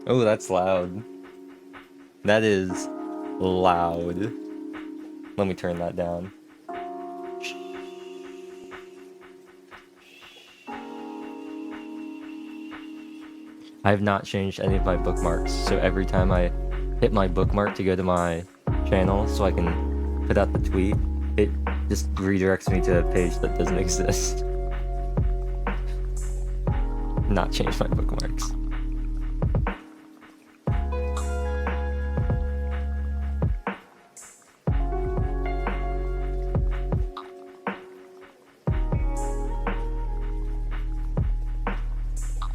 Oh, that's loud. That is loud. Let me turn that down. I have not changed any of my bookmarks, so every time I hit my bookmark to go to my channel so I can put out the tweet, it just redirects me to a page that doesn't exist. Not change my bookmarks.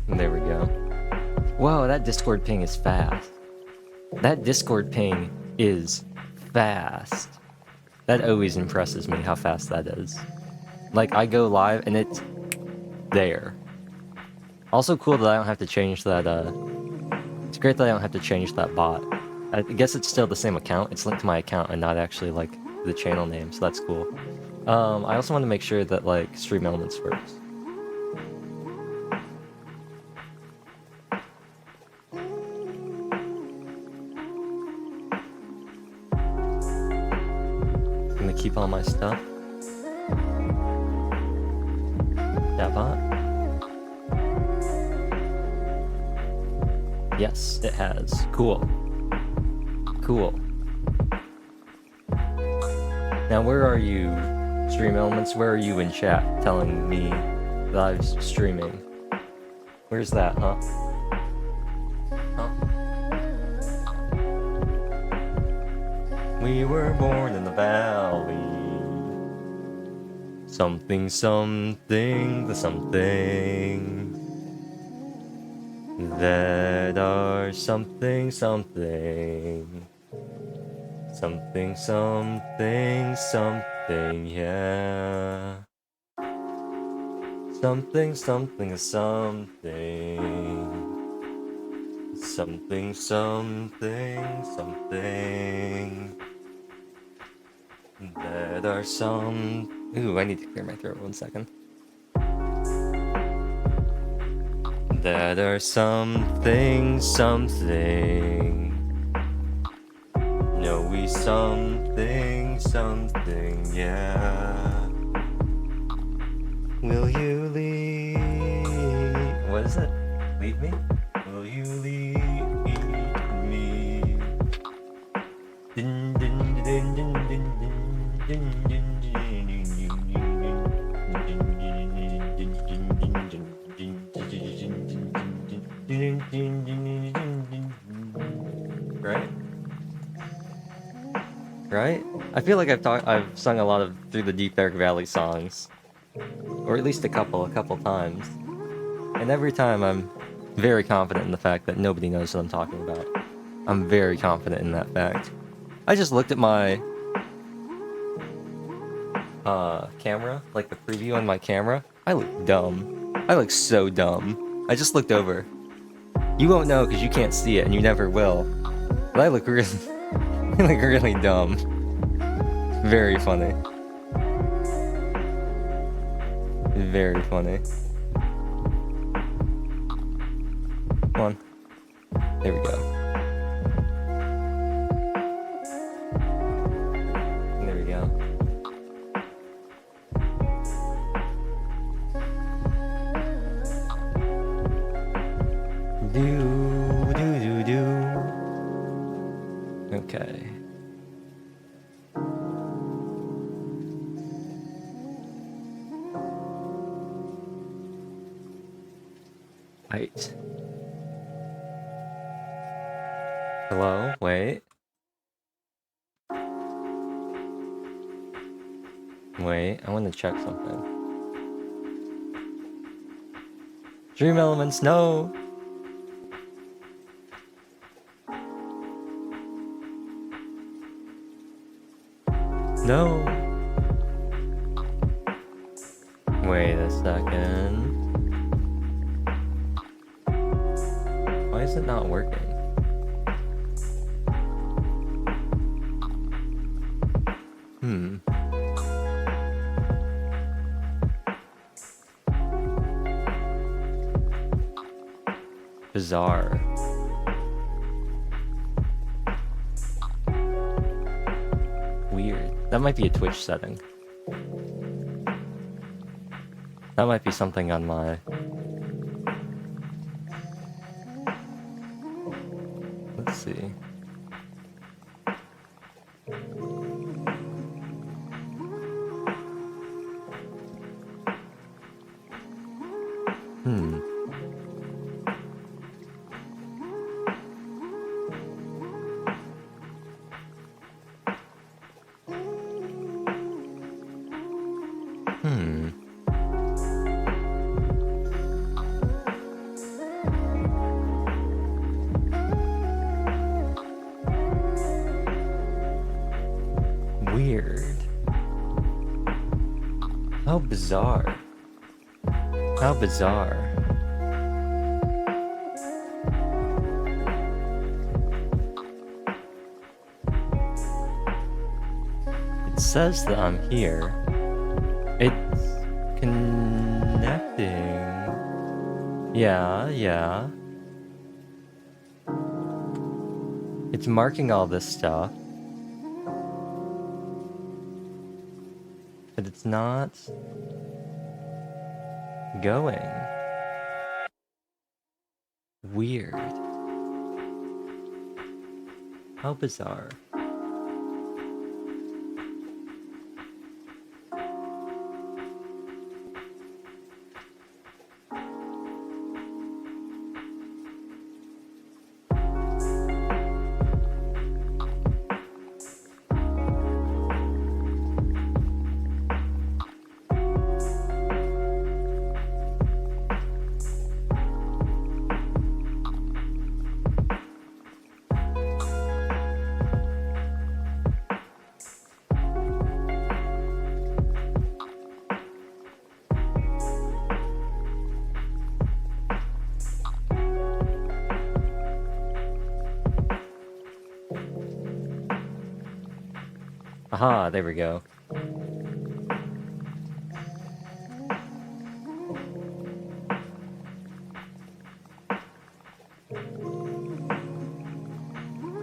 There we go. Whoa, that Discord ping is fast. That Discord ping is fast. That always impresses me how fast that is. Like, I go live and it's there. Also cool that I don't have to change that, it's great that I don't have to change that bot. I guess it's still the same account. It's linked to my account and not actually, like, the channel name, so that's cool. I also want to make sure that, like, Stream Elements works. I'm gonna keep all my stuff. That bot? Yes, it has. Cool. Cool. Now, where are you, Stream Elements? Where are you in chat telling me that I'm streaming? Where's that, huh? Huh? We were born in the valley. Something, something, the something. That are something, something. Something, something, something, yeah. Something, something, something. Something, something, something. That are some... Ooh, I need to clear my throat 1 second. That are something, something. No, we something, something, yeah. Will you leave? What is it? Leave me? Will you leave me? Din, din, din, din, din, din, din, right? Right? I feel like I've sung a lot of Through the Deep Dark Valley songs. Or at least a couple times. And every time I'm very confident in the fact that nobody knows what I'm talking about. I'm very confident in that fact. I just looked at my camera, like the preview on my camera. I look dumb. I look so dumb. I just looked over. You won't know because you can't see it and you never will. But I look really, I look really dumb. Very funny. Very funny. Come on. There we go. There we go. Do. Okay. Right. Hello? Wait. Wait, I want to check something. Dream Elements, no! No! Wait a second. Why is it not working? Bizarre. weird. That might be a Twitch setting. That might be something on my... Let's see. Weird. How bizarre. How bizarre. It says that I'm here. It's connecting. Yeah. It's marking all this stuff. But it's not going. Weird. How bizarre. Aha, there we go.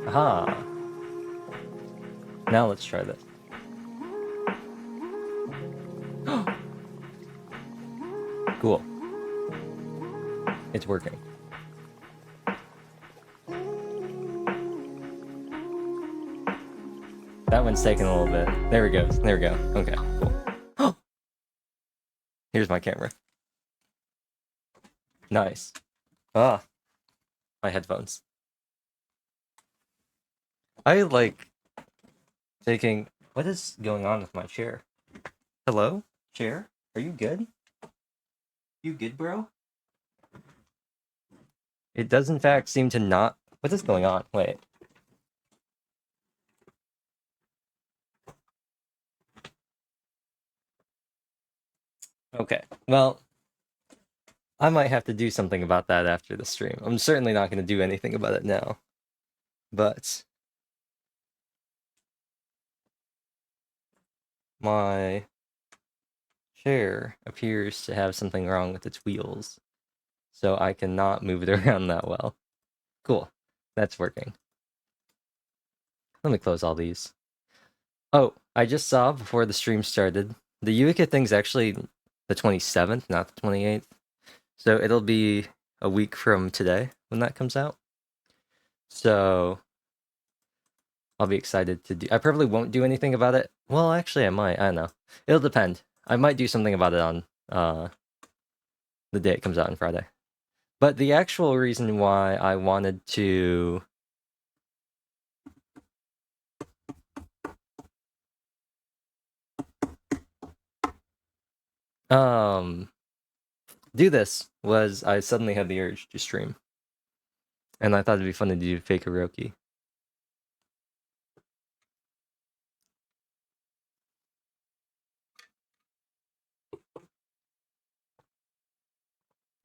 Aha. Now let's try this. Cool. It's working. That one's taking a little bit. There it goes. There we go. Okay, cool. Here's my camera. Nice. Ah. My headphones. I like taking... What is going on with my chair? Hello? Chair? Are you good? You good, bro? It does in fact seem to not... What is going on? Wait. Okay, well, I might have to do something about that after the stream. I'm certainly not going to do anything about it now. But... my chair appears to have something wrong with its wheels. So I cannot move it around that well. Cool. That's working. Let me close all these. Oh, I just saw before the stream started, the Eureka thing's actually the 27th, not the 28th. So it'll be a week from today when that comes out. So I'll be excited to do... I probably won't do anything about it. Well, actually I might. I don't know. It'll depend. I might do something about it on the day it comes out on Friday. But the actual reason why I wanted to... do this was I suddenly had the urge to stream. And I thought it'd be fun to do Fakearoake.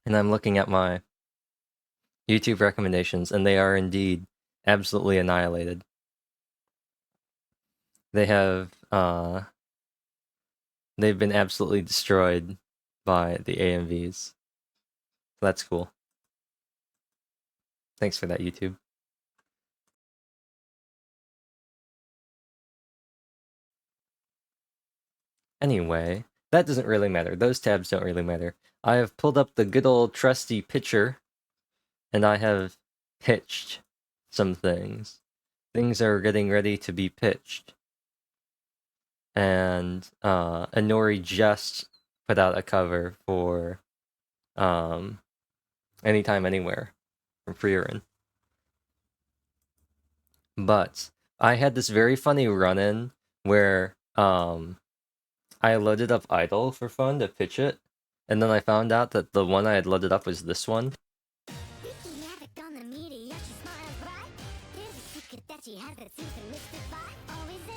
And I'm looking at my YouTube recommendations, and they are indeed absolutely annihilated. They have, they've been absolutely destroyed by the AMVs. That's cool. Thanks for that, YouTube. Anyway, that doesn't really matter. Those tabs don't really matter. I have pulled up the good old trusty pitcher, and I have pitched some things. Things are getting ready to be pitched. And Inori just put out a cover for Anytime Anywhere from Frieren. But I had this very funny run-in where I loaded up Idle for fun to pitch it, and then I found out that the one I had loaded up was this one.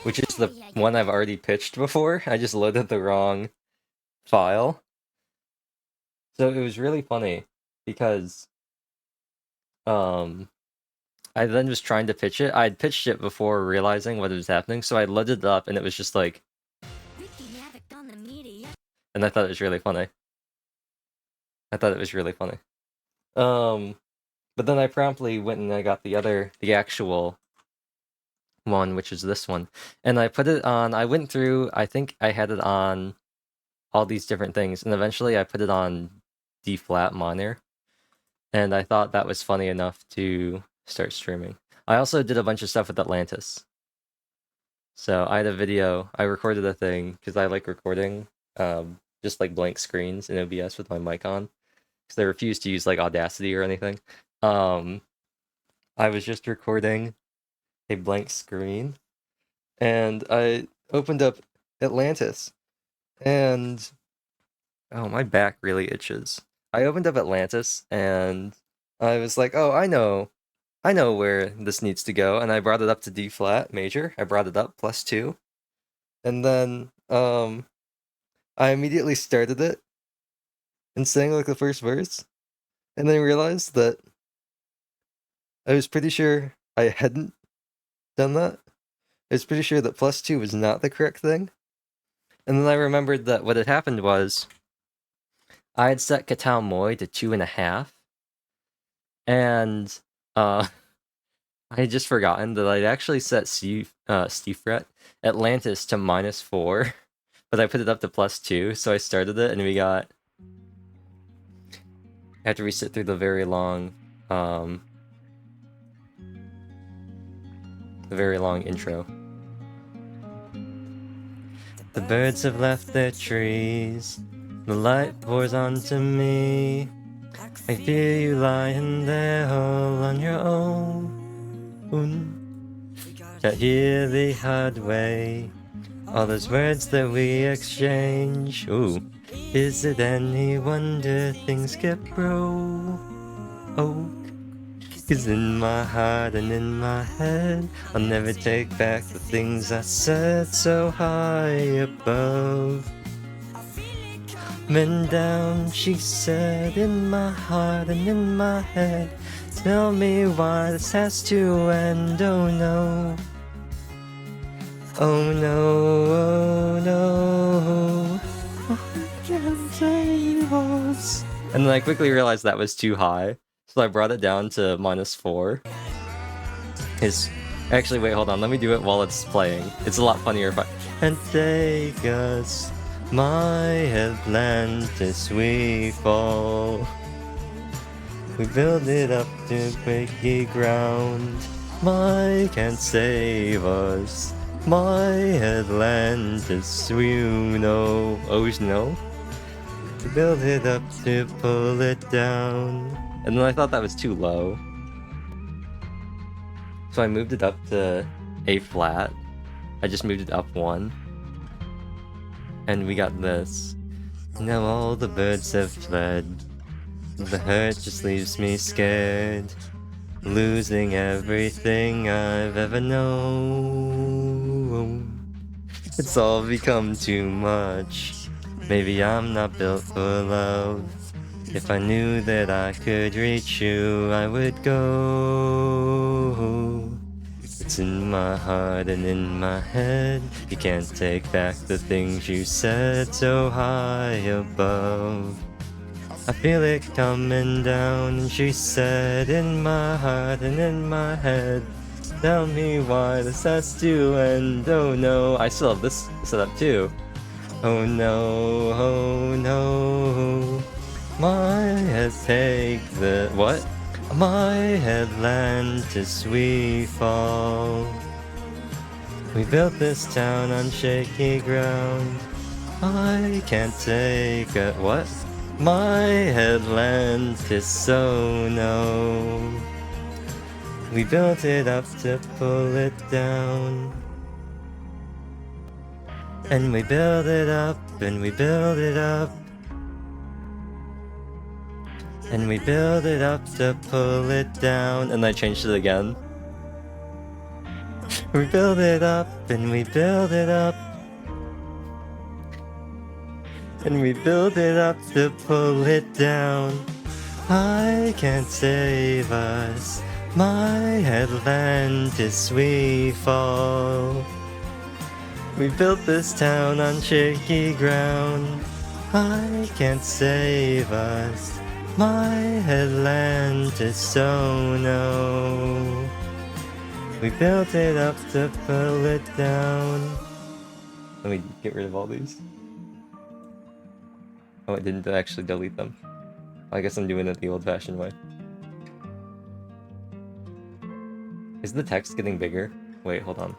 Which is the one I've already pitched before. I just loaded the wrong file. So it was really funny because I then was trying to pitch it. I had pitched it before realizing what was happening, so I loaded it up and it was just like, and I thought it was really funny. But then I promptly went and I got the actual one, which is this one. And I put it on, I went through, I think I had it on all these different things, and eventually I put it on D flat minor. And I thought that was funny enough to start streaming. I also did a bunch of stuff with Atlantis. So I had a video, I recorded a thing, because I like recording just like blank screens in OBS with my mic on. Because I refuse to use like Audacity or anything. I was just recording a blank screen, and I opened up Atlantis, and oh, my back really itches. I opened up Atlantis, and I was like, oh, I know where this needs to go, and I brought it up to D flat major. I brought it up +2, and then I immediately started it and sang like the first verse, and then I realized that I was pretty sure I hadn't done that. I was pretty sure that +2 was not the correct thing. And then I remembered that what had happened was I had set Katao Moi to 2.5, and I had just forgotten that I'd actually set Stefret Atlantis to -4, but I put it up to +2, so I started it, and we got, after we sit through the very long intro. The birds have left their trees, the light pours onto me. I feel you lying there all on your own. Can't hear the hard way, all those words that we exchange. Ooh, is it any wonder things get broke? 'Cause in my heart and in my head, I'll never take back the things I said so high above. Men down, she said, in my heart and in my head. Tell me why this has to end, oh no. Oh no, oh no. Can't save us. And then I quickly realized that was too high, so I brought it down to -4. Actually, wait, hold on, let me do it while it's playing. It's a lot funnier if I... And take us, my Atlantis, we fall. We build it up to breaky ground. My can't save us, my Atlantis, you know. Oh no? We build it up to pull it down. And then I thought that was too low, so I moved it up to A flat. I just moved it up 1. And we got this. Now all the birds have fled. The hurt just leaves me scared. Losing everything I've ever known. It's all become too much. Maybe I'm not built for love. If I knew that I could reach you, I would go. It's in my heart and in my head. You can't take back the things you said so high above. I feel it coming down, and she said, in my heart and in my head. Tell me why this has to end, oh no. I still have this set up too. Oh no, my head take the what? My Atlantis we fall. We built this town on shaky ground. I can't take a what? My Atlantis, so no. We built it up to pull it down. And we build it up, and we build it up. And we build it up to pull it down. And I changed it again. We build it up, and we build it up. And we build it up to pull it down. I can't save us. My Atlantis we fall. We built this town on shaky ground. I can't save us. My Atlantis, so no. We built it up to pull it down. Let me get rid of all these. Oh, I didn't actually delete them. I guess I'm doing it the old-fashioned way. Is the text getting bigger? Wait, hold on.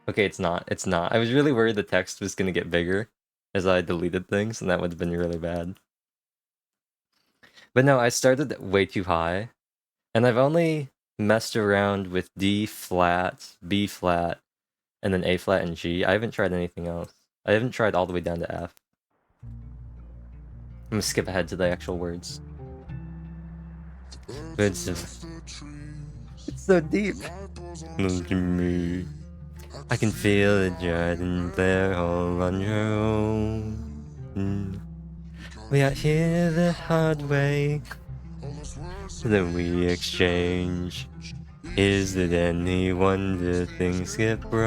Okay, it's not. It's not. I was really worried the text was gonna get bigger as I deleted things, and that would have been really bad. But no, I started way too high, and I've only messed around with D flat, B flat, and then A flat and G. I haven't tried anything else. I haven't tried all the way down to F. I'm gonna skip ahead to the actual words. It's so deep. Look at me. I can feel it driving there all on your own. We are here the hard way. Then we exchange. Is it any wonder things get broke?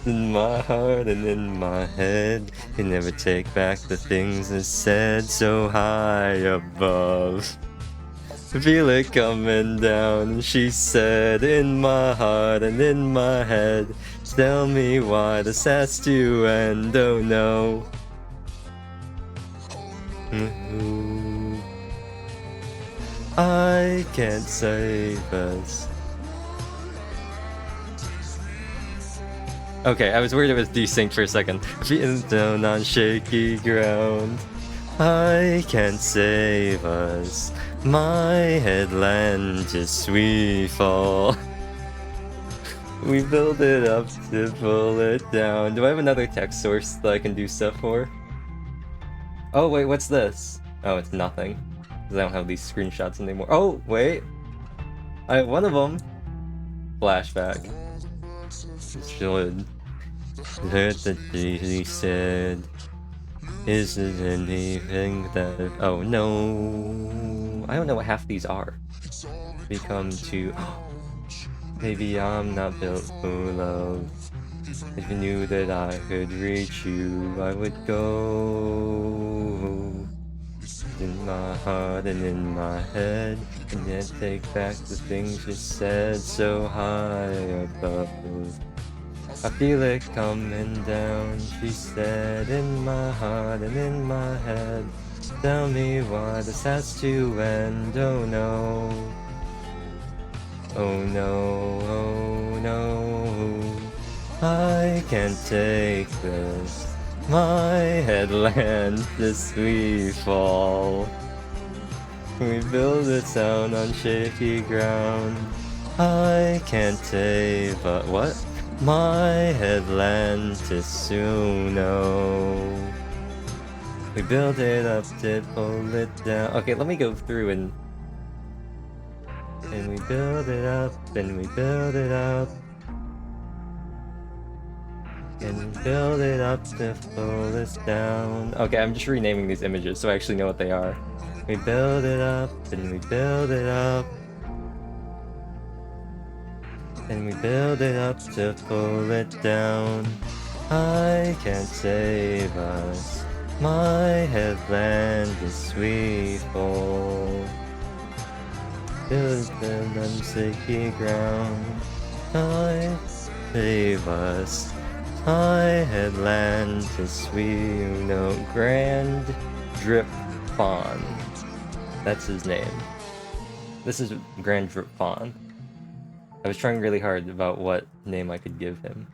In my heart and in my head, can never take back the things that's said so high above. Feel it coming down, she said, in my heart and in my head. Tell me why this has to end, oh no. I can't save us. Okay, I was worried it was desynced for a second. Feeling down on shaky ground. I can't save us. My Atlantis we fall. We build it up to pull it down. Do I have another text source that I can do stuff for? Oh wait, what's this? Oh, it's nothing. Because I don't have these screenshots anymore. Oh, wait. I have one of them. Flashback. Should heard that he said, is it anything that... Oh no, I don't know what half these are. Become too... Maybe I'm not built for love. If you knew that I could reach you, I would go. In my heart and in my head, and yet take back the things you said so high above. I feel it coming down, she said, in my heart and in my head. Tell me why this has to end, oh no. Oh no, oh no. I can't take this. My Atlantis we fall. We build a town on shaky ground. I can't save what? My Atlantis, you know. We build it up to pull it down. Okay, let me go through and we build it up, and we build it up. And we build it up to pull this down. Okay, I'm just renaming these images so I actually know what they are. We build it up, and we build it up. And we build it up to pull it down. I can't save us. My Atlantis we fall. Build them on shaky ground. I save us. High headland to Suino Grand Drip Pond. That's his name. This is Grand Drip Pond. I was trying really hard about what name I could give him.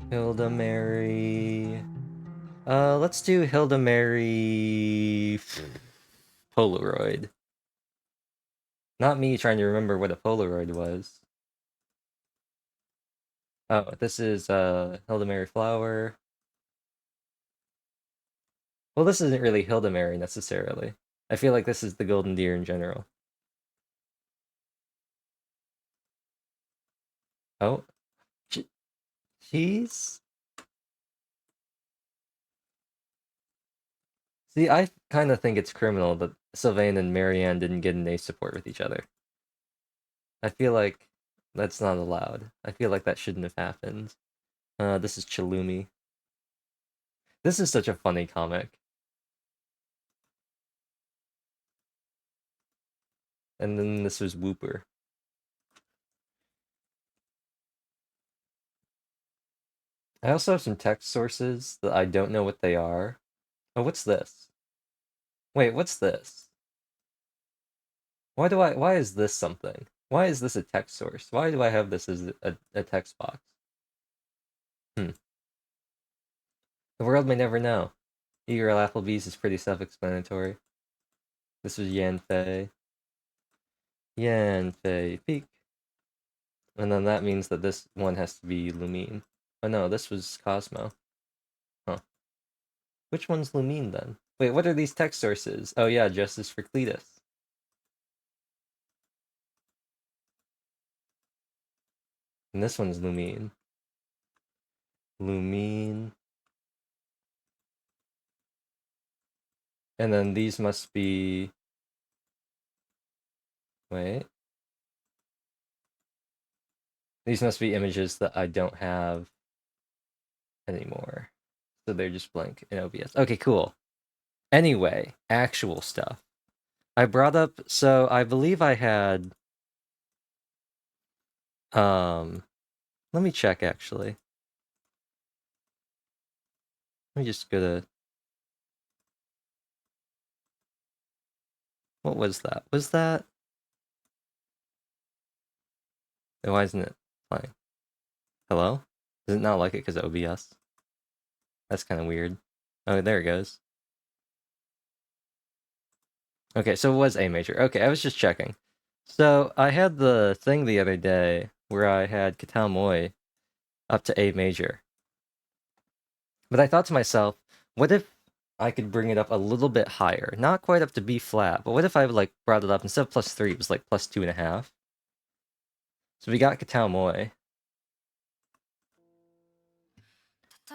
Hilda Mary. Let's do Hilda Mary Polaroid. Not me trying to remember what a Polaroid was. Oh, this is Hilda Mary Flower. Well, this isn't really Hilda Mary necessarily. I feel like this is the Golden Deer in general. Oh, cheese? See, I kind of think it's criminal that Sylvain and Marianne didn't get an A support with each other. I feel like that's not allowed. I feel like that shouldn't have happened. This is Chilumi. This is such a funny comic. And then this was Whooper. I also have some text sources that I don't know what they are. Oh, what's this? Wait, what's this? Why is this something? Why is this a text source? Why do I have this as a text box? The world may never know. Eager Applebee's is pretty self-explanatory. This was Yanfei. Yanfei Peak. And then that means that this one has to be Lumine. Oh no, this was Cosmo. Huh. Which one's Lumine then? Wait, what are these text sources? Oh yeah, Justice for Cletus. And this one's Lumine. Lumine. And then these must be... Wait. These must be images that I don't have anymore. So they're just blank in OBS. Okay, cool. Anyway, actual stuff. I brought up... So I believe I had... Let me check, actually. Let me just go to... What was that? Was that... Why isn't it playing? Hello? Does it not like it because of OBS? That's kind of weird. Oh, there it goes. Okay, so it was A major. Okay, I was just checking. So I had the thing the other day where I had Katal Moi up to A major. But I thought to myself, what if I could bring it up a little bit higher? Not quite up to B flat, but what if I like brought it up instead of +3, it was like +2.5? So we got Katal Moi.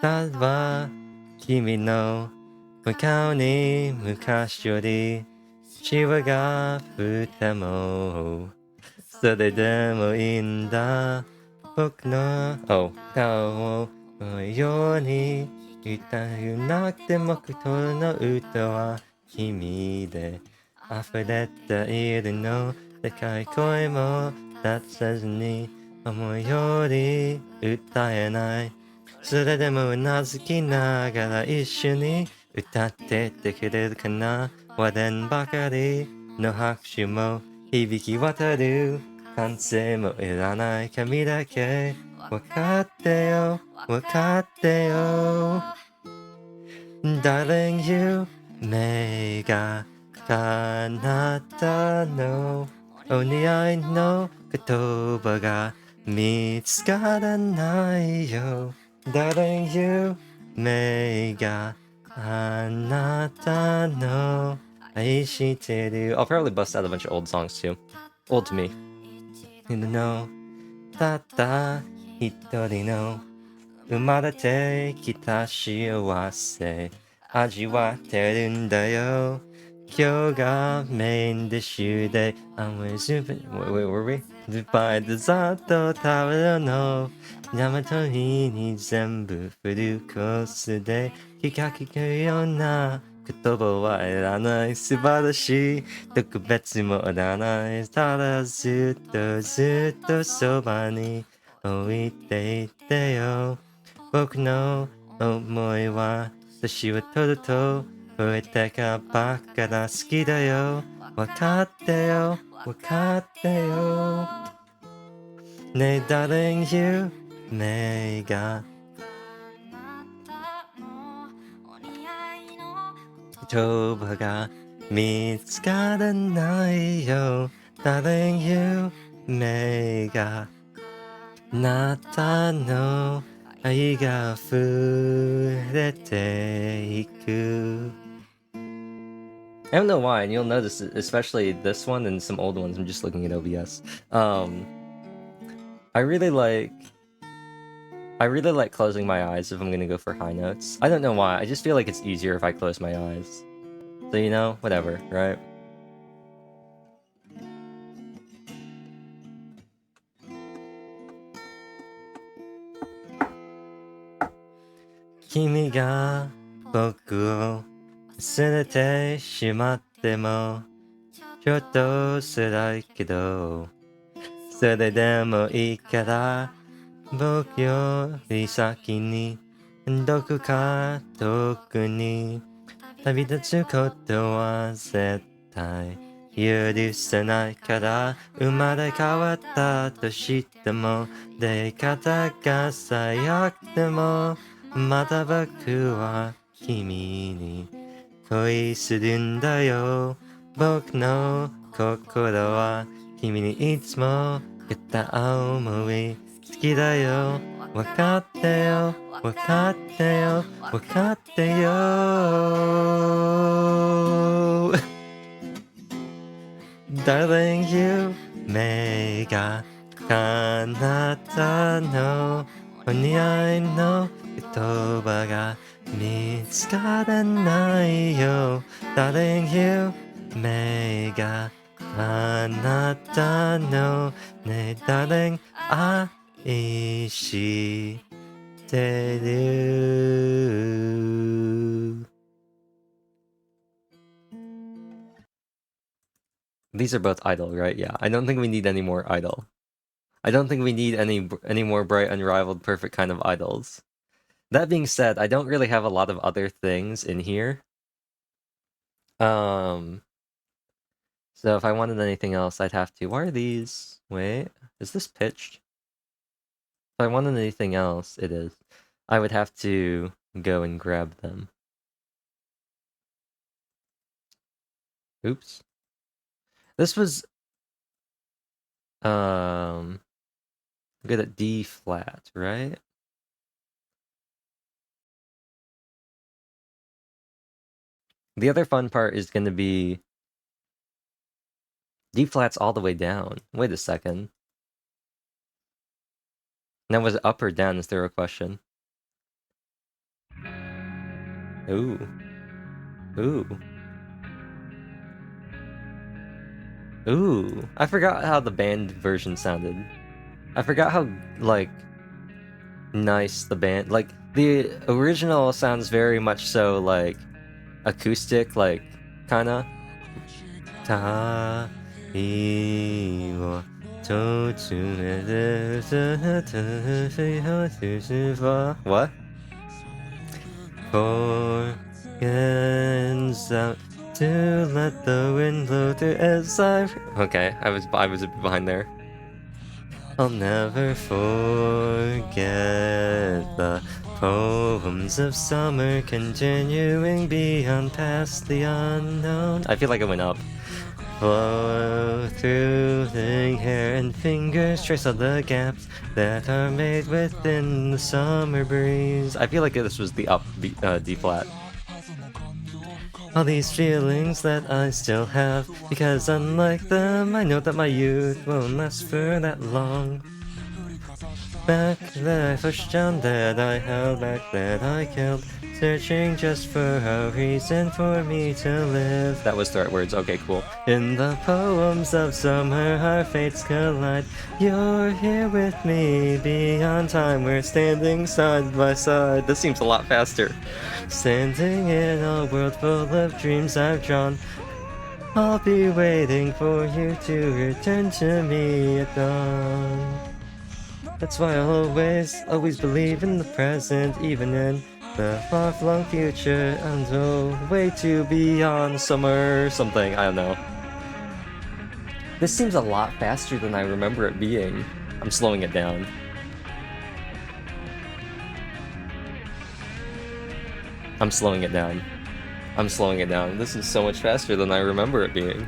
たは君の向かうに昔よりシワが降ってもそれでもいいんだ僕の顔を追うように歌うなくても僕の歌は君で溢れているのでかい声も出さずに思いより歌えないそれでもうなずきながら一緒に歌ってってくれるかな割れんばかりの拍手も響き渡る歓声もいらない髪だけ分かってよ分かってよ Darling夢が叶ったのお似合いの言葉が見つからないよ Darling夢が叶ったの愛してる I'll probably bust out a bunch of old songs too. Old to me. のたった一人の生まれてきた幸せ味わってるんだよ今日がメインディッシュで I'm wait, were we? By the ざっと食べるの生と火に全部フルコースで気が利くような言葉はいらない素晴らしい特別もいらないただずっとずっとそばに置いていてよ僕の思いは年を取ると増えてかばっから好きだよわかってよわかってよねえ darling 夢が言葉が見つからないよ darling 夢があなたの愛が溢れていく I don't know why, and you'll notice, especially this one and some old ones, I'm just looking at OBS. I really like closing my eyes if I'm gonna go for high notes. I don't know why, I just feel like it's easier if I close my eyes. So, you know, whatever, right? Kimi ga boku o wasurete shimatte mo chotto surai kedo それでもいいから僕より先にどこか遠くに旅立つことは絶対許せないから生まれ変わったとしても出会い方が最悪でもまた僕は君に恋するんだよ僕の心は君にいつも片思い好きだよわかってよわかってよわかってよDarling 夢が彼方のお似合いの言葉が見つからないよ Darling 夢が彼方のね Darling 愛してる These are both idle, right? Yeah, I don't think we need any more idle. I don't think we need any more bright, unrivaled, perfect kind of idols. That being said, I don't really have a lot of other things in here. So if I wanted anything else, I'd have to... Why are these? Wait, is this pitched? If I wanted anything else, it is. I would have to go and grab them. Oops. This was... good at D flat, right? The other fun part is going to be D flat's all the way down. Wait a second. Now was it up or down? Is there a question? Ooh. Ooh. Ooh. I forgot how the band version sounded. I forgot how, like, nice the band... Like, the original sounds very much so, like, acoustic, like, kinda. Ta wo What? For ends out to let the wind blow through as I... Okay, I was a bit behind there. I'll never forget the poems of summer continuing beyond past the unknown. I feel like I went up. Flow through the hair and fingers, trace all the gaps that are made within the summer breeze. I feel like this was the up D flat. All these feelings that I still have, because unlike them, I know that my youth won't last for that long. Back that I pushed down, that I held back, that I killed, searching just for a reason for me to live. That was the right words. Okay, cool. In the poems of summer, our fates collide. You're here with me beyond time. We're standing side by side. This seems a lot faster. Standing in a world full of dreams I've drawn. I'll be waiting for you to return to me at dawn. That's why I'll always believe in the present, even in the far-flung future, and the way to beyond summer something, I don't know. This seems a lot faster than I remember it being. I'm slowing it down. I'm slowing it down. I'm slowing it down. This is so much faster than I remember it being.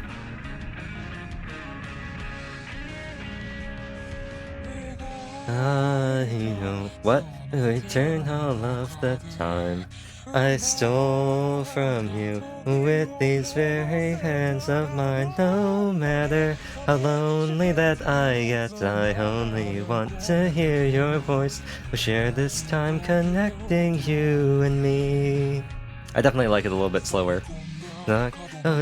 I know what return all of the time I stole from you with these very hands of mine. No matter how lonely that I get, I only want to hear your voice. We'll share this time connecting you and me. I definitely like it a little bit slower. Not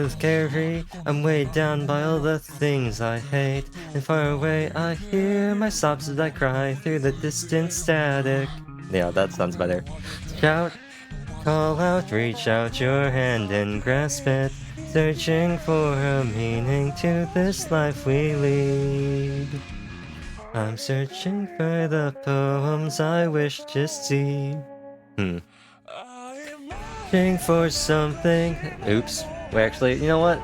scary, I'm weighed down by all the things I hate. And far away I hear my sobs as I cry through the distant static. Yeah, that sounds better. Shout, call out, reach out your hand and grasp it. Searching for a meaning to this life we lead. I'm searching for the poems I wish to see. Searching for something. Oops. Wait, actually, you know what?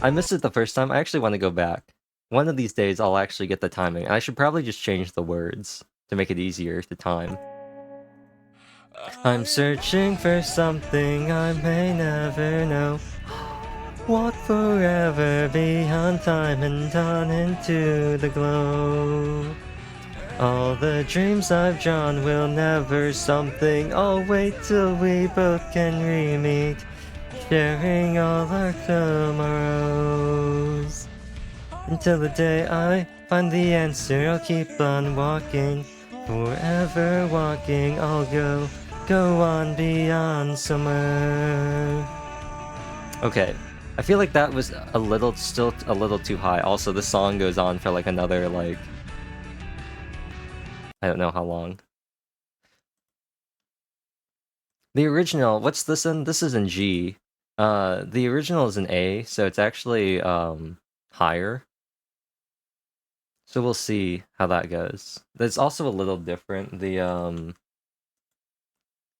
I missed it the first time. I actually want to go back. One of these days, I'll actually get the timing. I should probably just change the words to make it easier to time. I'm searching for something I may never know. Walk forever beyond time and on into the glow. All the dreams I've drawn will never something. I'll wait till we both can re-meet, sharing all our tomorrows. Until the day I find the answer, I'll keep on walking, forever walking. I'll go on beyond summer. Okay, I feel like that was still a little too high. Also, the song goes on for like another like, I don't know how long. The original, what's this in? This is in G. The original is in A, so it's actually higher. So we'll see how that goes. That's also a little different.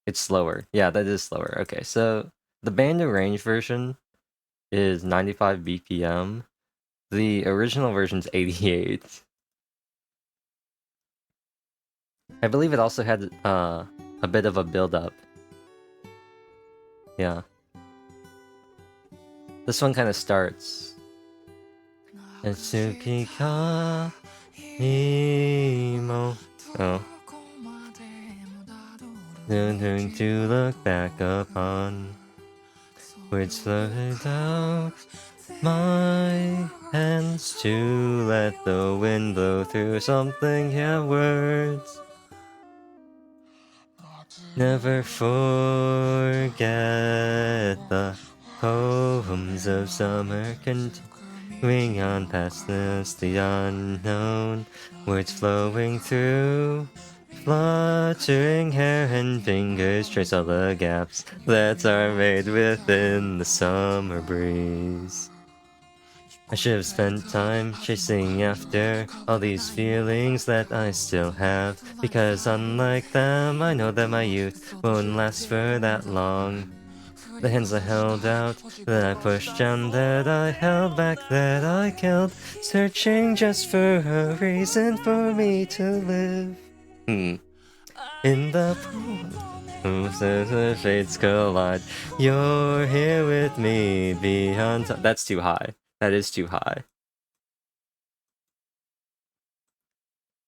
It's slower. Yeah, that is slower. Okay, so the band range version is 95 BPM. The original version's 88. I believe it also had a bit of a build-up. Yeah. This one kind of starts. Etsukika Imo. Oh. Nothing to look back upon. Which floated out my hands to let the wind blow through something, yeah, words. Never forget the poems of summer continuing on past this, the unknown. Words flowing through, fluttering hair and fingers trace all the gaps that are made within the summer breeze. I should have spent time chasing after all these feelings that I still have, because unlike them, I know that my youth won't last for that long. The hands I held out, that I pushed down, that I held back, that I killed, searching just for a reason for me to live. In the pool, the shades collide. You're here with me beyond time. That's too high. That is too high.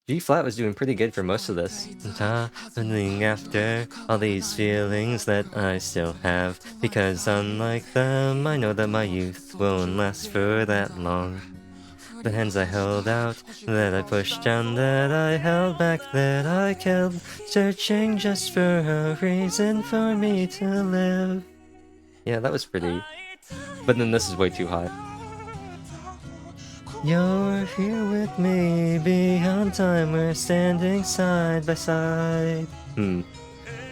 G flat was doing pretty good for most of this. Happening after all these feelings that I still have, because unlike them, I know that my youth won't last for that long. The hands I held out, that I pushed down, that I held back, that I killed, searching just for a reason for me to live. Yeah, that was pretty. But then this is way too high. You're here with me, beyond time, we're standing side by side. And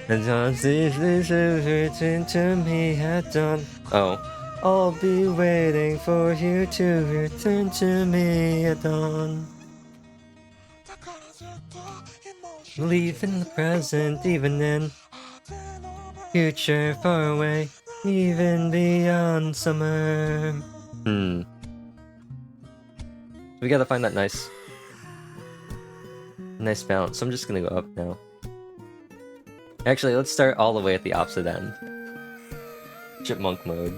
God's return to me at dawn. Oh. I'll be waiting for you to return to me at dawn. Believe in the present, even in future far away, even beyond summer. We gotta find that nice balance. So I'm just gonna go up now. Actually, let's start all the way at the opposite end. Chipmunk mode.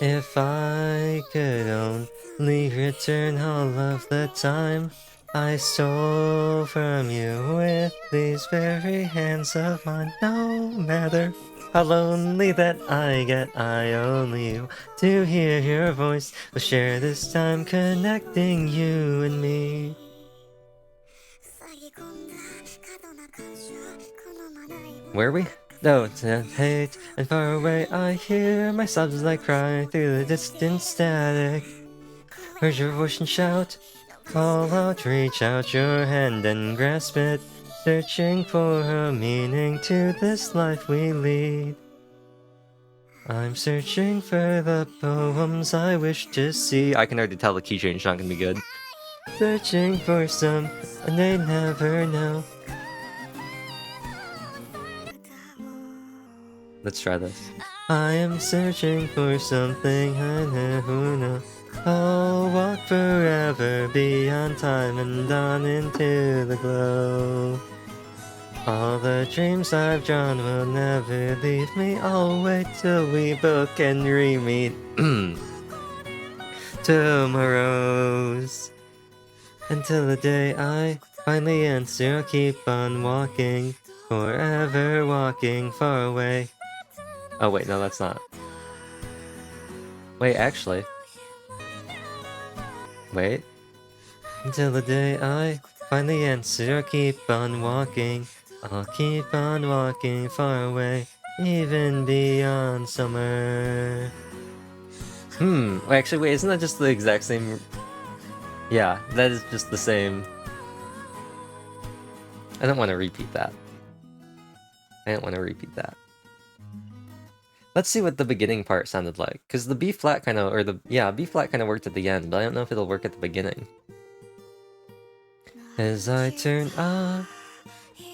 If I could only return all of the time I stole from you with these very hands of mine, no matter how lonely that I get, I only want to hear your voice. We'll share this time connecting you and me. Where are we? No, to hate and far away, I hear my sobs like cry through the distant static. Heard your voice and shout, call out, reach out your hand and grasp it, searching for a meaning to this life we lead. I'm searching for the poems I wish to see. I can already tell the key change not gonna be good. Searching for some, and they never know. Let's try this. I am searching for something I never know. I'll walk forever beyond time and on into the glow. All the dreams I've drawn will never leave me. I'll wait till we both can re-meet tomorrows. Until the day I finally answer, I'll keep on walking, forever walking far away. Oh wait, no, that's not. Wait, actually. Wait. Until the day I finally answer, I'll keep on walking. I'll keep on walking far away, even beyond summer. Actually, wait, isn't that just the exact same? Yeah, that is just the same. I don't want to repeat that. Let's see what the beginning part sounded like, because the B flat kind of, B flat kind of worked at the end, but I don't know if it'll work at the beginning. As I turn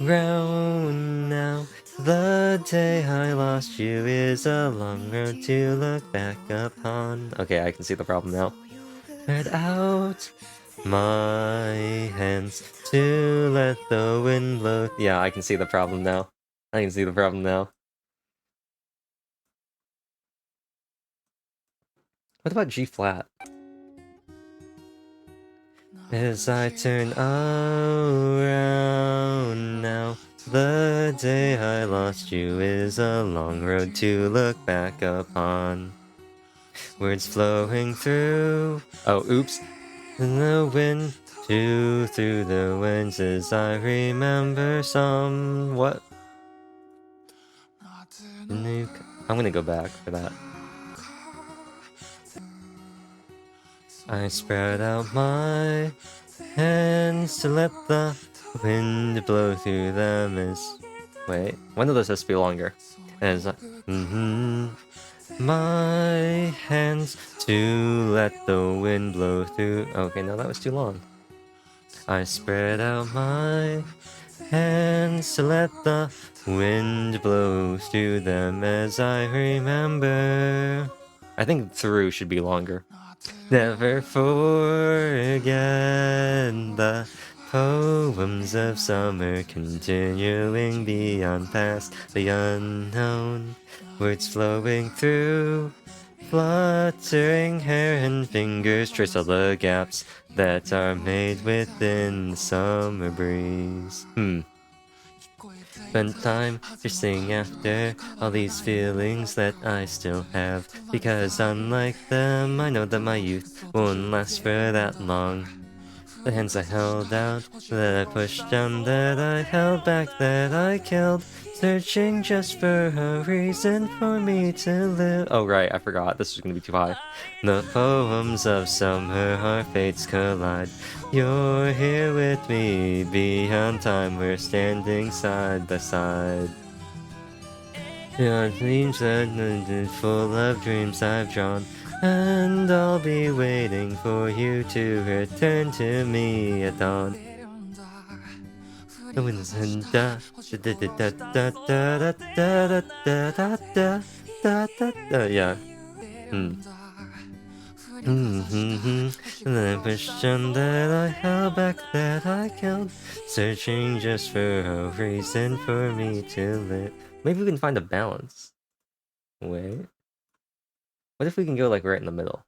around now, the day I lost you is a long road to look back upon. Okay, I can see the problem now. Spread out my hands to let the wind blow. Yeah, I can see the problem now. What about G flat? As I turn around now, the day I lost you is a long road to look back upon. Words flowing through. Oh, oops. In the wind, through the winds as I remember some. What? I'm gonna go back for that. I spread out my hands to let the wind blow through them as... Wait, one of those has to be longer. As I... My hands to let the wind blow through... Okay, no, that was too long. I spread out my hands to let the wind blow through them as I remember... I think through should be longer. Never forget the poems of summer continuing beyond past the unknown. Words flowing through, fluttering hair and fingers trace all the gaps that are made within the summer breeze. Spend time chasing after all these feelings that I still have. Because unlike them, I know that my youth won't last for that long. The hands I held out, that I pushed down, that I held back, that I killed. Searching just for a reason for me to live. Oh, right, I forgot. This was gonna be too high. The poems of summer, our fates collide. You're here with me, beyond time, we're standing side by side. Your dreams are full of dreams I've drawn, and I'll be waiting for you to return to me at dawn. The winds and da da da da da da da da da da. Yeah. And then I pushed on that I held back, that I killed, searching just for a reason for me to live. Maybe we can find a balance. Wait. What if we can go like right in the middle?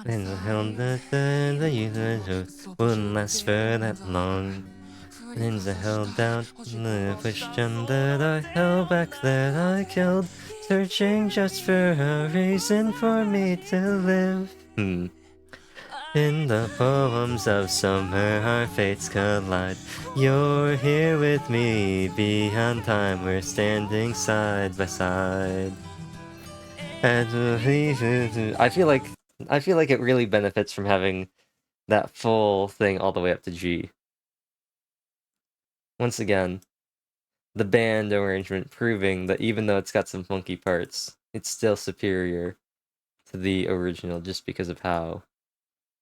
And I held that you wouldn't last for that long. Things I held out, the question that I held back, that I killed, searching just for a reason for me to live. In the poems of summer, our fates collide. You're here with me, beyond time, we're standing side by side. And I feel like it really benefits from having that full thing all the way up to G. Once again, the band arrangement proving that even though it's got some funky parts, it's still superior to the original just because of how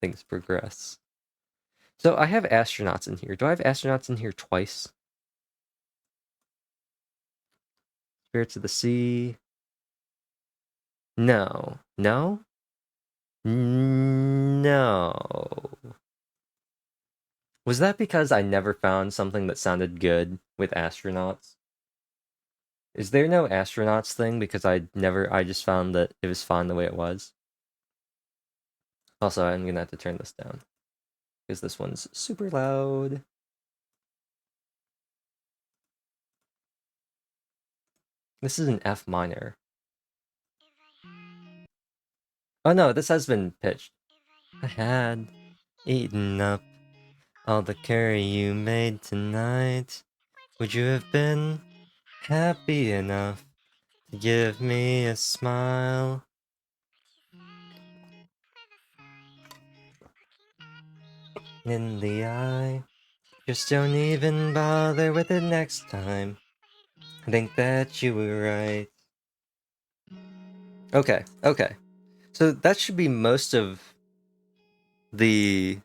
things progress. So I have astronauts in here. Do I have astronauts in here twice? Spirits of the Sea. No. No? No. Was that because I never found something that sounded good with astronauts? Is there no astronauts thing because I just found that it was fine the way it was? Also, I'm gonna have to turn this down because this one's super loud. This is an F minor. Oh no, this has been pitched. I had eaten up all the curry you made tonight. Would you have been happy enough to give me a smile? In the eye. Just don't even bother with it next time. I think that you were right. Okay, okay. So that should be most of the...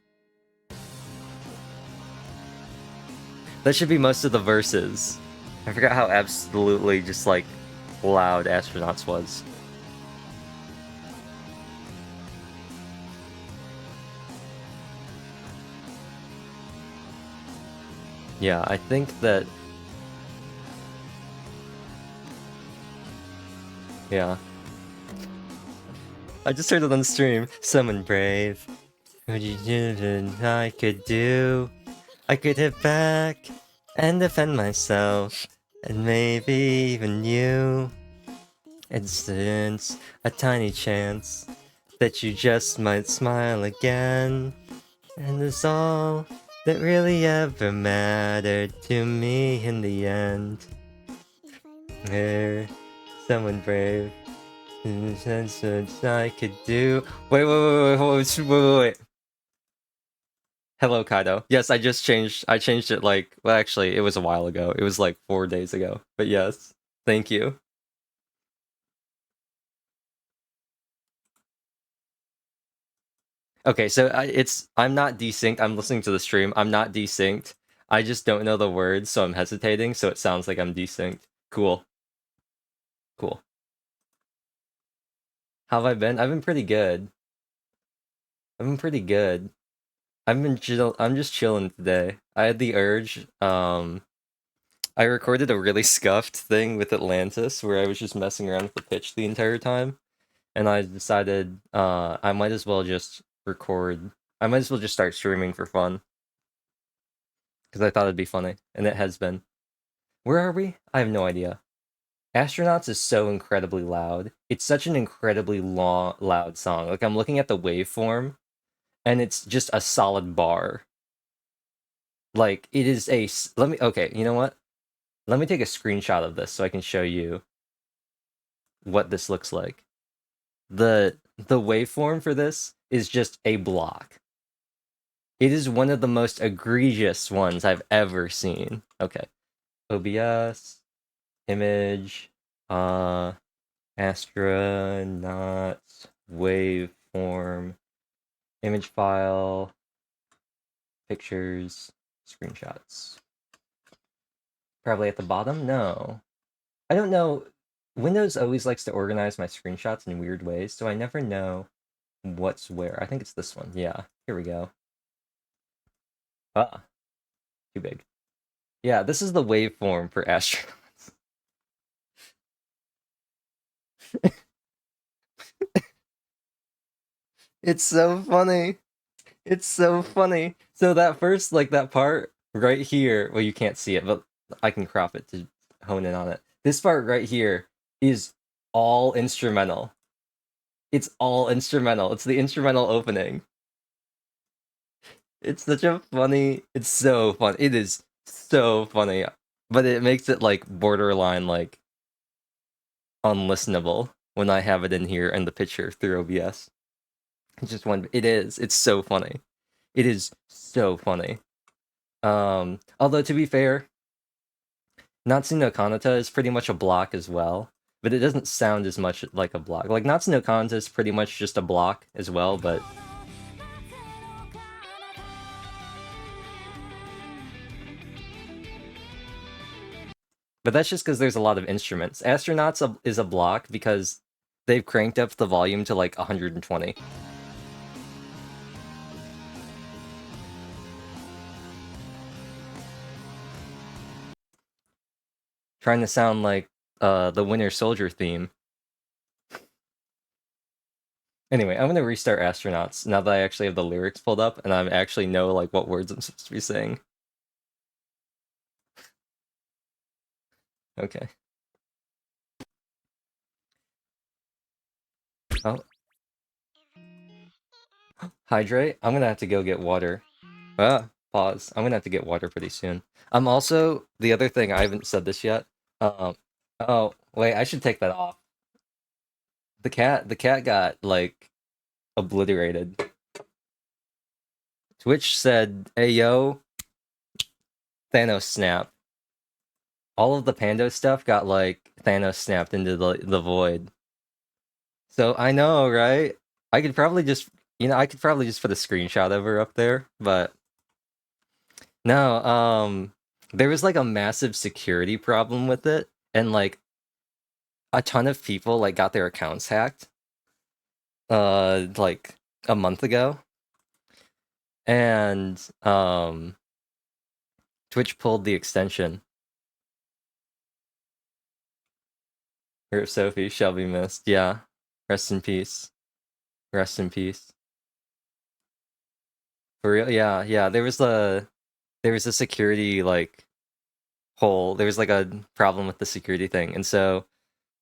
That should be most of the verses. I forgot how absolutely just, like, loud Astronauts was. Yeah, I think that... Yeah. I just heard it on the stream. Someone brave. What you did I could do. I could hit back and defend myself. And maybe even you. It's a tiny chance that you just might smile again. And it's all that really ever mattered to me in the end. Someone brave. I could do. Wait. Hello, Kaido. Yes, I changed it like, well, actually, it was a while ago. It was like 4 days ago. But yes, thank you. Okay, so I'm not desynced. I'm listening to the stream. I'm not desynced. I just don't know the words, so I'm hesitating, so it sounds like I'm desynced. Cool. Cool. How have I been? I've been pretty good. I'm just chilling today. I had the urge. I recorded a really scuffed thing with Atlantis where I was just messing around with the pitch the entire time, and I decided I might as well just record. I might as well just start streaming for fun because I thought it'd be funny, and it has been. Where are we? I have no idea. Astronauts is so incredibly loud. It's such an incredibly long, loud song. Like I'm looking at the waveform, and it's just a solid bar. Like it is a. Let me. Okay, you know what? Let me take a screenshot of this so I can show you what this looks like. The waveform for this is just a block. It is one of the most egregious ones I've ever seen. Okay. OBS, image, astronauts, waveform, image file, pictures, screenshots. Probably at the bottom? No. I don't know. Windows always likes to organize my screenshots in weird ways, so I never know what's where. I think it's this one. Yeah, here we go. Ah, too big. Yeah, this is the waveform for astronauts. It's so funny. It's so funny. So that first, like that part right here, well, you can't see it, but I can crop it to hone in on it. This part right here is all instrumental. It's all instrumental. It's the instrumental opening. It's such a funny. It's so fun. It is so funny, but it makes it like borderline like unlistenable when I have it in here and the picture through OBS. It's just one. It is. It's so funny. It is so funny. Although to be fair, Natsu no Kanata is pretty much a block as well, but it doesn't sound as much like a block. Like Natsu no Kanata is pretty much just a block as well, but that's just because there's a lot of instruments. Astronauts is a block because they've cranked up the volume to like 120. Trying to sound like the Winter Soldier theme. Anyway, I'm gonna restart Astronauts now that I actually have the lyrics pulled up and I actually know like what words I'm supposed to be saying. Okay. Oh, hydrate. I'm gonna have to go get water. Pause. I'm gonna have to get water pretty soon. I'm also the other thing I haven't said this yet. Um, oh wait, I should take that off. The cat got like obliterated. Twitch said, "Hey yo, Thanos snap." All of the Pando stuff got like Thanos snapped into the void. So I know, right? I could probably just, I could probably just put a screenshot of her up there, but no. There was like a massive security problem with it, and like a ton of people like got their accounts hacked. Like a month ago, and Twitch pulled the extension. Rip Sophie shall be missed. Yeah, rest in peace. Rest in peace. For real, yeah, yeah. There was a security like hole. There was like a problem with the security thing, and so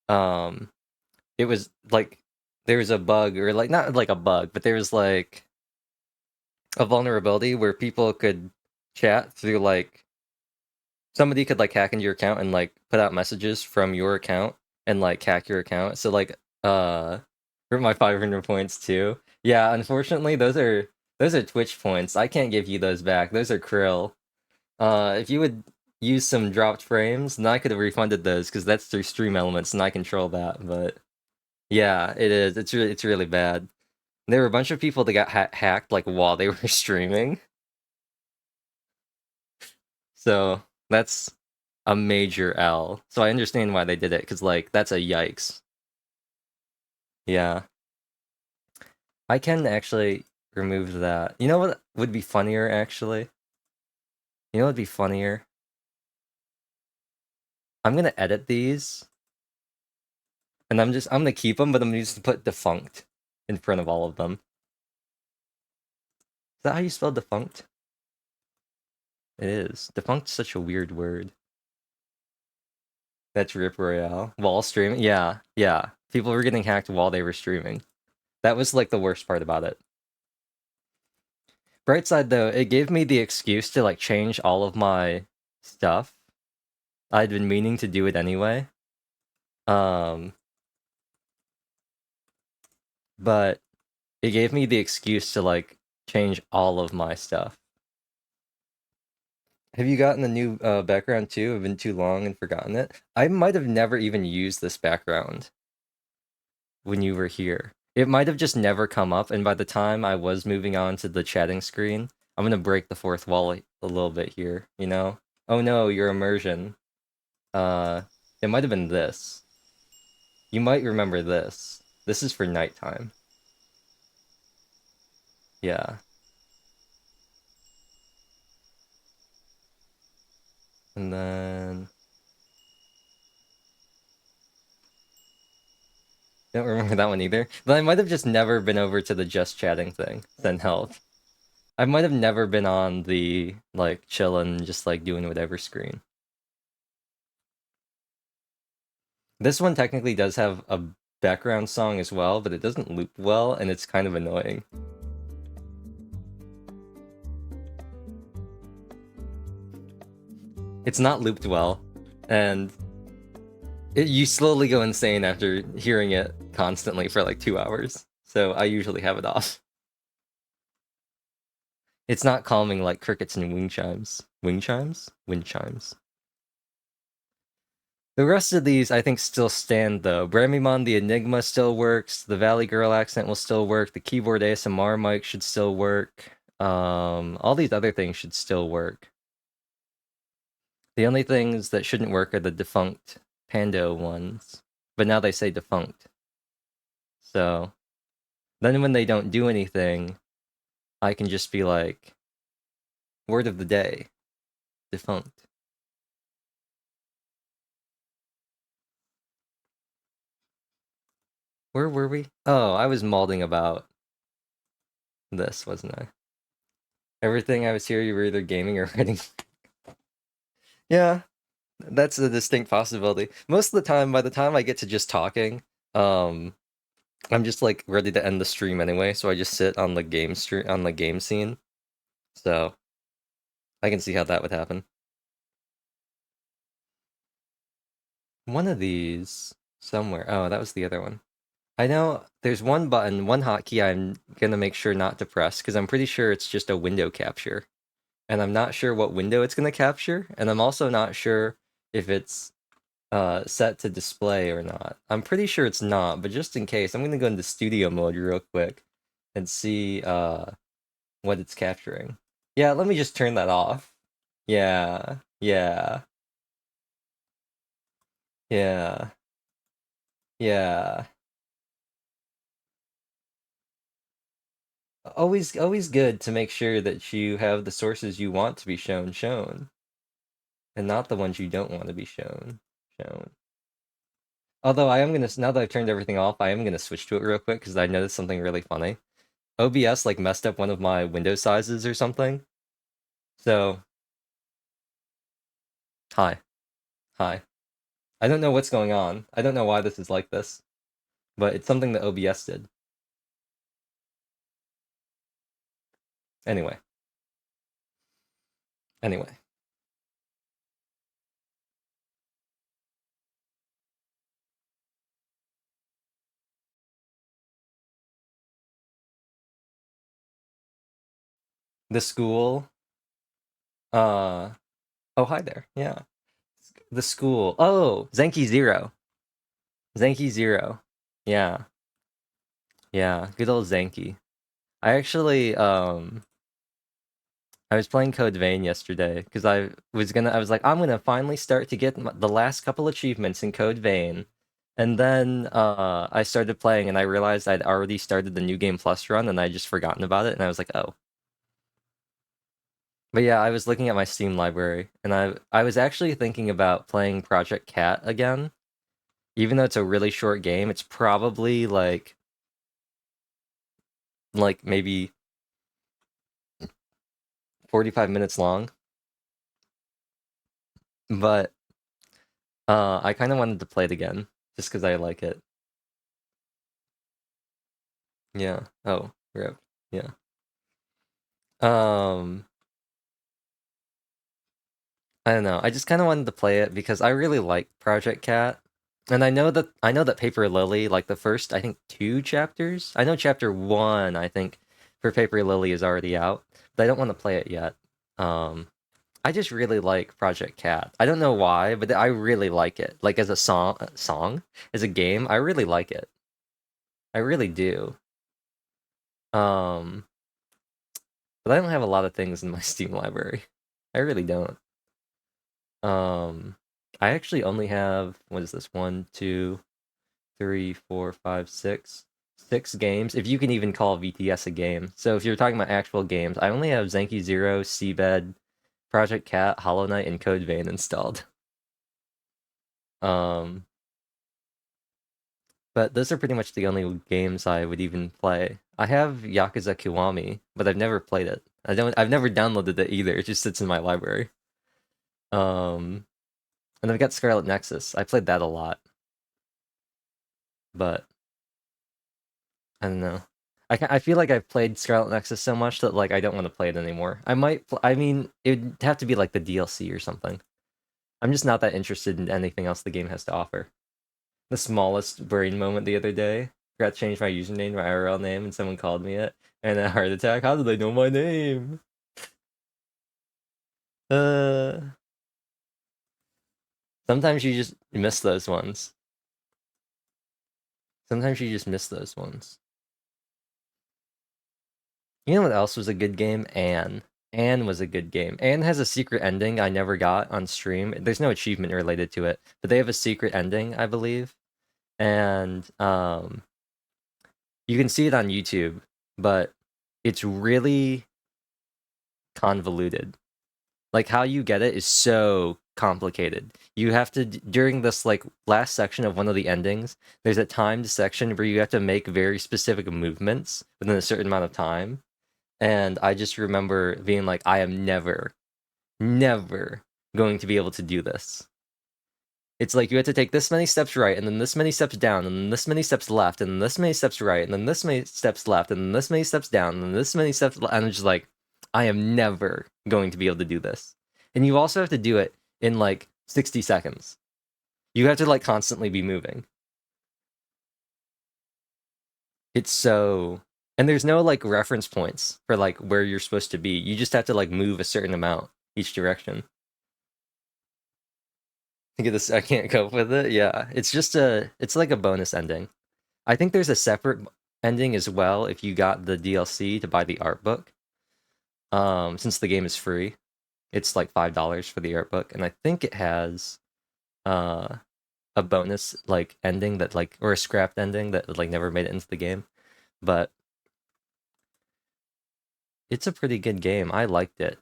um, it was like there was a bug or like not like a bug, but there was like a vulnerability where people could chat through like somebody could like hack into your account and like put out messages from your account and like hack your account. So like for my 500 points too. Yeah, unfortunately those are Twitch points. I can't give you those back. Those are Krill. If you would use some dropped frames, then I could have refunded those because that's through Stream Elements and I control that. But yeah, it is. It's really bad. There were a bunch of people that got hacked like while they were streaming. So that's a major L. So I understand why they did it, because like that's a yikes. Yeah. I can actually remove that. You know what would be funnier actually? You know what would be funnier? I'm gonna edit these and I'm gonna keep them, but I'm gonna just put defunct in front of all of them. that how you spell defunct? It is. Defunct is such a weird word. That's Rip Royale. While streaming? Yeah, yeah. People were getting hacked while they were streaming. That was like the worst part about it. Bright side though, it gave me the excuse to like change all of my stuff. I'd been meaning to do it anyway. Um, but it gave me the excuse to like change all of my stuff. Have you gotten a new background too? I've been too long and forgotten it. I might have never even used this background when you were here. It might have just never come up, and by the time I was moving on to the chatting screen, I'm gonna break the fourth wall a little bit here, you know? Oh no, your immersion. Uh, it might have been this. You might remember this. This is for nighttime. Yeah. And then... Don't remember that one either. But I might have just never been over to the just chatting thing. Then help. I might have never been on the, like, chillin', just, like, doing whatever screen. This one technically does have a background song as well, but it doesn't loop well, and it's kind of annoying. It's not looped well, and you slowly go insane after hearing it constantly for like 2 hours. So I usually have it off. It's not calming like crickets and wing chimes. Wing chimes? Wind chimes. The rest of these, I think, still stand, though. Bramimon the Enigma still works. The Valley Girl accent will still work. The keyboard ASMR mic should still work. All these other things should still work. The only things that shouldn't work are the defunct Pando ones. But now they say defunct. So, then when they don't do anything, I can just be like, word of the day, defunct. Where were we? Oh, I was malding about this, wasn't I? Everything I was here, you were either gaming or writing. Yeah, that's a distinct possibility. Most of the time, by the time I get to just talking, I'm just like ready to end the stream anyway, so I just sit on the game stream on the game scene. So I can see how that would happen. One of these somewhere. Oh, that was the other one. I know there's one button, one hotkey I'm gonna make sure not to press because I'm pretty sure it's just a window capture. And I'm not sure what window it's gonna capture, and I'm also not sure if it's set to display or not. I'm pretty sure it's not, but just in case, I'm gonna go into studio mode real quick and see what it's capturing. Yeah, let me just turn that off. Yeah, yeah, yeah, yeah. Always good to make sure that you have the sources you want to be shown, and not the ones you don't want to be shown. Although I am gonna, now that I've turned everything off, I am gonna switch to it real quick because I noticed something really funny. OBS like messed up one of my window sizes or something. So, hi, hi. I don't know what's going on. I don't know why this is like this, but it's something that OBS did. Anyway, anyway. The school, uh, oh, hi there. Yeah. The school. Oh, Zenki Zero. Zenki Zero. Yeah. Yeah. Good old Zenki. I actually, I was playing Code Vein yesterday because I was like, I'm gonna finally start to get the last couple achievements in Code Vein. And then I started playing and I realized I'd already started the New Game Plus run and I'd just forgotten about it. And I was like, oh. But yeah, I was looking at my Steam library and I was actually thinking about playing Project Cat again. Even though it's a really short game, it's probably like maybe 45 minutes long, but I kind of wanted to play it again just because I like it. Yeah. Oh, rip. Yeah. Um, I don't know. I just kind of wanted to play it because I really like Project Cat. And I know that Paper Lily, like the first I think 2 chapters. I know chapter 1, I think, for Paper Lily is already out, but I don't want to play it yet. Um, I just really like Project Cat. I don't know why, but I really like it. Like as a song, as a game, I really like it. I really do. Um, but I don't have a lot of things in my Steam library. I really don't. Um, I actually only have, what is this? One, two, three, four, five, six. 6 games, if you can even call VTS a game. So if you're talking about actual games, I only have Zenki Zero, Seabed, Project Cat, Hollow Knight, and Code Vein installed. Um, but those are pretty much the only games I would even play. I have Yakuza Kiwami, but I've never played it. I've never downloaded it either. It just sits in my library. Um, and I've got Scarlet Nexus. I played that a lot, but I don't know. I feel like I've played Scarlet Nexus so much that like I don't want to play it anymore. I might. I mean, it'd have to be like the DLC or something. I'm just not that interested in anything else the game has to offer. The smallest brain moment the other day. Forgot to change my username, my IRL name, and someone called me it. And a heart attack. How did they know my name? Uh. Sometimes you just miss those ones. Sometimes you just miss those ones. You know what else was a good game? Anne. Anne was a good game. Anne has a secret ending I never got on stream. There's no achievement related to it, but they have a secret ending, I believe. And you can see it on YouTube, but it's really convoluted. Like how you get it is so complicated. You have to during this like last section of one of the endings, there's a timed section where you have to make very specific movements within a certain amount of time. And I just remember being like, I am never going to be able to do this. It's like you have to take this many steps right, and then this many steps down, and then this many steps left, and then this many steps right, and then this many steps left, and then this many steps down, and then this many steps. And I'm just like, I am never going to be able to do this. And you also have to do it in like 60 seconds. You have to like constantly be moving. It's so. And there's no like reference points for like where you're supposed to be. You just have to like move a certain amount each direction. Think of this. I can't cope with it. Yeah, it's like a bonus ending. I think there's a separate ending as well if you got the DLC to buy the art book. Since the game is free, it's like $5 for the art book, and I think it has uh a bonus like ending that like or a scrapped ending that like never made it into the game. But it's a pretty good game. I liked it.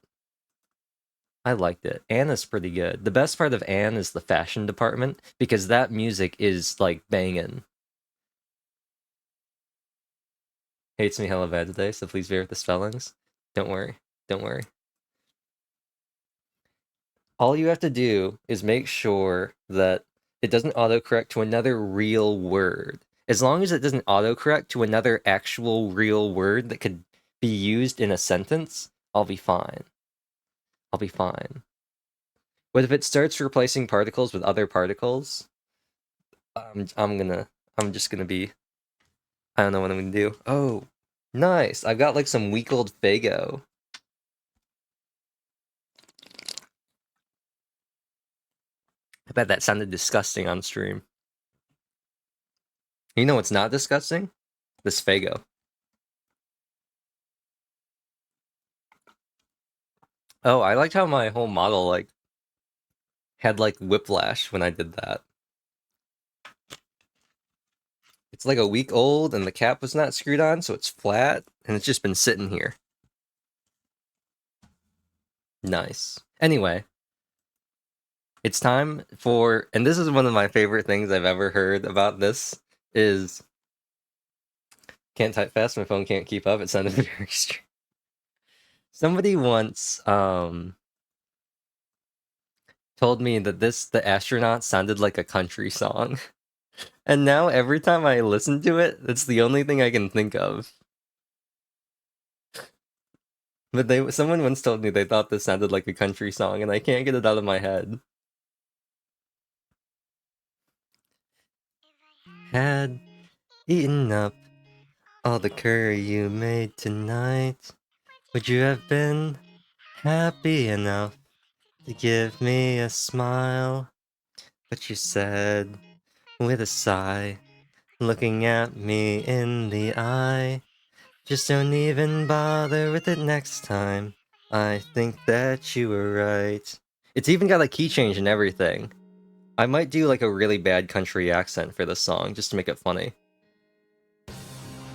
I liked it. Anne is pretty good. The best part of Anne is the fashion department because that music is like banging. Hates me hella bad today, so please bear with the spellings. Don't worry. Don't worry. All you have to do is make sure that it doesn't autocorrect to another real word. As long as it doesn't autocorrect to another actual real word that could be used in a sentence, I'll be fine. I'll be fine. But if it starts replacing particles with other particles, I'm just gonna be I don't know what I'm gonna do. Oh, nice. I've got like some week old Fago. I bet that sounded disgusting on stream. You know what's not disgusting? This Fago. Oh, I liked how my whole model like had like whiplash when I did that. It's like a week old and the cap was not screwed on, so it's flat and it's just been sitting here. Nice. Anyway, it's time for, and this is one of my favorite things I've ever heard about this is can't type fast, my phone can't keep up. It sounded very strange. Somebody once told me that the astronaut sounded like a country song. And now every time I listen to it, it's the only thing I can think of. But someone once told me they thought this sounded like a country song, and I can't get it out of my head. Had eaten up all the curry you made tonight, would you have been happy enough to give me a smile? But you said, with a sigh, looking at me in the eye, just don't even bother with it next time. I think that you were right. It's even got a key change and everything. I might do like a really bad country accent for this song just to make it funny.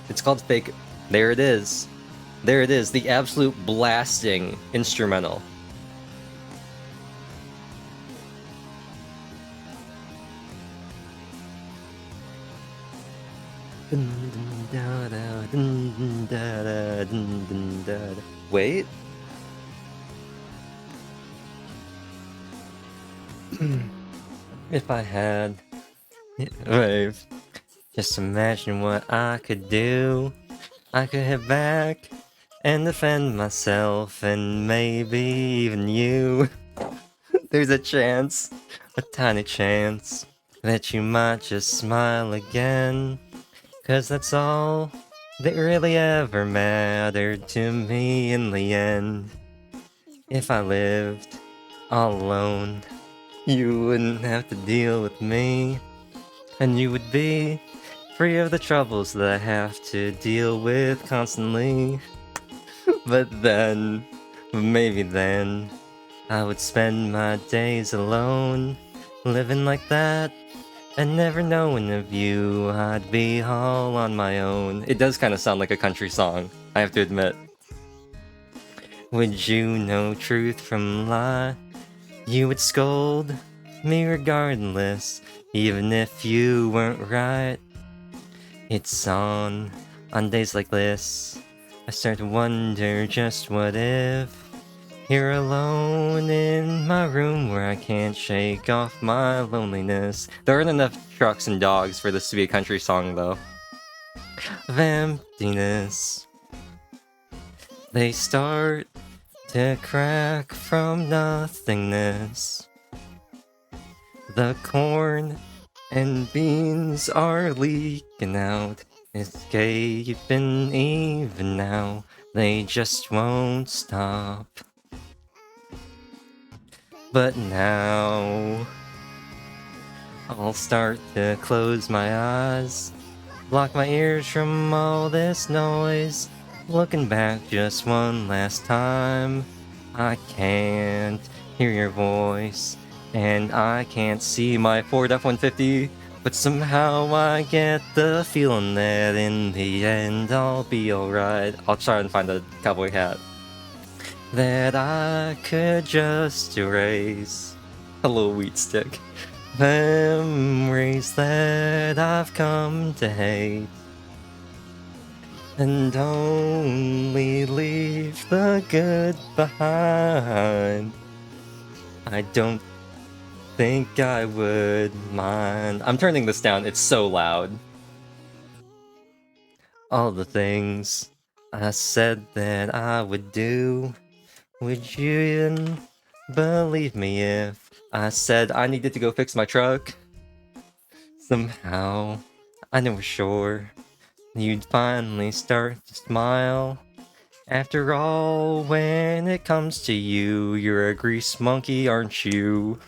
It's called Fake. There it is. There it is, the absolute blasting instrumental. Wait. If I had... Right. Just imagine what I could do. I could hit back and defend myself and maybe even you. There's a chance, a tiny chance, that you might just smile again. 'Cause that's all that really ever mattered to me in the end. If I lived all alone, you wouldn't have to deal with me. And you would be free of the troubles that I have to deal with constantly. But then, maybe then, I would spend my days alone, living like that, and never knowing of you, I'd be all on my own. It does kind of sound like a country song, I have to admit. Would you know truth from lie? You would scold me regardless, even if you weren't right. It's on days like this, I start to wonder just what if you're alone in my room where I can't shake off my loneliness. There aren't enough trucks and dogs for this to be a country song, though. Of emptiness. They start to crack from nothingness. The corn and beans are leaking out, escaping even now. They just won't stop. But now I'll start to close my eyes, block my ears from all this noise. Looking back just one last time, I can't hear your voice, and I can't see my Ford F-150, but somehow I get the feeling that in the end I'll be alright. I'll try and find a cowboy hat that I could just erase. A little wheat stick. Memories that I've come to hate, and only leave the good behind. I don't think I would mind. I'm turning this down, it's so loud. All the things I said that I would do, would you even believe me if I said I needed to go fix my truck? Somehow, I never sure you'd finally start to smile. After all, when it comes to you, you're a grease monkey, aren't you?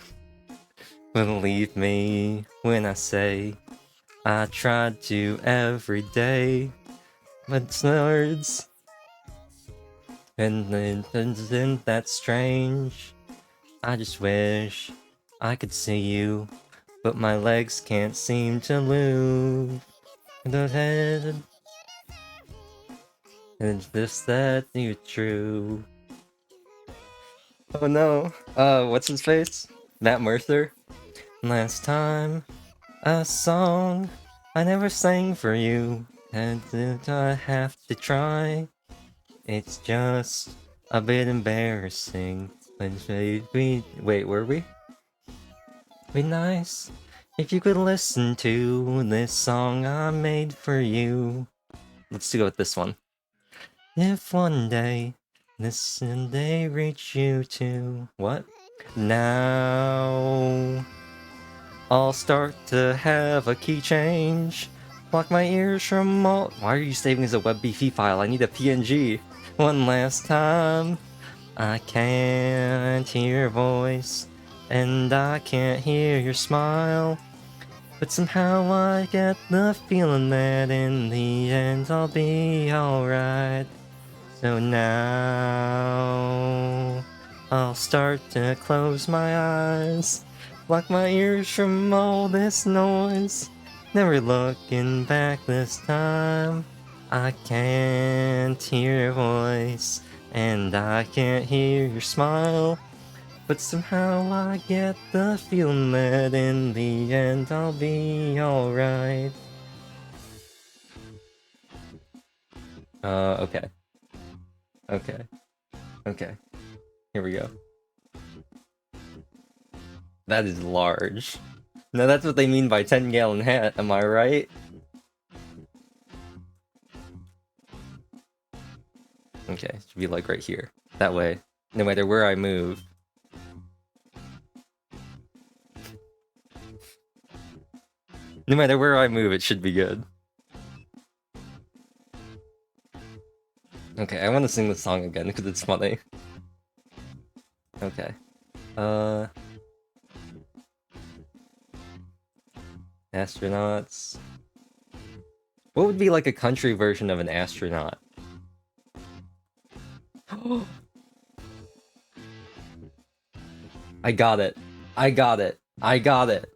Believe me when I say I tried to every day, but nerds, and isn't that strange? I just wish I could see you, but my legs can't seem to move. The head, and just that you're true. Oh no, what's his face? Matt Mercer? Last time, a song I never sang for you, and did I have to try? It's just a bit embarrassing. But wait, were we? Be nice if you could listen to this song I made for you. Let's go with this one. If one day this day reach you too. What? Now I'll start to have a key change. Block my ears from all. Why are you saving as a WebBP file? I need a PNG. One last time. I can't hear your voice, and I can't hear your smile. But somehow I get the feeling that in the end I'll be alright. So now I'll start to close my eyes, block my ears from all this noise. Never looking back this time. I can't hear your voice, and I can't hear your smile. But somehow I get the feeling that in the end I'll be alright. Okay. Okay. Okay. Here we go. That is large. No, that's what they mean by 10-gallon hat, am I right? Okay, it should be like right here. That way, no matter where I move. No matter where I move, it should be good. Okay, I want to sing the song again because it's funny. Okay. Astronauts. What would be like a country version of an astronaut? I got it. I got it. I got it.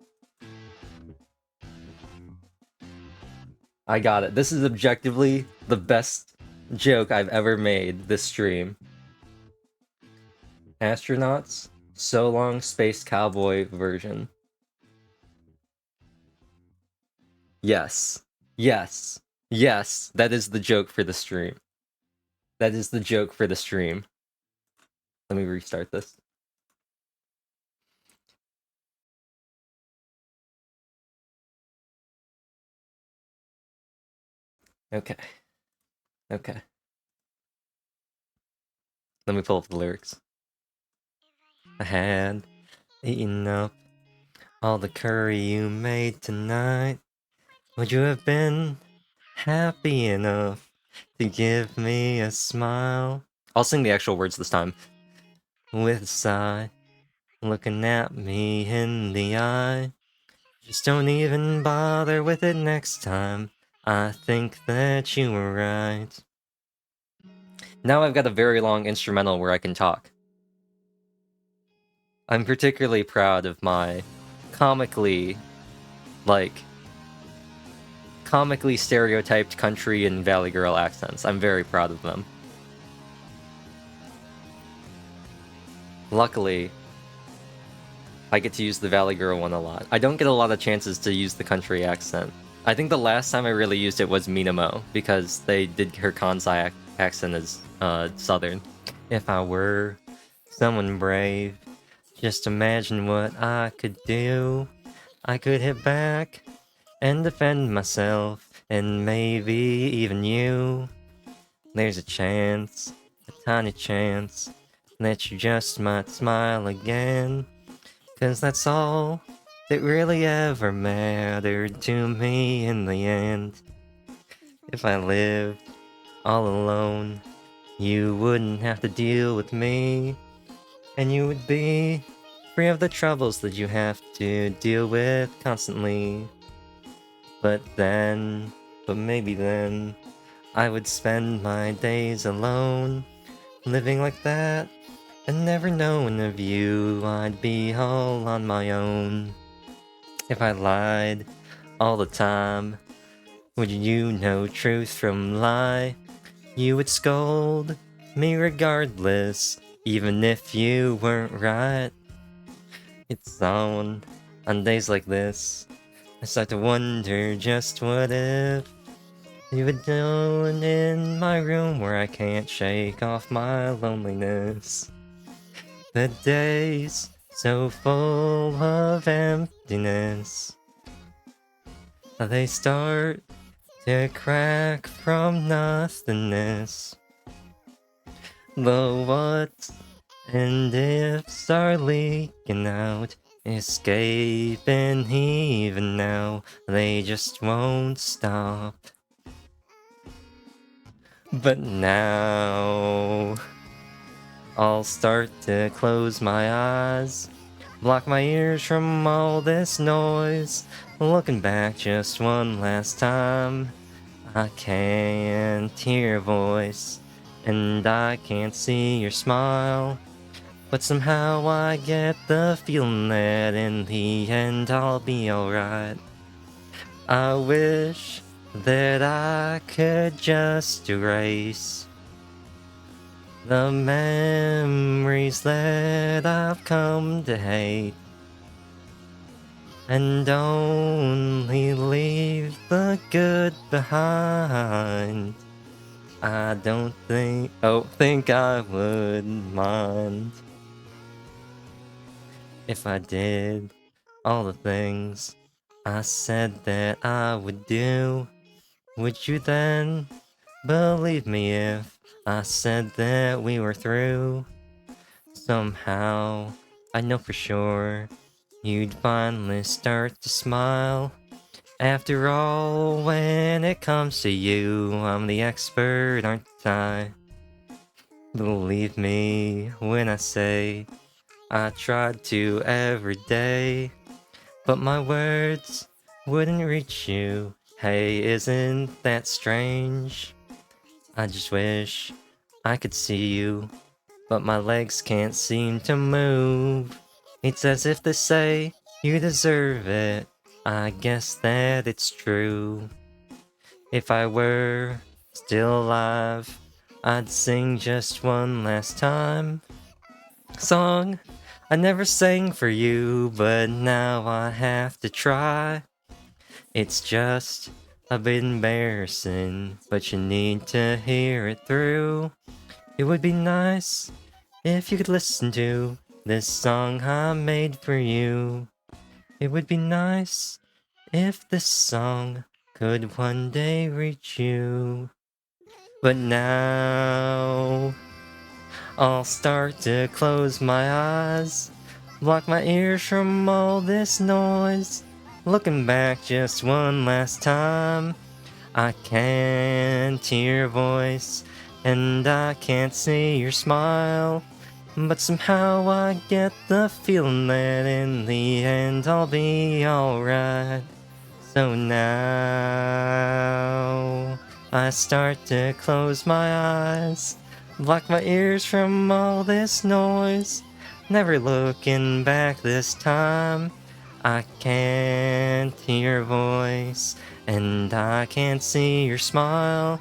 I got it. This is objectively the best joke I've ever made this stream. Astronauts, So Long Space Cowboy version. Yes. Yes. Yes. That is the joke for the stream. That is the joke for the stream. Let me restart this. Okay. Okay. Let me pull up the lyrics. I had eaten up all the curry you made tonight. Would you have been happy enough to give me a smile? I'll sing the actual words this time. With a sigh, looking at me in the eye. Just don't even bother with it next time. I think that you were right. Now I've got a very long instrumental where I can talk. I'm particularly proud of my comically stereotyped country and Valley Girl accents. I'm very proud of them. Luckily, I get to use the Valley Girl one a lot. I don't get a lot of chances to use the country accent. I think the last time I really used it was Minamo, because they did her Kansai accent as southern. If I were someone brave, just imagine what I could do. I could hit back and defend myself, and maybe even you. There's a chance, a tiny chance, that you just might smile again. 'Cause that's all that really ever mattered to me in the end. If I lived all alone, you wouldn't have to deal with me, and you would be free of the troubles that you have to deal with constantly. But maybe then, I would spend my days alone, living like that, and never knowing of you. I'd be all on my own. If I lied all the time, would you know truth from lie? You would scold me regardless, even if you weren't right. It's on days like this, I start to wonder just what if Even alone in my room where I can't shake off my loneliness. The days so full of emptiness. They start to crack from nothingness. The what's and ifs are leaking out, escaping even now. They just won't stop. But now I'll start to close my eyes, block my ears from all this noise. Looking back just one last time, I can't hear your voice, and I can't see your smile. But somehow I get the feeling that in the end I'll be alright. I wish that I could just erase the memories that I've come to hate, and only leave the good behind. I don't think I would mind if I did all the things I said that I would do. Would you then believe me if I said that we were through? Somehow, I know for sure you'd finally start to smile. After all, when it comes to you, I'm the expert, aren't I? Believe me when I say I tried to every day, but my words wouldn't reach you. Hey, isn't that strange? I just wish I could see you, but my legs can't seem to move. It's as if they say you deserve it. I guess that it's true. If I were still alive, I'd sing just one last time. Song I never sang for you, but now I have to try. It's just a bit embarrassing, but you need to hear it through. It would be nice if you could listen to this song I made for you. It would be nice if this song could one day reach you. But now I'll start to close my eyes, block my ears from all this noise. Looking back just one last time, I can't hear your voice, and I can't see your smile. But somehow I get the feeling that in the end I'll be alright. So now I start to close my eyes, block my ears from all this noise. Never looking back this time. I can't hear your voice, and I can't see your smile.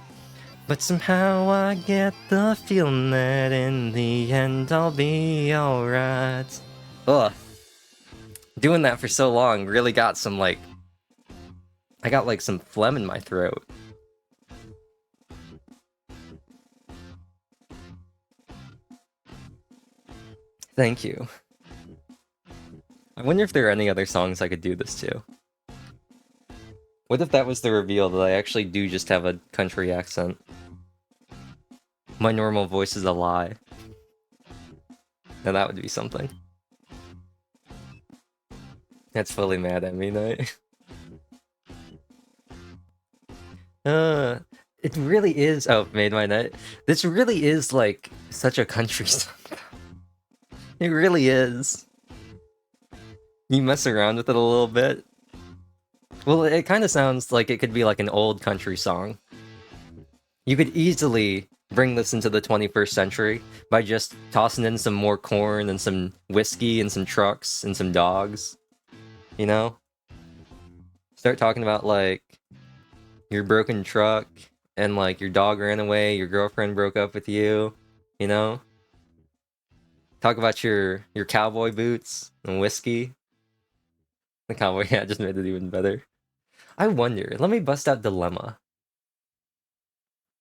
But somehow I get the feeling that in the end I'll be alright. Ugh. Doing that for so long really got some, like... I got, like, some phlegm in my throat. Thank you. I wonder if there are any other songs I could do this to. What if that was the reveal, that I actually do just have a country accent? My normal voice is a lie. Now that would be something. That's fully mad at me, night. It really is. Oh, made my night. This really is like such a country song. It really is. You mess around with it a little bit. Well, it kind of sounds like it could be like an old country song. You could easily bring this into the 21st century by just tossing in some more corn and some whiskey and some trucks and some dogs. You know? Start talking about like your broken truck and like your dog ran away, your girlfriend broke up with you, you know? Talk about your cowboy boots and whiskey. The cowboy hat just made it even better. I wonder, let me bust out Dilemma.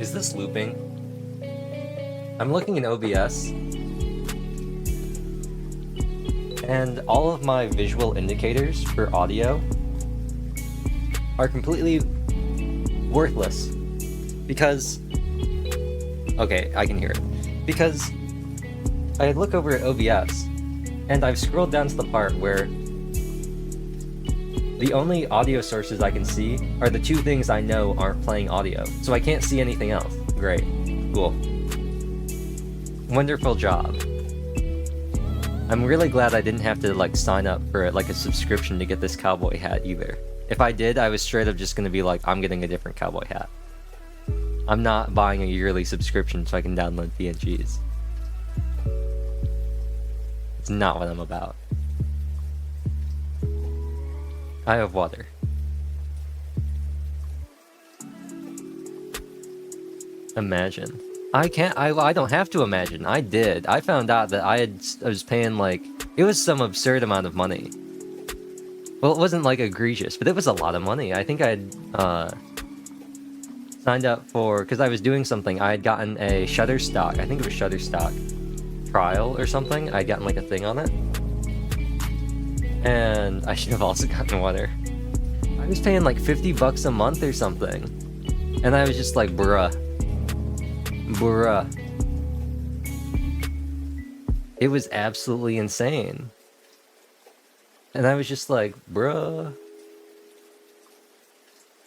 Is this looping? I'm looking in OBS, and all of my visual indicators for audio are completely worthless. Because... Okay, I can hear it. Because I look over at OBS, and I've scrolled down to the part where the only audio sources I can see are the two things I know aren't playing audio. So I can't see anything else. Great. Cool. Wonderful job. I'm really glad I didn't have to like sign up for like a subscription to get this cowboy hat either. If I did, I was straight up just gonna be like, I'm getting a different cowboy hat. I'm not buying a yearly subscription so I can download PNGs. It's not what I'm about. I have water. Imagine. I can't. I don't have to imagine. I did. I found out that I was paying like it was some absurd amount of money. Well, it wasn't like egregious, but it was a lot of money. I think I'd signed up for because I was doing something. I had gotten a Shutterstock. I think it was Shutterstock trial or something. I'd gotten like a thing on it. And I should have also gotten water. I was paying like $50 a month or something. And I was just like, bruh. Bruh. It was absolutely insane. And I was just like, bruh.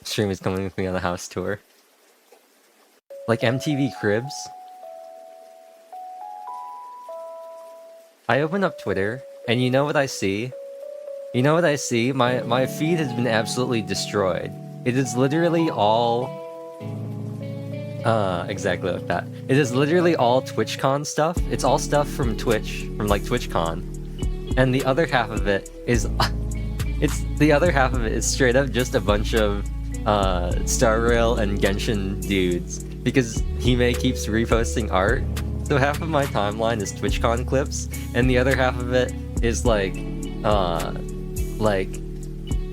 Stream is coming with me on a house tour. Like MTV Cribs. I open up Twitter, and you know what I see? You know what I see? My feed has been absolutely destroyed. It is literally all... exactly like that. It is literally all TwitchCon stuff. It's all stuff from Twitch, from like TwitchCon. And the other half of it is... the other half of it is straight up just a bunch of Star Rail and Genshin dudes. Because Hime keeps reposting art. So half of my timeline is TwitchCon clips, and the other half of it is like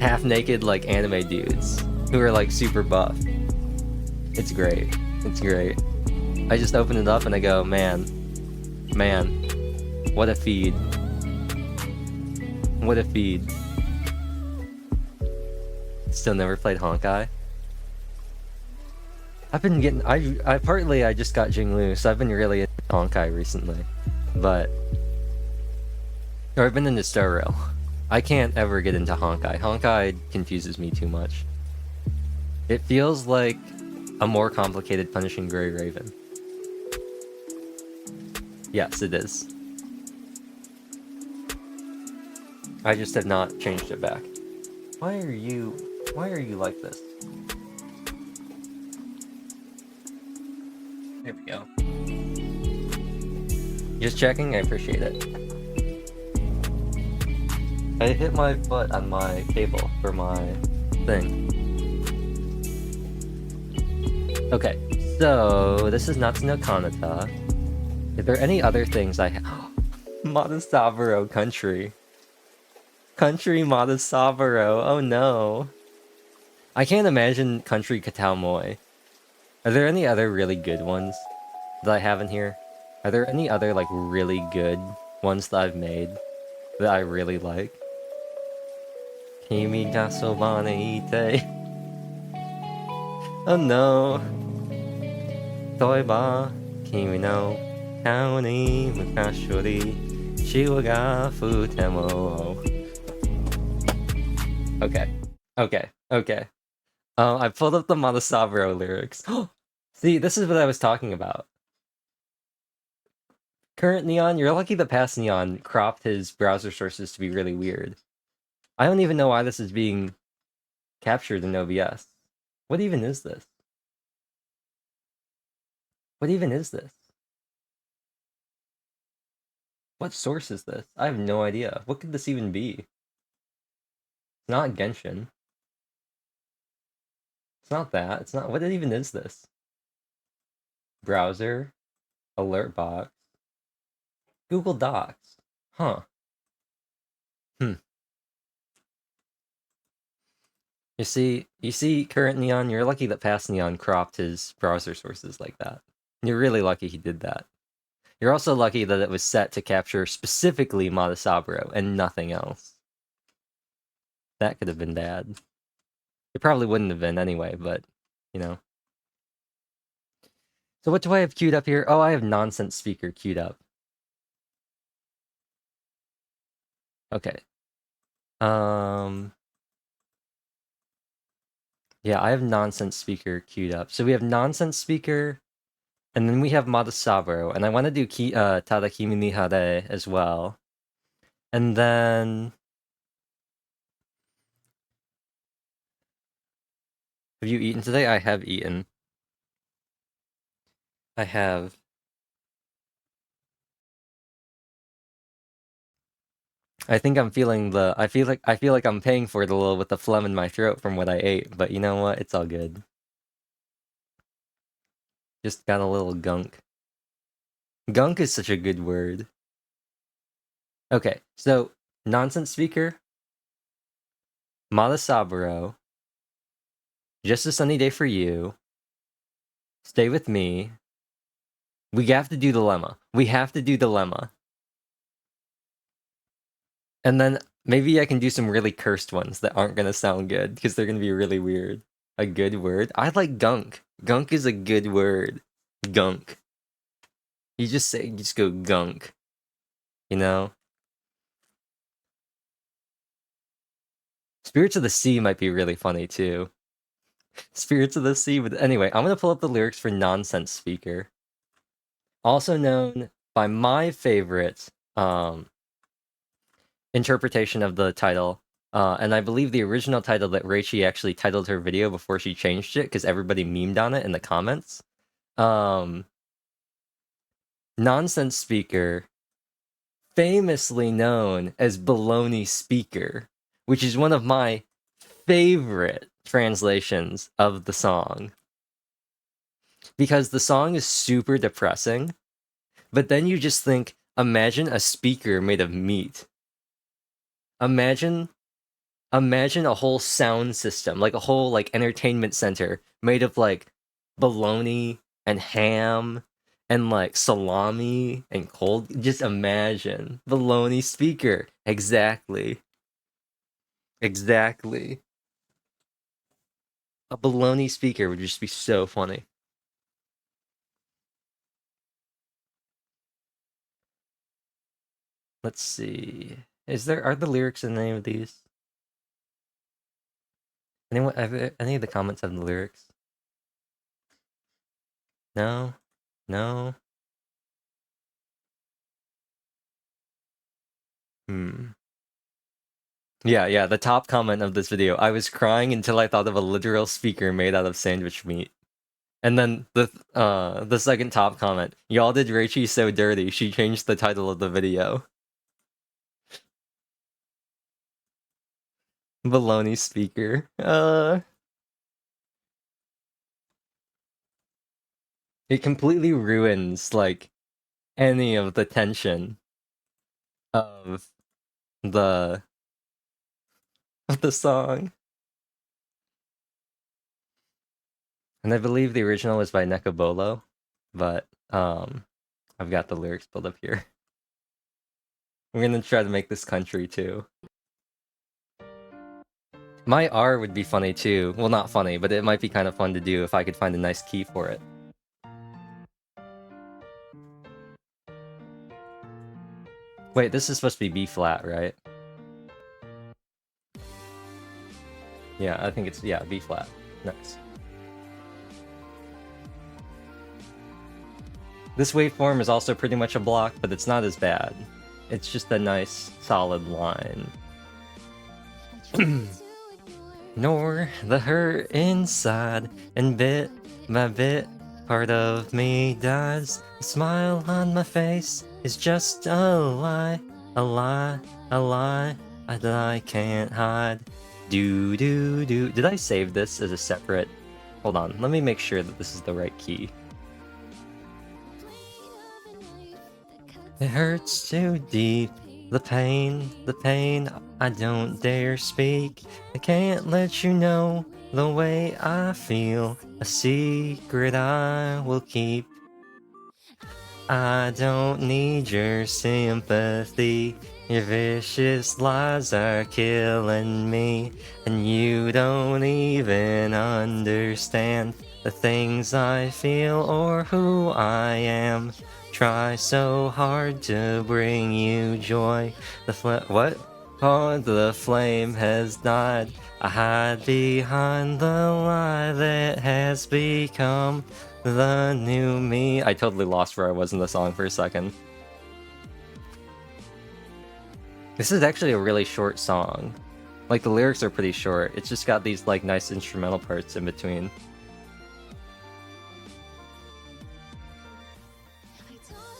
half-naked like anime dudes who are like super buff. It's great. It's great. I just open it up and I go, man, what a feed. What a feed. Still never played Honkai. I've been getting, I partly I just got Jinglu, so I've been really into Honkai recently, but, or I've been into Star Rail. I can't ever get into Honkai. Honkai confuses me too much. It feels like a more complicated Punishing Gray Raven. Yes, it is. I just have not changed it back. Why are you like this? There we go. Just checking, I appreciate it. I hit my foot on my cable for my thing. Okay, so this is Natsu no Kanata. Are there any other things I have? Matasaburo country. Country Matasaburo, oh no. I can't imagine country Kataomoi. Are there any other really good ones that I have in here? Are there any other like really good ones that I've made that I really like? Kimi ga soba ni ite. Oh no. Toiba kimi no kao ni mukashi yori shiwa ga futemo. Okay. I pulled up the Matasaburo lyrics. See, this is what I was talking about. Current Neon, you're lucky that past Neon cropped his browser sources to be really weird. I don't even know why this is being captured in OBS. What even is this? What even is this? What source is this? I have no idea. What could this even be? It's not Genshin. It's not that. It's not... What even is this? Browser. Alert box. Google Docs. Huh. You see, current Neon, you're lucky that past Neon cropped his browser sources like that. You're really lucky he did that. You're also lucky that it was set to capture specifically Matasabro and nothing else. That could have been bad. It probably wouldn't have been anyway, but, you know. So what do I have queued up here? Oh, I have Nonsense Speaker queued up. Okay. Yeah, I have Nonsense Speaker queued up. So we have Nonsense Speaker, and then we have Matasabro, and I want to do Tada Kimi ni Hare as well. And then... Have you eaten today? I have eaten. I have. I think I'm feeling the... I feel like I'm paying for it a little with the phlegm in my throat from what I ate, but you know what? It's all good. Just got a little gunk. Gunk is such a good word. Okay, so Nonsense Speaker, Matasaburo, Just a Sunny Day for You, Stay With Me. We have to do Dilemma. We have to do Dilemma. And then maybe I can do some really cursed ones that aren't gonna sound good because they're gonna be really weird. A good word? I like gunk. Gunk is a good word. Gunk. You just go gunk. You know? Spirits of the Sea might be really funny too. Spirits of the Sea, but anyway, I'm gonna pull up the lyrics for Nonsense Speaker. Also known by my favorite interpretation of the title, and I believe the original title that Reichi actually titled her video before she changed it, because everybody memed on it in the comments. Nonsense Speaker, famously known as Baloney Speaker, which is one of my favorite translations of the song. Because the song is super depressing, but then you just think, imagine a speaker made of meat. Imagine a whole sound system, like a whole like entertainment center made of like bologna and ham and like salami and cold. Just imagine bologna speaker. Exactly. Exactly. A bologna speaker would just be so funny. Let's see. Are the lyrics in any of these? Any of the comments have the lyrics? No? No? Yeah, the top comment of this video. I was crying until I thought of a literal speaker made out of sandwich meat. And then the second top comment. Y'all did Reichi so dirty, she changed the title of the video. Baloney speaker. It completely ruins, like, any of the tension of the song. And I believe the original was by Nekabolo, but I've got the lyrics pulled up here. We're gonna try to make this country too. My R would be funny too. Well, not funny, but it might be kind of fun to do if I could find a nice key for it. Wait, this is supposed to be B flat, right? Yeah, I think it's, yeah, B flat. Nice. This waveform is also pretty much a block, but it's not as bad. It's just a nice, solid line. Nor the hurt inside, and bit by bit, part of me dies. The smile on my face is just a lie, a lie, a lie that I can't hide. Do. Did I save this as a separate? Hold on, let me make sure that this is the right key. It hurts too deep. The pain. I don't dare speak. I can't let you know the way I feel. A secret I will keep. I don't need your sympathy. Your vicious lies are killing me. And you don't even understand the things I feel or who I am. Try so hard to bring you joy. What? Oh, the flame has died. I hide behind the lie that has become the new me. I totally lost where I was in the song for a second. This is actually a really short song. Like, the lyrics are pretty short. It's just got these, like, nice instrumental parts in between.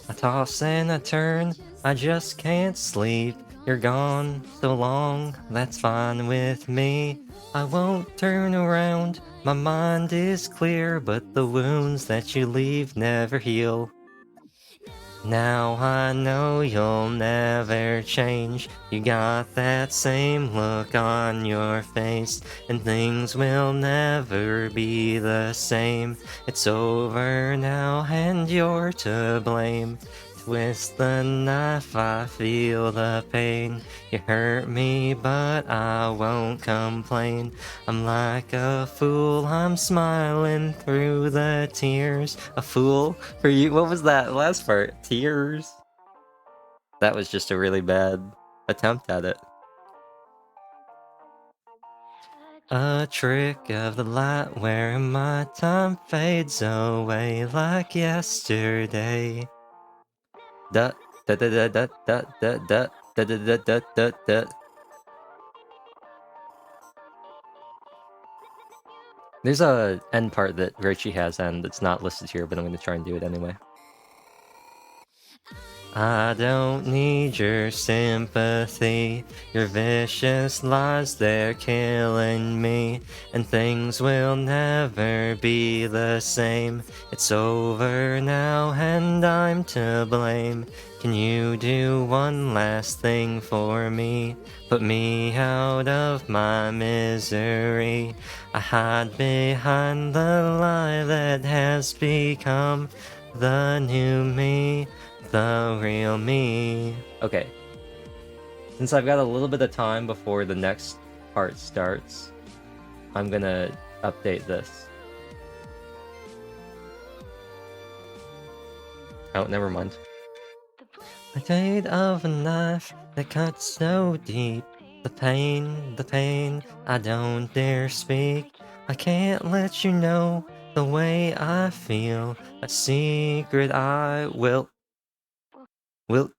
I toss and I turn, I just can't sleep. You're gone so long, that's fine with me. I won't turn around, my mind is clear, but the wounds that you leave never heal. Now I know you'll never change. You got that same look on your face, and things will never be the same. It's over now, and you're to blame. Twist the knife, I feel the pain. You hurt me, but I won't complain. I'm like a fool, I'm smiling through the tears. A fool for you. What was that last part? Tears? That was just a really bad attempt at it. A trick of the light where my time fades away like yesterday. Da da da da da da da da da da da da da. There's a end part that Richie has, and it's not listed here, but I'm gonna try and do it anyway. I don't need your sympathy. Your vicious lies, they're killing me. And things will never be the same. It's over now, and I'm to blame. Can you do one last thing for me? Put me out of my misery. I hide behind the lie that has become the new me. The real me. Okay. Since I've got a little bit of time before the next part starts, I'm gonna update this. Oh, never mind. I died of a knife that cuts so deep. The pain, I don't dare speak. I can't let you know the way I feel. A secret I will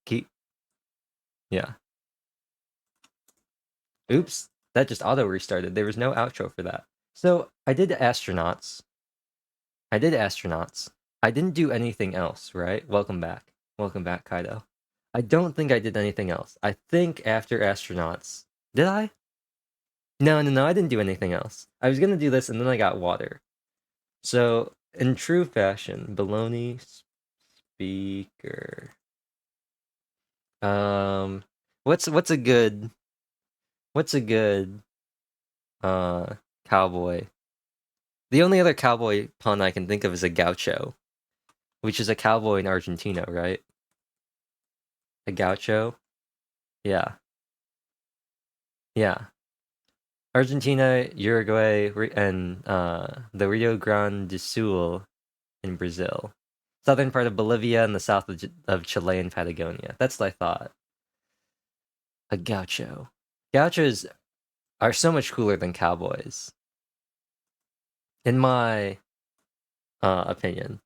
keep. Yeah. Oops, that just auto restarted. There was no outro for that. So I did astronauts. I didn't do anything else, right? Welcome back. Welcome back, Kaido. I don't think I did anything else. I think after astronauts. Did I? No, I didn't do anything else. I was gonna do this and then I got water. So, in true fashion, baloney speaker. Um, what's a good uh cowboy? The only other cowboy pun I can think of is a gaucho, which is a cowboy in Argentina, right? A gaucho? Yeah. Yeah. Argentina, Uruguay, and the Rio Grande do Sul in Brazil. Southern part of Bolivia and the south of Chile and Patagonia. That's what I thought. A gaucho. Gauchos are so much cooler than cowboys, in my opinion.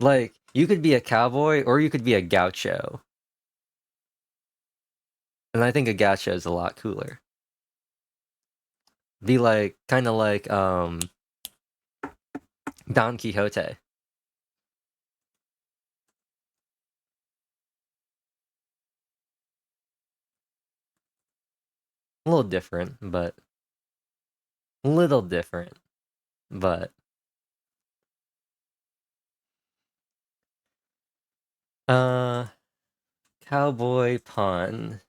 Like, you could be a cowboy or you could be a gaucho. And I think a gaucho is a lot cooler. Be like, kind of like Don Quixote. A little different, but little different, but uh cowboy pun.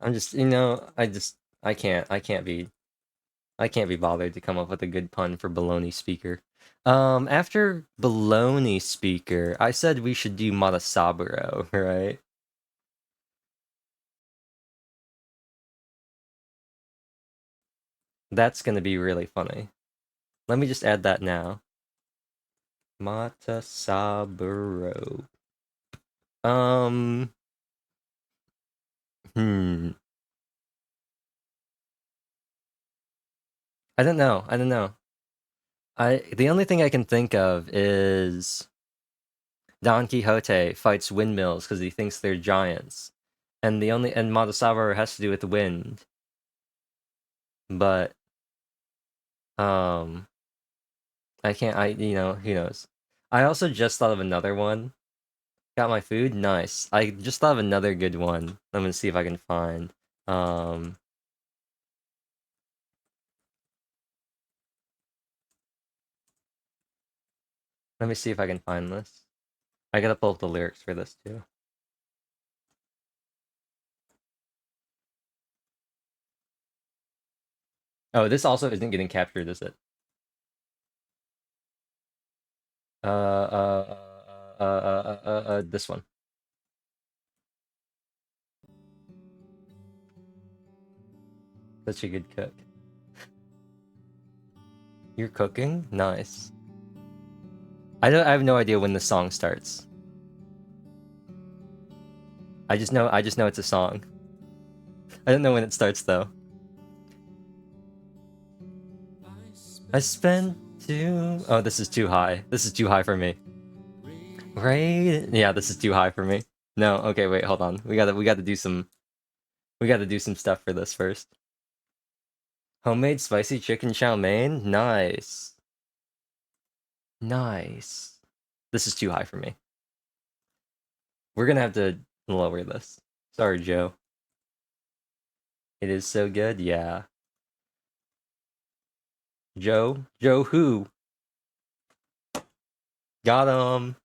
I'm just, you know, I can't be bothered to come up with a good pun for baloney speaker. After baloney speaker, I said we should do Matasaburo, right? That's gonna be really funny. Let me just add that now. Matasaburo. Um, hmm. I don't know. I don't know. The only thing I can think of is Don Quixote fights windmills because he thinks they're giants, and Matasaburo has to do with the wind. But I can't. Who knows? I also just thought of another one. Got my food? Nice. I just thought of another good one. I'm gonna see if I can find. Um, Let me see if I can find this. I gotta pull up the lyrics for this too. Oh, this also isn't getting captured, is it? This one. Such a good cook. You're cooking? Nice. I have no idea when the song starts. I just know it's a song. I don't know when it starts though. I spent too. Oh, this is too high. This is too high for me. Right? Yeah, this is too high for me. No, okay, wait, hold on. We gotta do some stuff for this first. Homemade spicy chicken chow mein? Nice. Nice. This is too high for me. We're gonna have to lower this. Sorry, Joe. It is so good, yeah. Joe? Joe who? Got him.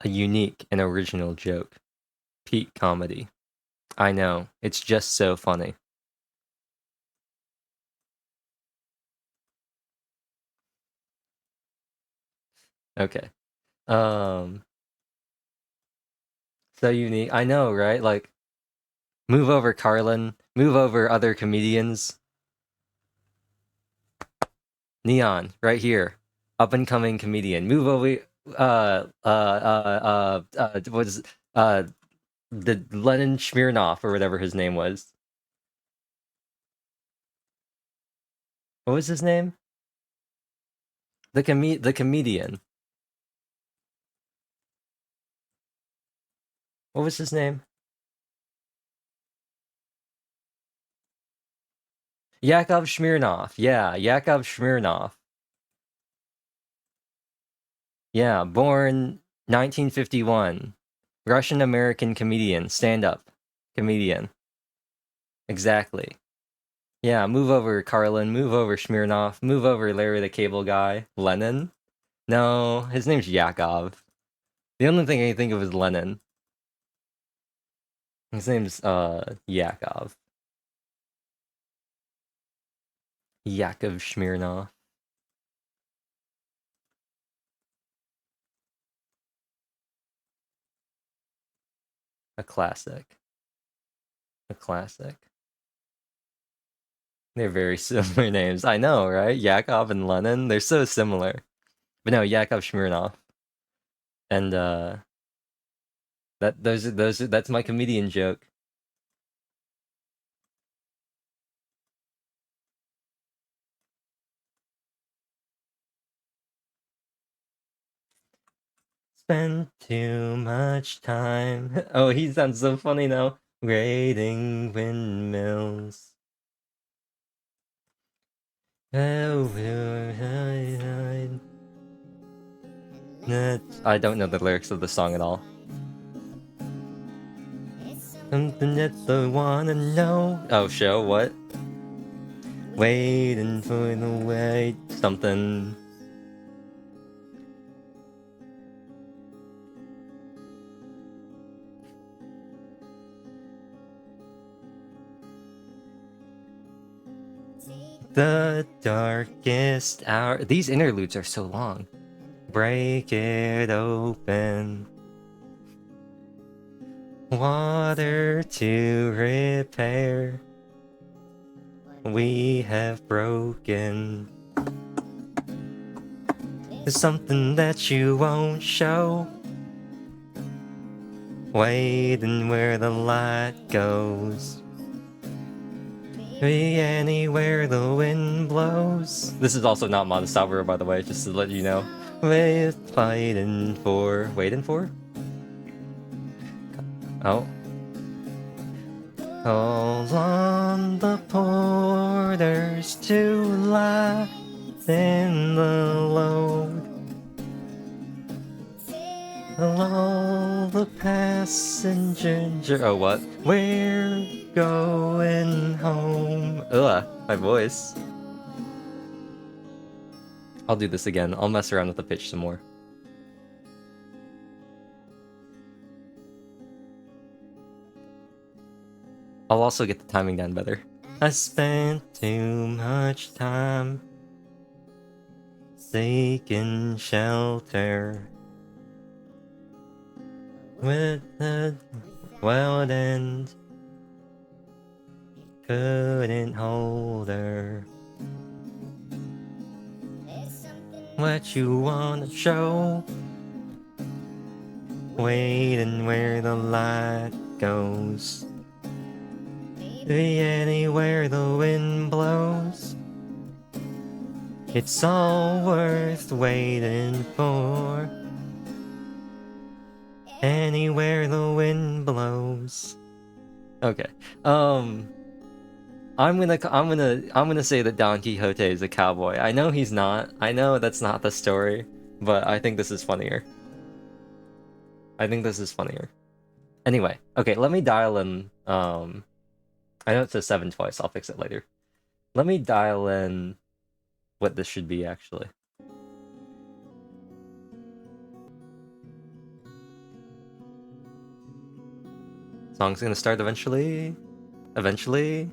A unique and original joke. Peak comedy. I know. It's just so funny. Okay. Um, so unique. I know, right? Like, move over, Carlin. Move over, other comedians. Neon, right here. Up and coming comedian. Move over. What is the Lenin Smirnov or whatever his name was. What was his name? The comedian. What was his name? Yakov Smirnov. Yeah, Yakov Smirnov. Yeah, born 1951. Russian American comedian, stand up comedian. Exactly. Yeah, move over, Carlin. Move over, Smirnov. Move over, Larry the Cable Guy. Lenin? No, his name's Yakov. The only thing I can think of is Lenin. His name's Yakov. Yakov Smirnov. A classic. A classic. They're very similar names. I know, right? Yakov and Lenin. They're so similar. But no, Yakov Smirnov. And that's my comedian joke. Spend too much time. Oh, he sounds so funny now. Raiding windmills. Oh, I don't know the lyrics of the song at all. Something that I wanna know. Oh, show what? Waiting for the wait. Something. The darkest hour. These interludes are so long. Break it open. Water to repair. We have broken. There's something that you won't show. Waiting where the light goes. Be anywhere the wind blows. This is also not Montestabro, by the way, just to let you know. With waiting for. Oh. Call on the porters to lighten the load. All the passengers. Oh, what? We're going home. Ugh, my voice. I'll do this again. I'll mess around with the pitch some more. I'll also get the timing down better. I spent too much time seeking shelter with the wild end. Couldn't hold her. What you wanna show? Waiting where the light goes. Be anywhere the wind blows. It's all worth waiting for. Anywhere the wind blows. Okay. I'm gonna say that Don Quixote is a cowboy. I know he's not. I know that's not the story, but I think this is funnier. Anyway, okay, let me dial in. I know it says 7 twice. I'll fix it later. Let me dial in what this should be actually. Song's gonna start eventually. Eventually.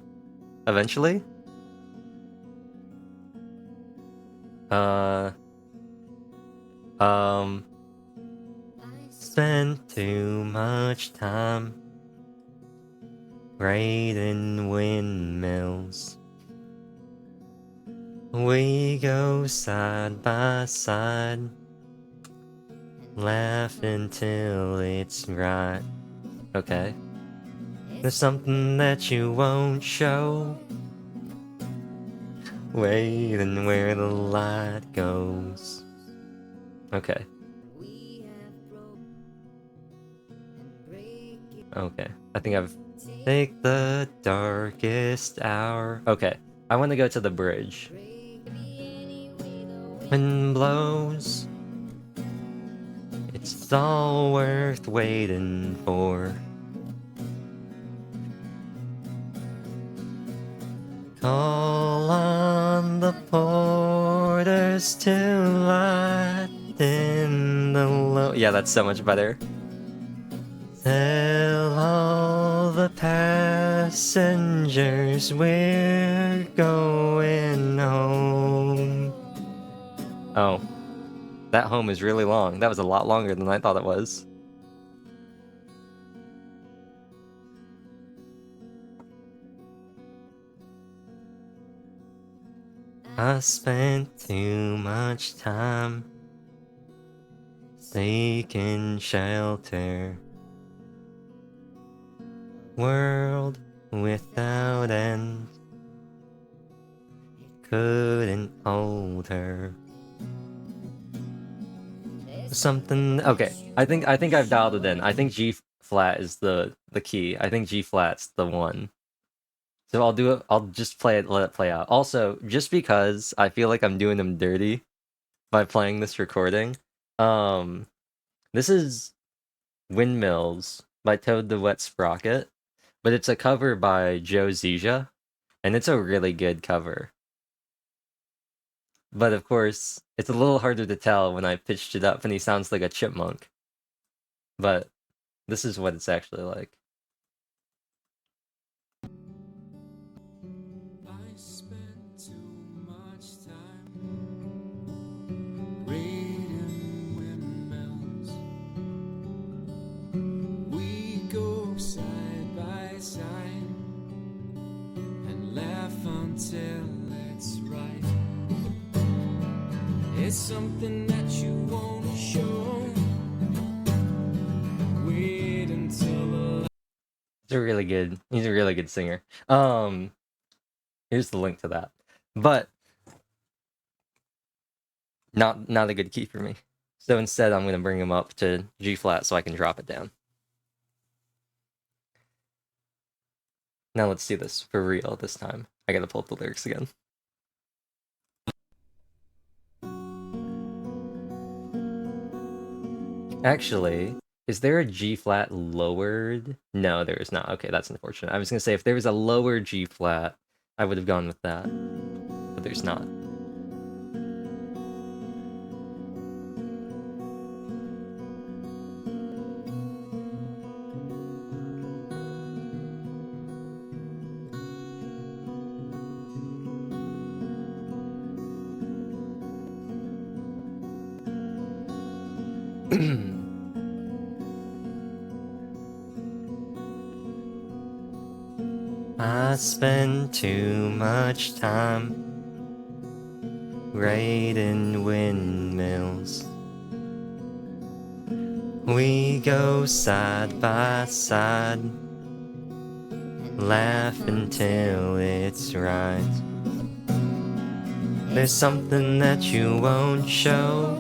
Spent too much time raiding windmills. We go side by side, laughing till it's right. Okay. There's something that you won't show. Waiting where the light goes. Okay. Okay. I think I've... Take the darkest hour. Okay. I want to go to the bridge. Wind blows. It's all worth waiting for. Call on the porters to lighten the load. Yeah, that's so much better. Tell all the passengers we're going home. Oh. That home is really long. That was a lot longer than I thought it was. I spent too much time seeking shelter. World without end. Couldn't hold her. Something... Okay, I think I've dialed it in. I think G flat is the key. I think G flat's the one. So I'll do it. I'll just play it, let it play out. Also, just because I feel like I'm doing them dirty by playing this recording, this is Windmills by Toad the Wet Sprocket, but it's a cover by Joe Zizia, and it's a really good cover. But of course, it's a little harder to tell when I pitched it up and he sounds like a chipmunk. But this is what it's actually like. There's something that you won't show. Wait until He's a really good singer. Here's the link to that. But not a good key for me. So instead I'm gonna bring him up to G flat so I can drop it down. Now let's do this for real this time. I gotta pull up the lyrics again. Actually, is there a G flat lowered? No, there is not. Okay, that's unfortunate. I was gonna say if there was a lower G flat, I would have gone with that. But there's not. I spend too much time raiding windmills. We go side by side, laugh until it's right. There's something that you won't show.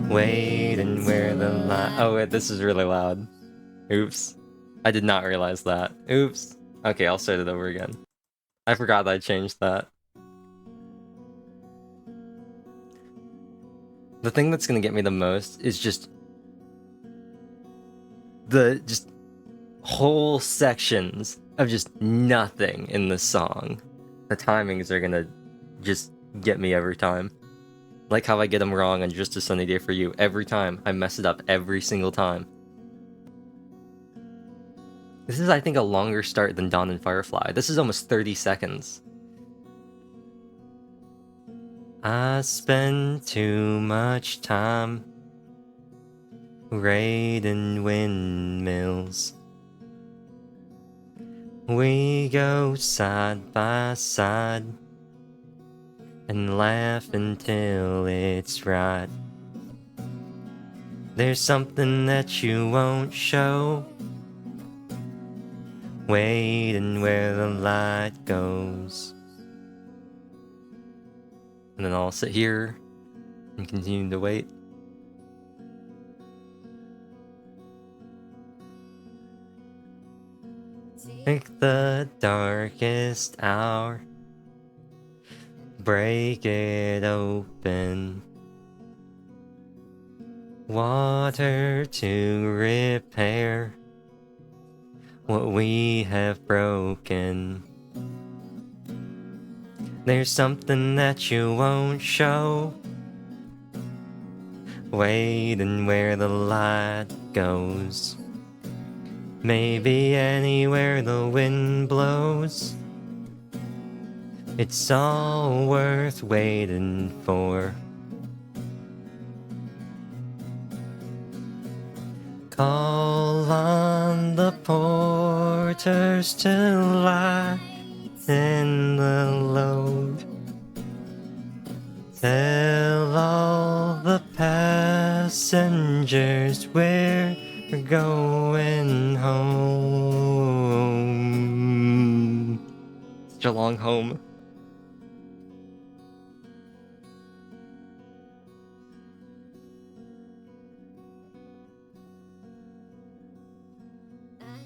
Waiting where the light. Oh wait, this is really loud. Oops. I did not realize that. Oops. Okay, I'll start it over again. I forgot I changed that. The thing that's gonna get me the most is just whole sections of just nothing in the song. The timings are gonna just get me every time. Like how I get them wrong on Just a Sunny Day for You every time. I mess it up every single time. This is, I think, a longer start than Dawn and Firefly. This is almost 30 seconds. I spend too much time raiding windmills. We go side by side and laugh until it's right. There's something that you won't show. Waiting where the light goes. And then I'll sit here and continue to wait. Pick the darkest hour, break it open. Water to repair what we have broken. There's something that you won't show. Waiting where the light goes. Maybe anywhere the wind blows. It's all worth waiting for. Call on the porters to lighten the load. Tell all the passengers we're going home. Such a long home.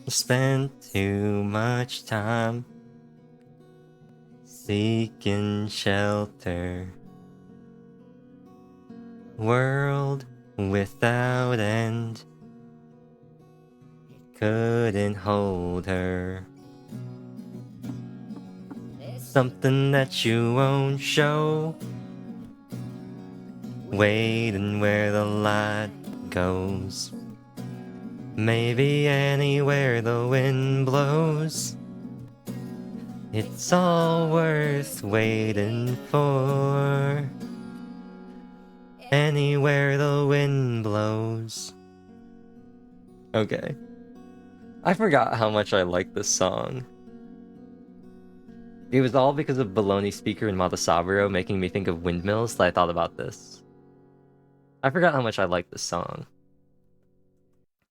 Spent too much time seeking shelter. World without end couldn't hold her. Something that you won't show. Waiting where the light goes. Maybe anywhere the wind blows. It's all worth waiting for. Anywhere the wind blows. Okay. I forgot how much I like this song. It was all because of Baloney Speaker and Matasaburo making me think of windmills that I thought about this. I forgot how much I like this song.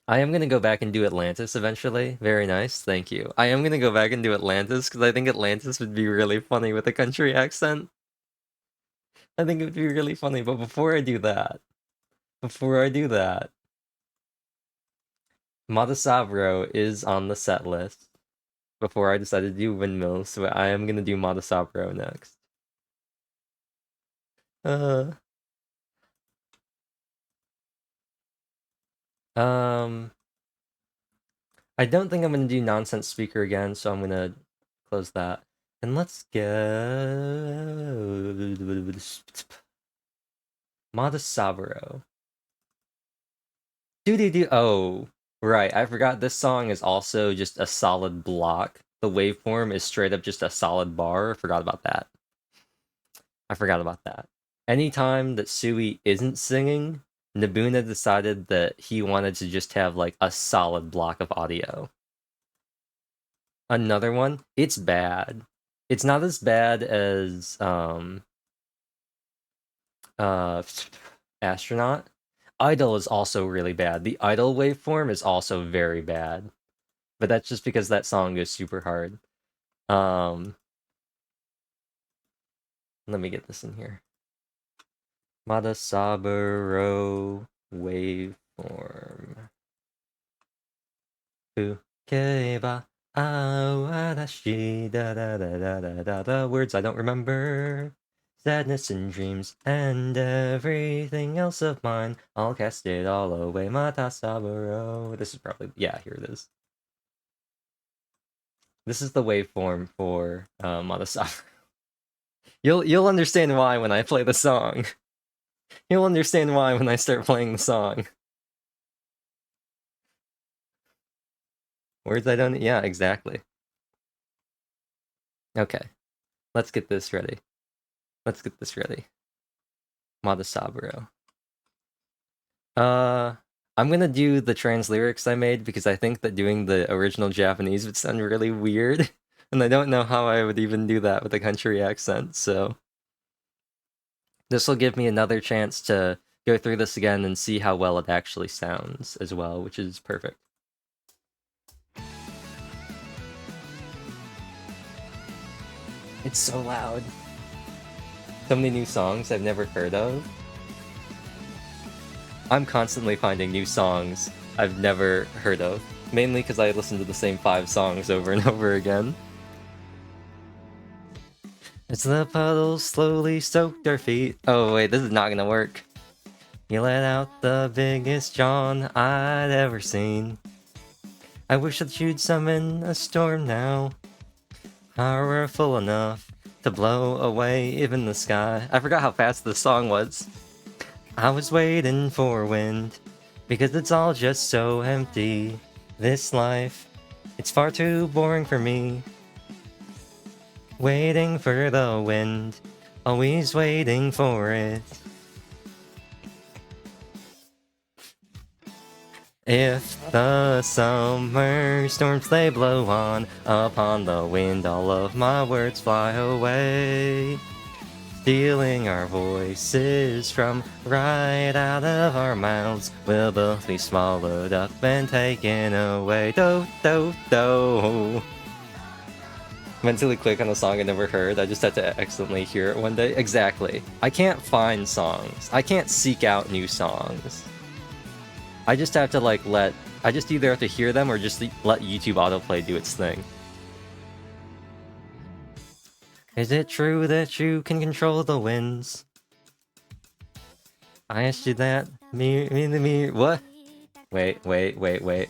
I am gonna go back and do Atlantis eventually. Very nice, thank you. I am gonna go back and do Atlantis because I think Atlantis would be really funny with a country accent. I think it would be really funny, but before I do that, Matasaburo is on the set list before I decided to do windmills, so I am gonna do Matasaburo next. Uh, um, I don't think I'm gonna do Nonsense Speaker again, so I'm gonna close that. And let's go Matasaburo. Do. Oh, right. I forgot this song is also just a solid block. The waveform is straight up just a solid bar. I forgot about that. Anytime that Sui isn't singing, Nabuna decided that he wanted to just have like a solid block of audio. Another one, it's bad. It's not as bad as Astronaut. Idol is also really bad. The Idol waveform is also very bad. But that's just because that song goes super hard. Let me get this in here. Matasaburo waveform. Fukeba awarashi da words I don't remember. Sadness and dreams and everything else of mine. I'll cast it all away. Matasaburo. This is probably, yeah, here it is. This is the waveform for Matasaburo. You'll understand why when I play the song. You'll understand why when I start playing the song. Words I don't... Yeah, exactly. Okay. Let's get this ready. Matasaburo. I'm gonna do the trans lyrics I made because I think that doing the original Japanese would sound really weird. And I don't know how I would even do that with a country accent, so... This will give me another chance to go through this again and see how well it actually sounds as well, which is perfect. It's so loud. So many new songs I've never heard of. I'm constantly finding new songs I've never heard of, mainly because I listen to the same 5 songs over and over again. As the puddles slowly soaked our feet. Oh wait, this is not gonna work. You let out the biggest yawn I'd ever seen. I wish that you'd summon a storm now. Powerful enough to blow away even the sky. I forgot how fast this song was. I was waiting for wind, because it's all just so empty. This life, it's far too boring for me. Waiting for the wind, always waiting for it. If the summer storms they blow on upon the wind, all of my words fly away, stealing our voices from right out of our mouths. We'll both be swallowed up and taken away. Do. Mentally click on a song I never heard. I just had to accidentally hear it one day. Exactly. I can't find songs. I can't seek out new songs. I just have to I just either have to hear them or just let YouTube autoplay do its thing. Is it true that you can control the winds? I asked you that. Me, what? Wait. Wait.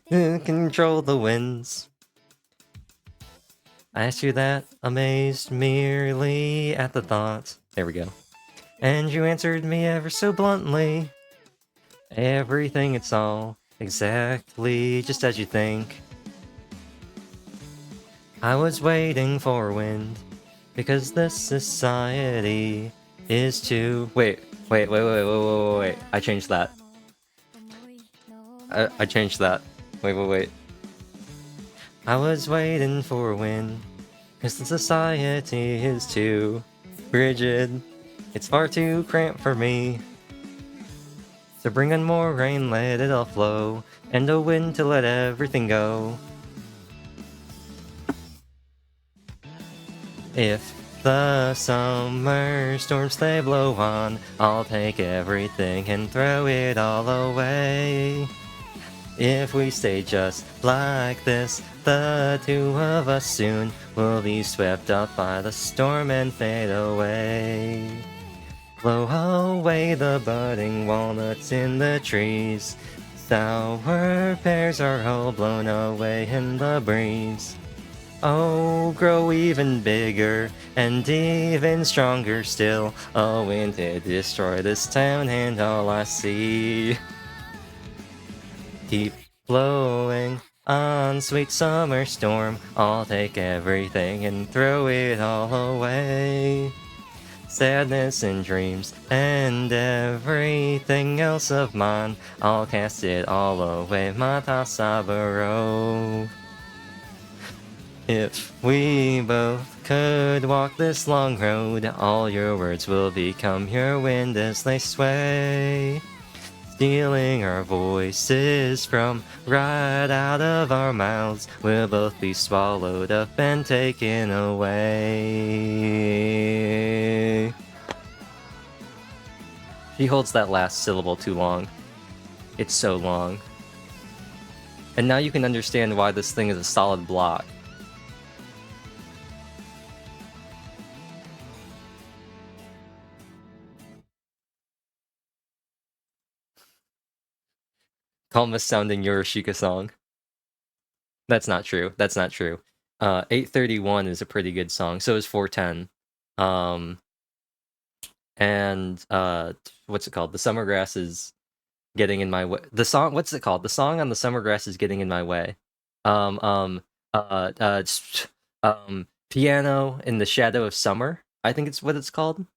Control the winds. I asked you that, amazed merely at the thought. There we go. And you answered me ever so bluntly. Everything, it's all exactly just as you think. I was waiting for wind, because this society is too... Wait. I changed that. I changed that. Wait. I was waiting for wind, 'cause the society is too rigid. It's far too cramped for me. So bring in more rain, let it all flow, and a wind to let everything go. If the summer storms they blow on, I'll take everything and throw it all away. If we stay just like this, the two of us soon will be swept up by the storm and fade away. Blow away the budding walnuts in the trees. Sour pears are all blown away in the breeze. Oh, grow even bigger and even stronger still. A wind to destroy this town and all I see. Keep blowing on, sweet summer storm. I'll take everything and throw it all away. Sadness and dreams and everything else of mine, I'll cast it all away, mata saburo. If we both could walk this long road, all your words will become your wind as they sway, stealing our voices from right out of our mouths. We'll both be swallowed up and taken away. She holds that last syllable too long. It's so long. And now you can understand why this thing is a solid block. Calmest sounding Yorushika song. That's not true. That's not true. 831 is a pretty good song. So is 410. And what's it called? The summer grass is getting in my way. The song, what's it called? The song on the summer grass is getting in my way. Um, um, it's, Piano in the Shadow of Summer. I think it's what it's called.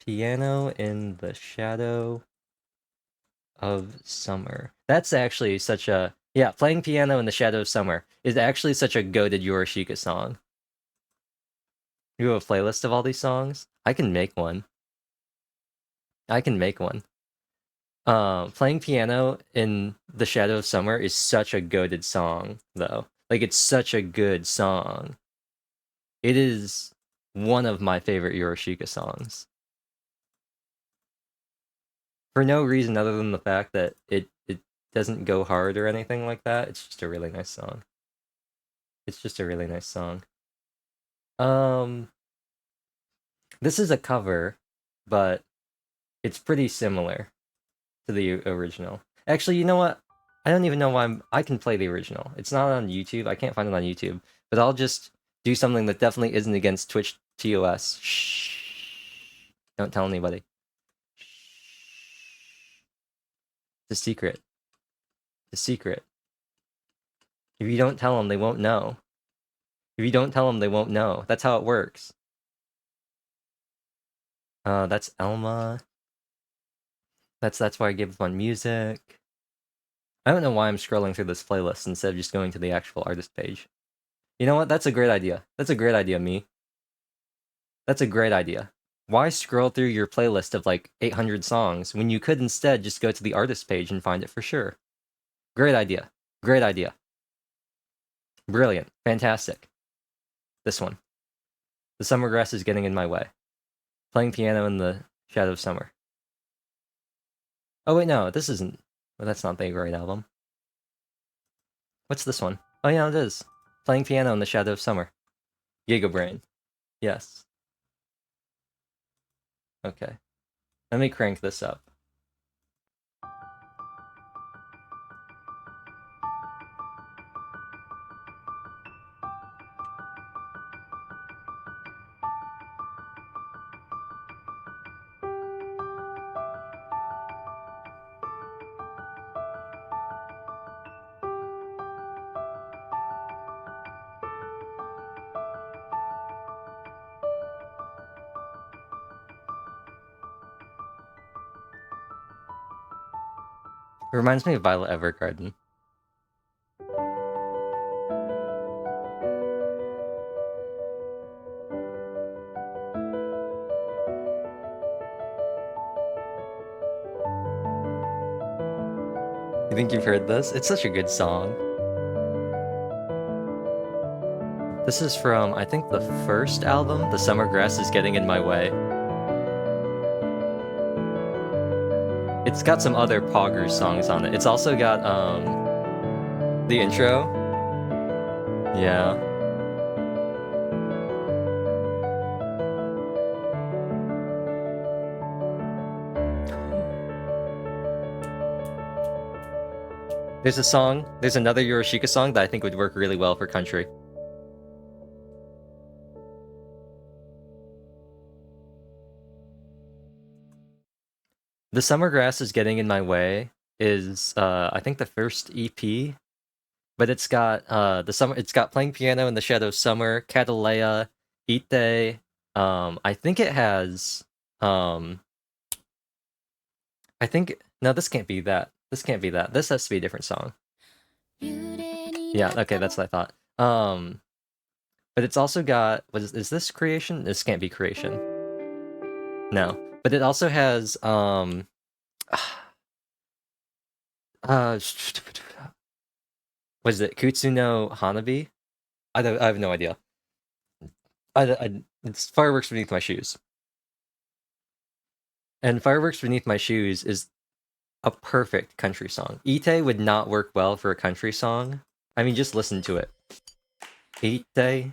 Piano in the Shadow of Summer. That's actually such a, yeah, playing piano in the shadow of summer is actually such a goated Yorushika song. You have a playlist of all these songs? I can make one. I can make one. Playing piano in the shadow of summer is such a goated song, though. Like, it's such a good song. It is one of my favorite Yorushika songs. For no reason other than the fact that it doesn't go hard or anything like that. It's just a really nice song. It's just a really nice song. This is a cover, but it's pretty similar to the original. Actually, you know what? I don't even know why I can play the original. It's not on YouTube. I can't find it on YouTube. But I'll just do something that definitely isn't against Twitch TOS. Shh. Don't tell anybody. It's a secret. It's a secret. If you don't tell them, they won't know. If you don't tell them, they won't know. That's how it works. That's Elma. That's why I gave up on music. I don't know why I'm scrolling through this playlist instead of just going to the actual artist page. You know what? That's a great idea. That's a great idea, me. That's a great idea. Why scroll through your playlist of like 800 songs when you could instead just go to the artist page and find it for sure? Great idea. Great idea. Brilliant. Fantastic. This one. The summer grass is getting in my way. Playing piano in the shadow of summer. Oh wait, no, this isn't. Well, that's not the great album. What's this one? Oh yeah, it is. Playing piano in the shadow of summer. Giga Brain. Yes. Okay. Let me crank this up. It reminds me of Violet Evergarden. You think you've heard this? It's such a good song. This is from, I think, the first album, The Summer Grass is Getting in My Way. It's got some other Poggers songs on it. It's also got, the intro. Yeah. There's another Yorushika song that I think would work really well for country. The Summer Grass is Getting in My Way is, I think, the first EP, but it's got it's got Playing Piano in the Shadow Summer, Catalea, Ite. I think it has, I think, no, this can't be that. This can't be that. This has to be a different song. Yeah, okay, that's what I thought. But it's also got, is this Creation? This can't be Creation. No. But it also has, uh, was it Kutsu no Hanabi? I have no idea. It's Fireworks Beneath My Shoes. And Fireworks Beneath My Shoes is a perfect country song. Ite would not work well for a country song. I mean, just listen to it. Ite.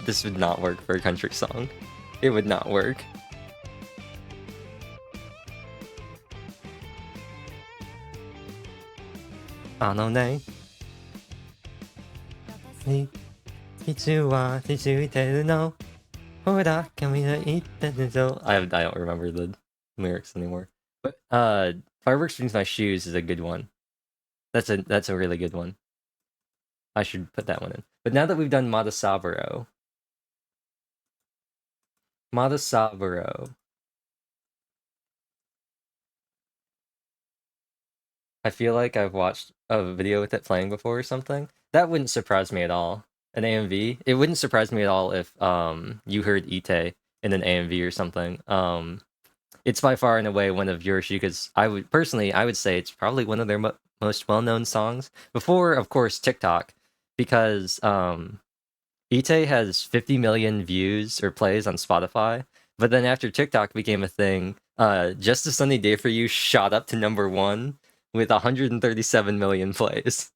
This would not work for a country song. It would not work. Ano ne? I don't remember the lyrics anymore. But Fireworks Beneath My Shoes is a good one. That's a really good one. I should put that one in. But now that we've done Matasaburo, I feel like I've watched a video with it playing before or something. That wouldn't surprise me at all. An AMV. It wouldn't surprise me at all if you heard Ite in an AMV or something. It's by far and away one of Yorushika's. I would say it's probably one of their most well-known songs. Before, of course, TikTok, because Ite has 50 million views or plays on Spotify. But then after TikTok became a thing, Just a Sunny Day for You shot up to #1 with 137 million plays.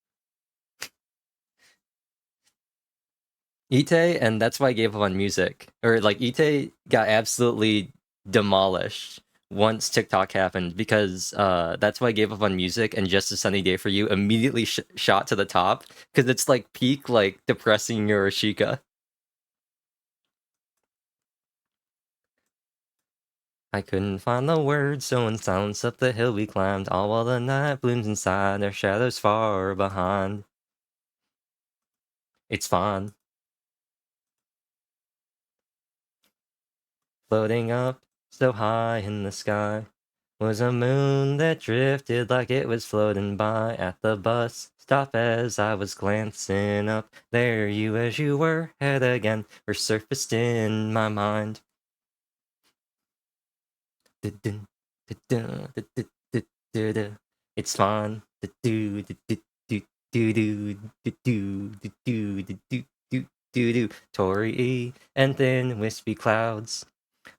Ite, and that's why I gave up on music. Or like Ite got absolutely demolished once TikTok happened because that's why I gave up on music, and Just a Sunny Day for You immediately shot to the top because it's like peak like depressing Yorushika. I couldn't find the words, so in silence up the hill we climbed, all while the night blooms inside, our shadows far behind. It's fine. Floating up so high in the sky was a moon that drifted like it was floating by at the bus stop as I was glancing up. There you as you were, head again, resurfaced in my mind. It's fine. Tori and thin wispy clouds.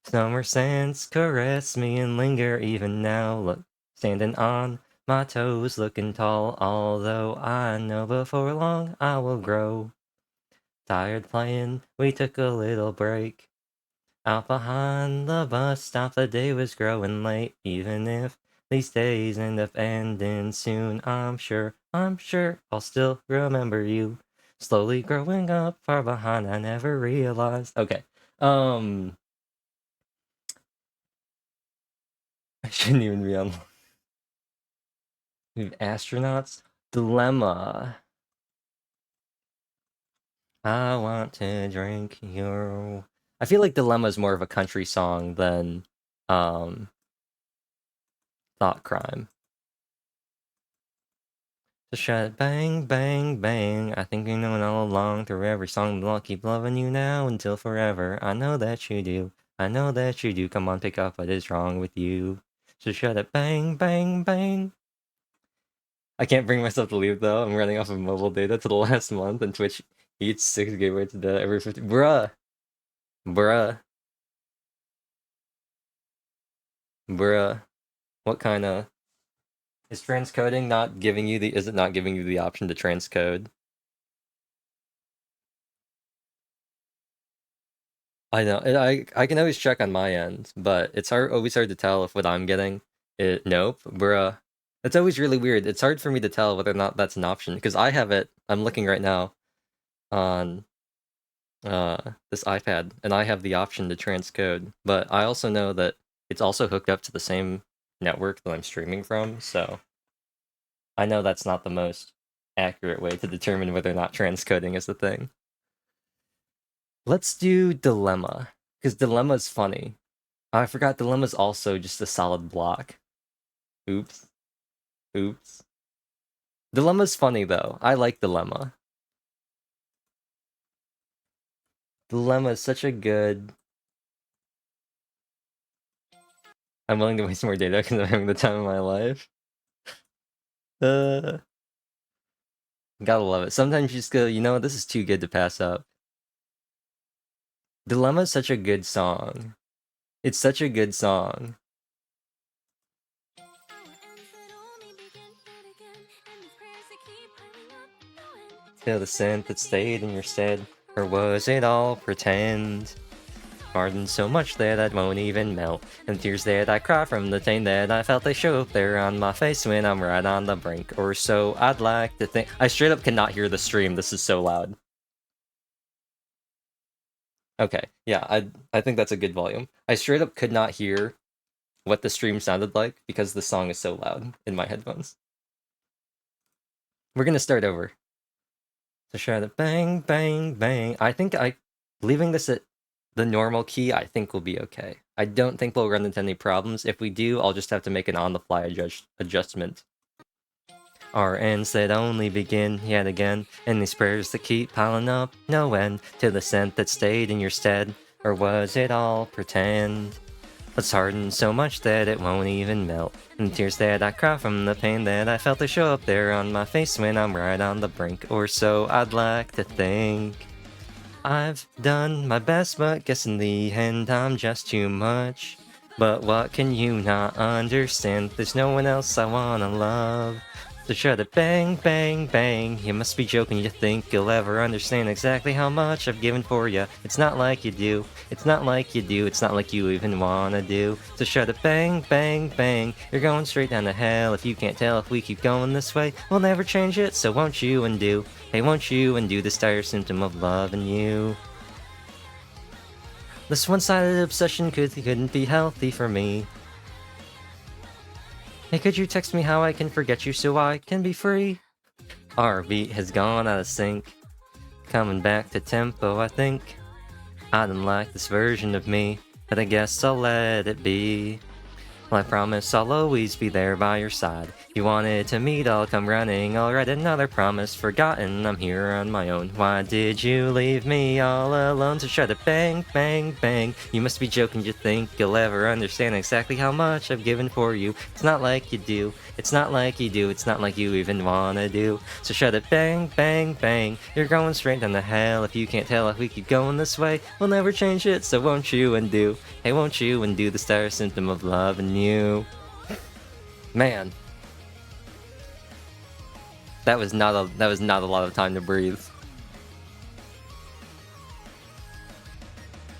Summer scents caress me and linger even now. Look, standing on my toes, looking tall. Although I know before long I will grow. Tired playing, we took a little break. Out behind the bus stop, the day was growing late. Even if these days end up ending soon, I'm sure I'll still remember you. Slowly growing up, far behind, I never realized. Okay, I shouldn't even be on. We have astronauts. Dilemma. I want to drink your. I feel like Dilemma is more of a country song than Thought Crime. So shut bang, bang, bang. I think you know it all along through every song, but I'll keep loving you now until forever. I know that you do. I know that you do. Come on, pick up what is wrong with you. So shut it bang, bang, bang. I can't bring myself to leave though. I'm running off of mobile data to the last month, and Twitch eats 6 gigabytes a day every 50. Bruh. Bruh. Bruh. What kind of... Is transcoding not giving you the... Is it not giving you the option to transcode? I know. I can always check on my end, but it's always hard to tell if what I'm getting nope, bruh. It's always really weird. It's hard for me to tell whether or not that's an option, because I have it... I'm looking right now on this iPad, and I have the option to transcode, but I also know that it's also hooked up to the same network that I'm streaming from, so I know that's not the most accurate way to determine whether or not transcoding is the thing. Let's do Dilemma, because Dilemma's funny. I forgot Dilemma's also just a solid block. Oops. Oops. Dilemma's funny though. I like Dilemma. Dilemma is such a good... I'm willing to waste more data because I'm having the time of my life. Gotta love it. Sometimes you just go, you know, this is too good to pass up. Dilemma is such a good song. It's such a good song. Till the scent that stayed in your stead, or was it all pretend? Pardon so much that I won't even melt, and tears that I cry from the pain that I felt, they show up there on my face when I'm right on the brink, or so I'd like to think. I straight up cannot hear the stream, this is so loud. Okay, yeah, I think that's a good volume. I straight up could not hear what the stream sounded like because the song is so loud in my headphones. We're gonna start over. So shout it bang, bang, bang. I think leaving this at the normal key, I think will be okay. I don't think we'll run into any problems. If we do, I'll just have to make an on-the-fly adjustment. Our ends that only begin yet again, and these prayers that keep piling up, no end, to the scent that stayed in your stead, or was it all pretend? Let's harden so much that it won't even melt, and tears that I cry from the pain that I felt, they show up there on my face when I'm right on the brink, or so I'd like to think. I've done my best, but guess in the end I'm just too much. But what can you not understand? There's no one else I wanna love. So shut it bang, bang, bang. You must be joking, you think you'll ever understand exactly how much I've given for you. It's not like you do, it's not like you do, it's not like you even wanna do. So shut it bang, bang, bang. You're going straight down to hell if you can't tell. If we keep going this way, we'll never change it, so won't you undo? Hey, won't you undo this dire symptom of loving you? This one-sided obsession couldn't be healthy for me. Hey, could you text me how I can forget you so I can be free? Our beat has gone out of sync. Coming back to tempo, I think. I don't like this version of me, but I guess I'll let it be. Well, I promise I'll always be there by your side. You wanted to meet, I'll come running. I'll write another promise forgotten. I'm here on my own. Why did you leave me all alone? So shut it bang, bang, bang. You must be joking, you think you'll ever understand exactly how much I've given for you. It's not like you do, it's not like you do, it's not like you even wanna do. So shut it bang, bang, bang. You're going straight down to hell if you can't tell. If we keep going this way, we'll never change it, so won't you undo? Hey, won't you undo the dire symptom of love and you? Man, that was not a lot of time to breathe.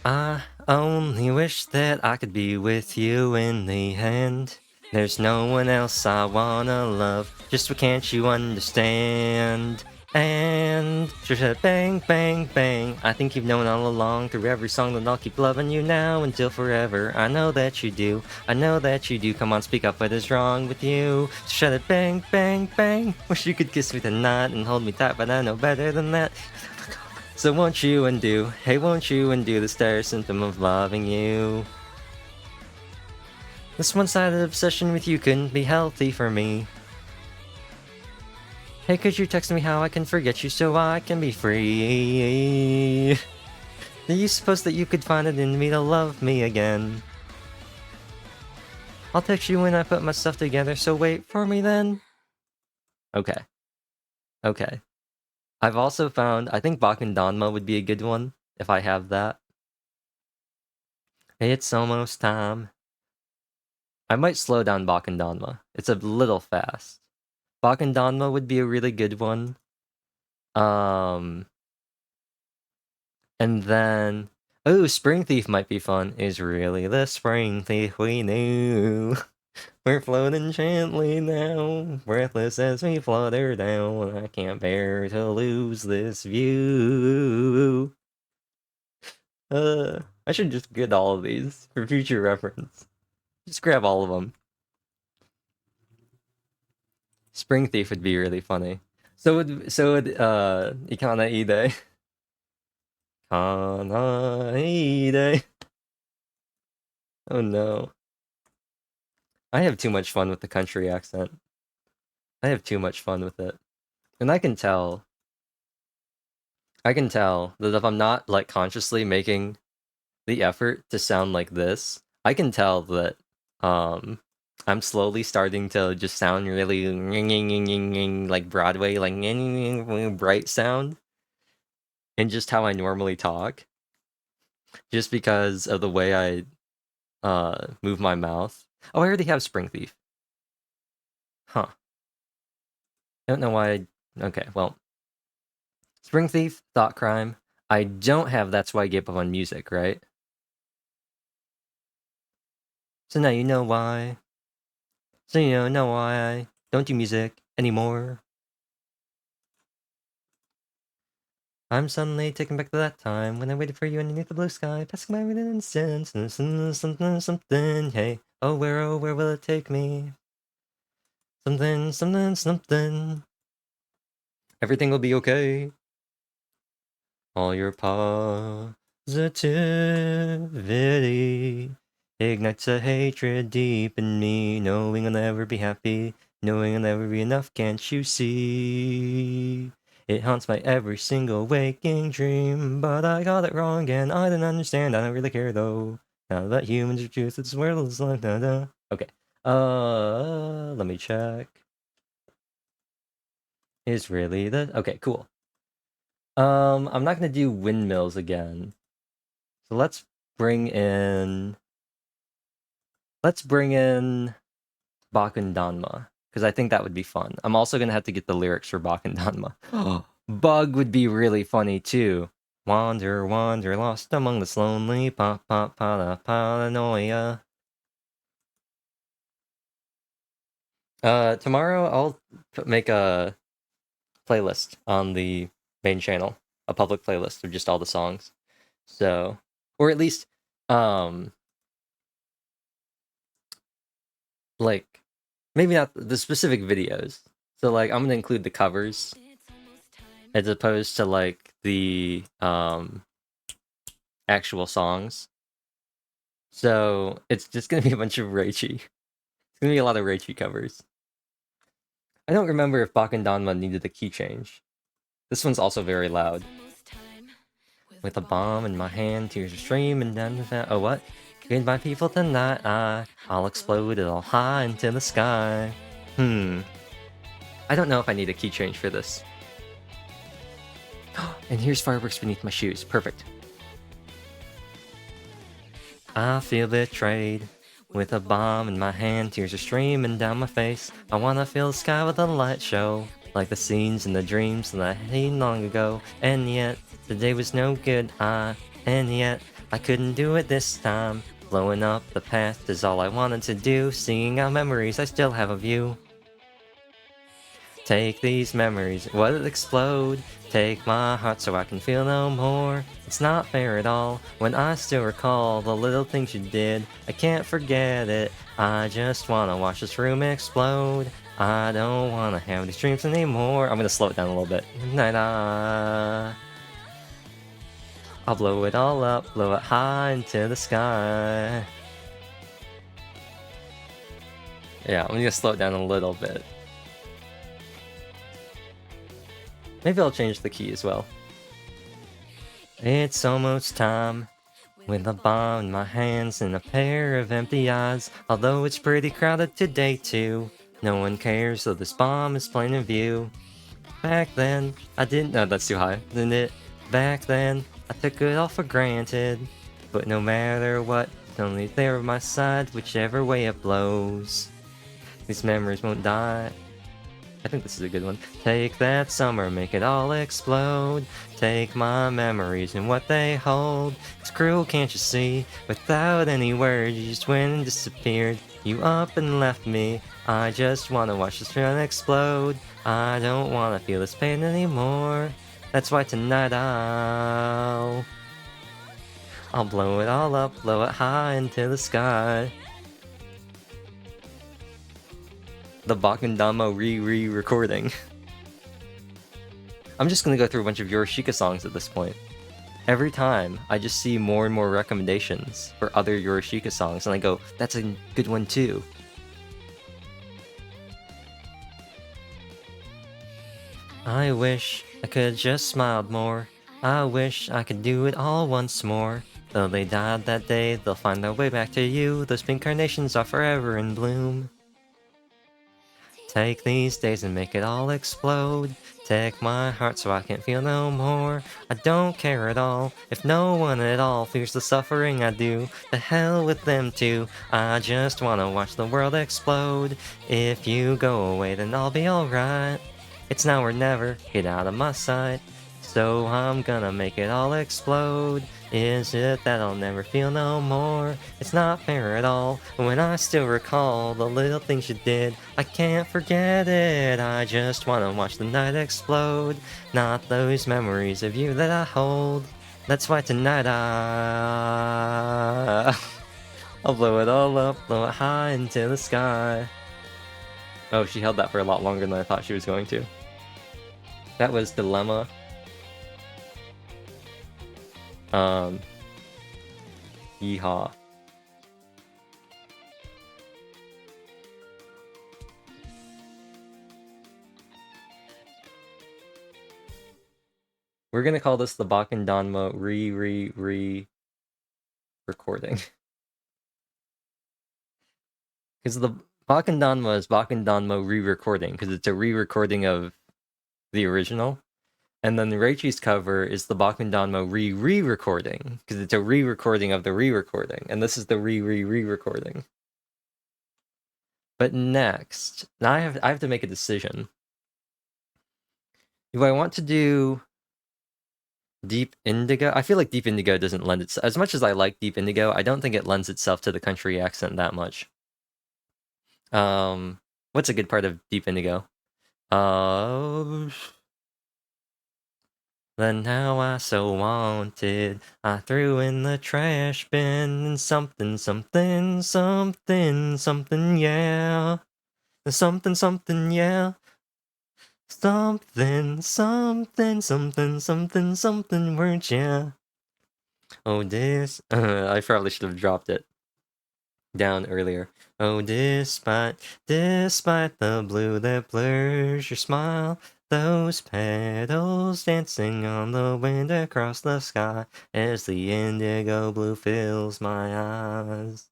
I only wish that I could be with you in the end. There's no one else I wanna love. Just what can't you understand? And just bang, bang, bang. I think you've known all along through every song that I'll keep loving you now until forever. I know that you do. I know that you do. Come on, speak up. What is wrong with you? Shut it, bang, bang, bang. Wish you could kiss me tonight and hold me tight, but I know better than that. So won't you undo? Hey, won't you undo the dire symptom of loving you? This one-sided obsession with you couldn't be healthy for me. Hey, could you text me how I can forget you so I can be free? Do you suppose that you could find it in me to love me again? I'll text you when I put my stuff together, so wait for me then. Okay. Okay. I've also found, I think Bakendanma would be a good one, if I have that. It's almost time. I might slow down Bakendanma. It's a little fast. Bakendanma would be a really good one. And then... Oh, Spring Thief might be fun. Is really the Spring Thief we knew. We're floating gently now, breathless as we flutter down. I can't bear to lose this view. I should just get all of these for future reference. Just grab all of them. Spring Thief would be really funny. So would Ikana Ide. Kana Ide. Oh no. I have too much fun with the country accent. I have too much fun with it. And I can tell that if I'm not like consciously making the effort to sound like this, I can tell that I'm slowly starting to just sound really like Broadway, like bright sound, and just how I normally talk, just because of the way I move my mouth. Oh, I already have Spring Thief. Huh. I don't know why. Okay, well, Spring Thief, Thought Crime. I don't have That's Why I Gave Up on Music, right? So now you know why. So you know why I don't do music anymore. I'm suddenly taken back to that time when I waited for you underneath the blue sky, passing by with an instant, something, hey, oh where will it take me? Something. Everything will be okay. All your positivity ignites a hatred deep in me, knowing I'll never be happy, knowing I'll never be enough, can't you see? It haunts my every single waking dream, but I got it wrong again, I didn't understand, I don't really care though. Now that humans are truth, this world is like da. Okay, let me check. Is really the... Okay, cool. I'm not gonna do windmills again. So let's bring in Bakendanma, because I think that would be fun. I'm also gonna have to get the lyrics for Bakendanma. Bug would be really funny too. Wander, wander, lost among this lonely paranoia. Tomorrow I'll make a playlist on the main channel, a public playlist of just all the songs. So, or at least, like, maybe not the specific videos. So, like, I'm gonna include the covers as opposed to like the actual songs. So it's just gonna be a bunch of Reichi. It's gonna be a lot of Reichi covers. I don't remember if Bakendanma needed a key change. This one's also very loud. With a bomb in my hand, tears are streaming down the fan. Oh, what? Goodbye, people, tonight. I'll explode it all high into the sky. I don't know if I need a key change for this. And here's fireworks beneath my shoes. Perfect. I feel betrayed. With a bomb in my hand, tears are streaming down my face. I wanna fill the sky with a light show, like the scenes and the dreams that I had long ago. And yet, the day was no good, and yet, I couldn't do it this time. Blowing up the past is all I wanted to do, seeing our memories I still have of you. Take these memories, let it explode. Take my heart so I can feel no more. It's not fair at all when I still recall the little things you did. I can't forget it. I just wanna watch this room explode. I don't wanna have these dreams anymore. I'm gonna slow it down a little bit. I'll blow it all up, blow it high into the sky. Yeah, I'm gonna slow it down a little bit. Maybe I'll change the key as well. It's almost time. With a bomb in my hands and a pair of empty eyes. Although it's pretty crowded today too. No one cares, so this bomb is plain in view. Back then, I didn't know that's too high, isn't it? Back then, I took it all for granted. But no matter what, it's only there on my side, whichever way it blows. These memories won't die. I think this is a good one. Take that summer, make it all explode. Take my memories and what they hold. It's cruel, can't you see? Without any words, you just went and disappeared. You up and left me. I just wanna watch this run explode. I don't wanna feel this pain anymore. That's why tonight I'll blow it all up, blow it high into the sky. The Bakundamo re-recording. I'm just gonna go through a bunch of Yorishika songs at this point. Every time, I just see more and more recommendations for other Yorishika songs, and I go, that's a good one too. I wish I could've just smiled more. I wish I could do it all once more. Though they died that day, they'll find their way back to you. Those pink carnations are forever in bloom. Take these days and make it all explode. Take my heart so I can't feel no more. I don't care at all if no one at all feels the suffering I do. The hell with them too. I just wanna watch the world explode. If you go away, then I'll be alright. It's now or never, get out of my sight. So I'm gonna make it all explode. Is it that I'll never feel no more? It's not fair at all. When I still recall the little things you did, I can't forget it. I just wanna watch the night explode. Not those memories of you that I hold. That's why tonight I'll blow it all up, blow it high into the sky. Oh, she held that for a lot longer than I thought she was going to. That was Dilemma. Yeehaw. We're gonna call this the Bakendanma recording. Because the Bakendanma is Bakendanma re-recording, because it's a re-recording of the original. And then Reichi's cover is the Bakendanma re-recording, because it's a re-recording of the re-recording, and this is the re-recording. But next, now I have to make a decision. Do I want to do Deep Indigo? I feel like Deep Indigo doesn't lend itself, as much as I like Deep Indigo, I don't think it lends itself to the country accent that much. What's a good part of Deep Indigo? Then now I so wanted, I threw in the trash bin and something, something, something, something, yeah. Something, something, yeah. Something, something, something, something, something, weren't ya? Oh, this. I probably should have dropped it down earlier. Oh, despite the blue that blurs your smile, those petals dancing on the wind across the sky as the indigo blue fills my eyes.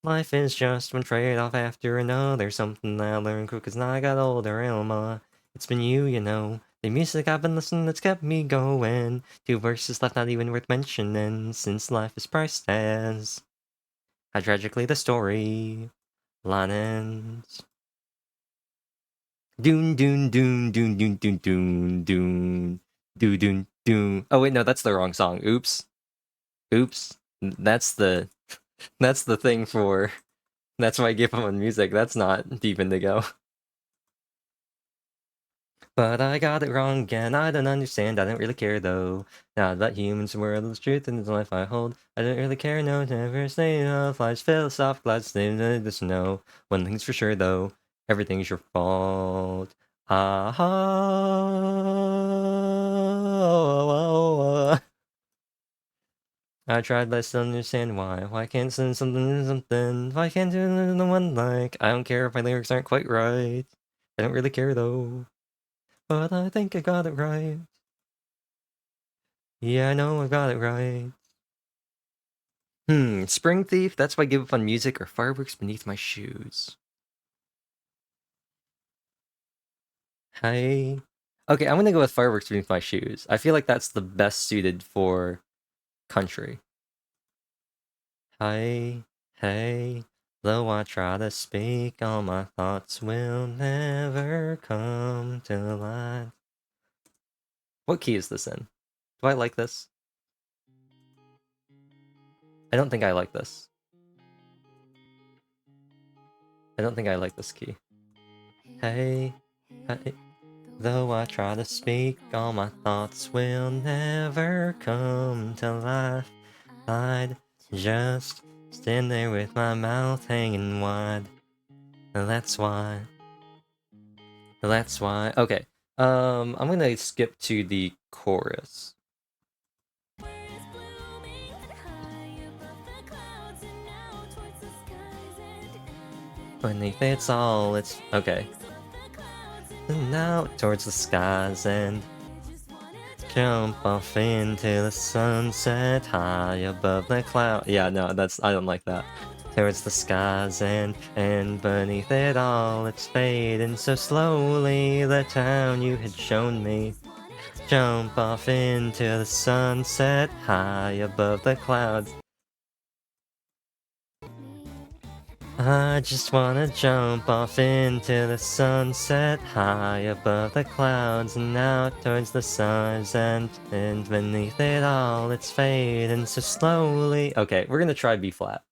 Life is just one trade-off after another, something I learned quick as I got older, Elma. It's been you, you know, the music I've been listening that's kept me going. 2 verses left not even worth mentioning, since life is priced as how tragically the story line ends. Doon doon doon doon doon doon doon doon doon doon doon. Oh wait, no, that's the wrong song. Oops. Oops. That's the thing for. That's my gift on music. That's not Deep Indigo. But I got it wrong again. I don't understand. I don't really care though. Now that humans were the truth in the life I hold, I don't really care. No, never say of life's philosophical. I'd say this no. One thing's for sure though, everything's your fault. I tried, but I still understand why. Why can't send something to something? Why can't do the one like? I don't care if my lyrics aren't quite right. I don't really care though. but I think I got it right. Yeah, I know I got it right. Spring Thief, That's Why I Give Up on Music, or Fireworks Beneath My Shoes. Hey. Okay, I'm gonna go with Fireworks Beneath My Shoes. I feel like that's the best suited for country. Hey, hey, though I try to speak, all my thoughts will never come to light. What key is this in? Do I like this? I don't think I like this. I don't think I like this key. Hey, hey, though I try to speak, all my thoughts will never come to life. I'd just stand there with my mouth hanging wide. That's why. That's why. Okay. I'm gonna skip to the chorus. Beneath it's all, it's okay. And now towards the skies and jump off into the sunset high above the cloud. Yeah, no, I don't like that. Towards the skies and beneath it all, it's fading so slowly. The town you had shown me. Jump off into the sunset high above the clouds. I just wanna jump off into the sunset high above the clouds and out towards the stars and beneath it all it's fading so slowly. Okay, we're gonna try B flat.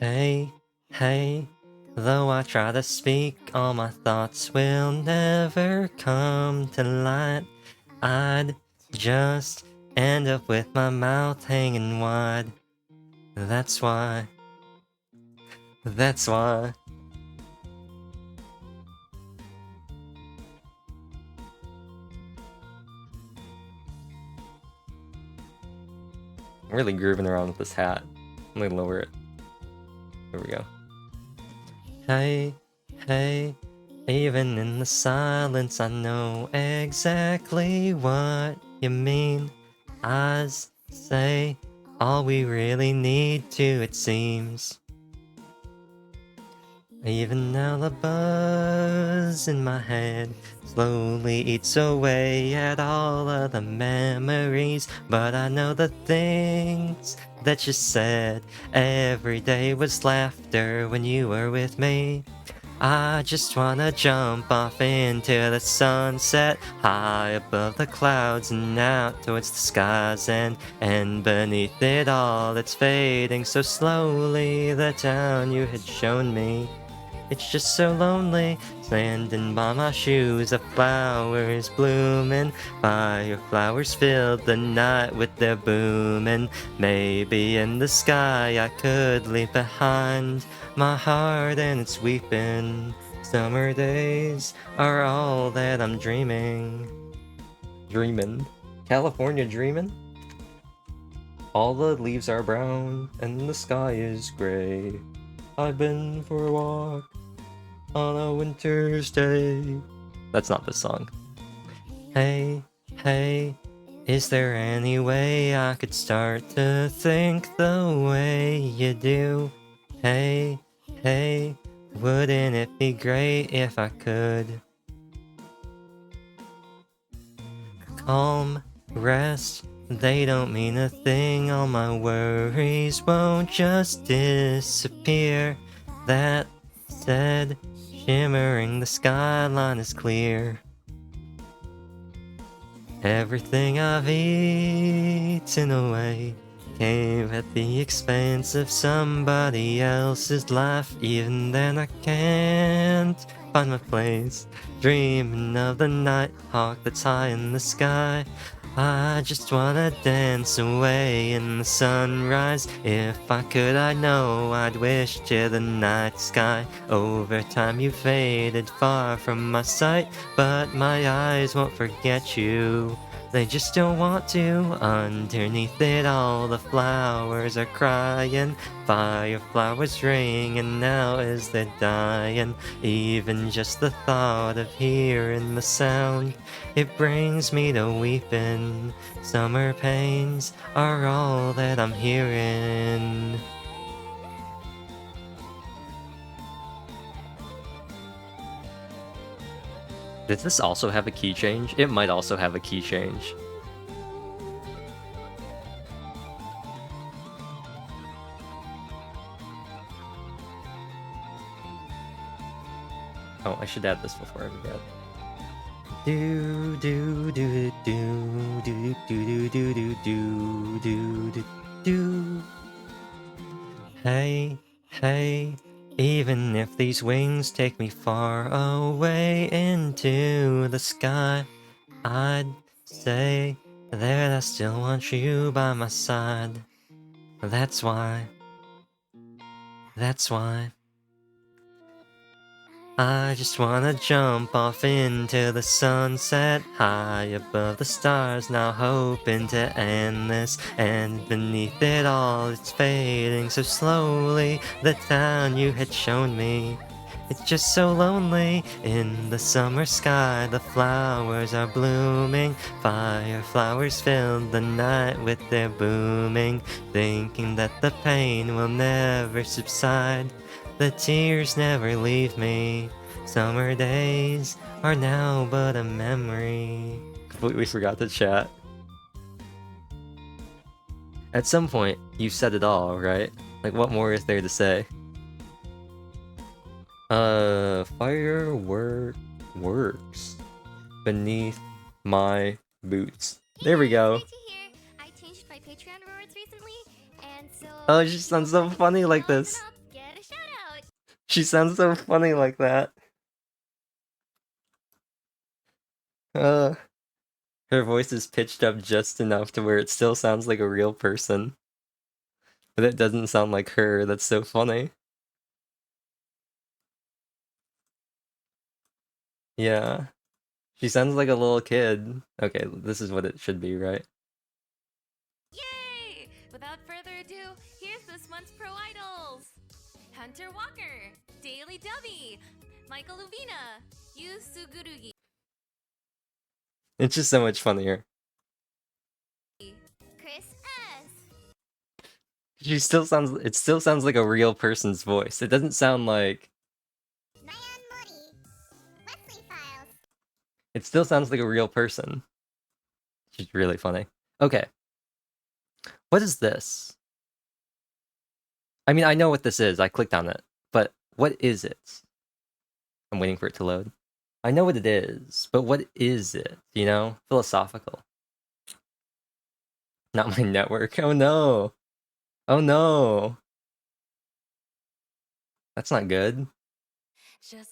Hey, hey, though I try to speak, all my thoughts will never come to light. I'd just end up with my mouth hanging wide. That's why. That's why. I'm really grooving around with this hat. I'm gonna lower it. There we go. Hey, hey, even in the silence, I know exactly what you mean. Eyes say all we really need to, it seems. Even now the buzz in my head slowly eats away at all of the memories. But I know the things that you said every day was laughter when you were with me. I just wanna jump off into the sunset high above the clouds and out towards the skies and beneath it all it's fading so slowly. The town you had shown me, it's just so lonely, standing by my shoes, the flowers blooming, fireflowers filled the night with their booming. Maybe in the sky I could leave behind my heart and it's weeping. Summer days are all that I'm dreaming. Dreaming. California dreaming? All the leaves are brown and the sky is gray. I've been for a walk on a winter's day. That's not the song. Hey, hey, is there any way I could start to think the way you do? Hey, hey, wouldn't it be great if I could? Calm, rest, they don't mean a thing. All my worries won't just disappear. That said, shimmering the skyline is clear. Everything I've eaten away came at the expense of somebody else's life. Even then I can't find my place, dreaming of the nighthawk that's high in the sky. I just wanna dance away in the sunrise. If I could, I know I'd wish to the night sky. Over time you faded far from my sight, but my eyes won't forget you. They just don't want to. Underneath it all, the flowers are crying. Fireflowers ring, and now as they're dying, even just the thought of hearing the sound, it brings me to weeping. Summer pains are all that I'm hearing. Did this also have a key change? It might also have a key change. Oh, I should add this before I forget. Do do do do do do do do do do do do. Hey, hey, even if these wings take me far away into the sky, I'd say that I still want you by my side. That's why. That's why. I just wanna jump off into the sunset, high above the stars, now hoping to end this. And beneath it all, it's fading so slowly, the town you had shown me. It's just so lonely in the summer sky, the flowers are blooming, fireflowers fill the night with their booming, thinking that the pain will never subside. The tears never leave me. Summer days are now but a memory. Completely forgot to chat. At some point, you said it all, right? Like, what more is there to say? Firework works beneath my boots. There we go. I changed my Patreon rewards recently, and so Oh, she sounds so funny like this. Get a shout out. She sounds so funny like that. Her voice is pitched up just enough to where it still sounds like a real person. But it doesn't sound like her. That's so funny. Yeah. She sounds like a little kid. Okay, this is what it should be, right? Yay! Without further ado, here's this month's Pro Idols. Hunter Walker, Daily Dubby, Michael Luvina, Yu Sugurugi, It's just so much funnier. Chris S. It still sounds like a real person's voice. It doesn't sound like... Nyan Mori, Wesley Files. It still sounds like a real person. Which is really funny. Okay. What is this? I mean, I know what this is. I clicked on it. But what is it? I'm waiting for it to load. I know what it is, but what is it? You know? Philosophical. Not my network. Oh no. Oh no. That's not good.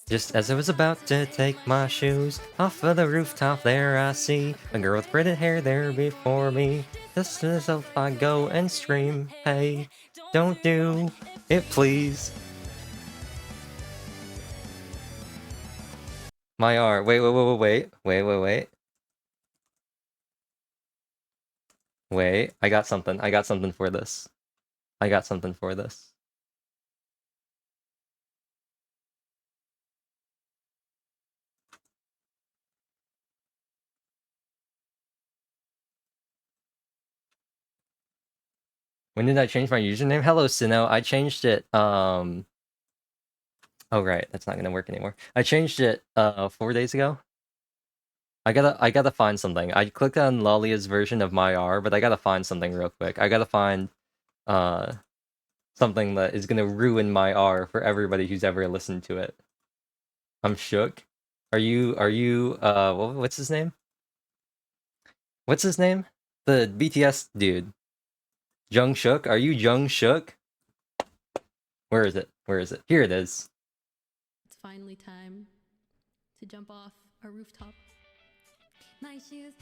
Just as I was about to take my shoes off of the rooftop, there I see a girl with braided hair there before me. Just as if I go and scream, hey, don't do it please. My R. Wait. Wait, I got something. I got something for this. When did I change my username? Hello, Sino. I changed it, Oh, right. That's not gonna work anymore. I changed it, 4 days ago. I gotta find something. I clicked on Lalia's version of my R, but I gotta find something real quick. I gotta find, something that is gonna ruin my R for everybody who's ever listened to it. I'm shook. Are you, what's his name? What's his name? The BTS dude. Jung Shook? Are you Jung Shook? Where is it? Here it is. It's finally time to jump off a rooftop. My shoes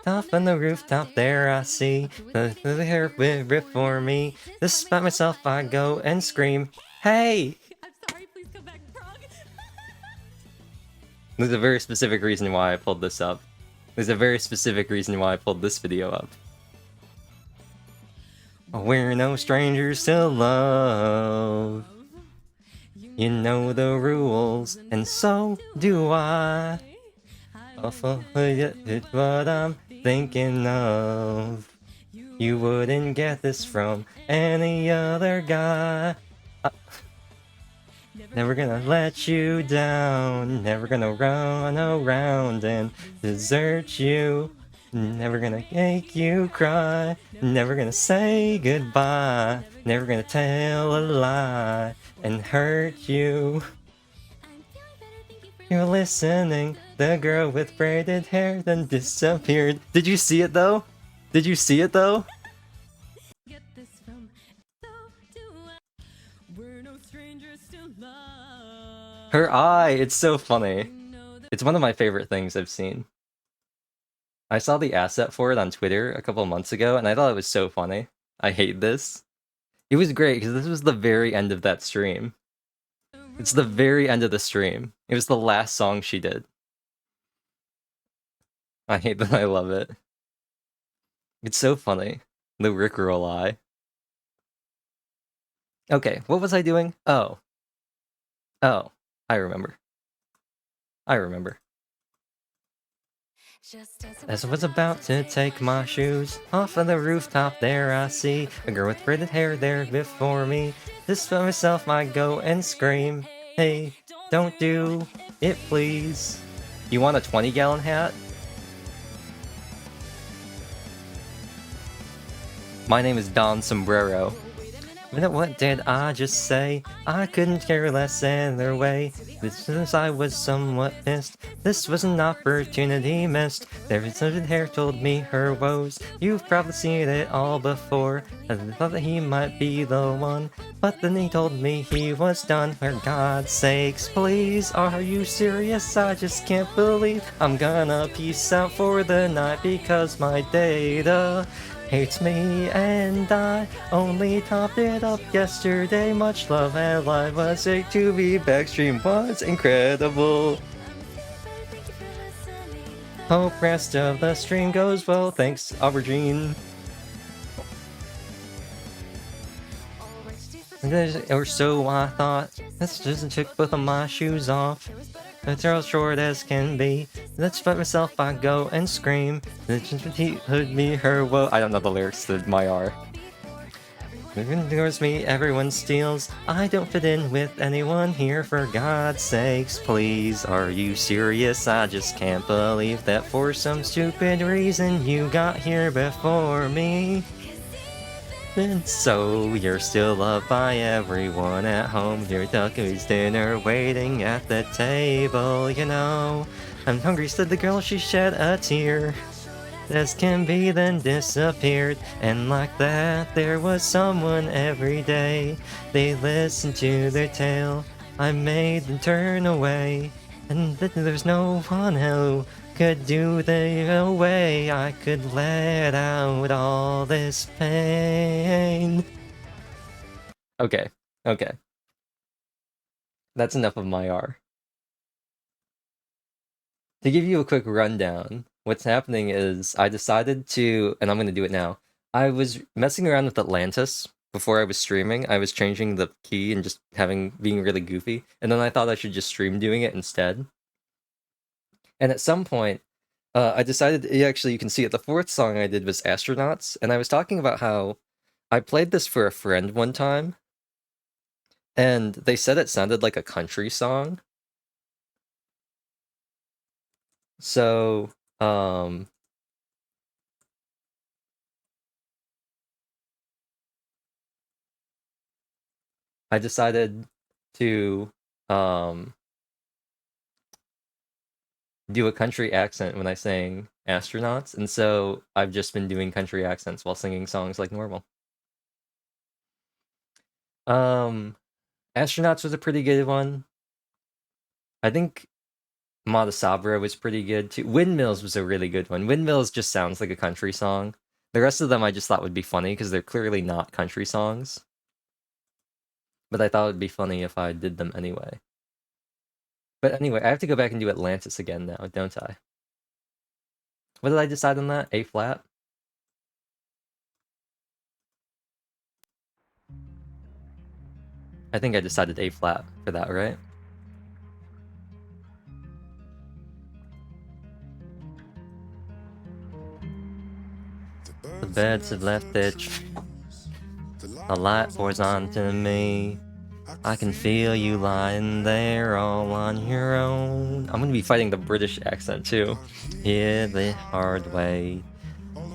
Off on the rooftop there I see the hair before me. Despite myself I go and scream, hey! I'm sorry, please come back, Frog. There's a very specific reason why I pulled this up. There's a very specific reason why I pulled this video up. We're no strangers to love. You know the rules, and so do I. It's what I'm thinking of. You wouldn't get this from any other guy. Never gonna let you down. Never gonna run around and desert you. Never gonna make you cry. Never gonna say goodbye. Never gonna tell a lie and hurt you. You're listening. The girl with braided hair then disappeared. Did you see it though? Did you see it though? Get this from so do I. We're no strangers to love. Her eye, it's so funny. You know that It's one of my favorite things I've seen. I saw the asset for it on Twitter a couple months ago, and I thought it was so funny. I hate this. It was great, because this was the very end of that stream. It's the very end of the stream. It was the last song she did. I hate that I love it. It's so funny. The Rickroll eye. Okay, what was I doing? Oh. Oh, I remember. I remember. As I was about to take my shoes off of the rooftop, there I see a girl with braided hair there before me. This by myself I go and scream, hey, don't do it please. You want a 20-gallon hat? My name is Don Sombrero. What did I just say? I couldn't care less either way. Since I was somewhat pissed, this was an opportunity missed. There was something hair told me her woes. You've probably seen it all before. I thought that he might be the one, but then he told me he was done. For God's sakes, please, are you serious? I just can't believe I'm gonna peace out for the night because my data hates me and I only topped it up yesterday. Much love and life was sick to be backstream was incredible. Hope rest of the stream goes well. Thanks, Aubergine. Or so I thought. This just took both of my shoes off. The girl short as can be. Let's fight myself, I go and scream. He hood me her woe. I don't know the lyrics to my R. Towards me, everyone steals. I don't fit in with anyone here, for God's sakes, please. Are you serious? I just can't believe that for some stupid reason you got here before me. And so you're still loved by everyone at home. Your ducky's dinner waiting at the table, you know. I'm hungry, said the girl, she shed a tear. As can be, then disappeared. And like that, there was someone every day. They listened to their tale. I made them turn away. And then there's no one who could do the way I could let out all this pain. Okay, okay. That's enough of my R. To give you a quick rundown, what's happening is I decided to, and I'm going to do it now. I was messing around with Atlantis before I was streaming. I was changing the key and just being really goofy, and then I thought I should just stream doing it instead. And at some point, I decided, actually, you can see it, the fourth song I did was Astronauts, and I was talking about how I played this for a friend one time, and they said it sounded like a country song. So, I decided to, do a country accent when I sang Astronauts, and so I've just been doing country accents while singing songs like normal. Astronauts was a pretty good one. I think Mata Sabra was pretty good too. Windmills was a really good one. Windmills just sounds like a country song. The rest of them I just thought would be funny because they're clearly not country songs. But I thought it would be funny if I did them anyway. But anyway, I have to go back and do Atlantis again now, don't I? What did I decide on that? A flat? I think I decided A flat for that, right? The birds have left their the light pours onto me. I can feel you lying there all on your own. I'm gonna be fighting the British accent too. Yeah, the hard way.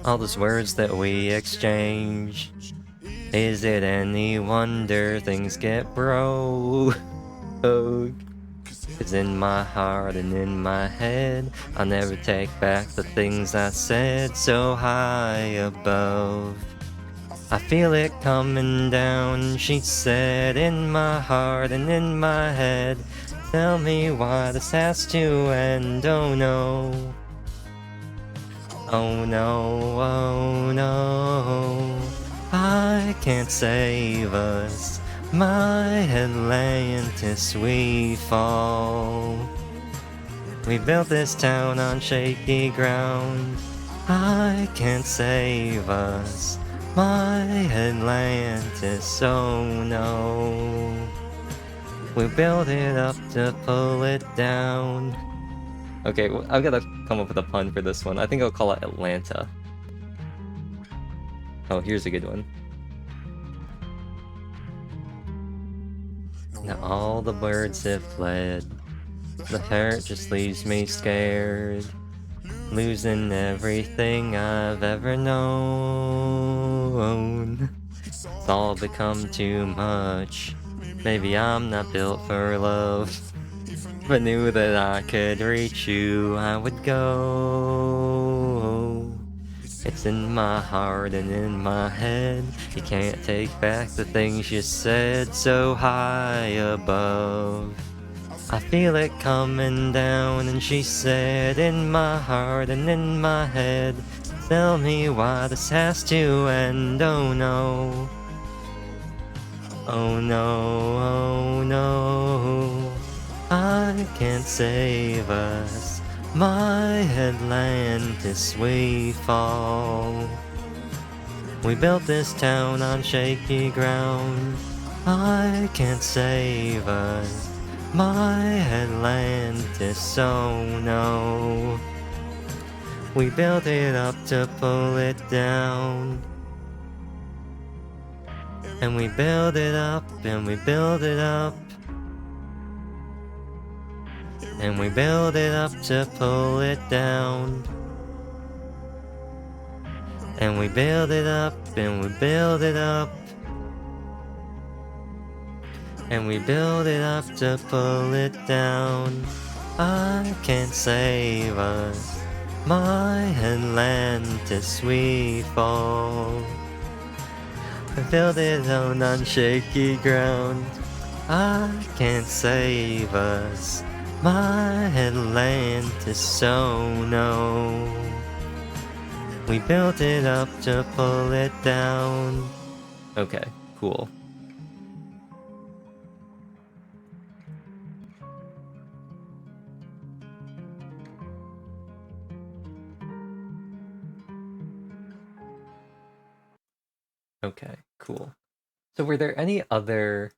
All those words that we exchange. Is it any wonder things get broke? Cause in my heart and in my head, I'll never take back the things I said so high above. I feel it coming down, she said, in my heart and in my head. Tell me why this has to end, oh no. Oh no, oh no. I can't save us, my Atlantis we fall. We built this town on shaky ground. I can't save us, my Atlantis, oh no. We built it up to pull it down. Okay, I've gotta come up with a pun for this one. I think I'll call it Atlanta. Oh, here's a good one. Now all the birds have fled. The parrot just leaves me scared. Losing everything I've ever known. It's all become too much. Maybe I'm not built for love. If I knew that I could reach you, I would go. It's in my heart and in my head. You can't take back the things you said so high above. I feel it coming down, and she said, in my heart and in my head, tell me why this has to end, oh no. Oh no, oh no. I can't save us, my Atlantis we fall. We built this town on shaky ground. I can't save us, my Atlantis, oh no. We built it up to pull it down. And we build it up, and we build it up. And we build it up to pull it down. And we build it up, and we build it up. And we build it up to pull it down. I can't save us, my Atlantis we fall. I build it on shaky ground. I can't save us, my Atlantis, oh no. We built it up to pull it down. Okay, cool. Okay, cool. So were there any other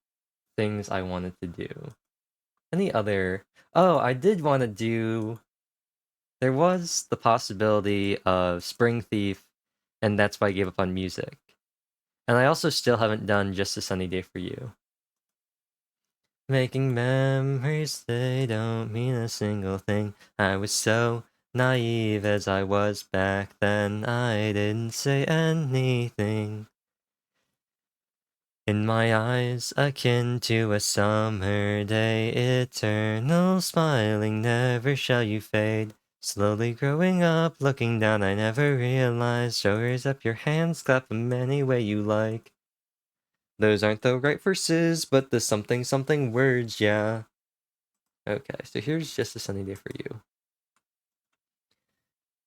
things I wanted to do? Any other... Oh, I did want to do... There was the possibility of Spring Thief, and that's why I gave up on music. And I also still haven't done Just a Sunny Day for You. Making memories, they don't mean a single thing. I was so naive as I was back then. I didn't say anything. In my eyes, akin to a summer day, eternal smiling, never shall you fade. Slowly growing up, looking down, I never realized. So raise up your hands, clap 'em any way you like. Those aren't the right verses, but the something something words, yeah. Okay, so here's Just a Sunny Day for You.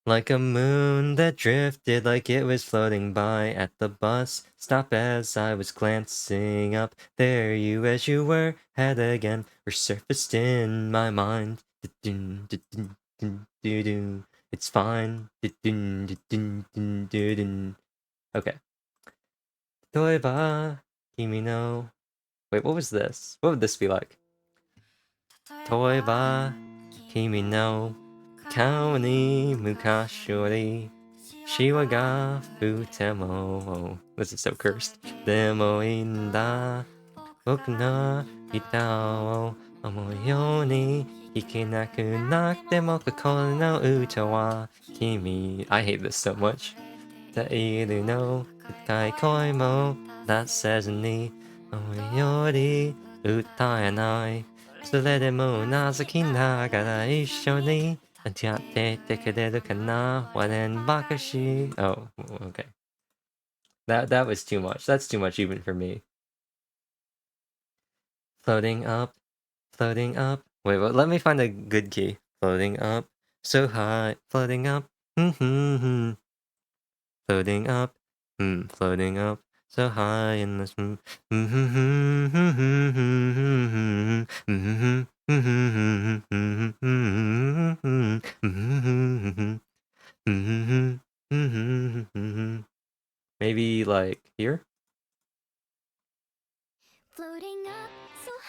Like a moon that drifted like it was floating by at the bus stop as I was glancing up. There you as you were had again resurfaced in my mind. And It's fine. Okay. Toiba, kimi no. Wait, what was this? What would this be like? Toiba, kimi no. Kao ni mukashi yori shiwa ga futemo. Oh, this is so cursed. Demo inda boku no ita wo omou you ni ikinaku nakutte kokoro no uta wa kimi. I hate this so much. Tairu no fukai koi mo nasezu ni omou yori utaenai. それでも情きながら一緒にやっててくれるかな我々ばかし Oh, okay. That was too much. That's too much even for me. Floating up, floating up. Wait, let me find a good key. Floating up, so high, floating up. Floating up, floating up, so high in the maybe like here?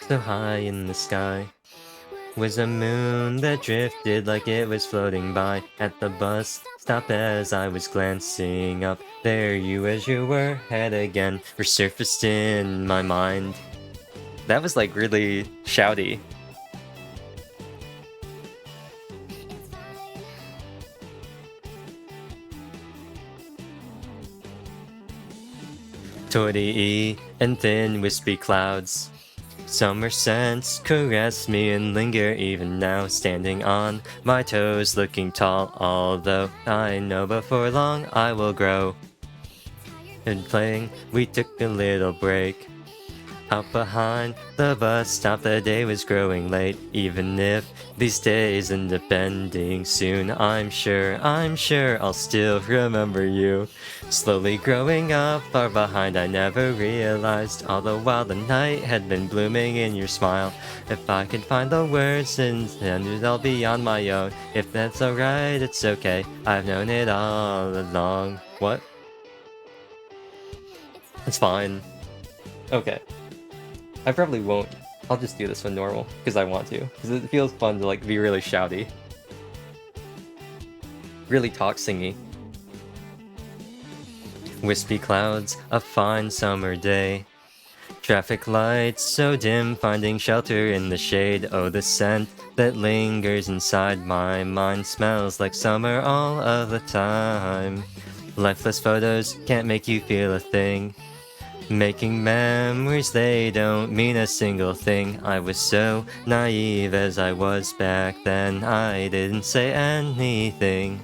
So high in the sky was a moon that drifted like it was floating by at the bus stop as I was glancing up. There you as you were, head again, resurfaced in my mind. That was like really shouty. Torii and thin wispy clouds. Summer scents caress me and linger even now, standing on my toes, looking tall, although I know before long I will grow. And playing, we took a little break. Out behind the bus stop, the day was growing late. Even if these days end up ending soon, I'm sure I'll still remember you. Slowly growing up far behind, I never realized all the while the night had been blooming in your smile. If I could find the words and I'll be on my own. If that's alright, it's okay. I've known it all along. What? It's fine. Okay. I probably won't. I'll just do this one normal, because I want to. Because it feels fun to like be really shouty. Really talk singy. Wispy clouds, a fine summer day. Traffic lights so dim, finding shelter in the shade. Oh, the scent that lingers inside my mind smells like summer all of the time. Lifeless photos can't make you feel a thing. Making memories, they don't mean a single thing. I was so naive as I was back then. I didn't say anything.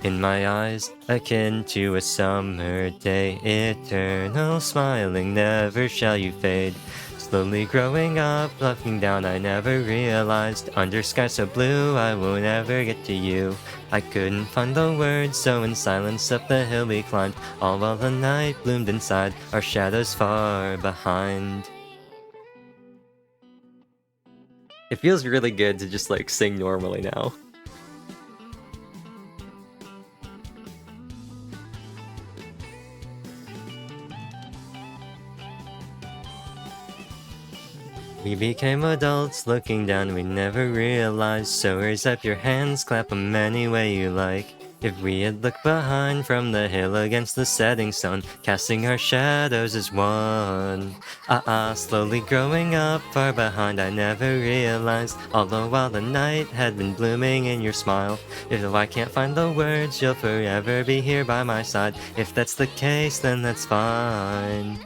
In my eyes, akin to a summer day, eternal smiling, never shall you fade. Slowly growing up, looking down, I never realized. Under sky so blue, I will never get to you. I couldn't find the words, so in silence up the hill we climbed. All while the night bloomed inside, our shadows far behind. It feels really good to just like sing normally now. We became adults, looking down, we never realized. So raise up your hands, clap 'em any way you like. If we had looked behind from the hill against the setting sun, casting our shadows as one. Slowly growing up, far behind, I never realized. All the while the night had been blooming in your smile. If I can't find the words, you'll forever be here by my side. If that's the case, then that's fine.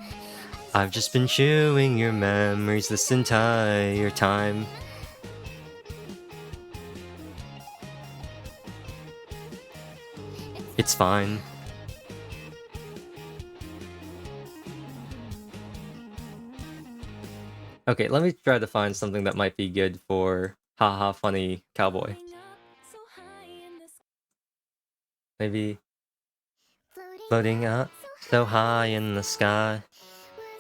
I've just been chewing your memories this entire time. It's fine. Okay, let me try to find something that might be good for haha funny cowboy. Maybe floating up so high in the sky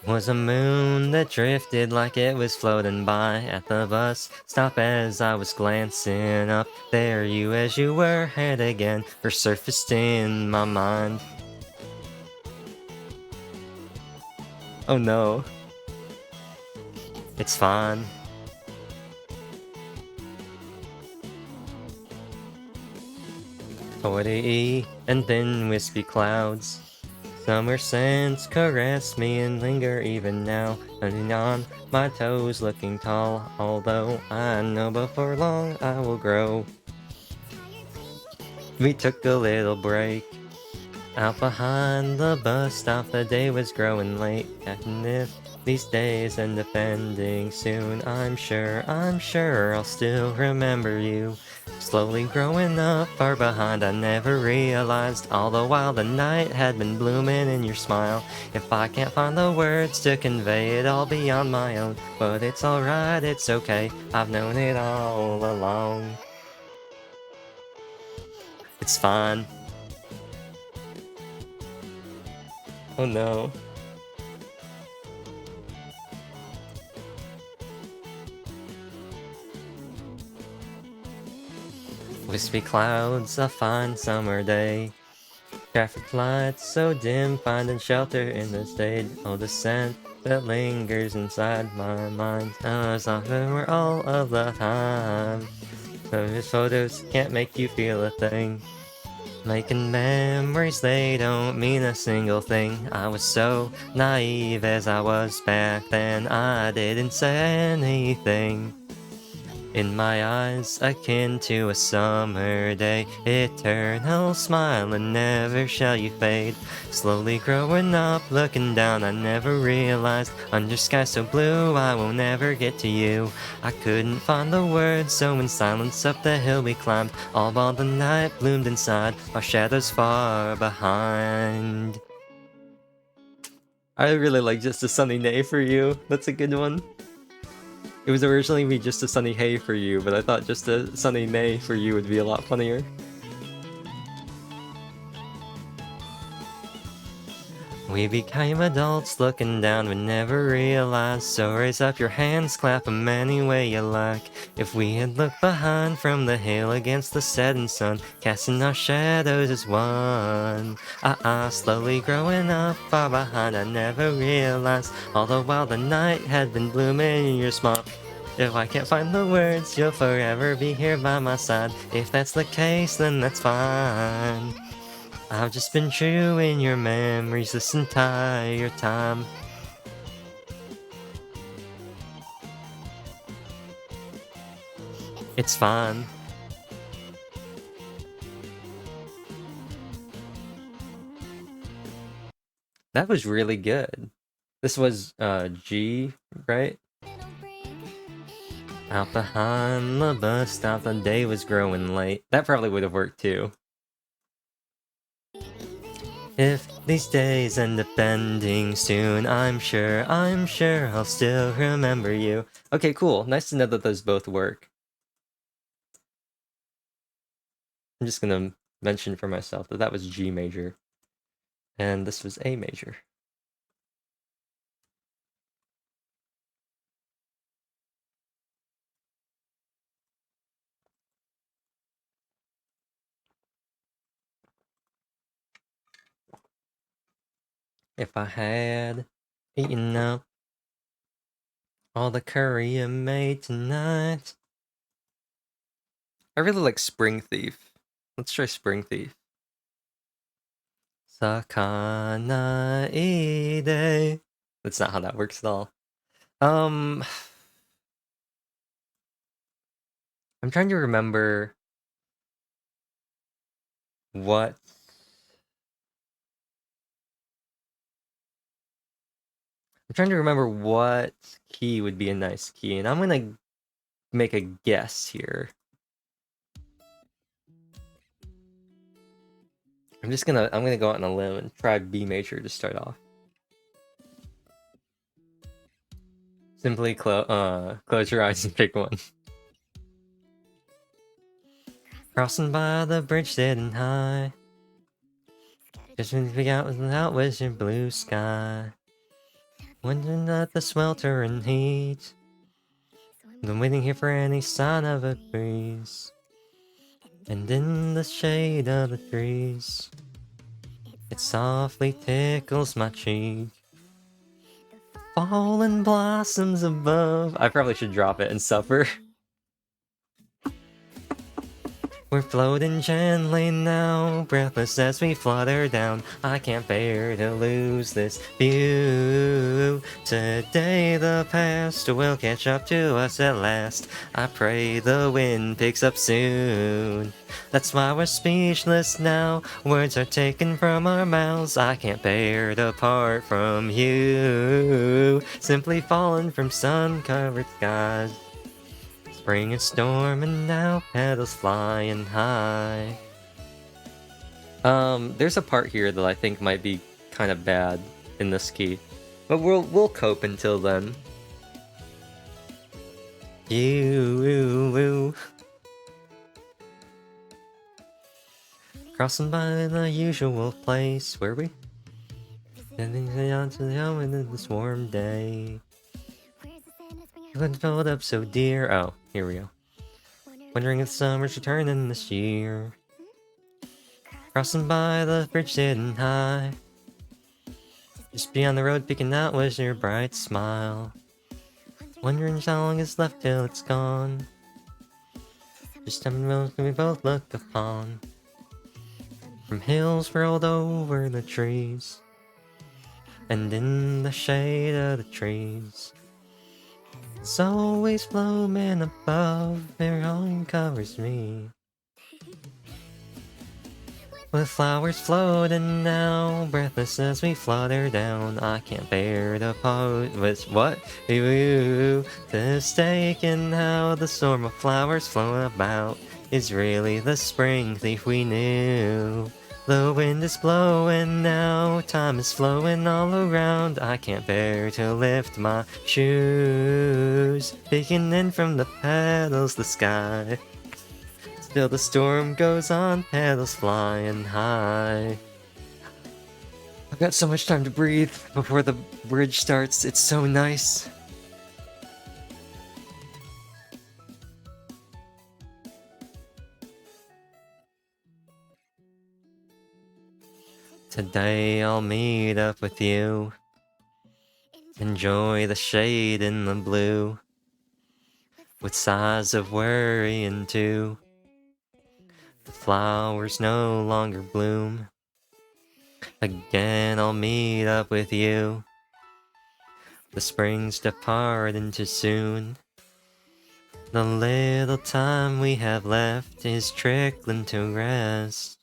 Was a moon that drifted like it was floating by at the bus stop as I was glancing up. There you as you were, head again, resurfaced in my mind. Oh no. It's fine. Toy and thin wispy clouds. Summer scents caress me and linger even now. Hunting on my toes, looking tall. Although I know before long I will grow. We took a little break. Out behind the bus stop, the day was growing late. And if these days end up ending soon, I'm sure I'll still remember you. Slowly growing up far behind, I never realized all the while the night had been blooming in your smile. If I can't find the words to convey it all beyond my own, but it's alright, it's okay, I've known it all along. It's fine. Oh no. Wispy clouds, a fine summer day. Traffic lights so dim, finding shelter in the shade. Oh, the scent that lingers inside my mind. As often we're all of the time. Those photos can't make you feel a thing. Making memories, they don't mean a single thing. I was so naive as I was back then. I didn't say anything. In my eyes, akin to a summer day, eternal smile and never shall you fade. Slowly growing up, looking down, I never realized under sky so blue I will never get to you. I couldn't find the words, so in silence up the hill we climbed, all while the night bloomed inside, our shadows far behind. I really like Just a Sunny Day for You. That's a good one. It was originally be Just a Sunny Hey for You, but I thought Just a Sunny Nay for You would be a lot funnier. We became adults looking down, we never realized. So raise up your hands, clap 'em any way you like. If we had looked behind from the hill against the setting sun, casting our shadows as one. Slowly growing up far behind, I never realized. All the while the night had been blooming in your smile. If I can't find the words, you'll forever be here by my side. If that's the case, then that's fine. I've just been true in your memories this entire time. It's fine. That was really good. This was G, right? Out behind the bus stop, the day was growing late. That probably would have worked too. If these days end up ending soon, I'm sure I'll still remember you. Okay, cool. Nice to know that those both work. I'm just gonna mention for myself that that was G major. And this was A major. If I had eaten up all the curry you made tonight. I really like Spring Thief. Let's try Spring Thief. Sakana ide. That's not how that works at all. I'm trying to remember what key would be a nice key, and I'm gonna make a guess here. I'm gonna go out on a limb and try B major to start off. Simply close your eyes and pick one. Crossing by the bridge sitting high. Just when you out was your blue sky. Wondering at the sweltering heat. Been waiting here for any sign of a breeze. And in the shade of the trees, it softly tickles my cheek. Fallen blossoms above. I probably should drop it and suffer. We're floating gently now, breathless as we flutter down. I can't bear to lose this view. Today the past will catch up to us at last. I pray the wind picks up soon. That's why we're speechless now. Words are taken from our mouths. I can't bear to part from you. Simply fallen from sun-covered skies. Spring is storming now, petals flying high. There's a part here that I think might be kind of bad in this key, but we'll cope until then. You. Crossing by the usual place, were we? Heading down to the home in this warm day. You couldn't hold up so dear. Oh, here we go. Wondering if summer's returning this year. Crossing by the bridge sitting high. Just beyond the road peeking out was your bright smile. Wondering how long is left till it's gone. Just how many roads can we both look upon? From hills rolled over the trees. And in the shade of the trees. It's always blooming above, it all covers me. With flowers floating now, breathless as we flutter down. I can't bear to part with what? Ooh, mistaken how the storm of flowers flown about is really the spring thief we knew. The wind is blowing now, time is flowing all around. I can't bear to lift my shoes, peeking in from the petals, the sky. Still the storm goes on, petals flying high. I've got so much time to breathe before the bridge starts, it's so nice. Today I'll meet up with you. Enjoy the shade in the blue. With sighs of worrying too. The flowers no longer bloom. Again I'll meet up with you. The spring's departing too soon. The little time we have left is trickling to rest.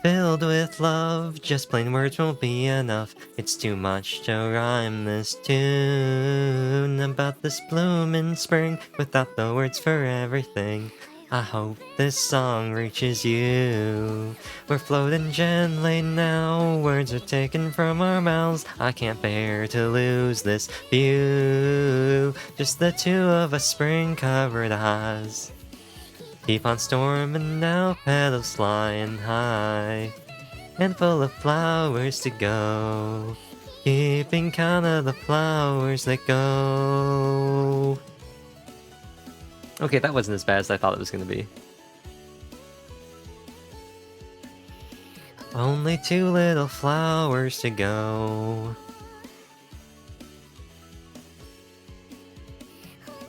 Filled with love, just plain words won't be enough. It's too much to rhyme this tune about this blooming spring without the words for everything. I hope this song reaches you. We're floating gently now, words are taken from our mouths. I can't bear to lose this view. Just the two of us, spring-covered eyes. Keep on storming now, petals flying high, and full of flowers to go. Keeping count of the flowers that go. Okay, that wasn't as bad as I thought it was gonna be. Only two little flowers to go.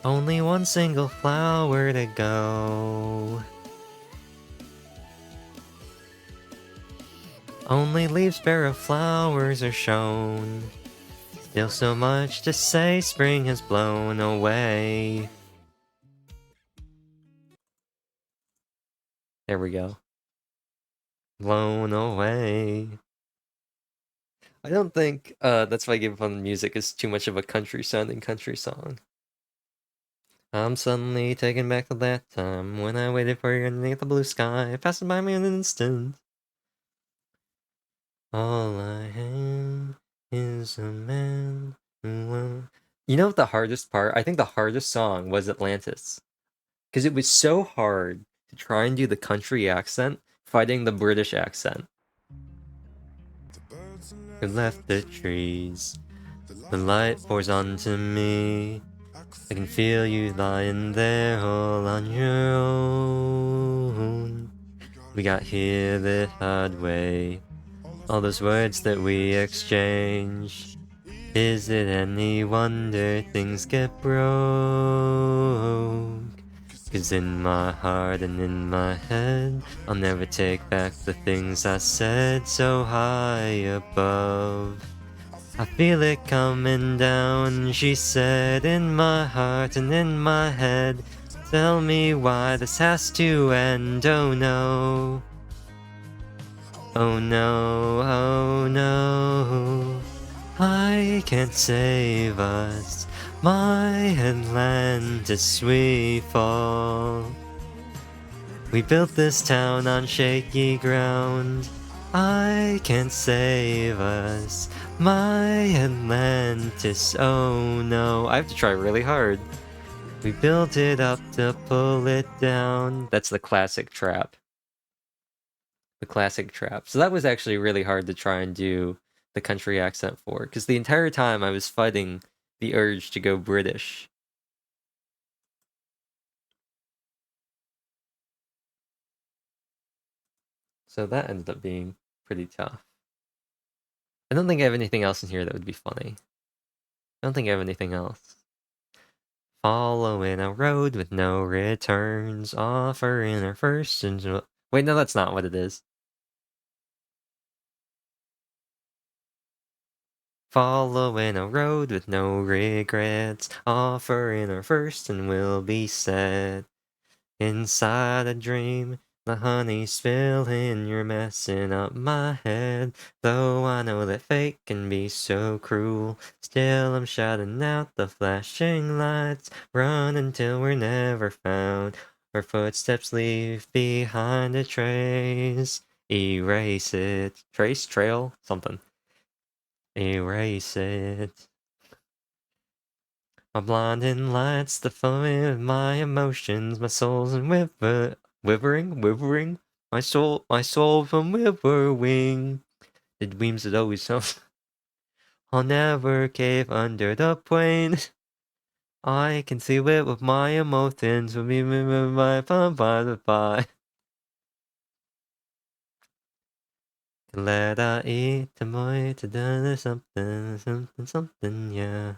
Only one single flower to go. Only leaves bare of flowers are shown. Still so much to say, spring has blown away. There we go. Blown away. I don't think That's Why I Give Up on the Music is too much of a country-sounding country song. I'm suddenly taken back to that time when I waited for you underneath the blue sky, passing by me in an instant. All I am is a man who won't... You know what the hardest part? I think the hardest song was Atlantis. Because it was so hard to try and do the country accent fighting the British accent. The birds are who left the trees. The light pours onto me. I can feel you lying there all on your own. We got here the hard way. All those words that we exchanged. Is it any wonder things get broke? 'Cause in my heart and in my head, I'll never take back the things I said so high above. I feel it coming down, she said, in my heart and in my head. Tell me why this has to end, oh no. Oh no, oh no. I can't save us, my Atlantis we fall. We built this town on shaky ground. I can't save us, my Atlantis, oh no. I have to try really hard. We built it up to pull it down. That's the classic trap. The classic trap. So that was actually really hard to try and do the country accent for, because the entire time I was fighting the urge to go British. So that ended up being pretty tough. I don't think I have anything else in here that would be funny. I don't think I have anything else. Following a road with no returns, offering our first and... Wait, no, that's not what it is. Following a road with no regrets, offering our first and we'll be set. Inside a dream, the honey spilling, you're messing up my head. Though I know that fate can be so cruel, still I'm shouting out the flashing lights. Run until we're never found, our footsteps leave behind a trace. Erase it. Trace? Trail? Something. Erase it. My blinding lights, the flowing of my emotions, my soul's in wivering, my soul from wivering. The dreams that always come. I'll never cave under the pain. I can see it with my emotions, with me, my bye. Let I eat the more to do something, yeah.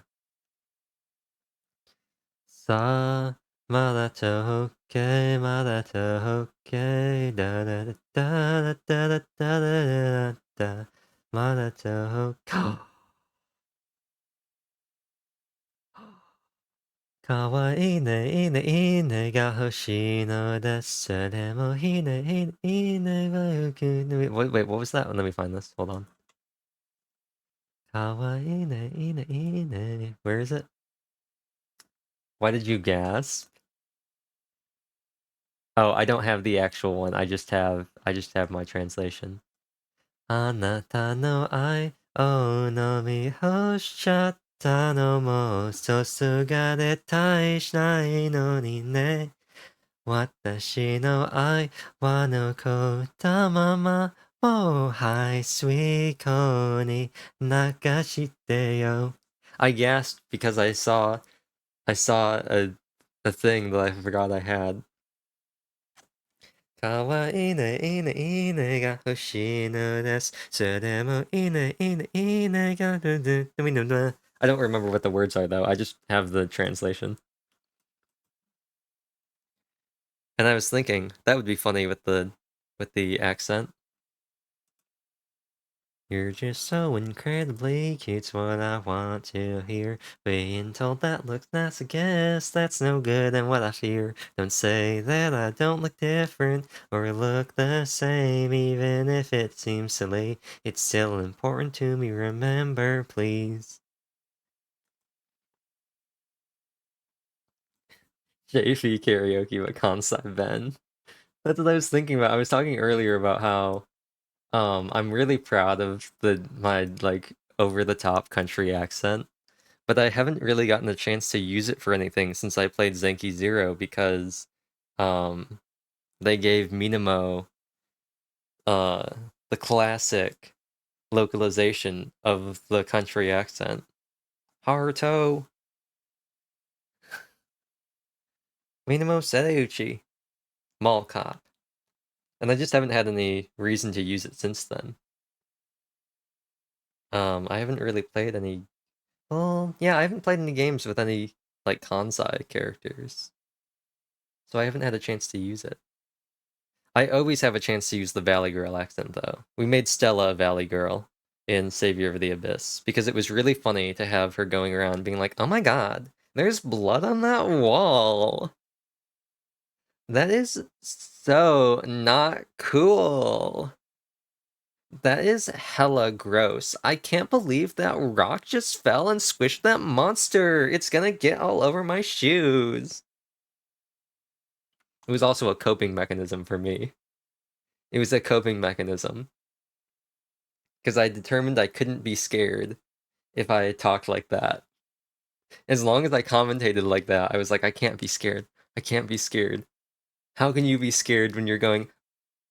Sa ma da to okay, ma da to okay, da da da da da da da da da, ma da to okay. かわいいねいいねいいねが欲しいのです。でもいいねいいねいいねがよく wait, what was that? Let me find this. Hold on. かわいいねいいねいいね Where is it? Why did you gasp? Oh, I don't have the actual one. I just have my translation. あなたの愛を飲み干しちゃったのもさすがで大しないのにね。私の愛は残ったままもう排水溝に流してよ。I gasped because I saw a thing that I forgot I had. かわいいねいいねいいねが欲しいのです。それでもいいねいいねいいねがI don't remember what the words are though. I just have the translation. And I was thinking that would be funny with the accent. You're just so incredibly cute's what I want to hear. Being told that looks nice, I guess that's no good and what I fear. Don't say that I don't look different or look the same, even if it seems silly. It's still important to me, remember, please. JV karaoke but Kansai Ben. That's what I was thinking about. I was talking earlier about how I'm really proud of my like over the top country accent, but I haven't really gotten a chance to use it for anything since I played Zenki Zero because they gave Minamo the classic localization of the country accent. Haruto Minamo Sereuchi Mall Cop. And I just haven't had any reason to use it since then. I haven't really played any. Well, yeah, I haven't played any games with any like Kansai characters, so I haven't had a chance to use it. I always have a chance to use the Valley Girl accent though. We made Stella a Valley Girl in Savior of the Abyss because it was really funny to have her going around being like, "Oh my God, there's blood on that wall." That is so not cool. That is hella gross. I can't believe that rock just fell and squished that monster. It's gonna get all over my shoes. It was also a coping mechanism for me. It was a coping mechanism. Because I determined I couldn't be scared if I talked like that. As long as I commentated like that, I was like, I can't be scared. I can't be scared. How can you be scared when you're going,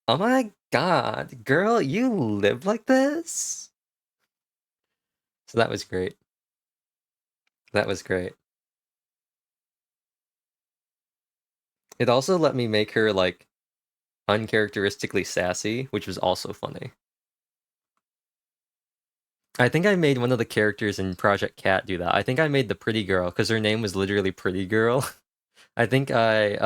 oh my God, girl, you live like this? So that was great. That was great. It also let me make her, like, uncharacteristically sassy, which was also funny. I think I made one of the characters in Project Cat do that. I think I made the pretty girl, because her name was literally Pretty Girl. I think I,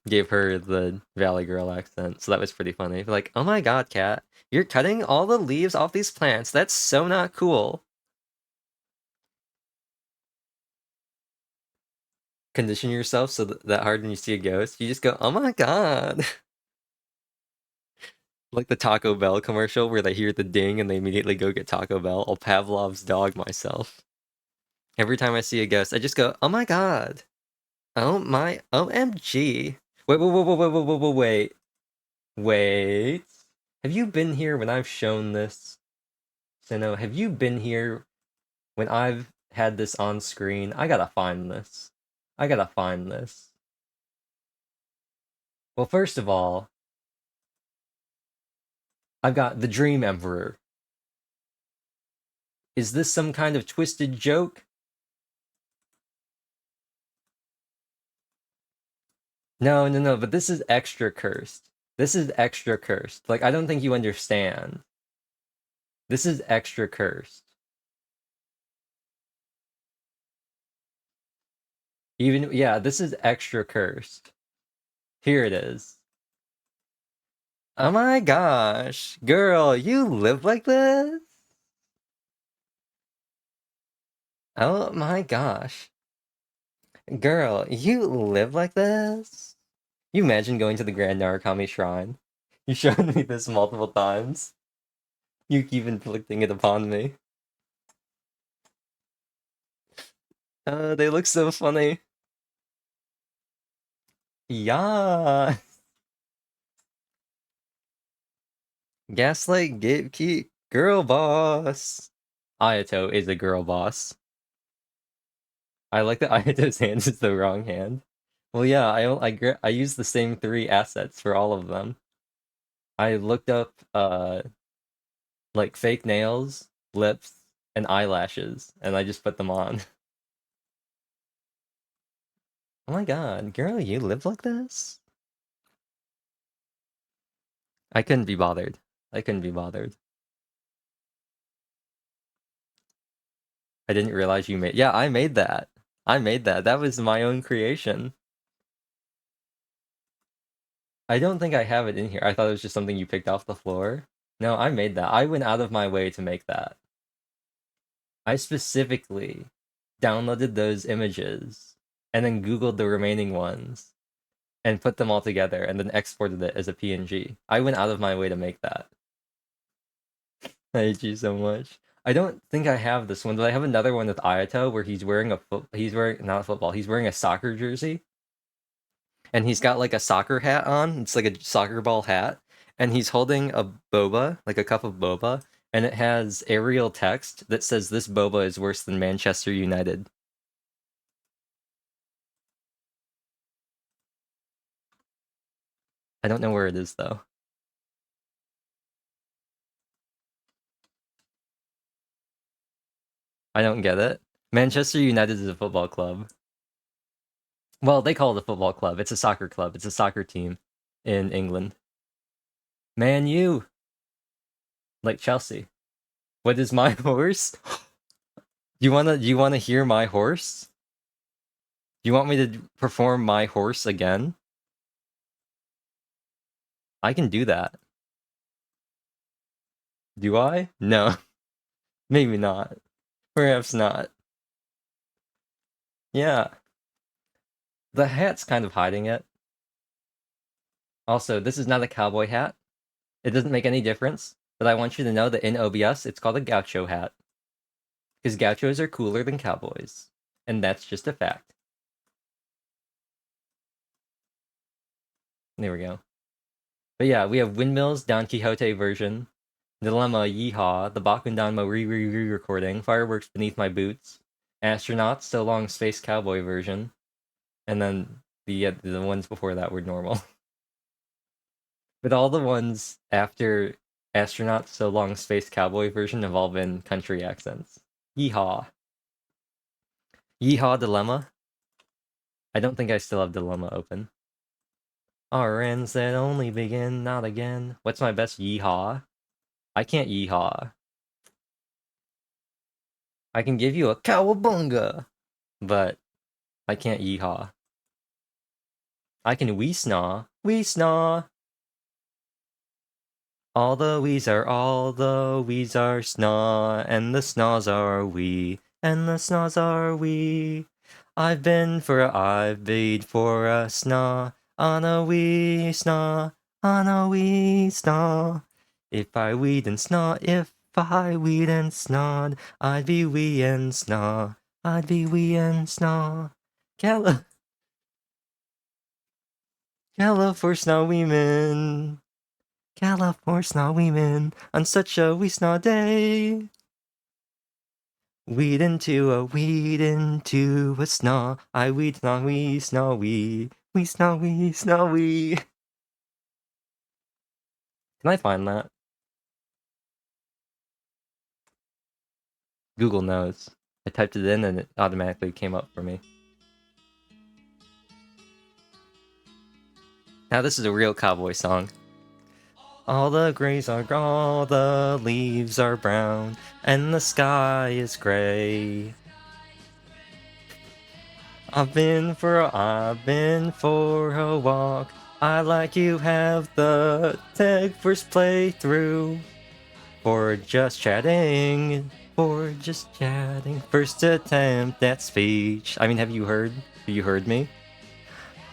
gave her the Valley Girl accent, so that was pretty funny. Like, oh my God, Cat, you're cutting all the leaves off these plants. That's so not cool. Condition yourself so that hard when you see a ghost, you just go, oh my God. Like the Taco Bell commercial where they hear the ding and they immediately go get Taco Bell. I'll Pavlov's dog myself. Every time I see a ghost, I just go, oh my God. Oh my, OMG. Wait, wait, wait, wait, wait, wait, wait, wait. Wait. Have you been here when I've shown this? Sino, have you been here when I've had this on screen? I gotta find this. I gotta find this. Well, first of all, I've got the Dream Emperor. Is this some kind of twisted joke? No, no, no, but this is extra cursed. This is extra cursed. Like, I don't think you understand. This is extra cursed. Even, yeah, this is extra cursed. Here it is. Oh my gosh, girl, you live like this? Oh my gosh. Girl, you live like this? You imagine going to the Grand Narukami Shrine? You showed me this multiple times. You keep inflicting it upon me. They look so funny. Yeah. Gaslight Gatekeep Girl Boss. Ayato is a girl boss. I like that Ayato's hand is the wrong hand. Well, yeah, I use the same three assets for all of them. I looked up like fake nails, lips, and eyelashes, and I just put them on. Oh my God, girl, you live like this? I couldn't be bothered. I couldn't be bothered. I didn't realize you made. Yeah, I made that. I made that. That was my own creation. I don't think I have it in here. I thought it was just something you picked off the floor. No, I made that. I went out of my way to make that. I specifically downloaded those images and then Googled the remaining ones and put them all together and then exported it as a PNG. I went out of my way to make that. I hate you so much. I don't think I have this one, but I have another one with Ayato where he's wearing he's wearing not a football, he's wearing a soccer jersey. And he's got like a soccer hat on. It's like a soccer ball hat. And he's holding a boba, like a cup of boba, and it has Arial text that says this boba is worse than Manchester United. I don't know where it is though. I don't get it. Manchester United is a football club. Well, they call it a football club. It's a soccer club. It's a soccer team in England. Man U. Like Chelsea. What is my horse? You wanna hear my horse? You want me to perform my horse again? I can do that. Do I? No. Maybe not. Perhaps not. Yeah. The hat's kind of hiding it. Also, this is not a cowboy hat. It doesn't make any difference, but I want you to know that in OBS, it's called a gaucho hat. Because gauchos are cooler than cowboys. And that's just a fact. There we go. But yeah, we have Windmills, Don Quixote version, Dilemma, Yeehaw, the Bakundanmo re-recording, Fireworks Beneath My Boots, Astronauts, So Long Space Cowboy version, and then the ones before that were normal. But all the ones after Astronauts, So Long Space Cowboy version have all been country accents. Yeehaw. Yeehaw Dilemma. I don't think I still have Dilemma open. Our ends that only begin, not again. What's my best yeehaw? I can't yeehaw. I can give you a cowabunga, but I can't yeehaw. I can wee-snaw. Wee-snaw! All the wees are snaw, and the snaws are wee, and the snaws are wee. I've been for a snaw, on a wee snaw, on a wee snaw. If I weed and snaw, if I weed and snawed, I'd be wee and snaw, I'd be wee and snaw. Calla for snowy men. California snowy men on such a wee snaw day. Weed into a snaw. I weed snaw wee snaw wee. Wee snaw wee snaw wee. Can I find that? Google knows. I typed it in and it automatically came up for me. Now this is a real cowboy song. All the grays are gone, all the leaves are brown, and the sky is gray. I've been for a walk. I like you have the tag first playthrough. For just chatting, first attempt at speech. I mean, have you heard me?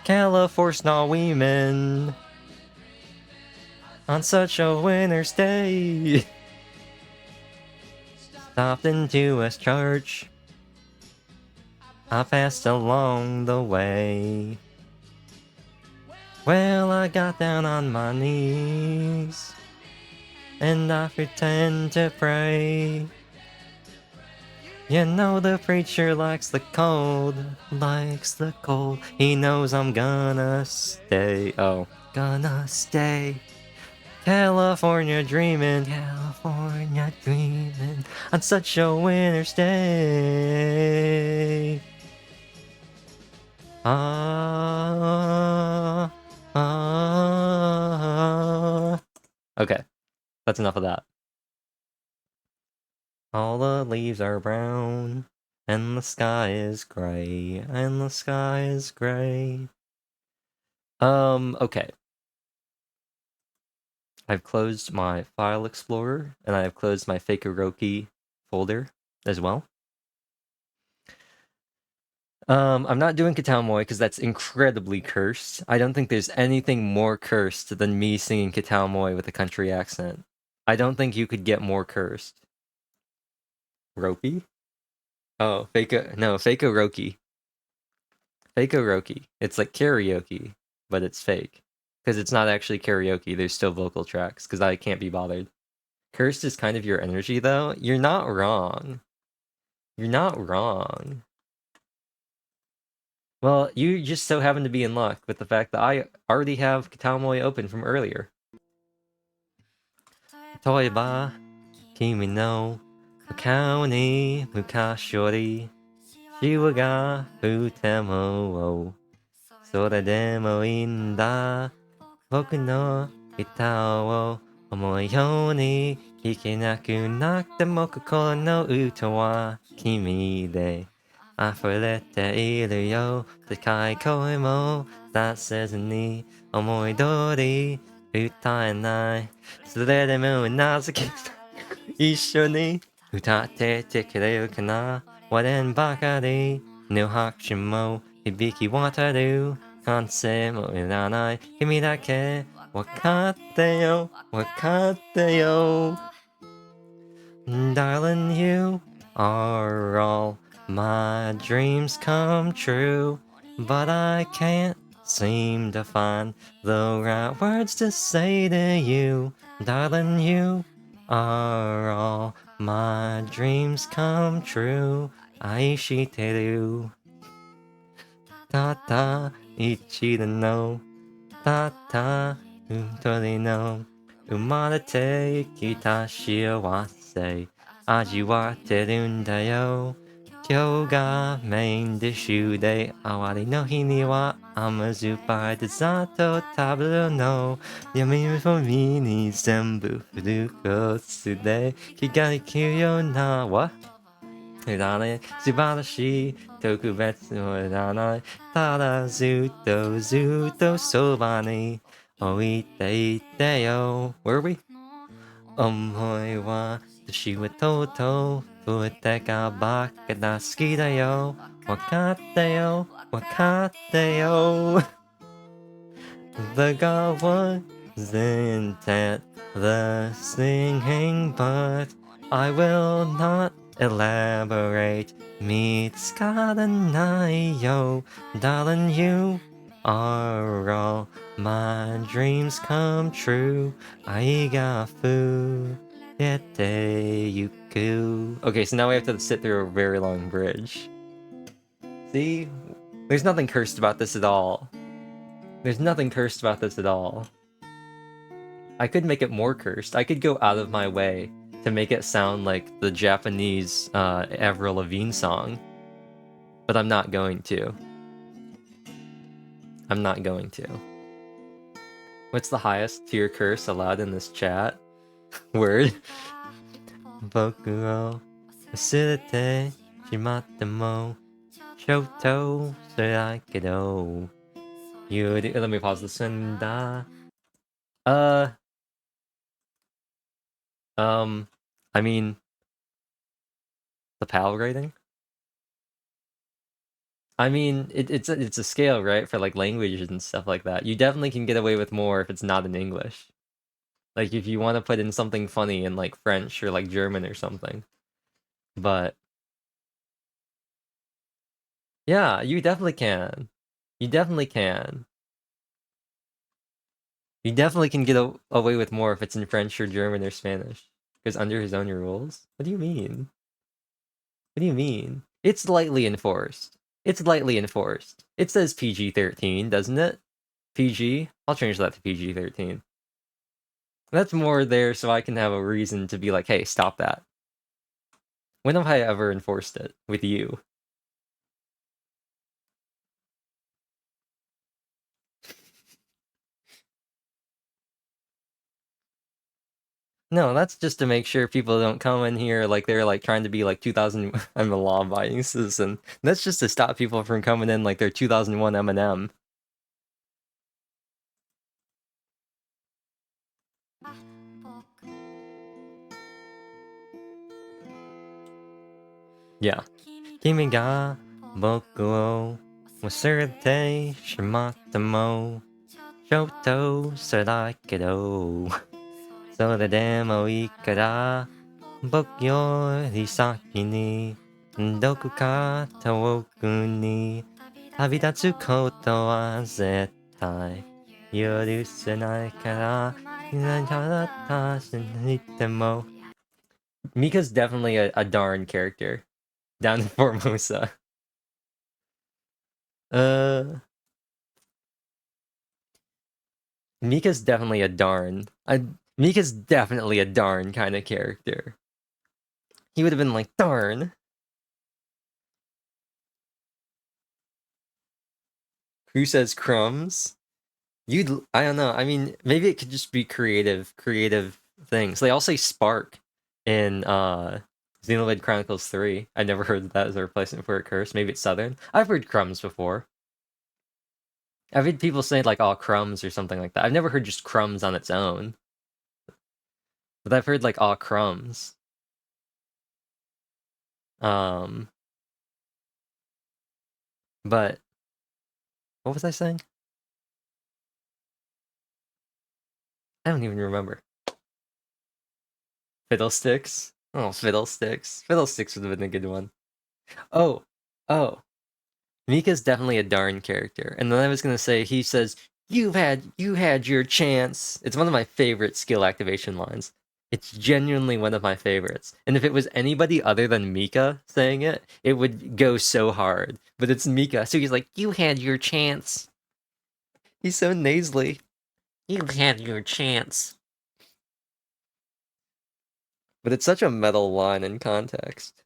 California women. On such a winter's day, stopped into a church. I passed along the way. Well, I got down on my knees, and I pretend to pray. You know the preacher likes the cold, He knows I'm gonna stay. Oh, gonna stay. California dreaming on such a winter's day. Okay, that's enough of that. All the leaves are brown, and the sky is gray, Okay. I've closed my file explorer, and I have closed my Fakearoake folder as well. I'm not doing Katamoy because that's incredibly cursed. I don't think there's anything more cursed than me singing Katamoy with a country accent. I don't think you could get more cursed. Ropey? Oh, Fakearoake. Fakearoake. It's like karaoke, but it's fake. Because it's not actually karaoke, there's still vocal tracks, because I can't be bothered. Cursed is kind of your energy, though. You're not wrong. You're not wrong. Well, you just so happen to be in luck with the fact that I already have Katamoy open from earlier. Toiba, kimi no 顔に昔よりシワが増えてもそれでもいいんだ僕のギターを思うように弾けなくなっても心の歌は君で溢れているよ高い声も出せずに思い通り歌えないそれでもうなずけ一緒に歌っててくれるかな割れんばかりの拍手も響き渡る感性もいらない君だけ分かってよ分かってよ Darling you are all my dreams come true But I can't seem to find the right words to say to you Darling you are all my dreams come true 愛してるたった一度のたった一人の生まれてきた幸せ味わってるんだよ今日がメインディッシュで終わりの日には甘酸っぱいデザートを食べるの闇もみに全部フルコースで気が利くようなわだね素晴らしい特別のだないただずっとずっとそばに置いていてよ Where are we? 思いは年はとうとう増えてかばっかだ好きだよわかってよわかってよThe God was intent the singing but I will not elaborate 見つからないよ Darling you are all my dreams come true 愛が増えてゆく Okay, so now we have to sit through a very long bridge. See? There's nothing cursed about this at all. There's nothing cursed about this at all. I could make it more cursed. I could go out of my way to make it sound like the Japanese Avril Lavigne song. But I'm not going to. I'm not going to. What's the highest tier curse allowed in this chat? Word. 僕を忘れてしまってもちょっと辛いけど Let me pause this one. I mean, the PAL rating? I mean, it's a scale, right, for like languages and stuff like that. You definitely can get away with more if it's not in English. Like if you want to put in something funny in like French or like German or something. But yeah, you definitely can. You definitely can. You definitely can get away with more if it's in French or German or Spanish. Because under his own rules? What do you mean? What do you mean? It's lightly enforced. It's lightly enforced. It says PG-13, doesn't it? PG? I'll change that to PG-13. That's more there so I can have a reason to be like, hey, stop that. When have I ever enforced it with you? No, that's just to make sure people don't come in here like they're like trying to be like 2000. I'm a law-abiding citizen. That's just to stop people from coming in like they're 2001 Eminem. Yeah. 君が僕を忘れてしまってもちょっと辛いけどそれでもいいから僕より先にどこか遠くに旅立つことは絶対許せないから何だったしにても Mika's definitely a darn character down in Formosa. Mika's definitely a darn. Mika's definitely a darn kind of character. He would have been like, darn. Who says crumbs? I don't know. I mean, maybe it could just be creative things. They all say spark in Xenoblade Chronicles 3. I never heard that as a replacement for a curse. Maybe it's Southern. I've heard crumbs before. I've heard people say like, "Oh, crumbs" or something like that. I've never heard just crumbs on its own, but I've heard like, "Oh, crumbs." Um, but what was I saying? I don't even remember. Fiddlesticks. Oh, fiddlesticks. Fiddlesticks would have been a good one. Oh, oh. Mika's definitely a darn character. And then I was gonna say, he says, you had your chance. It's one of my favorite skill activation lines. It's genuinely one of my favorites. And if it was anybody other than Mika saying it, it would go so hard. But it's Mika, so he's like, you had your chance. He's so nasally. You had your chance. But it's such a metal line in context.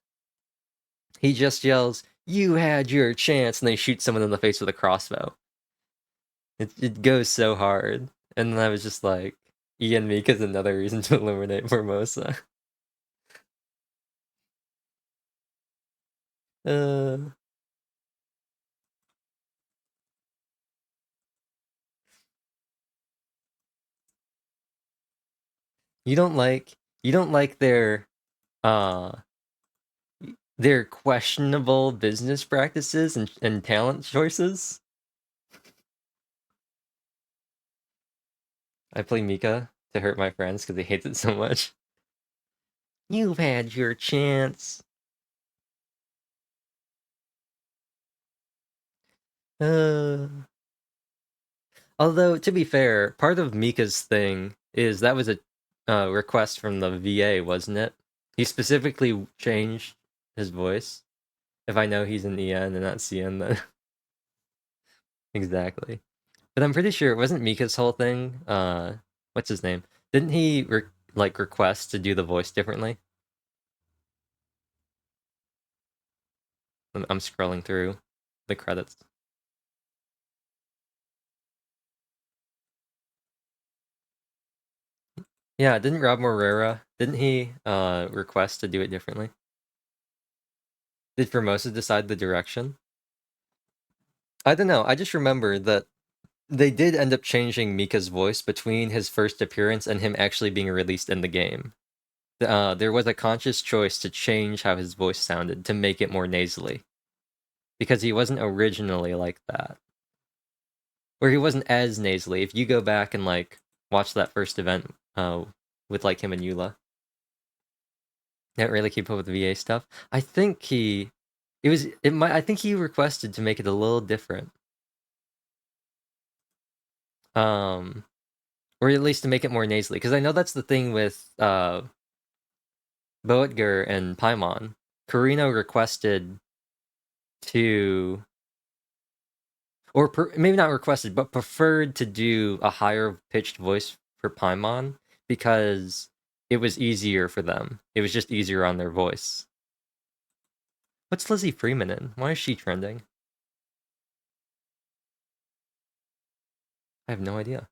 He just yells, you had your chance, and they shoot someone in the face with a crossbow. It goes so hard. And then I was just like, Ian Mika's another reason to eliminate Formosa. Uh, you don't like uh their questionable business practices and talent choices? I play Mika to hurt my friends because they hate it so much. You've had your chance. Uh, although, to be fair, part of Mika's thing is that was a request from the VA, wasn't it? He specifically changed his voice. If I know he's an EN and not CN, then exactly. But I'm pretty sure it wasn't Mika's whole thing. What's his name? Didn't he request to do the voice differently? I'm scrolling through the credits. Yeah, didn't Rob Morera? Didn't he request to do it differently? Did Formosa decide the direction? I don't know. I just remember that they did end up changing Mika's voice between his first appearance and him actually being released in the game. There was a conscious choice to change how his voice sounded to make it more nasally, because he wasn't originally like that, or he wasn't as nasally. If you go back and like watch that first event with like him and Eula, didn't really keep up with the VA stuff. I think I think he requested to make it a little different. Um, or at least to make it more nasally, because I know that's the thing with Boetger and Paimon. Carino requested to, or maybe not requested, but preferred to do a higher pitched voice for Paimon because it was easier for them. It was just easier on their voice. What's Lizzie Freeman in? Why is she trending? I have no idea.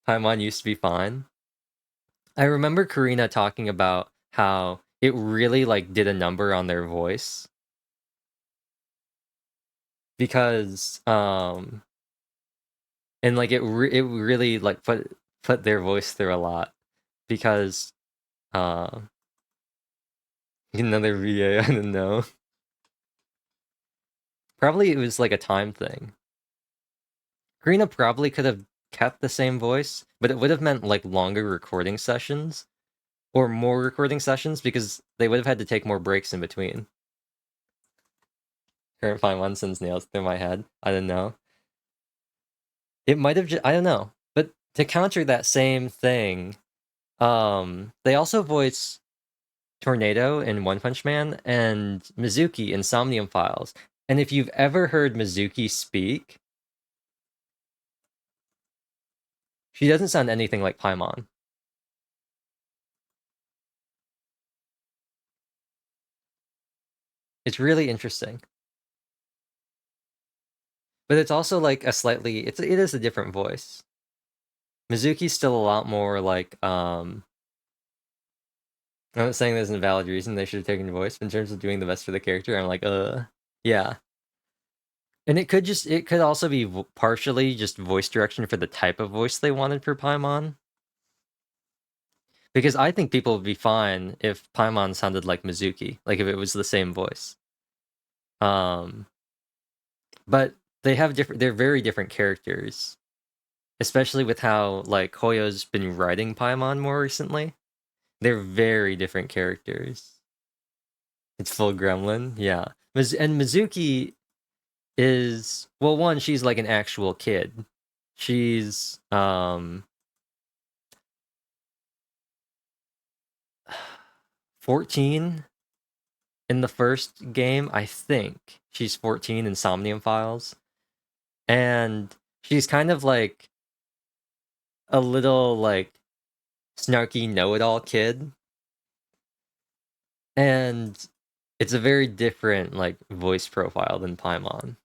Paimon used to be fine. I remember Karina talking about how it really like did a number on their voice because and like it really like put their voice through a lot because uh another VA, I don't know. Probably it was like a time thing. Karina probably could have kept the same voice, but it would have meant like longer recording sessions or more recording sessions because they would have had to take more breaks in between. Current Fine One sends nails through my head. I don't know. It might have I don't know. But to counter that same thing, they also voice Tornado in One Punch Man and Mizuki in Somnium Files. And if you've ever heard Mizuki speak, she doesn't sound anything like Paimon. It's really interesting. But it's also like a slightly it is a different voice. Mizuki's still a lot more like I'm not saying there's an invalid reason they should have taken voice, but in terms of doing the best for the character, I'm like, yeah. And it could also be partially just voice direction for the type of voice they wanted for Paimon. Because I think people would be fine if Paimon sounded like Mizuki, like if it was the same voice. But they're very different characters. Especially with how like Hoyo's been writing Paimon more recently. They're very different characters. It's full gremlin, yeah. And Mizuki is well, one, she's like an actual kid. She's 14 in the first game, I think. She's 14 in Somnium Files. And she's kind of like a little like snarky know-it-all kid. And it's a very different like voice profile than Paimon.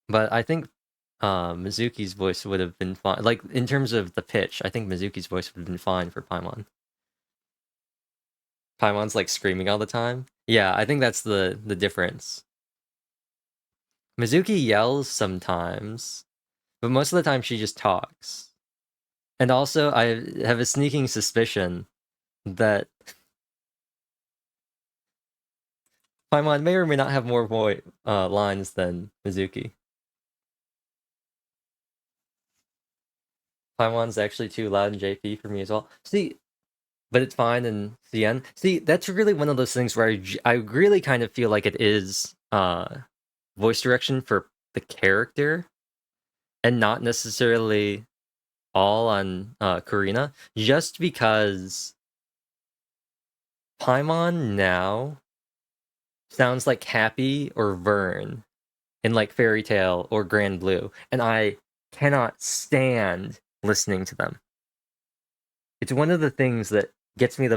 But I think Mizuki's voice would have been fine. Like in terms of the pitch, I think Mizuki's voice would have been fine for Paimon. Paimon's like screaming all the time. Yeah, I think that's the difference. Mizuki yells sometimes, but most of the time she just talks. And also, I have a sneaking suspicion that Paimon may or may not have more lines than Mizuki. Paimon's actually too loud in JP for me as well. See, but it's fine in CN. See, that's really one of those things where I really kind of feel like it is voice direction for the character and not necessarily all on Karina, just because Paimon now sounds like Happy or Vern in like Fairy Tale or Grand Blue, and I cannot stand listening to them. It's one of the things that gets me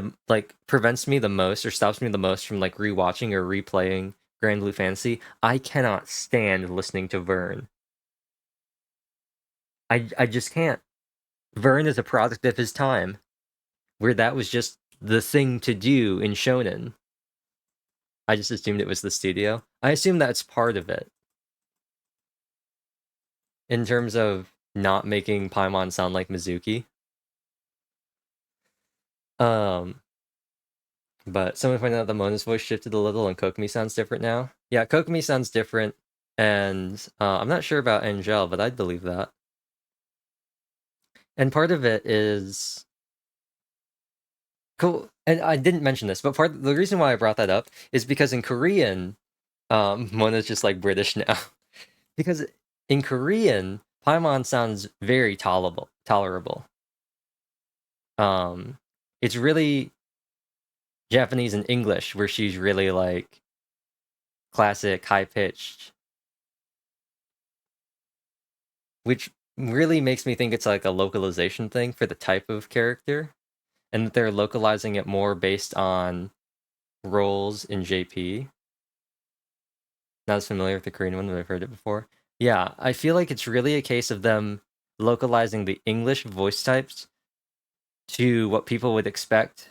prevents me the most or stops me the most from like rewatching or replaying Grand Blue Fantasy. I cannot stand listening to Vern. I just can't. Vern is a product of his time, where that was just the thing to do in shonen. I just assumed it was the studio. I assume that's part of it. In terms of not making Paimon sound like Mizuki. But someone pointed out that Mona's voice shifted a little and Kokomi sounds different now. Yeah, Kokomi sounds different, and I'm not sure about Angel, but I'd believe that. And part of it is cool. And I didn't mention this, but the reason why I brought that up is because in Korean, Mona's just like British now. Because in Korean, Paimon sounds very tolerable. It's really Japanese and English where she's really like classic high pitched, which really makes me think it's like a localization thing for the type of character, and that they're localizing it more based on roles in JP. Not as familiar with the Korean one, but I've heard it before. Yeah, I feel like it's really a case of them localizing the English voice types to what people would expect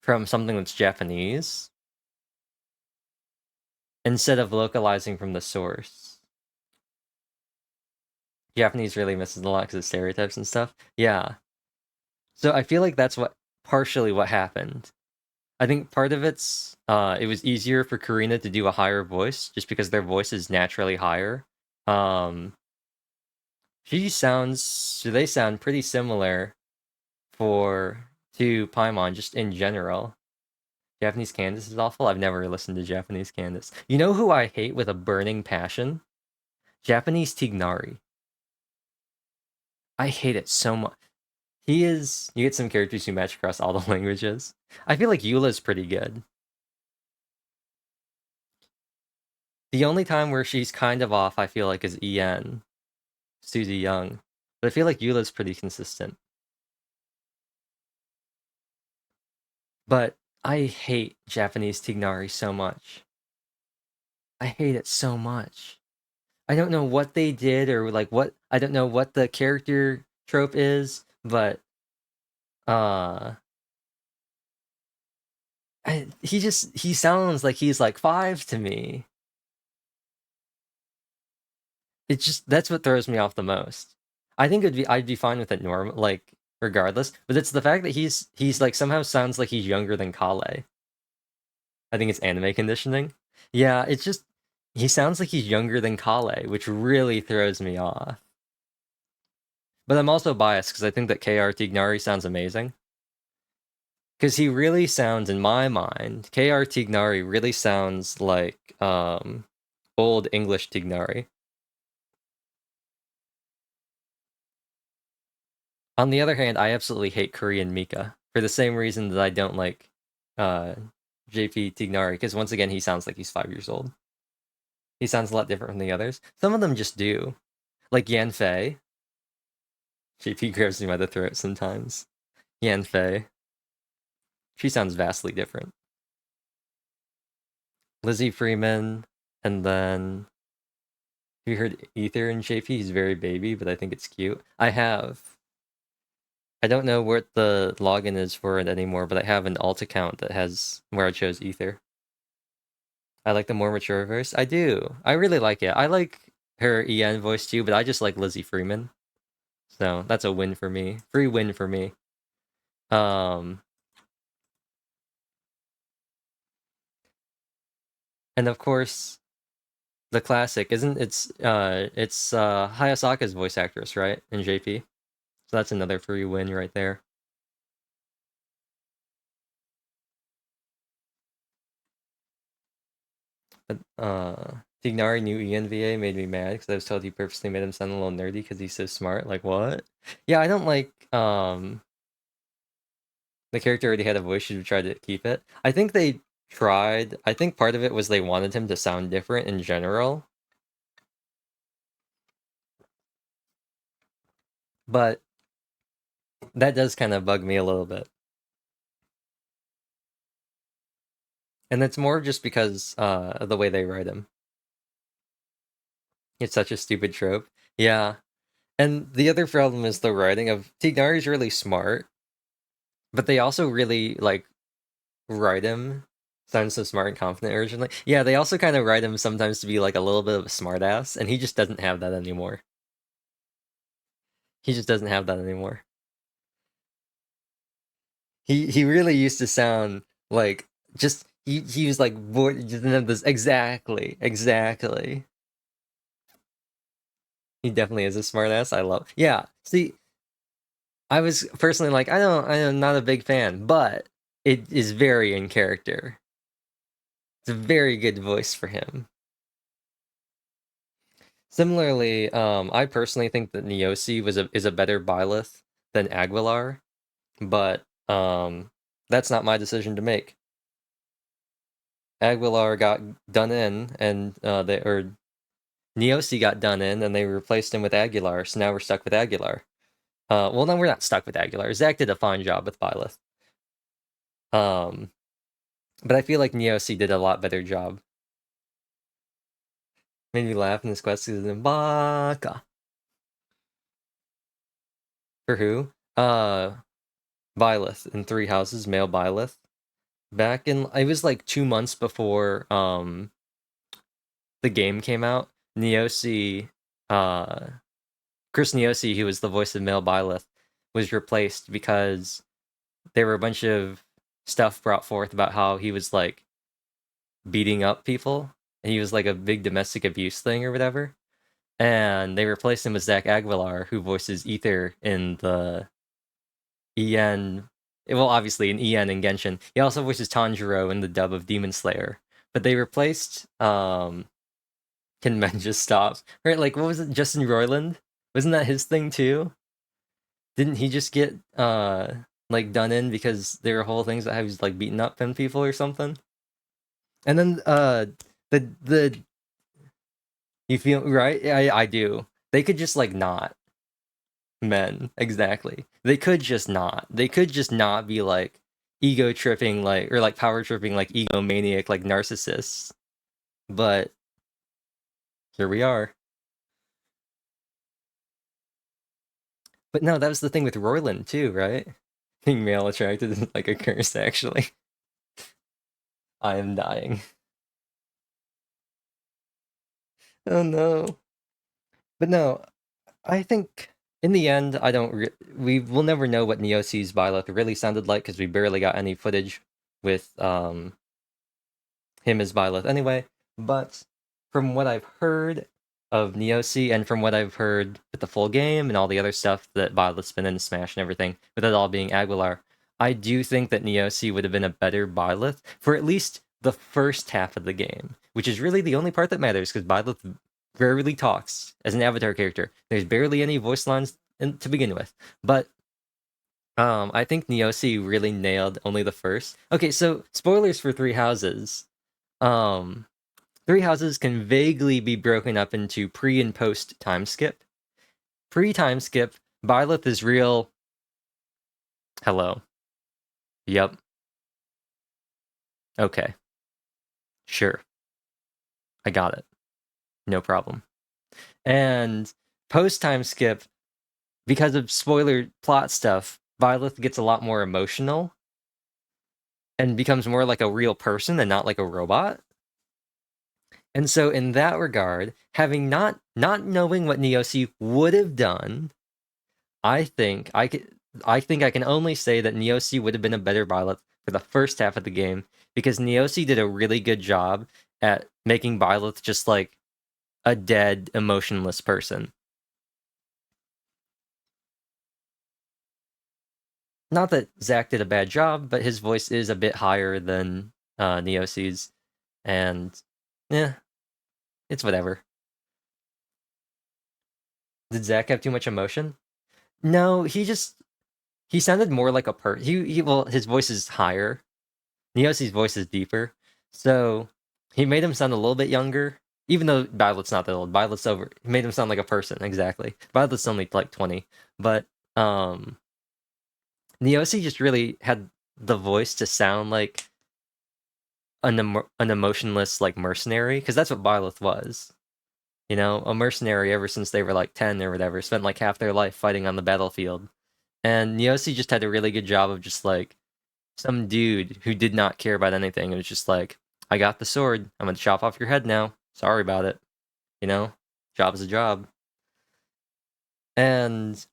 from something that's Japanese, instead of localizing from the source. Japanese really misses a lot because of stereotypes and stuff. Yeah. So I feel like that's partially what happened. I think part of it was easier for Karina to do a higher voice just because their voice is naturally higher. They sound pretty similar to Paimon just in general. Japanese Candace is awful. I've never listened to Japanese Candace. You know who I hate with a burning passion? Japanese Tignari. I hate it so much. You get some characters who match across all the languages. I feel like Eula's pretty good. The only time where she's kind of off, I feel like, is En, Susie Young. But I feel like Eula's pretty consistent. But I hate Japanese Tignari so much. I hate it so much. I don't know what they did or like what I don't know what the character trope is, but uh he sounds like he's like 5 to me. It's just that's what throws me off the most. I think I'd be fine with it normal like regardless, but it's the fact that he's like somehow sounds like he's younger than Kale. I think it's anime conditioning. Yeah, it's just he sounds like he's younger than Kale, which really throws me off. But I'm also biased because I think that KR Tignari sounds amazing. Because he really sounds, in my mind, KR Tignari really sounds like old English Tignari. On the other hand, I absolutely hate Korean Mika for the same reason that I don't like JP Tignari, because once again, he sounds like he's 5 years old. He sounds a lot different from the others. Some of them just do. Like Yan Fei. JP grabs me by the throat sometimes. Yan Fei. She sounds vastly different. Lizzie Freeman, and then have you heard Ether in JP? He's very baby, but I think it's cute. I have. I don't know what the login is for it anymore, but I have an alt account that has where I chose Ether. I like the more mature voice. I do. I really like it. I like her EN voice too, but I just like Lizzie Freeman. So that's a win for me. Free win for me. And of course, the classic it's Hayasaka's voice actress, right? In JP. So that's another free win right there. But Tignari new ENVA made me mad because I was told he purposely made him sound a little nerdy because he's so smart. Like what? Yeah, I don't like the character already had a voice, should have tried to keep it. I think they tried. I think part of it was they wanted him to sound different in general. But that does kind of bug me a little bit. And it's more just because of the way they write him. It's such a stupid trope. Yeah. And the other problem is the writing of Tignari's really smart, but they also really like write him sounds so smart and confident originally. Yeah, they also kind of write him sometimes to be like a little bit of a smartass, and he just doesn't have that anymore. He just doesn't have that anymore. He really used to sound like just he was like just this exactly. He definitely is a smartass. I love. Yeah. See, I was personally like I'm not a big fan, but it is very in character. It's a very good voice for him. Similarly, I personally think that Neosi is a better Byleth than Aguilar, but that's not my decision to make. Aguilar got done in, and Neosi got done in, and they replaced him with Aguilar. So now we're stuck with Aguilar. Well, no, we're not stuck with Aguilar. Zach did a fine job with Byleth. But I feel like Neosi did a lot better job. Made me laugh in this quest is in Baka. For who? Byleth in Three Houses, male Byleth. Back in it was like 2 months before the game came out. Neosi, Chris Neosi, who was the voice of male Byleth, was replaced because there were a bunch of stuff brought forth about how he was like beating up people, and he was like a big domestic abuse thing or whatever. And they replaced him with Zach Aguilar, who voices Ether in the EN. Well, obviously in EN and Genshin. He also voices Tanjiro in the dub of Demon Slayer. But they replaced Can Men Just Stop? Right, like what was it? Justin Roiland? Wasn't that his thing too? Didn't he just get like done in because there were whole things that he was like beating up people or something? And then the you feel right? I do. They could just like not men exactly. They could just not. They could just not be like ego tripping like or like power tripping like egomaniac like narcissists. But here we are. But no, that was the thing with Royland too, right? Being male attracted is like a curse, actually. I am dying. Oh no. But no, I think in the end, I don't. We will never know what Neosi's Byleth really sounded like because we barely got any footage with him as Byleth anyway. But from what I've heard of Neosi and from what I've heard with the full game and all the other stuff that Byleth's been in Smash and everything, with it all being Aguilar, I do think that Neosi would have been a better Byleth for at least the first half of the game, which is really the only part that matters because Byleth rarely talks as an Avatar character. There's barely any voice lines to begin with, but I think Neosi really nailed only the first. Okay, so spoilers for Three Houses. Um, Three Houses can vaguely be broken up into pre and post time skip. Pre time skip, Byleth is real. Hello. Yep. Okay. Sure. I got it. No problem. And post time skip, because of spoiler plot stuff, Byleth gets a lot more emotional and becomes more like a real person and not like a robot. And so in that regard, having not knowing what Neosi would have done, I think I can only say that Neosi would have been a better Byleth for the first half of the game because Neosi did a really good job at making Byleth just like a dead, emotionless person. Not that Zach did a bad job, but his voice is a bit higher than Neosi's, and yeah, it's whatever. Did Zach have too much emotion? No, he sounded more like a he well, his voice is higher. Neosi's voice is deeper. So he made him sound a little bit younger. Even though Violet's not that old. Violet's over. He made him sound like a person, exactly. Violet's only like 20. But Neosi just really had the voice to sound like an emotionless like mercenary, because that's what Violet was. You know, a mercenary ever since they were like 10 or whatever, spent like half their life fighting on the battlefield. And Neosi just had a really good job of just like some dude who did not care about anything. It was just like, I got the sword. I'm gonna chop off your head now. Sorry about it. You know, job is a job. And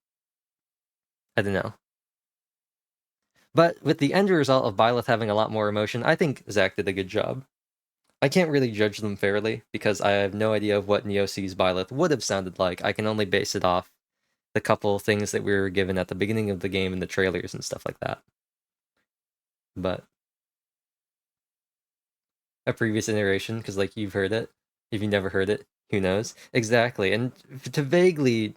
I don't know. But with the end result of Byleth having a lot more emotion, I think Zach did a good job. I can't really judge them fairly because I have no idea of what Neosi's Byleth would have sounded like. I can only base it off the couple things that we were given at the beginning of the game and the trailers and stuff like that. But a previous iteration, because like you've heard it. If you've never heard it, who knows? Exactly. And to vaguely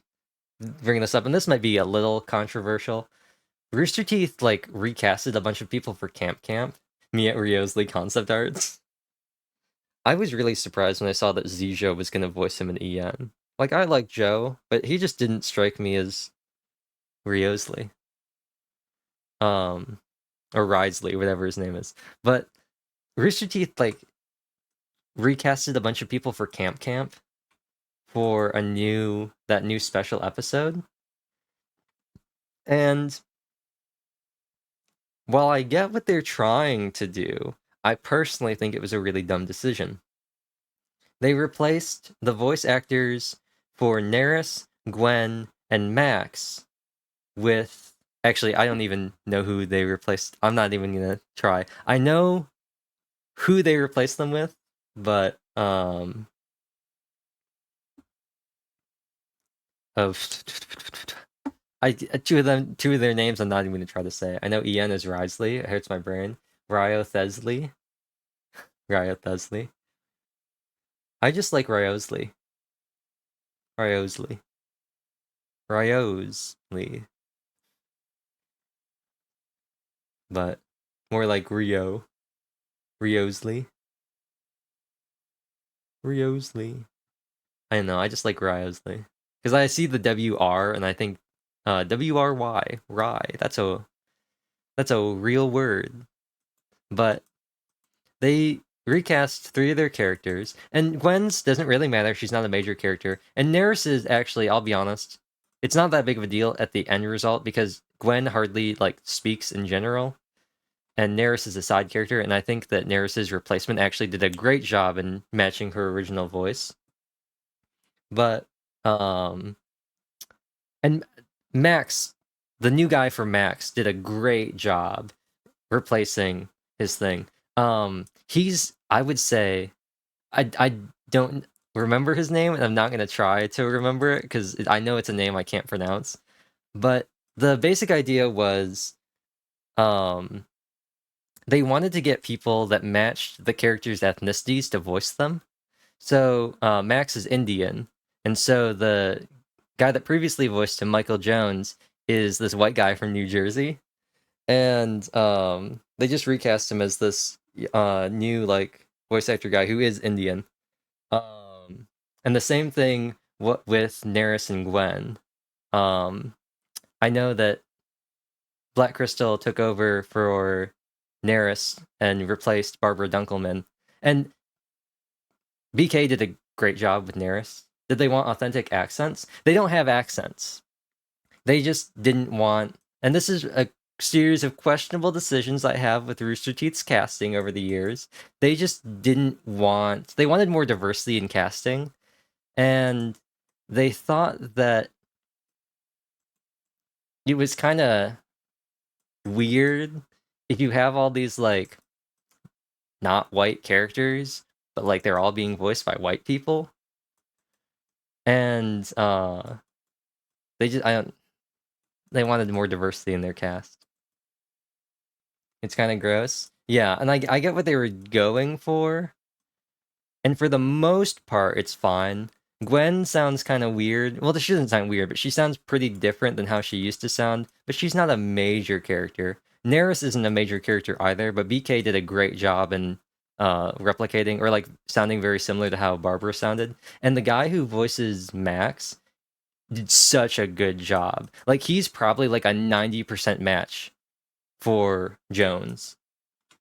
bring this up, and this might be a little controversial, Rooster Teeth like recasted a bunch of people for Camp Camp, Mia Riosley concept arts. I was really surprised when I saw that Zijo was going to voice him in EN. Like, I like Joe, but he just didn't strike me as Riosley. Or Risley, whatever his name is. But Rooster Teeth, like, recasted a bunch of people for Camp Camp for that new special episode. And while I get what they're trying to do, I personally think it was a really dumb decision. They replaced the voice actors for Neris, Gwen, and Max with... Actually, I don't even know who they replaced. I'm not even gonna try. I know who they replaced them with, but of two of their names I'm not even gonna try to say. I know Ian is Risley. It hurts my brain. Ryo Thesley. Ryo Thesley. I just like Ryosley. Ryosley. Ryosley. But more like Rio. Ryosley. Ryosley. I don't know, I just like Ryosley. Because I see the WR and I think WRY. Rye. That's a That's a real word. But they recast 3 of their characters, and Gwen's doesn't really matter. She's not a major character. And Neris is actually, I'll be honest, it's not that big of a deal at the end result because Gwen hardly like speaks in general, and Neris is a side character. And I think that Neris's replacement actually did a great job in matching her original voice. But and Max, the new guy for Max, did a great job replacing his thing. He's, I would say, I don't remember his name, and I'm not gonna try to remember it because I know it's a name I can't pronounce. But the basic idea was, they wanted to get people that matched the characters' ethnicities to voice them. So Max is Indian, and so the guy that previously voiced him, Michael Jones, is this white guy from New Jersey, and they just recast him as this new like voice actor guy who is Indian. And the same thing with Neris and Gwen. I know that Black Crystal took over for Neris and replaced Barbara Dunkelman, and BK did a great job with Neris. Did they want authentic accents? They don't have accents. They just didn't want, and this is a series of questionable decisions I have with Rooster Teeth's casting over the years. They just didn't want, they wanted more diversity in casting, and they thought that it was kind of weird if you have all these like not white characters, but like they're all being voiced by white people. And they wanted more diversity in their cast. It's kind of gross. Yeah, and I get what they were going for. And for the most part, it's fine. Gwen sounds kind of weird. Well, she doesn't sound weird, but she sounds pretty different than how she used to sound. But she's not a major character. Neris isn't a major character either, but BK did a great job in replicating or like sounding very similar to how Barbara sounded. And the guy who voices Max did such a good job. Like he's probably like a 90% match for Jones.